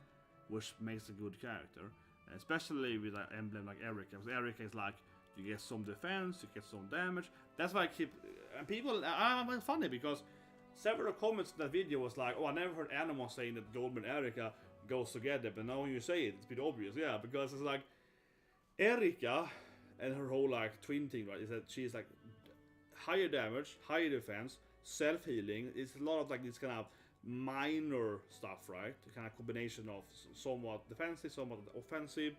Which makes a good character, especially with an emblem like Erica. Because Erica is like you get some defense, you get some damage. That's why I keep and people. It's funny because several comments in that video was like, "Oh, I never heard anyone saying that Goldmare and Erica goes together," but now when you say it, it's pretty obvious, yeah. Because it's like Erica and her whole like twin thing, right? Is that she's like higher damage, higher defense, self-healing. It's a lot of like this kind of minor stuff, right? The kind of combination of somewhat defensive, somewhat offensive.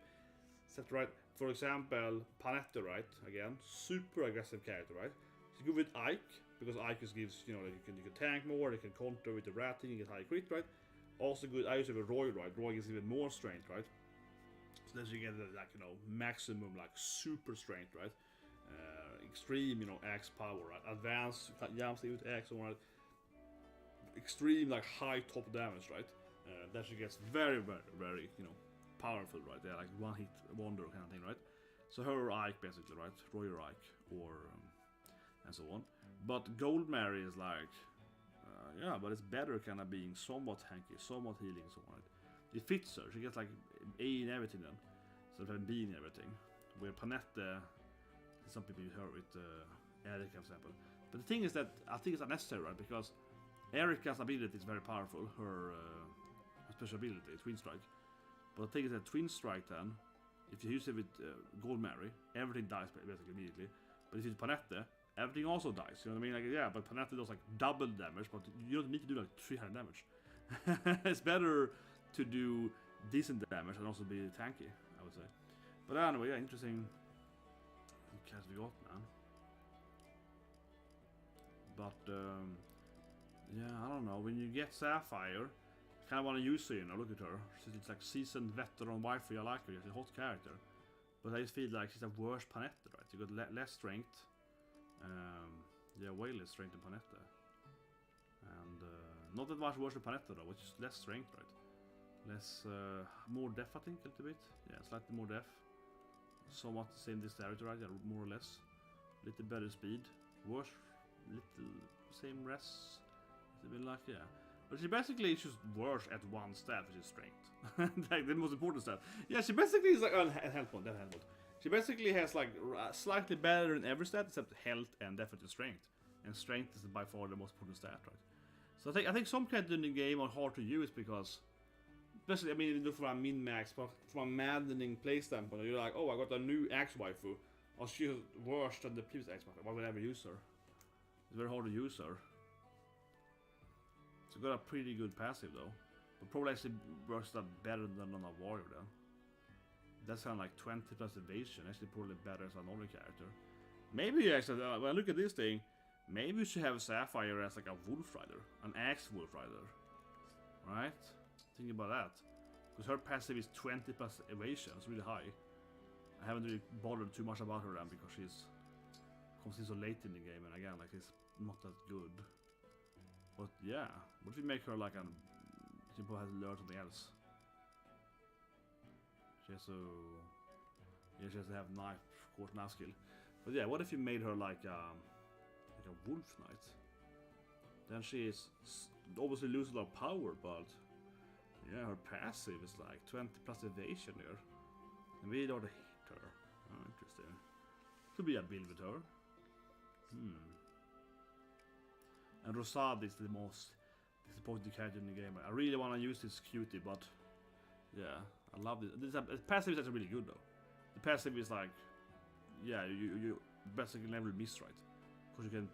Except, right? For example, Panetta, right? Again, super aggressive character, right? She's good with Ike because Ike just gives, you know, like you can tank more, you can counter with the ratting, you get high crit, right? Also good. I used to have Roy, right? Roy gives even more strength, right? So then you get like, you know, maximum like super strength, right? Extreme, you know, X power, right? Advanced jumps with X, right? Extreme like high top damage, right? Then she gets very, you know, powerful, right? They're like one hit wonder kind of thing, right? So her Ike basically, right? Roy Ike or and so on. But Goldmare is like, yeah, but it's better kind of being somewhat tanky, somewhat healing, so on. It fits her. She gets like A in everything then, so of B in everything. Where Panetta, some people use her with Erica, for example. But the thing is that I think it's unnecessary, right? Because Erica's ability is very powerful. Her special ability, Twin Strike. But the thing is that Twin Strike then, if you use it with Goldmare, everything dies basically immediately. But if you use Panetta, everything also dies. You know what I mean? Like, yeah, but Panetta does like double damage, but you don't need to do like 300 damage. It's better to do decent damage and also be tanky, I would say. But anyway, yeah, interesting cast we got, man. But yeah, I don't know. When you get Sapphire, I kind of want to use her, you know. Look at her. She's like seasoned veteran waifu. I like her. She's a hot character. But I just feel like she's a worse Panetta, right? You got less strength. Yeah, way less strength than Panetta. And not that much worse than Panetta though, which is less strength, right? Less, more def, I think, a little bit. Yeah, slightly more def. Somewhat the same dexterity, right? Yeah, more or less. Little better speed. Worse, little same res. It's a bit like, yeah. But she basically is just worse at one stat, which is strength. Like the most important stat. Yeah, she basically is like on health point, health point. She basically has like slightly better in every stat except health and definitely strength. And strength is by far the most important stat, right? So I think some characters in the game are hard to use because, especially I mean, look for a min max, but from a maddening play standpoint, you're like, oh, I got a new X waifu. Oh, she's worse than the previous X waifu. Why would I ever use her? It's very hard to use her. She got a pretty good passive though, but probably actually works that better than on a warrior then. That's kind of like 20 plus evasion, actually probably better as another character. Maybe actually, when I look at this thing, maybe we should have Sapphire as like a Wolf Rider, an Axe Wolf Rider, right? Think about that, because her passive is 20 plus evasion, it's really high. I haven't really bothered too much about her then because comes in so late in the game, and again, like it's not that good. But yeah, what if we make her like she probably has to learn something else. She has to, yeah, she has to have knife, of course, knife skill. But yeah, what if you made her like a wolf knight? Then she is obviously loses a lot of power, but yeah, her passive is like 20 plus evasion here. And we don't hit her. Oh, interesting. Could be a build with her. And Rosad is the most disappointing character in the game. I really want to use this cutie, but yeah, I love this. The passive is actually really good though. The passive is like, yeah, you basically never miss, right? Because you can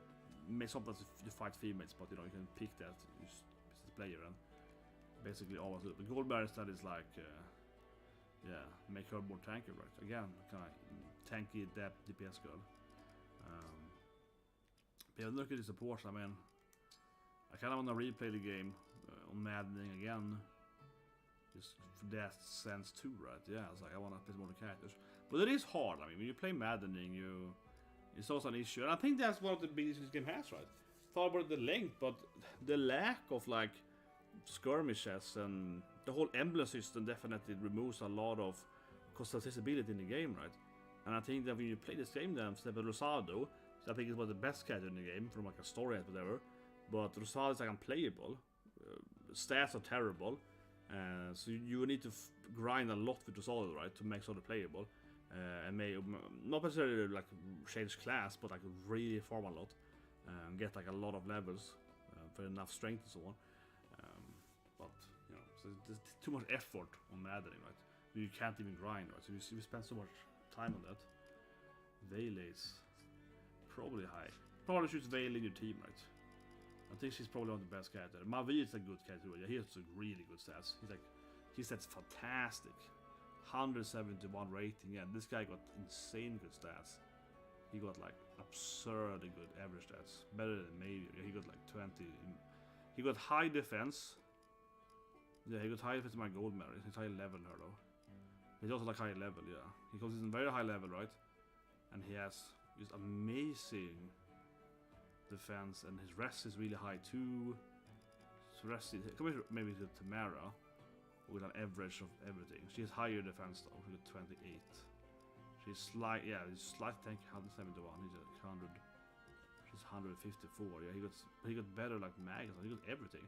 sometimes you fight females, but you know you can pick that as the player and basically always do. The gold barrier stat is like, yeah, make her more tanky, right? Again, kind of tanky DPS girl. But yeah, look at the supports. I mean, I kind of want to replay the game on Maddening again. Just for that sense too, right? Yeah, it's like I want to play more of the characters. But it is hard. I mean, when you play Maddening, it's also an issue. And I think that's one of the biggest this game has, right? Thought about the length, but the lack of like skirmishes and the whole emblem system definitely removes a lot of customizability in the game, right? And I think that when you play this game, then step with Rosado, so I think it's one of the best character in the game from like a story or whatever. But Rosado is like unplayable. Stats are terrible. So you need to grind a lot with Rosado, right, to make sort of playable. And not necessarily like change class, but like really farm a lot and get like a lot of levels for enough strength and so on. But you know, so there's too much effort on Maddening, right? You can't even grind, right? So you spend so much time on that. Veile's probably high. Probably choose Veile in your team, right? I think she's probably one of the best characters. Mavi is a good character. Yeah, he has some really good stats. His stats fantastic. 171 rating. Yeah, this guy got insane good stats. He got like absurdly good average stats. Better than maybe. Yeah, he got like 20. He got high defense. Yeah, he got high defense in my gold medal. He's high level here though. He's also like high level, yeah. He goes in very high level, right? And he has just amazing defense, and his rest is really high too. So rest is maybe to Tamara with an average of everything. She has higher defense though. She got 28. She's slight, yeah, he's slight tank 171. He's at 100. She's 154. Yeah, he got better like Magus. He got everything.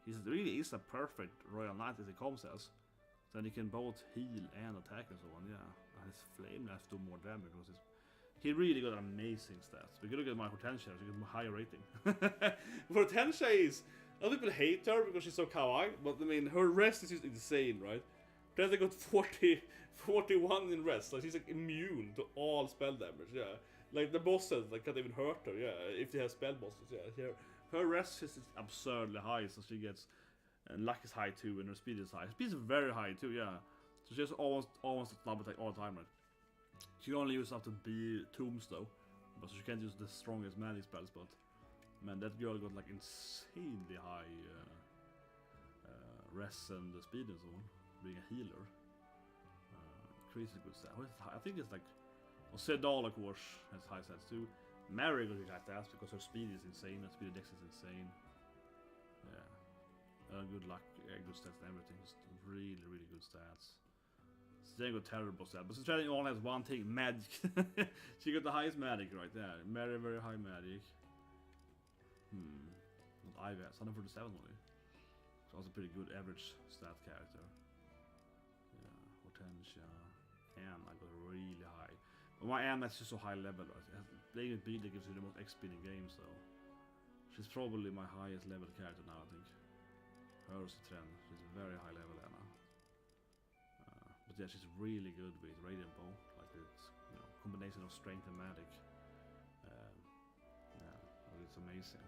He really is a perfect Royal Knight as it comes as. Then he can both heal and attack and so on. Yeah, and his flame knife do more damage because he really got amazing stats. We can look at my Hortensia, she got a higher rating. Hortensia is, a lot of people hate her because she's so kawaii, but I mean, her rest is just insane, right? Hortensia got 41 in rest, like she's like immune to all spell damage, yeah. Like the bosses, like can't even hurt her, yeah, if they have spell bosses, yeah. Her rest is absurdly high, so she gets, and luck is high too, and her speed is high. Speed is very high too, yeah. So she has almost a double attack all the time, right? She can only use up to B tombs though, but so she can't use the strongest magic spells. But man, that girl got like insanely high rest and speed and so on, being a healer. Crazy good stats. I think it's like, well, Sedal of course has high stats too. Mary got high stats because her speed is insane. Her speed and dex is insane. Yeah, good luck, good stats and everything. Just really good stats. They got terrible stats, but Strategy only has one thing, magic. She got the highest magic right there. Very high magic. Ivy has 147 only. So that's a pretty good average stat character. Yeah, Hortensia. Anna got really high. But my Anna is just so high level, right? Playing with Beedle gives you the most XP in the game, so she's probably my highest level character now, I think. Hers is trend. She's very high level Anna. But yeah, she's really good with Radiant Bow, like it's, you know, combination of strength and magic. Yeah, it's amazing.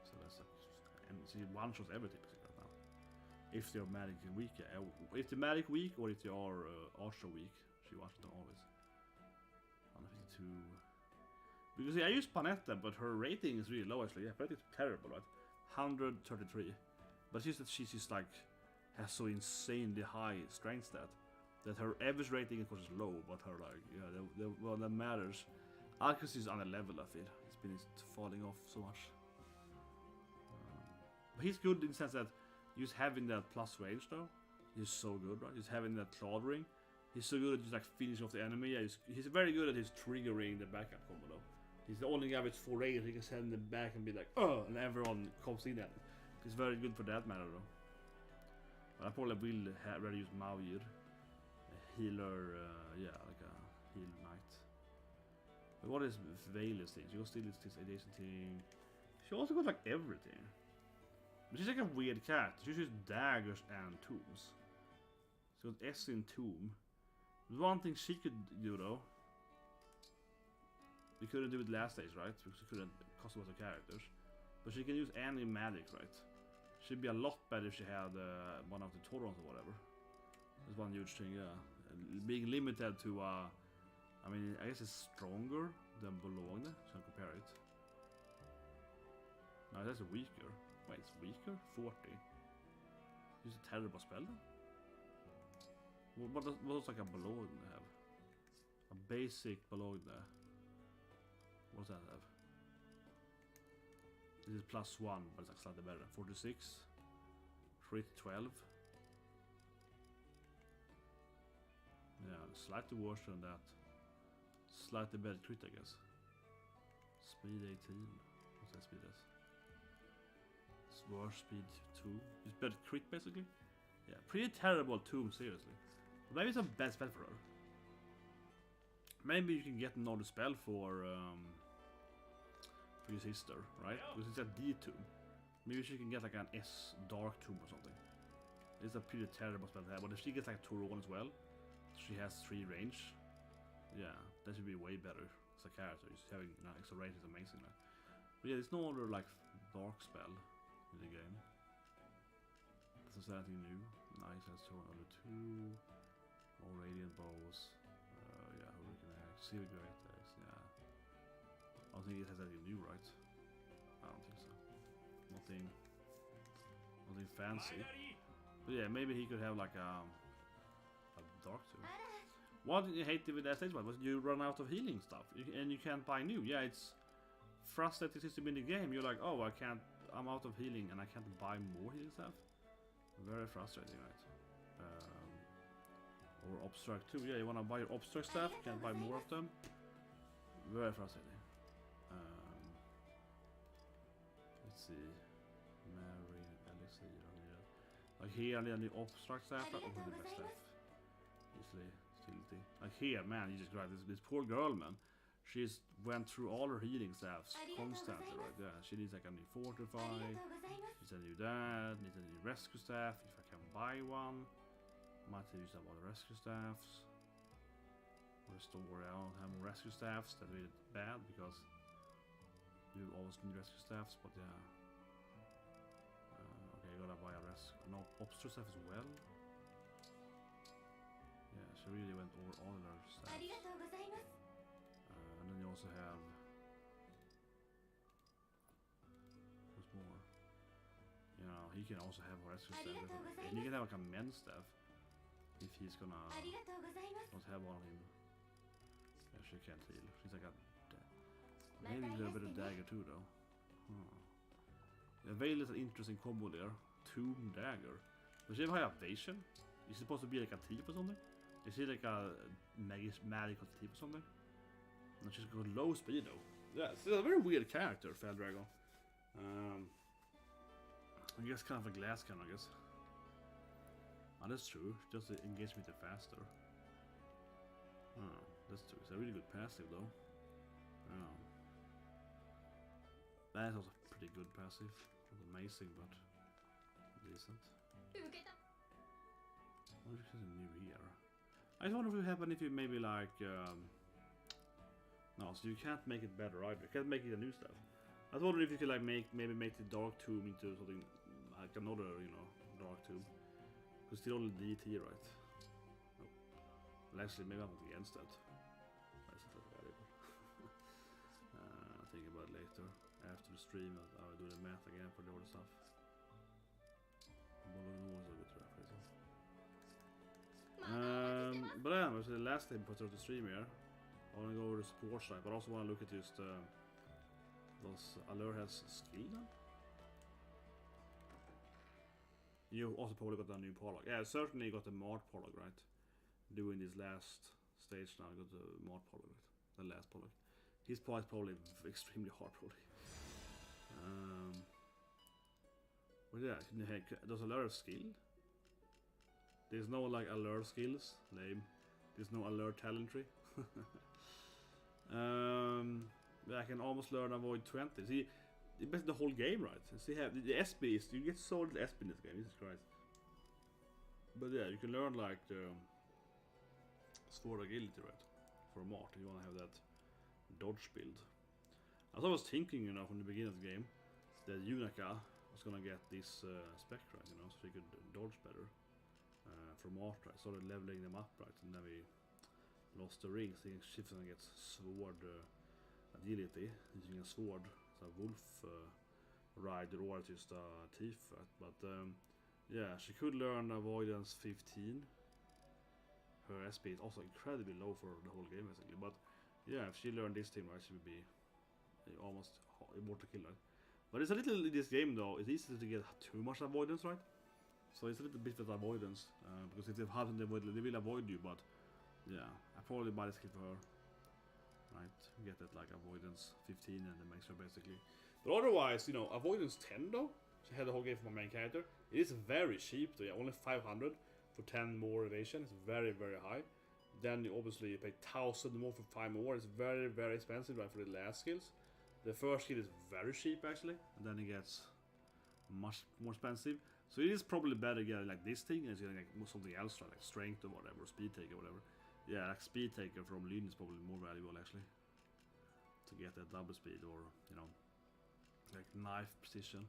So that's like, and she one shots everything basically now. If they're magic weak, yeah, if they're magic weak or if they are archer weak, she one shots them always. 152. Because yeah, I use Panetta, but her rating is really low actually. Yeah, rating is terrible, right? 133. But she's just like has so insanely high strength stat that her average rating of course is low, but her like, yeah, well, that matters. Accuracy is on a level, I feel. It's been falling off so much. But he's good in the sense that just having that plus range though, he's so good, right? Just having that Claude ring, he's so good at just like finishing off the enemy. Yeah, he's very good at his triggering the backup combo though. He's the only guy with 4 range, he can send them back and be like, oh, and everyone comes in at it. He's very good for that matter though. But I probably will rather use Mavir. A healer, yeah, like a heal knight. But what is Veile's thing? She got still this adjacent thing. She also got like everything. But she's like a weird cat. She uses daggers and tombs. She got S in tomb. There's one thing she could do though. You couldn't do it last stage, right? Because you couldn't customize the characters. But she can use any magic, right? She'd be a lot better if she had one of the Torons or whatever. That's one huge thing, yeah. Being limited to, I mean, I guess it's stronger than Bologna, so I compare it. No, that's weaker. Wait, it's weaker? 40. Use a terrible spell then? What does like a Bologna have? A basic Bologna. What does that have? This is +1, but it's like slightly better. 46. Crit 12. Yeah, slightly worse than that. Slightly better crit, I guess. Speed 18. What's that speed is? It's worse speed 2. It's better crit basically. Yeah, pretty terrible tomb, seriously. But maybe it's a bad spell for her. Maybe you can get another spell for your sister, right? Because it's a D tomb. Maybe she can get like an S dark tomb or something. It's a pretty terrible spell to have, but if she gets like Toron as well, she has 3 range. Yeah, that should be way better as a character. Just having an extra range is amazing. Right? But yeah, there's no other like dark spell in the game. Doesn't say anything new. Nice has only 2. More radiant bows. Yeah, Hurricane Axe, Seal Great Axe, yeah. I don't think it has anything new, right? I don't think so. Nothing fancy. But yeah, maybe he could have like a dark too. What did you hate with that stage was you run out of healing stuff and you can't buy new. Yeah, it's frustrating system in the game. You're like, oh, I'm out of healing and I can't buy more healing stuff. Very frustrating, right? Or obstruct too. Yeah, you wanna buy your obstruct stuff, can't buy more of them. Very frustrating. Let's see. Mary, Elixir, like here, and then the obstruct stuff. That would be the best stuff. Easily, stilty. Like here, man, you just grab this poor girl, man. She's went through all her healing staffs constantly, right? Yeah, she needs like a new fortify. Needs a new that. Needs a new rescue staff. If I can buy one. Might use up all the rescue staffs. Restore, I don't have more rescue staffs. That's really bad because you always need rescue staffs, but yeah. Okay, I gotta buy a rescue. No, obstruct staff as well. Yeah, she really went over all of her staffs. And then you also have. What's more? You know, he can also have a rescue staff. And you can have like a men's staff. If he's gonna not have one of him. Yeah, she can't heal. She's like a maybe a little bit of dagger too though. Yeah, Veil is an interesting combo there. Tomb dagger. Does she have high evasion? Is she supposed to be like a thief or something? Is she like a magical thief or something? No, she's got low speed though. Yeah, she's a very weird character, Feldragon. I guess kind of a glass cannon, I guess. Oh, that's true. Just to engage me faster. Oh, that's true. It's a really good passive though. Oh. That's also pretty good passive. Not amazing, but decent. What if there's a new here? I wonder what would happen if you maybe like no, so you can't make it better either. You can't make it a new stuff. I was wondering if you could like maybe make the dark tomb into something like another, you know, dark tomb. Because still only DT, right? Oh. Well, actually, maybe I'm against that. That's not valuable. Think about it later. After the stream, I'll do the math again for the other stuff. But yeah, it's the last thing before the stream here. I want to go over the support side, but I also want to look at just those Allure has skill now. You also probably got a new Paralogue. Yeah, certainly got the Mart Paralogue, right? Doing this last stage now, I got the Mart Paralogue, right? The last Paralogue. His part is probably extremely hard, probably. But yeah, does Allure skill? There's no like Allure skills, lame. There's no Allure talent tree. I can almost learn avoid 20. See, it's the whole game, right? See, have the SB is you get so little SB in this game. Jesus Christ! But yeah, you can learn like the sword agility, right? For Mart, if you want to have that dodge build. As I was thinking, you know, from the beginning of the game, that Yunaka was gonna get this spec, right, you know, so she could dodge better from after. I started leveling them up, right, and then we lost the rings. Thinking she's gonna get sword agility using a sword, so a wolf rider or just a thief, right? But yeah, she could learn avoidance 15. Her SP is also incredibly low for the whole game, basically. But yeah, if she learned this thing, right, she would be almost immortal kill, right? But it's a little in this game though. It's easy to get too much avoidance, right? So it's a little bit of avoidance because if they have they will avoid you. But yeah, I probably buy this skill for her, right? Get that like avoidance 15 and then makes her basically. But otherwise, you know, avoidance 10 though. She had the whole game for my main character. It is very cheap though. Yeah, only 500 for 10 more evasion. It's very high. Then you obviously pay 1000 more for 5 more. It's very expensive, right, for the last skills. The first skill is very cheap actually, and then it gets much more expensive. So it is probably better getting like this thing and getting like something else, right, like strength or whatever, or speed taker or whatever. Yeah, like speed taker from Lyn is probably more valuable actually, to get that double speed, or you know, like knife precision.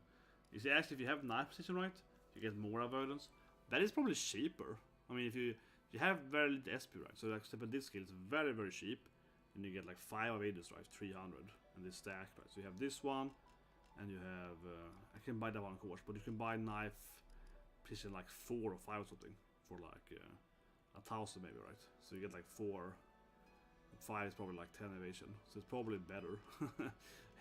You see, actually, if you have knife precision, right, you get more avoidance. That is probably cheaper. I mean, if you have very little SP, right, so like step this skill is very cheap, and you get like 5 avoidance, right, 300, and this stack, right. So you have this one, and you have I can buy that one of course, but you can buy knife precision like 4 or 5 or something for like 1,000 maybe, right. So you get like 4. 5 is probably like 10 evasion, so it's probably better.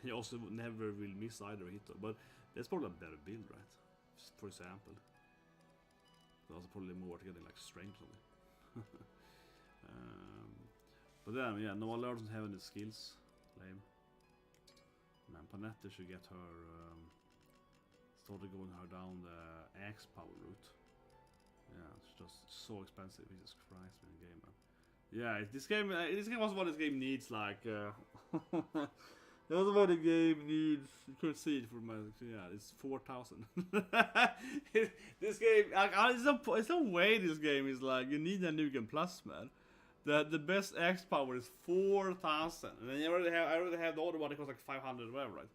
You also never will miss either hit, but that's probably a better build, right? For example, there's also probably more to getting like strength on it. But then, yeah, no alert doesn't have any skills. Lame. Man, Panetta should get her started going her down the X power route. Yeah, it's just so expensive. Jesus Christ, man, game, man. Yeah, this game was what this game needs. Like, that's what the game needs. You couldn't see it for my. Yeah, it's 4,000. This game, like, it's no way this game is like you need a NOOO Plus, man. The best X power is 4,000, and then I already have the other one that costs like 500 or whatever, right?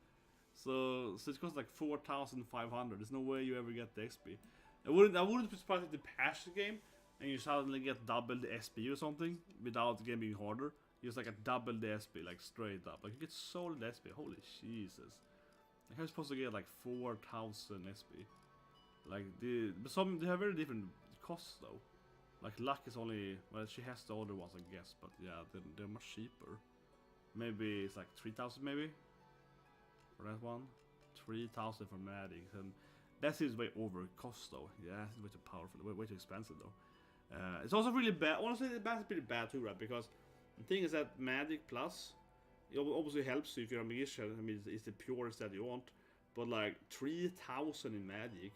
So it costs like 4,500. There's no way you ever get the XP. I wouldn't be surprised if they patch the game and you suddenly get double the SP or something without the game being harder. Just like a double the SP, like straight up. Like you get solid SP. Holy Jesus! Like I'm supposed to get like 4,000 SP. Like they have very different costs though. Like luck is only, well, she has the other ones I guess, but yeah, they're much cheaper. Maybe it's like 3,000 maybe for that one. 3,000 for Maddening, and that seems way over cost though. Yeah, it's way too powerful, way too expensive though. It's also really bad. Honestly, the bat's pretty bad too, right? Because the thing is that Magic Plus, it obviously helps you if you're a magician. I mean, it's the purest that you want. But like 3,000 in Magic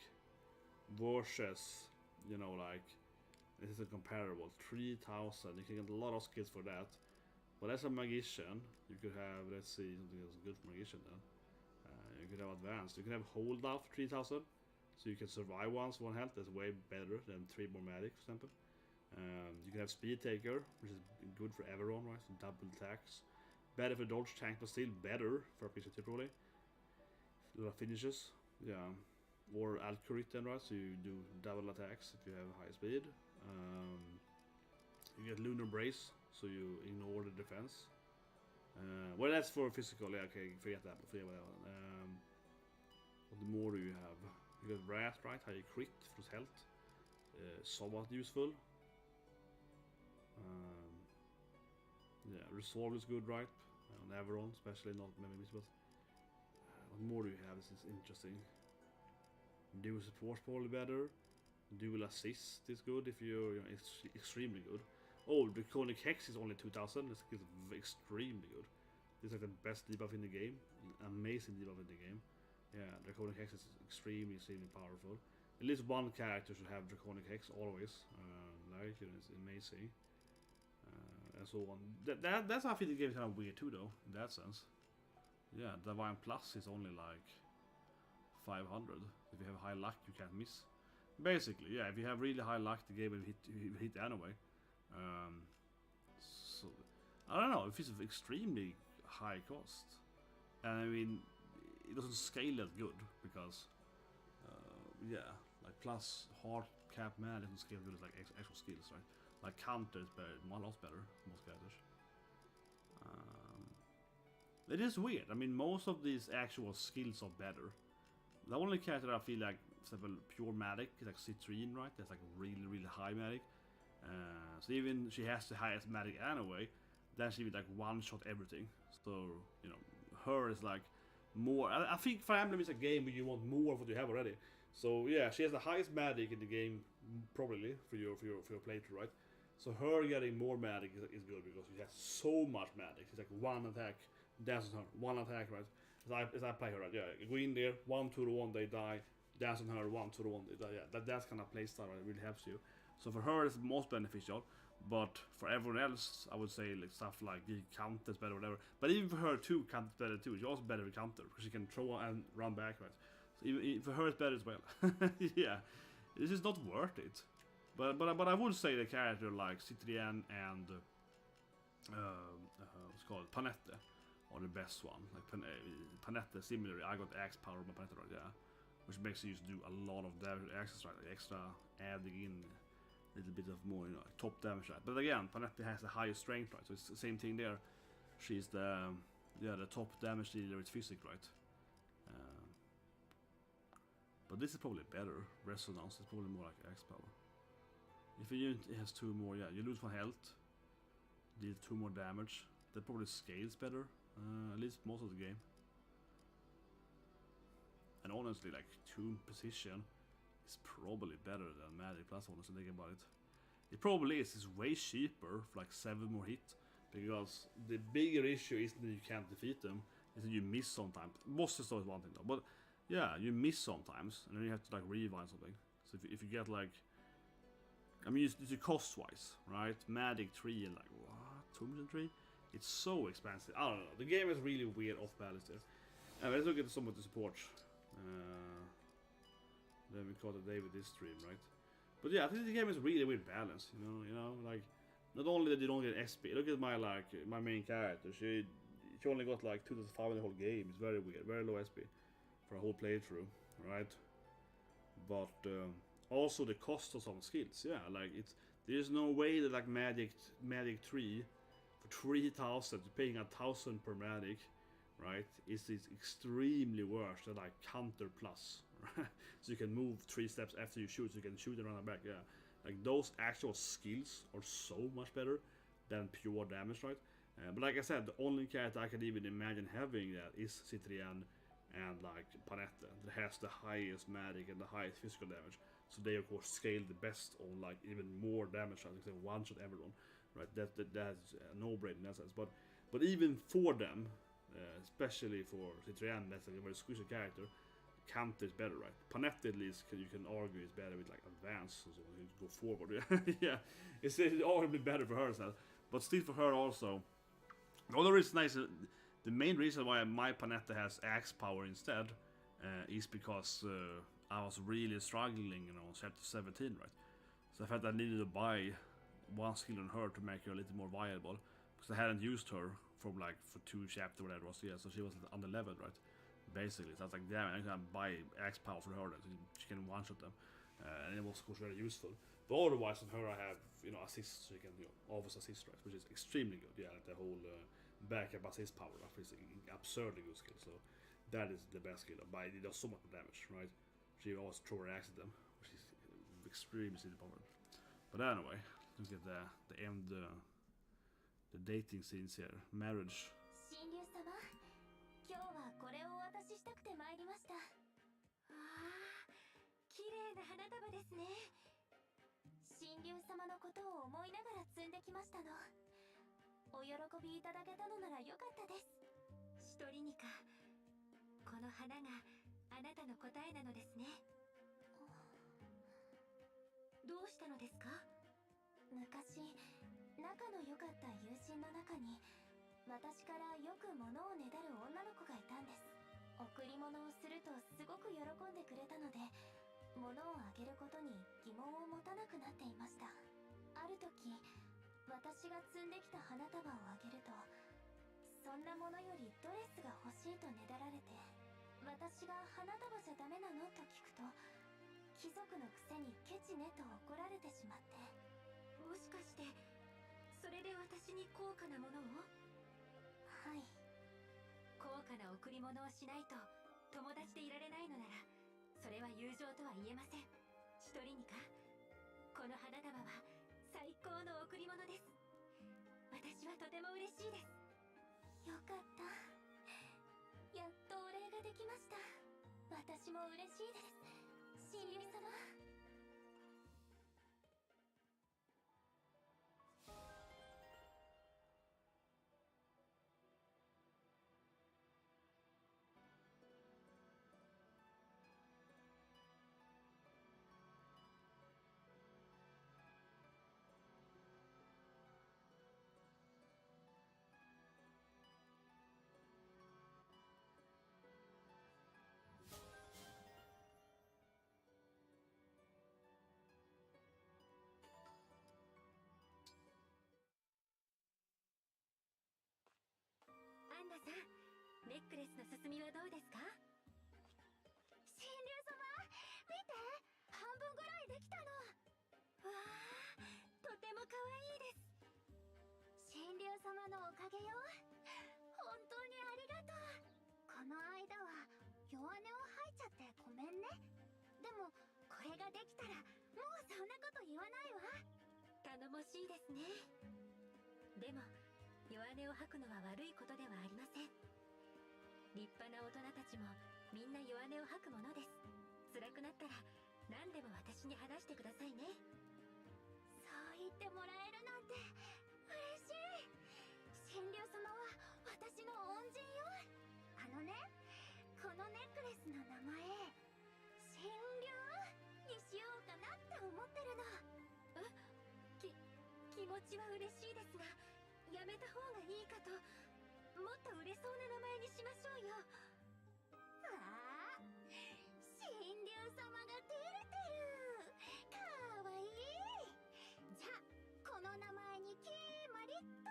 versus, you know, like this is comparable. 3,000. You can get a lot of skills for that. But as a magician, you could have, let's see, something that's good for magician then. You could have advanced. You can have hold out for 3,000. So you can survive once, 1 health. That's way better than 3 more magic, for example. You can have speed taker, which is good for everyone, right? So double attacks. Better for dodge tank, but still better for a picture probably. A lot of finishes, yeah. Or alcurate then, right? So you do double attacks if you have high speed. You get lunar brace, so you ignore the defense. Well, that's for physical. Yeah, okay, forget that. Forget that one. What more do you have? You got Wrath, right? How you crit for his health. Somewhat useful. Yeah, Resolve is good, right? On Everon, especially, not maybe, but what more do you have? This is interesting. Dual support probably better. Dual assist is good if you're, you know, extremely good. Oh, Draconic Hex is only 2,000. This is extremely good. This is like the best debuff in the game. Amazing debuff in the game. Yeah, Draconic Hex is extremely powerful. At least one character should have Draconic Hex always. Like, you know, it's amazing. And so on. That's how I feel the game is kind of weird too, though, in that sense. Yeah, Divine Plus is only like 500. If you have high luck, you can't miss. Basically, yeah, if you have really high luck, the game will hit anyway. So I don't know. If it's extremely high cost. And I mean, it doesn't scale that good because, yeah, like plus hard cap man doesn't scale good as like actual skills, right? Like counter is better, a lot better, most characters. It is weird. I mean, most of these actual skills are better. The only character I feel like, for example, pure magic is like Citrine, right? That's like really high magic. So even she has the highest magic anyway, then she would like one-shot everything. So, you know, her is like more. I think Fire Emblem is a game where you want more of what you have already. So yeah, she has the highest magic in the game, probably for your playthrough, right? So her getting more magic is good because she has so much magic. She's like one attack, dance on her, one attack, right? As I play her, right? Yeah, go in there, 1 to the 1 they die, dance on her, 1 to the 1 they die. Yeah, that's kind of playstyle, right? It really helps you. So for her, it's most beneficial. But for everyone else, I would say like stuff like counters better, whatever. But even for her too, counters better too. She's also better with counter because she can throw and run back, right? So even for her, it's better as well. Yeah, this is not worth it. But I would say the character like Citrien and what's it called, Panette are the best one. Like Panette, similarly, I got axe power by Panette, right? Yeah, which makes you do a lot of damage, axes, right? Like extra adding in a little bit of more, you know, like top damage, right? But again, Panette has the highest strength, right? So it's the same thing there. She's the top damage dealer with physics, right? But this is probably better. Resonance is probably more like axe power. If a unit has 2 more, yeah, you lose 1 health, deal 2 more damage. That probably scales better, at least most of the game. And honestly, like tune position is probably better than magic plus, honestly thinking about it. It probably is. It's way cheaper for like 7 more hits because the bigger issue isn't that you can't defeat them, it's that you miss sometimes. Bosses is one thing though, but yeah, you miss sometimes, and then you have to like rewind something. So if you get like, I mean, it's cost-wise, right? Magic 3 and like, what? 203? It's so expensive. I don't know. The game is really weird off-balance there. Let's look at some of the support. Then we call it a day with this stream, right? But yeah, I think the game is really weird balance, you know, like, not only that you don't get SP, look at my main character, she only got like 2,500 the whole game. It's very weird, very low SP for a whole playthrough, right? But also the cost of some skills, yeah, like there's no way that like Magic 3 for 3,000, paying 1,000 per Magic, right? Is extremely worse than like counter plus, right? So you can move 3 steps after you shoot, so you can shoot and run back, yeah. Like those actual skills are so much better than pure damage, right? But like I said, the only character I can even imagine having that is Citrien and like Panette, that has the highest magic and the highest physical damage. So they of course scale the best on like even more damage, like they one-shot everyone, right? That's a no-brainer in that sense. But even for them, especially for Citrien, that's like a very squishy character, counter is better, right? Panette at least you can argue is better with like advance, so you go forward. Yeah, it's arguably better for her, but still for her also. The other reason the main reason why my Panette has axe power instead is because I was really struggling, you know, on chapter 17, right? So I felt I needed to buy 1 skill on her to make her a little more viable, because I hadn't used her for 2 chapters, whatever it was. Yeah, so she was under leveled, right? Basically, so I was like, damn, I can buy axe power for her, so she can one-shot them, and it was of course very useful. But otherwise, on her I have, you know, assist, so you can, you know, always assist, right, which is extremely good. Yeah, like the whole backup assist power up is an absurdly good skill. So that is the best skill. But it does so much damage, right? She always throw her axe at them, which is extremely powerful. But anyway, look at the end, the dating scenes here, marriage. 神竜様、今日はこれをお渡ししたくて参りました。わあ、綺麗な花束ですね。神竜様のことを思いながら摘んできましたの。お喜びいただけたのならよかったです。シトリニカ、この花があなたの答えなのですね。どうしたのですか？昔、仲の良かった友人の中に、私からよく物をねだる女の子がいたんです。贈り物をするとすごく喜んでくれたので、物をあげることに疑問を持たなくなっていました。ある時、私が摘んできた花束をあげると、そそんなものよりドレスが欲しいとねだられて、私が花束じゃダメなのと聞くと、貴族のくせにケチねと怒られてしまって。もしかしてそれで私に高価なものを？はい。高価な贈り物をしないと友達でいられないのなら、それは友情とは言えません。一人にか、この花束は最高の贈り物です。私はとても嬉しいです。よかった。やっとお礼ができました。私も嬉しいです、神竜様。アンナさん、ネックレスの進みはどうですか？神竜様、見て、半分ぐらいできたの。わあ、とても可愛いです。神竜様のおかげよ。本当にありがとう。この間は弱音を吐いちゃってごめんね。でもこれができたらもうそんなこと言わないわ。頼もしいですね。でも弱音を吐くのは悪いことではありません。立派な大人たちもみんな弱音を吐くものです。辛くなったら何でも私に話してくださいね。そう言ってもらえるなんて嬉しい。神竜様は私の恩人よ。このネックレスの名前、神竜にしようかなって思ってるの。気持ちは嬉しいですが、やめた方がいいかと。もっと売れそうな名前にしましょうよ。ああ、神竜様が照れてる。かわいい。じゃあこの名前に決まりっと。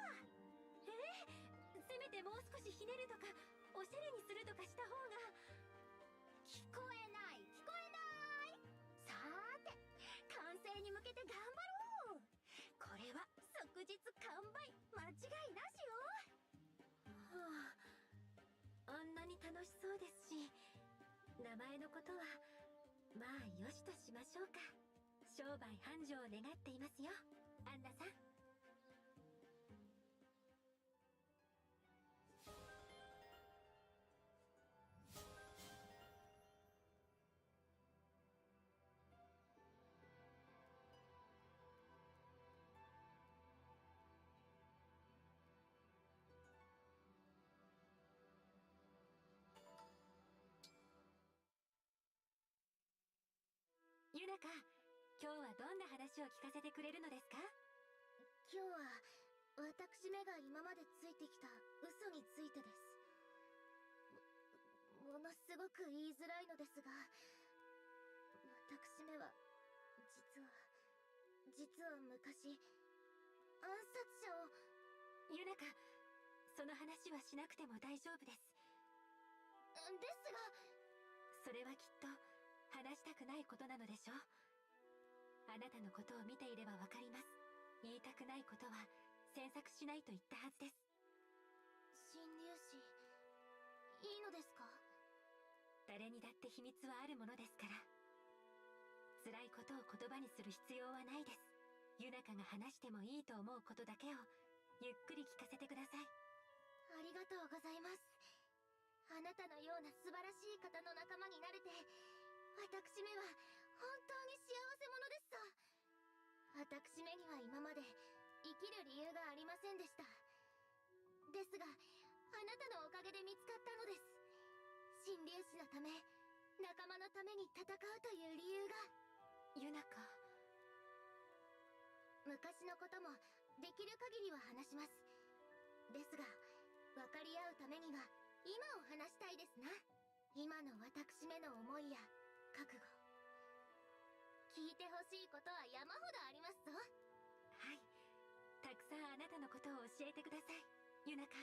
せめてもう少しひねるとかおしゃれにするとかした方が。聞こえない、聞こえない。さーて、完成に向けて頑張ろう。これは即日完売間違いなしよ。はあ、あんなに楽しそうですし、名前のことはまあよしとしましょうか。商売繁盛を願っていますよ、アンナさん。ユナカ、今日はどんな話を聞かせてくれるのですか？今日は私めが今までついてきた嘘についてです。ものすごく言いづらいのですが、私めは実は昔暗殺者を。ユナカ、その話はしなくても大丈夫です。ですが。それはきっと話したくないことなのでしょう。あなたのことを見ていればわかります。言いたくないことは詮索しないと言ったはずです。神竜士、いいのですか？誰にだって秘密はあるものですから。辛いことを言葉にする必要はないです。ユナカが話してもいいと思うことだけをゆっくり聞かせてください。ありがとうございます。あなたのような素晴らしい方の仲間になれて、私めは本当に幸せ者ですさ。私めには今まで生きる理由がありませんでした。ですが、あなたのおかげで見つかったのです。神竜士のため、仲間のために戦うという理由が。ユナカ。昔のこともできる限りは話します。ですが、分かり合うためには今を話したいですな。今の私めの思いや覚悟。聞いてほしいことは山ほどありますぞ。はい、たくさんあなたのことを教えてください、ユナカ。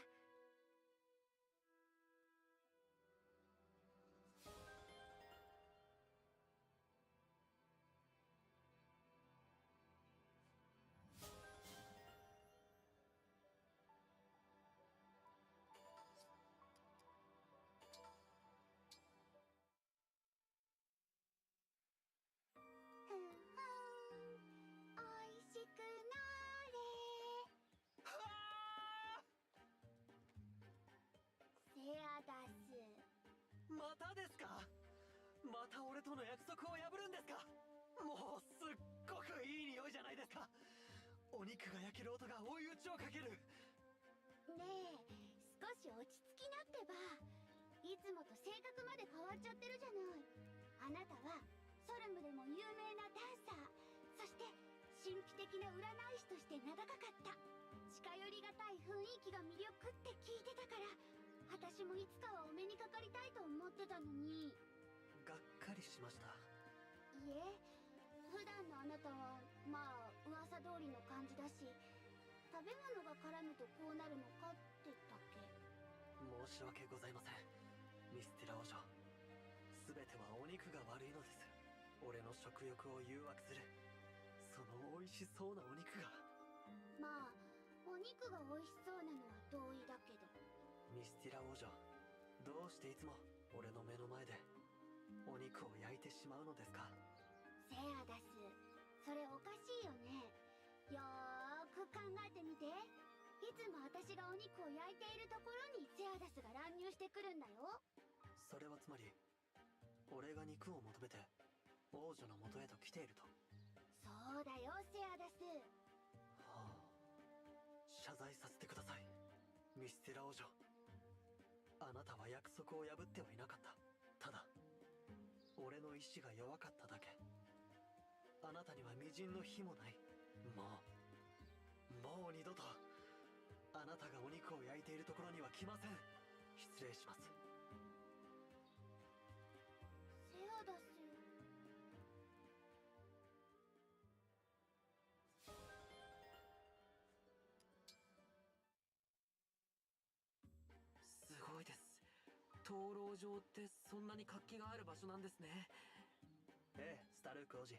またですか？また俺との約束を破るんですか？もうすっごくいい匂いじゃないですか。お肉が焼ける音が追い打ちをかける。ねえ、少し落ち着きなってば。いつもと性格まで変わっちゃってるじゃない。あなたはソルムでも有名なダンサー、そして神秘的な占い師として名高かった。近寄りがたい雰囲気が魅力って聞いてたから、私もいつかはお目にかかりたいと思ってたのに。がっかりしました。いえ、普段のあなたはまあ噂通りの感じだし、食べ物が絡むとこうなるのかってだけ。申し訳ございません、ミスティラ王女。全てはお肉が悪いのです。俺の食欲を誘惑するその美味しそうなお肉が。まあお肉が美味しそうなのは同意だけど。ミスティラ王女、どうしていつも俺の目の前でお肉を焼いてしまうのですか？セアダス、それおかしいよね。よーく考えてみて。いつも私がお肉を焼いているところにセアダスが乱入してくるんだよ。それはつまり俺が肉を求めて王女の元へと来ていると？そうだよセアダス。はあ、謝罪させてください、ミスティラ王女。あなたは約束を破ってはいなかった。ただ俺の意志が弱かっただけ。あなたには微塵の非もない。もう二度とあなたがお肉を焼いているところには来ません。失礼します。セアダス。すごいです。灯籠場ってそんなに活気がある場所なんですね。ええ、スタルーク王子。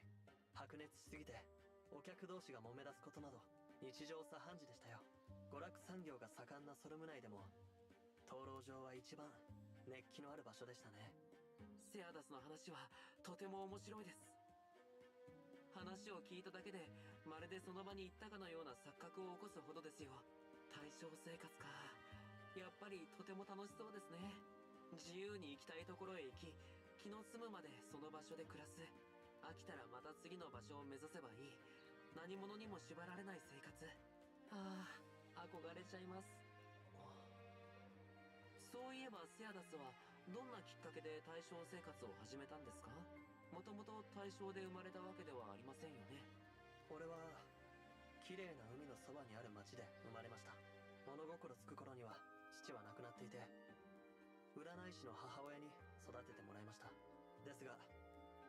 白熱しすぎてお客同士が揉め出すことなど日常茶飯事でしたよ。娯楽産業が盛んなソルム内でも灯籠場は一番熱気のある場所でしたね。セアダスの話はとても面白いです。話を聞いただけでまるでその場に行ったかのような錯覚を起こすほどですよ。対象生活か、やっぱりとても楽しそうですね。自由に行きたいところへ行き、気の済むまでその場所で暮らす。飽きたらまた次の場所を目指せばいい。何者にも縛られない生活。ああ、憧れちゃいます。そういえばセアダスはどんなきっかけで対象生活を始めたんですか？もともと対象で生まれたわけではありませんよね。俺は綺麗な海のそばにある町で生まれました。物心つく頃には父は亡くなっていて、占い師の母親に育ててもらいました。ですが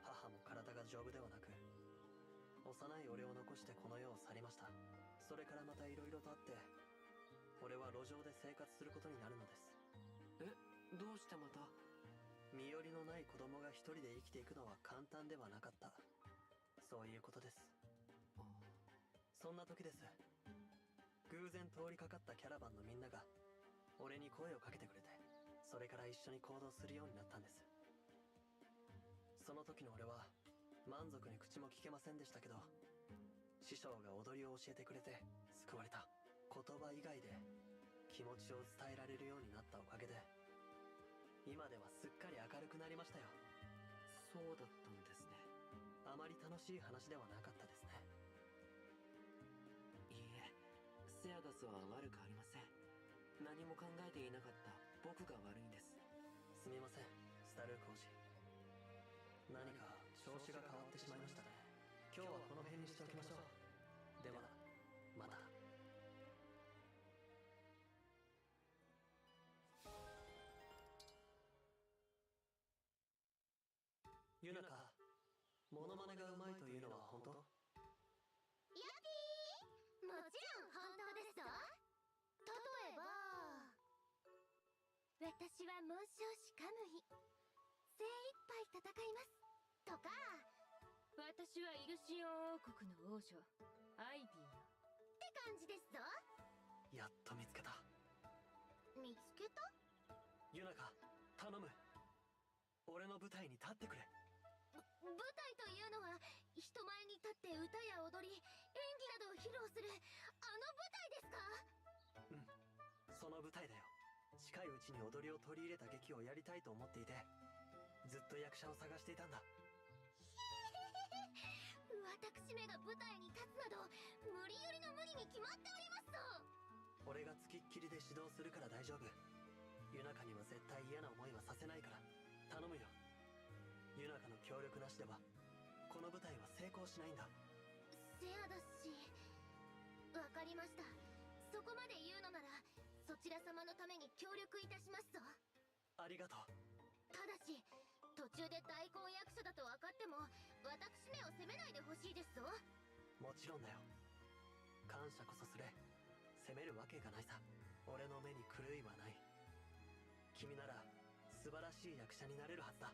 母も体が丈夫ではなく、幼い俺を残してこの世を去りました。それからまた色々とあって、俺は路上で生活することになるのです。え、どうしてまた？身寄りのない子供が一人で生きていくのは簡単ではなかった。そういうことです。そんな時です。偶然通りかかったキャラバンのみんなが俺に声をかけてくれて、それから一緒に行動するようになったんです。その時の俺は満足に口も聞けませんでしたけど、師匠が踊りを教えてくれて救われた。言葉以外で気持ちを伝えられるようになったおかげで、今ではすっかり明るくなりましたよ。そうだったんですね。あまり楽しい話ではなかったですね。いいえ、セアダスは悪くありません。何も考えていなかった僕が悪いんです。すみません、スタルーク王子。何か調子が変わってしまいましたね。今日はこの辺にしておきましょう。ではまた。ユナカ、モノマネがうまいというのは本当？ヤピー、もちろん本当ですわ。例えば、私は紋章師カムイ、精一杯戦いますとか、私はイルシオン王国の王女アイビーよって感じですぞ。やっと見つけた。見つけた？ユナカ、頼む。俺の舞台に立ってくれ。舞台というのは人前に立って歌や踊り、演技などを披露するあの舞台ですか？うん、その舞台だよ。近いうちに踊りを取り入れた劇をやりたいと思っていて、ずっと役者を探していたんだ。私めが舞台に立つなど無理よりの無理に決まっておりますぞ。俺がつきっきりで指導するから大丈夫。ユナカには絶対嫌な思いはさせないから頼むよ。ユナカの協力なしではこの舞台は成功しないんだ。せやだし、わかりました。そこまで言うのならそちら様のために協力いたしますぞ。ありがとう。ただし途中で大根役者だと分かっても私めを責めないでほしいですぞ。もちろんだよ。感謝こそすれ。責めるわけがないさ。俺の目に狂いはない。君なら素晴らしい役者になれるはずだ。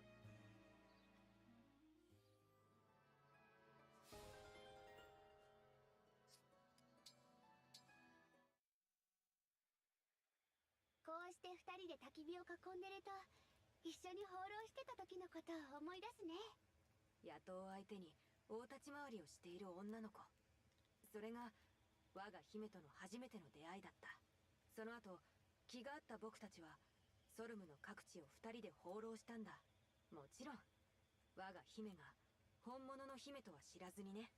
こうして2人で焚き火を囲んでると一緒に放浪してた時のことを思い出すね。野党相手に大立ち回りをしている女の子。それが我が姫との初めての出会いだった。その後気があった僕たちはソルムの各地を2人で放浪したんだ。もちろん我が姫が本物の姫とは知らずにね。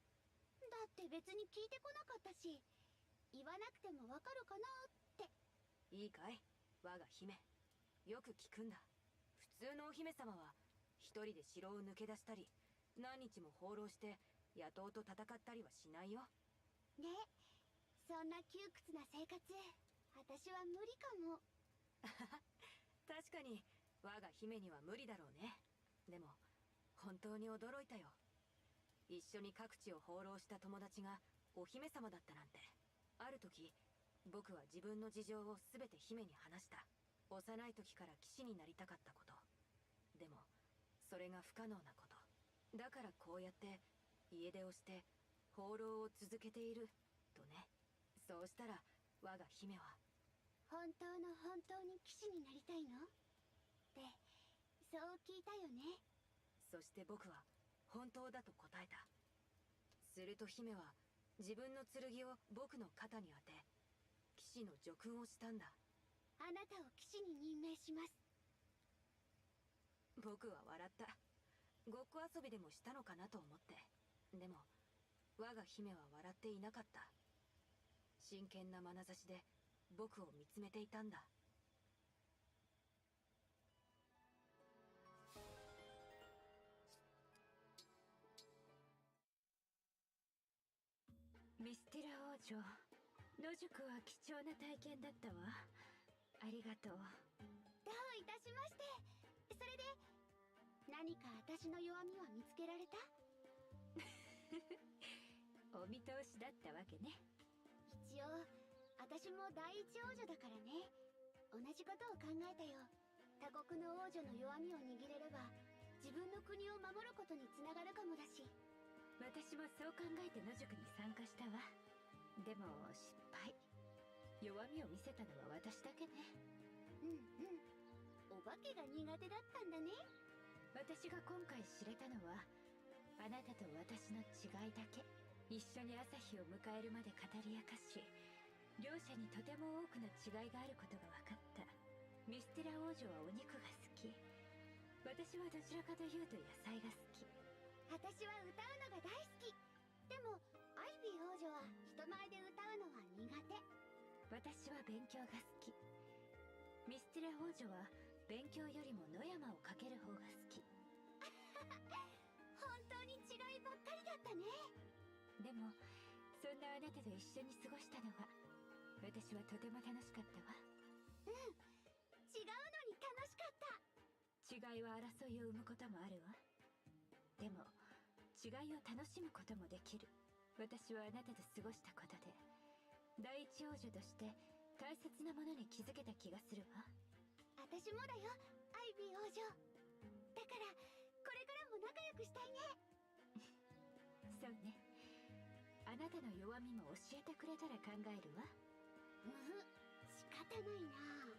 だって別に聞いてこなかったし、言わなくてもわかるかなって。いいかい我が姫、よく聞くんだ。普通のお姫様は一人で城を抜け出したり何日も放浪して野党と戦ったりはしないよ。ね、そんな窮屈な生活私は無理かも。確かに我が姫には無理だろうね。でも本当に驚いたよ。一緒に各地を放浪した友達がお姫様だったなんて。ある時僕は自分の事情を全て姫に話した。幼い時から騎士になりたかったこと。でもそれが不可能なこと。だからこうやって家出をして放浪を続けているとね。そうしたら我が姫は本当の本当に騎士になりたいのってそう聞いたよね。そして僕は本当だと答えた。すると姫は自分の剣を僕の肩に当て騎士の叙勲をしたんだ。あなたを騎士に任命します。僕は笑った。ごっこ遊びでもしたのかなと思って。でも我が姫は笑っていなかった。真剣な眼差しで僕を見つめていたんだ。ミスティラ王女、野宿は貴重な体験だったわ。ありがとう。どういたしまして。それで何か私の弱みは見つけられた？お見通しだったわけね。一応私も第一王女だからね。同じことを考えたよ。他国の王女の弱みを握れれば自分の国を守ることにつながるかもだし。私もそう考えて野宿に参加したわ。でも失敗。弱みを見せたのは私だけね。うんうん。お化けが苦手だったんだね。私が今回知れたのはあなたと私の違いだけ。一緒に朝日を迎えるまで語り明かし、両者にとても多くの違いがあることが分かった。ミスティラ王女はお肉が好き。私はどちらかというと野菜が好き。私は歌うのが大好き。でもアイビー王女は人前で歌うのは苦手。私は勉強が好き。ミスティラ王女は勉強よりも野山をかける方が好き。本当に違いばっかりだったね。でもそんなあなたと一緒に過ごしたのは私はとても楽しかったわ。うん、違うのに楽しかった。違いは争いを生むこともあるわ。でも違いを楽しむこともできる。私はあなたと過ごしたことで第一王女として大切なものに気づけた気がするわ。私もだよ、アイビー王女。だからこれからも仲良くしたいね。そうね。あなたの弱みも教えてくれたら考えるわ。仕方ないな。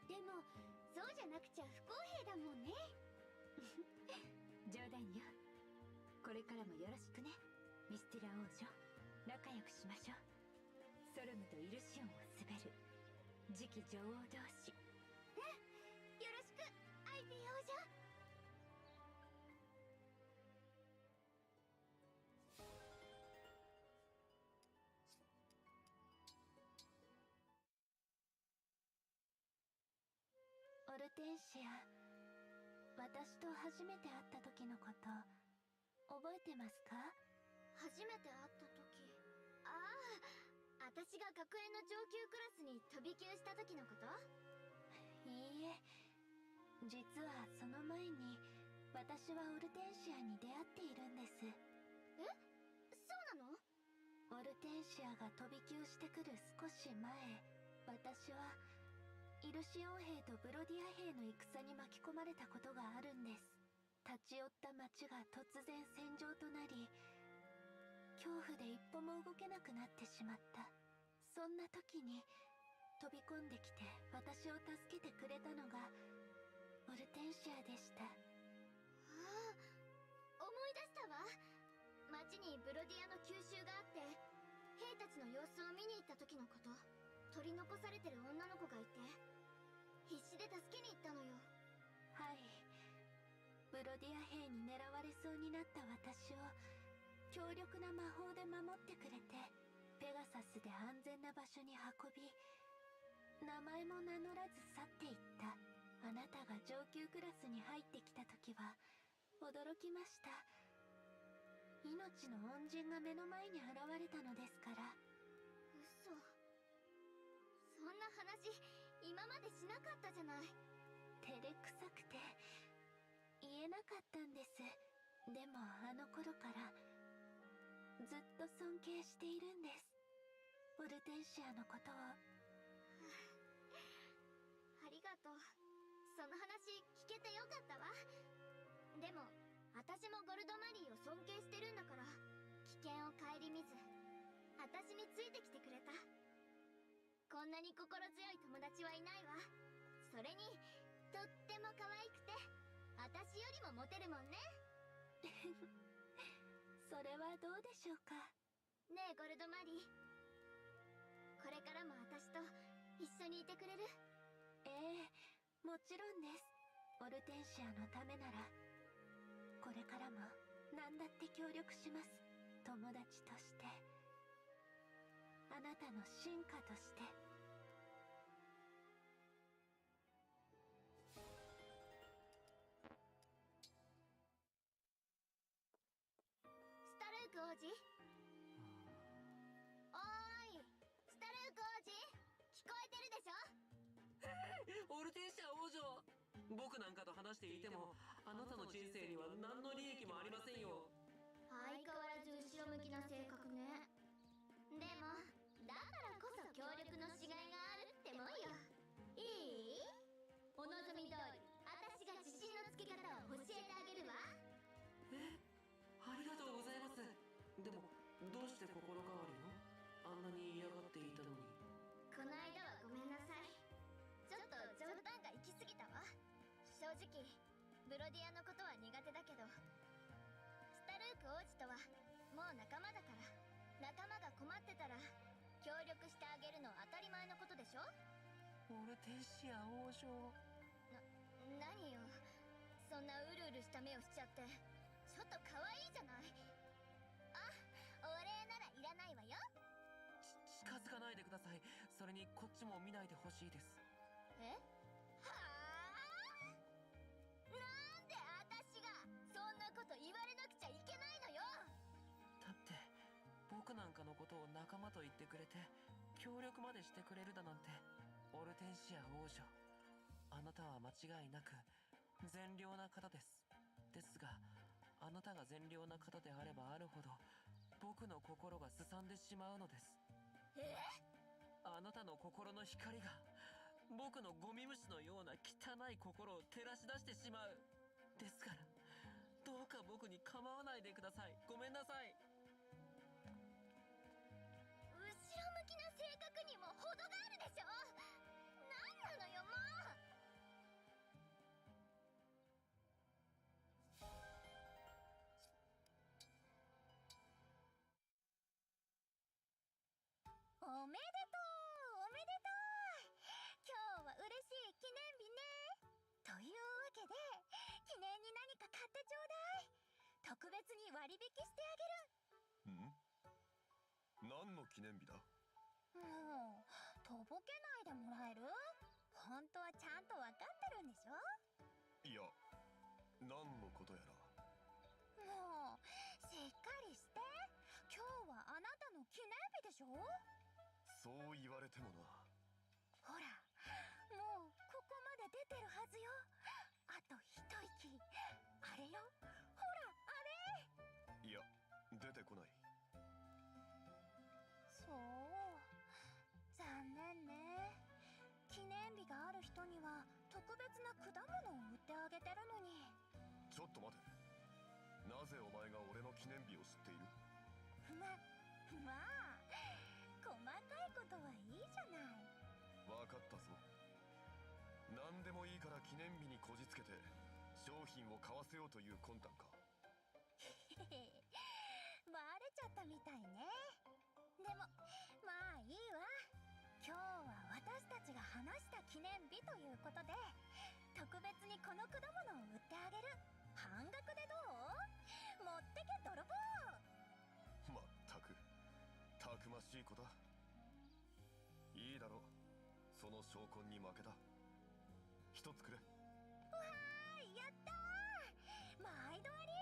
でもそうじゃなくちゃ不公平だもんね。冗談よ。これからもよろしくね、ミスティラ王女。仲良くしましょう。ソルムとイルシオンを滑る次期女王同士。よろしくアイビー王女。テンシア、私と初めて会った時のこと覚えてますか？初めて会った時、ああ、私が学園の上級クラスに飛び級した時のこと？いいえ、実はその前に私はオルテンシアに出会っているんです。え、そうなの？オルテンシアが飛び級してくる少し前、私はイルシオン兵とブロディア兵の戦に巻き込まれたことがあるんです。立ち寄った町が突然戦場となり、恐怖で一歩も動けなくなってしまった。そんな時に飛び込んできて私を助けてくれたのがオルテンシアでした。ああ、思い出したわ。町にブロディアの急襲があって兵たちの様子を見に行った時のこと。取り残されてる女の子がいて必死で助けに行ったのよ。はい、ブロディア兵に狙われそうになった私を強力な魔法で守ってくれて、ペガサスで安全な場所に運び、名前も名乗らず去っていったあなたが上級クラスに入ってきた時は驚きました。命の恩人が目の前に現れたのですから。嘘。そんな話今までしなかったじゃない。照れくさくて言えなかったんです。でもあの頃からずっと尊敬しているんです、オルテンシアのことを。ありがとう。その話聞けてよかったわ。でも私もゴルドマリーを尊敬してるんだから、危険を顧みず私についてきてくれた。こんなに心強い友達はいないわ。それにとっても可愛くて私よりもモテるもんね。それはどうでしょうか。ねえゴルドマリー、これからも私と一緒にいてくれる？ええ、もちろんです。オルテンシアのためならこれからも何だって協力します。友達として、あなたの進化として。スタルーク王子、おーい、スタルーク王子、聞こえてるでしょ？オルテンシア王女、僕なんかと話していてもあなたの人生には何の利益もありませんよ。相変わらず後ろ向きな性格ね。でもだからこそ協力のしがいがあるってもんよ。いい？お望み通り私が自信のつけ方を教えてあげるわ。ありがとうございます。でもどうして心変わりを？あんなに嫌がっていたのに。この間はごめんなさい。ちょっと冗談が行き過ぎたわ。正直ブロディアのことは苦手だけど、スタルーク王子とはもう仲間だから、仲間が困ってたら協力してあげるの当たり前のことでしょ？オルテンシア王女。何よ、そんなうるうるした目をしちゃって。ちょっと可愛いじゃない。あ、お礼ならいらないわよ。近づかないでください。それにこっちも見ないでほしいです。え？はあ？なんで私がそんなこと言われなくちゃいけないのよ。だって僕なんかのことを仲間と言ってくれて協力までしてくれるだなんて。オルテンシア王女、あなたは間違いなく善良な方です。ですがあなたが善良な方であればあるほど僕の心がすさんでしまうのです。あなたの心の光が僕のゴミ虫のような汚い心を照らし出してしまう。ですからどうか僕に構わないでください。ごめんなさい。後ろ向きな性格にも程があるでしょ。なんなのよもう。おめでとう、おめでとう。今日は嬉しい記念日ね。というわけで記念に何か買ってちょうだい。特別に割引してあげる。何の記念日だ？もうとぼけないでもらえる？本当はちゃんと分かってるんでしょ。いや、何のことやら。もうしっかりして。今日はあなたの記念日でしょ。そう言われてもな。ほら、もうここまで出てるはずよ。あと一息。あれよ、ほらあれ。いや、出てこない。そう、残念ね。記念日がある人には特別な果物を売ってあげてるのに。ちょっと待て。なぜお前が俺の記念日を知っている？まあ細かいことはいいじゃない。分かったぞ。何でもいいから記念日にこじつけて商品を買わせようという魂胆か。バレちゃったみたいね。でもまあいいわ。今日は私たちが話した記念日ということで、特別にこの果物を売ってあげる。半額でどう？持ってけ泥棒。まったくたくましい子だ。いいだろう、その証拠に負けた。一つくれ。わーい、やったー。毎度あり。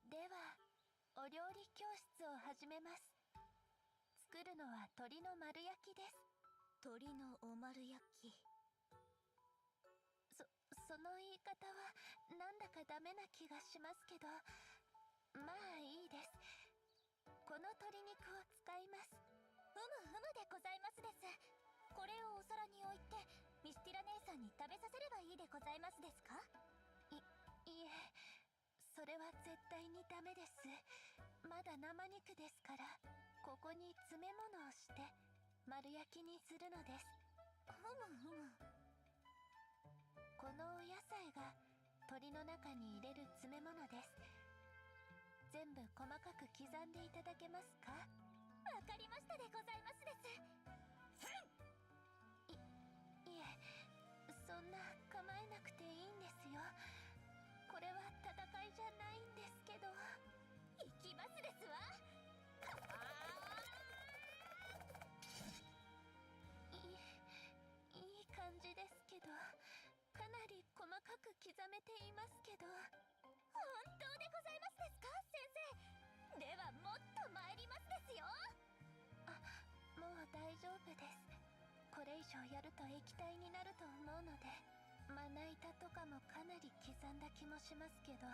ではお料理教室を始めます。作るのは鶏の丸焼きです。鶏のお丸焼き。その言い方はなんだかダメな気がしますけど、まあいいです。この鶏肉を使います。ふむでございますです。これをお皿に置いてミスティラ姉さんに食べさせればいいでございますですか？いえ、それは絶対にダメです。まだ生肉ですから、ここに詰め物をして丸焼きにするのです。ふむ。このお野菜が鶏の中に入れる詰め物です。全部細かく刻んでいただけますか？わかりましたでございますです。いえ、そんな構えなくていいんですよ。これは戦いじゃないんですけど。行きますですわ。いい感じですけど、かなり細かく刻めていますけど。本当でございますですか、先生。ではもっと参りますですよ。もう大丈夫です。これ以上やると液体になると思うので、まな板とかもかなり刻んだ気もしますけど、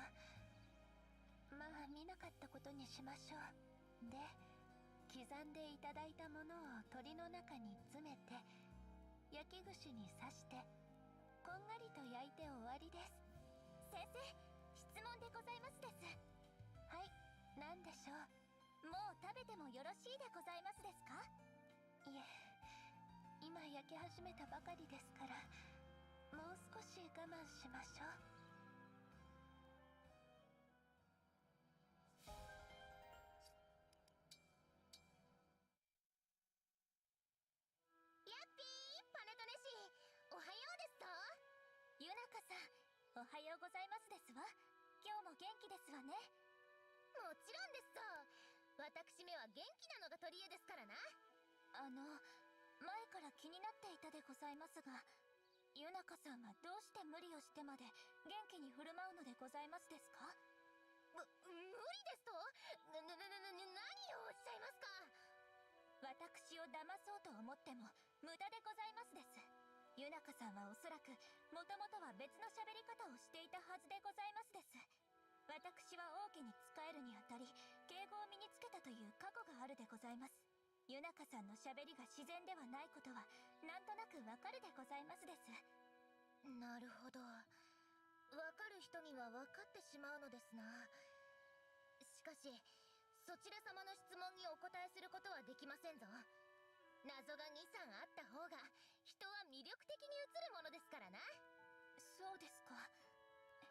まあ見なかったことにしましょう。で、刻んでいただいたものを鶏の中に詰めて焼き串に刺してこんがりと焼いて終わりです。先生、質問でございますです。はい、何でしょう。もう食べてもよろしいでございますですか？いえ、今焼き始めたばかりですから、もう少し我慢しましょう。おはようですと。ゆなかさん、おはようございますですわ。今日も元気ですわね。もちろんですと。私めは元気なのが取り柄ですからな。前から気になっていたでございますが、ゆなかさんはどうして無理をしてまで元気に振る舞うのでございますですか？無理ですと？何をおっしゃいますか。私を騙そうと思っても無駄でございますです。ゆなかさんはおそらくもともとは別の喋り方をしていたはずでございますです。私は王家に仕えるにあたり敬語を身につけたという過去があるでございます。ゆなかさんの喋りが自然ではないことはなんとなくわかるでございますです。なるほど。わかる人には分かってしまうのですな。しかしそちら様の質問にお答えすることはできませんぞ。謎が2、3あった方が人は魅力的に映るものですからな。そうですか。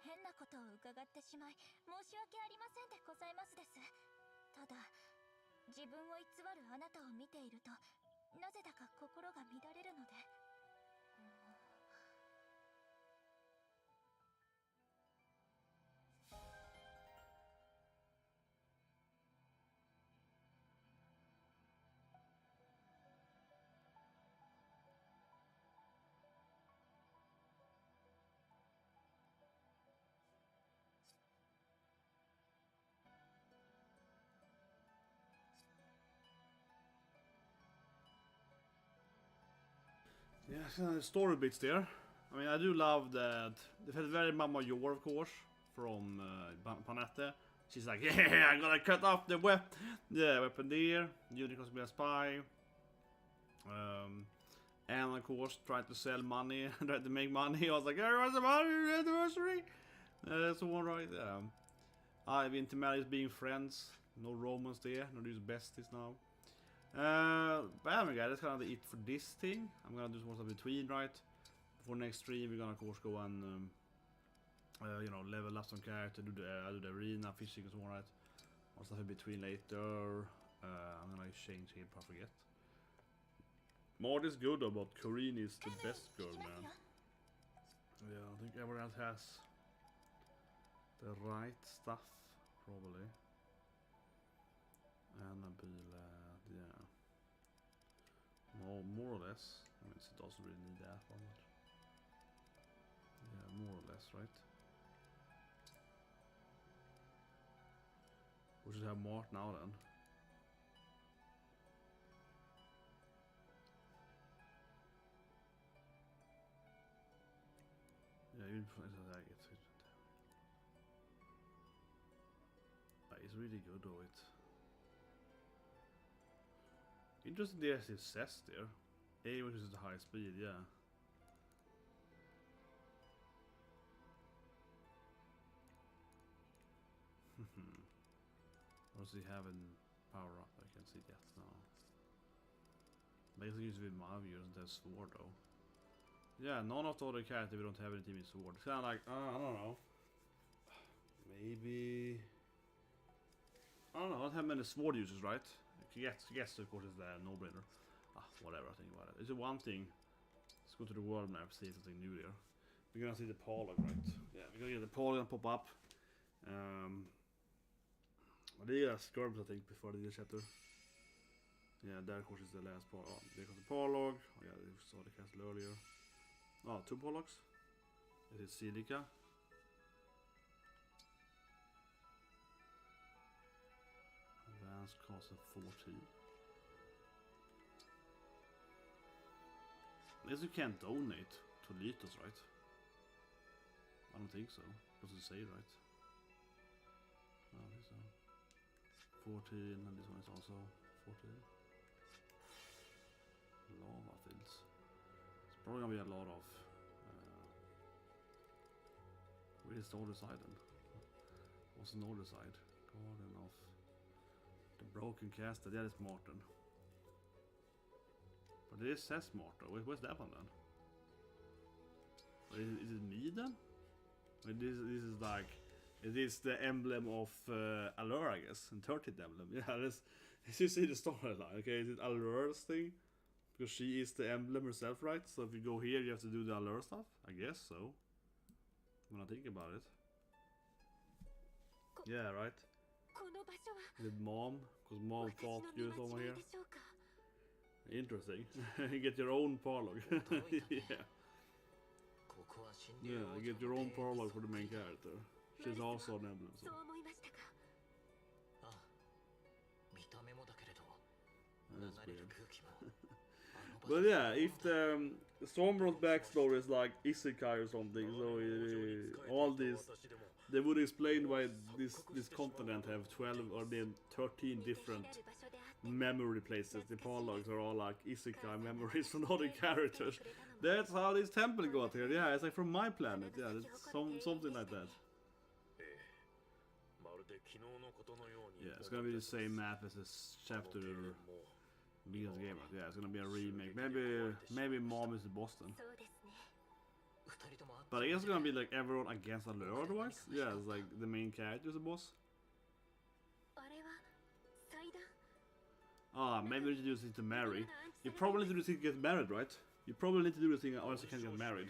変なことを伺ってしまい申し訳ありませんでございますです。ただ自分を偽るあなたを見ているとなぜだか心が乱れるので。story bits there. I mean, I do love that. They had very Mama Yor, of course, from Panette. She's like, yeah, I'm gonna cut off the weapon there. Unicorns be a spy. And of course, tried to sell money, tried to make money. I was like, where's the money anniversary? That's the one right there. I've intermarried being friends. No romance there. No these besties now. But anyway, guys, that's kind of it for this thing. I'm gonna do some more stuff between, right? For next stream, we're gonna of course go and you know, level up some character, do the arena fishing and so on, right? More stuff in between later. I'm gonna change here if I forget. Mod is good though, but Corinne is the best girl, man. Yeah, I think everyone else has the right stuff, probably. Annabelle, yeah. More or less. I mean, it doesn't really need that one much. Yeah, more or less, right? We should have Mart now then. Yeah, even if I get it. It's really good though. Interesting there as it says there. A which is the high speed, yeah. What does he have in power up? I can't see yet now. Basically usually with my view doesn't have sword though. Yeah, none of the other characters we don't have any team in sword. It's kinda like, I don't know. Maybe I don't know, I don't have many sword users, right? Yes, of course, it's the no-brainer. Whatever, I think about it. It's a one thing. Let's go to the world map, see something new there. We're gonna see the Paralogue, right? Yeah, we're gonna get the Paralogue pop up. They are skirms, I think, before the chapter. Yeah, there, of course, is the last part. Oh, there comes the Paralogue. Oh, yeah, we saw the castle earlier. Oh, 2 Paralogues. This is Silica. Advanced cost of 14. I guess you can't donate to Litos, right? I don't think so. What does it say, right? No, I think so. 14, and this one is also 14. Lava fields. It's probably gonna be a lot of. Where's the other side then? What's the other side? Garden of the Broken Castle. That is Martin. But it says Martin. Where's that one then? Is it me then? This is like. It is the emblem of Allure, I guess, and 13th emblem. Yeah, this you see the storyline. Okay, is it Allure's thing? Because she is the emblem herself, right? So if you go here, you have to do the Allure stuff. I guess so. When I think about it. Yeah, right. With mom, because mom fought you over here. Interesting. You get your own Paralogue. Yeah. Yeah, you get your own Paralogue for the main character. She's also an emblem. So. That's weird. But yeah, if the Stormworld's backstory is like Isekai or something, so all this, they would explain why this continent have 12 or then 13 different memory places. The Paralogues are all like Isekai memories from other characters. That's how this temple got here. Yeah, it's like from my planet. Yeah, it's something like that. Yeah, it's gonna be the same map as this chapter Beginner's Game. Yeah, it's gonna be a remake. Maybe Mom is the boss then. But I guess it's gonna be like everyone against Allure otherwise. Yeah, it's like the main character is the boss. Maybe we need to do this thing to marry. You probably need to do this thing to get married, right? You probably need to do this thing or else you can't get married.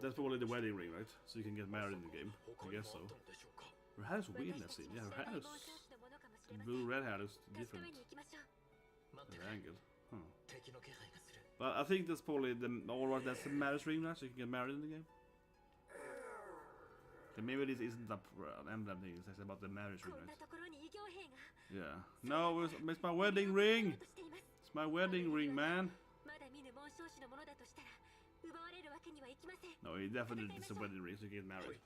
That's probably the wedding ring, right? So you can get married in the game. I guess so. Her hair is weird, let's see. Yeah, her hair is... The blue red hair is different. The angle. Huh. But I think that's probably the... Alright, that's the marriage ring, right? So you can get married in the game. Okay, maybe this isn't an emblem thing. It's about the marriage ring, right? Yeah. No, it's my wedding ring! It's my wedding ring, man! だ見ぬ紋章師のものだとしたら奪われるわけにはいきません。 No, he definitely needs a wedding ring to get married.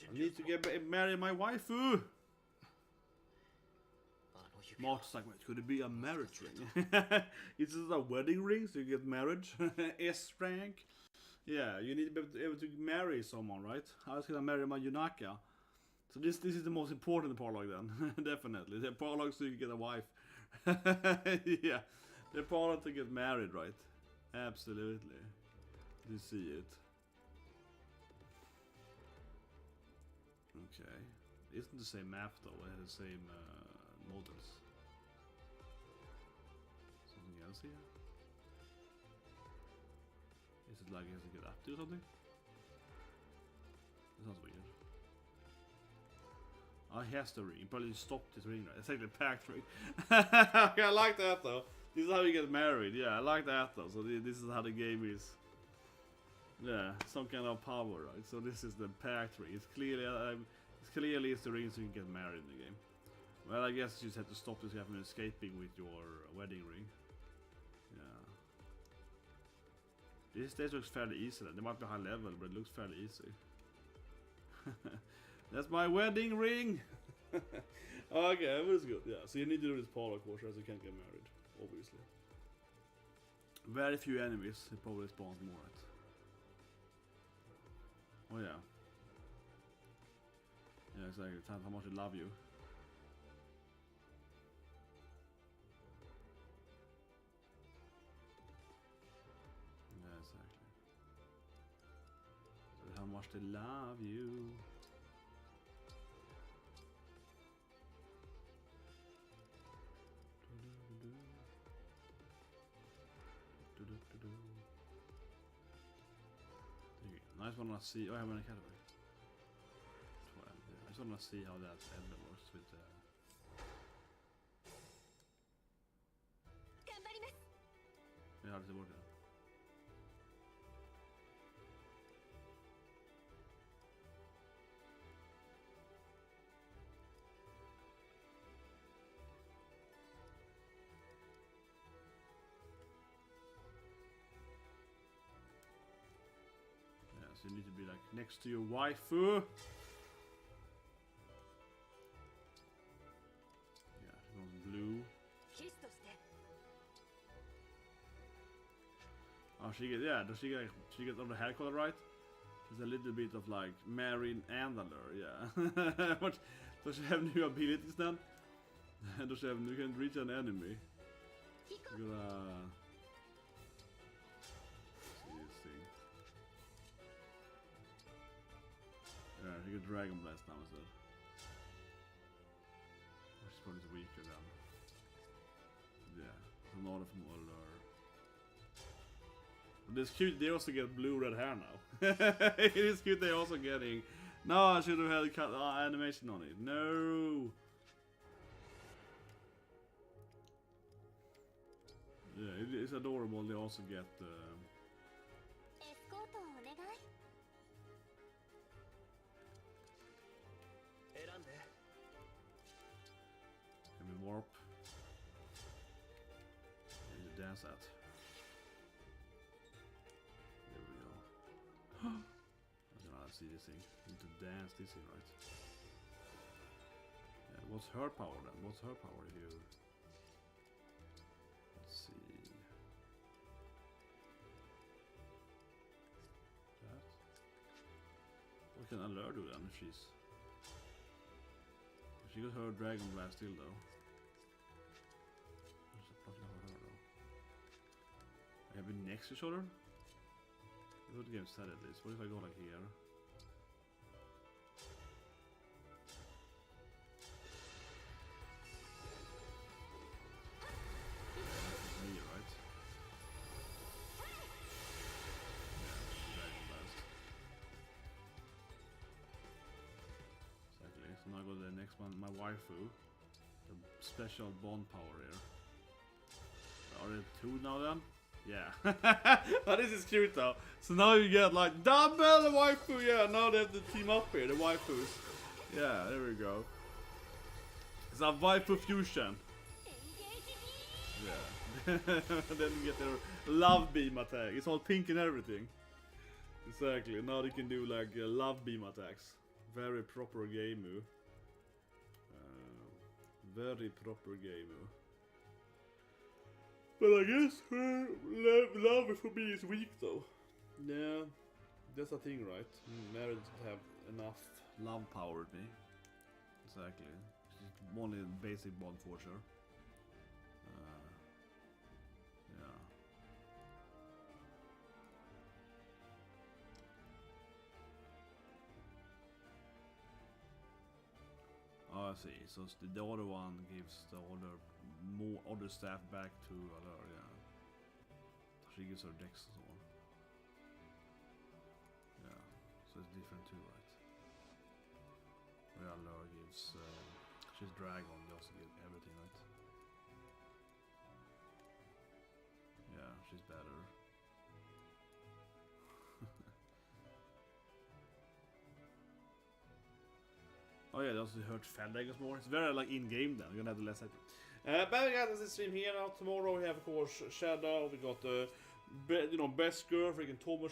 I need to get marry my waifu. あの指輪 Mark's like, wait, could it be a marriage ring? Is it a wedding ring so you get married? S rank? Yeah, you need to be able to marry someone, right? I was gonna marry my Yunaka. So this is the most important Paralogue then. Definitely. The Paralogue so you can get a wife. Yeah. The Paralogue to get married, right? Absolutely. You see it. Okay. Isn't the same map though, it has the same models. Something else here? Is it like he has to get up to something? That sounds weird. Oh, he has the ring. He probably stopped his ring right. It's like the packed ring. Okay, I like that though. This is how you get married. Yeah, I like that though. So this is how the game is. Yeah, some kind of power, right? So this is the packed ring. It's clearly it's the ring so you can get married in the game. Well, I guess you just have to stop this guy from escaping with your wedding ring. Yeah. This stage looks fairly easy then. They might be high level, but it looks fairly easy. That's my wedding ring! Okay, that was good. Yeah, so you need to do this Paralogue course as you can't get married, obviously. Very few enemies, it probably spawns more at. Oh yeah. Yeah, exactly. How much I love you. Yeah, exactly. So how much they love you. I just want to see. Oh, I have an academy. I just want to see how that emblem works with. Yeah, how does it work? So you need to be like next to your waifu. Yeah, it goes blue. Oh, she gets, yeah, does she get on the hair color right? There's a little bit of like marine andalure, yeah. But does she have new abilities then? Does she have you can reach an enemy? You're gonna see this thing. Yeah, you get Dragon Blast now instead. Which is probably weaker than. Yeah, another from Allure. But it's cute, they also get blue-red hair now. It is cute they're also getting. No, I should have had animation on it. No! Yeah, it's adorable, they also get. Can we warp? I need to dance at. There we go. I don't know how to see this thing. I need to dance this thing, right? Yeah, what's her power then? What's her power if you... Let's see... That? What can Allure do then if she's... She got her Dragon Blast still though. There's a plot of her though. I have been next to each other? I thought the game said at least. What if I go like here? That's me, right? Yeah, Dragon Blast. Exactly. So now I go to the next one, my waifu. The special bond power here. Are there two now then? Yeah. Oh, this is cute though. So now you get like double waifu. Yeah, now they have to team up here, the waifus. Yeah, there we go. It's a waifu fusion. Yeah. Then you get their love beam attack. It's all pink and everything. Exactly. Now they can do like love beam attacks. Very proper game move. Very proper game move. But I guess love for me is weak though. Yeah, that's a thing, right? Mary doesn't have enough love power with me. Exactly. She's only a basic bond for sure. Yeah. Oh, I see. So the other one gives the other staff back to her, yeah. She gives her dex and so on. Yeah, so it's different too, right? Where Allure gives, she's dragon, they also give everything, right? Yeah, she's better. Oh yeah, they also hurt Feldaggers more. It's very like in-game then, you're gonna have the less active. But we got this stream here now. Tomorrow we have of course Shadow, we got best girl, freaking Thomas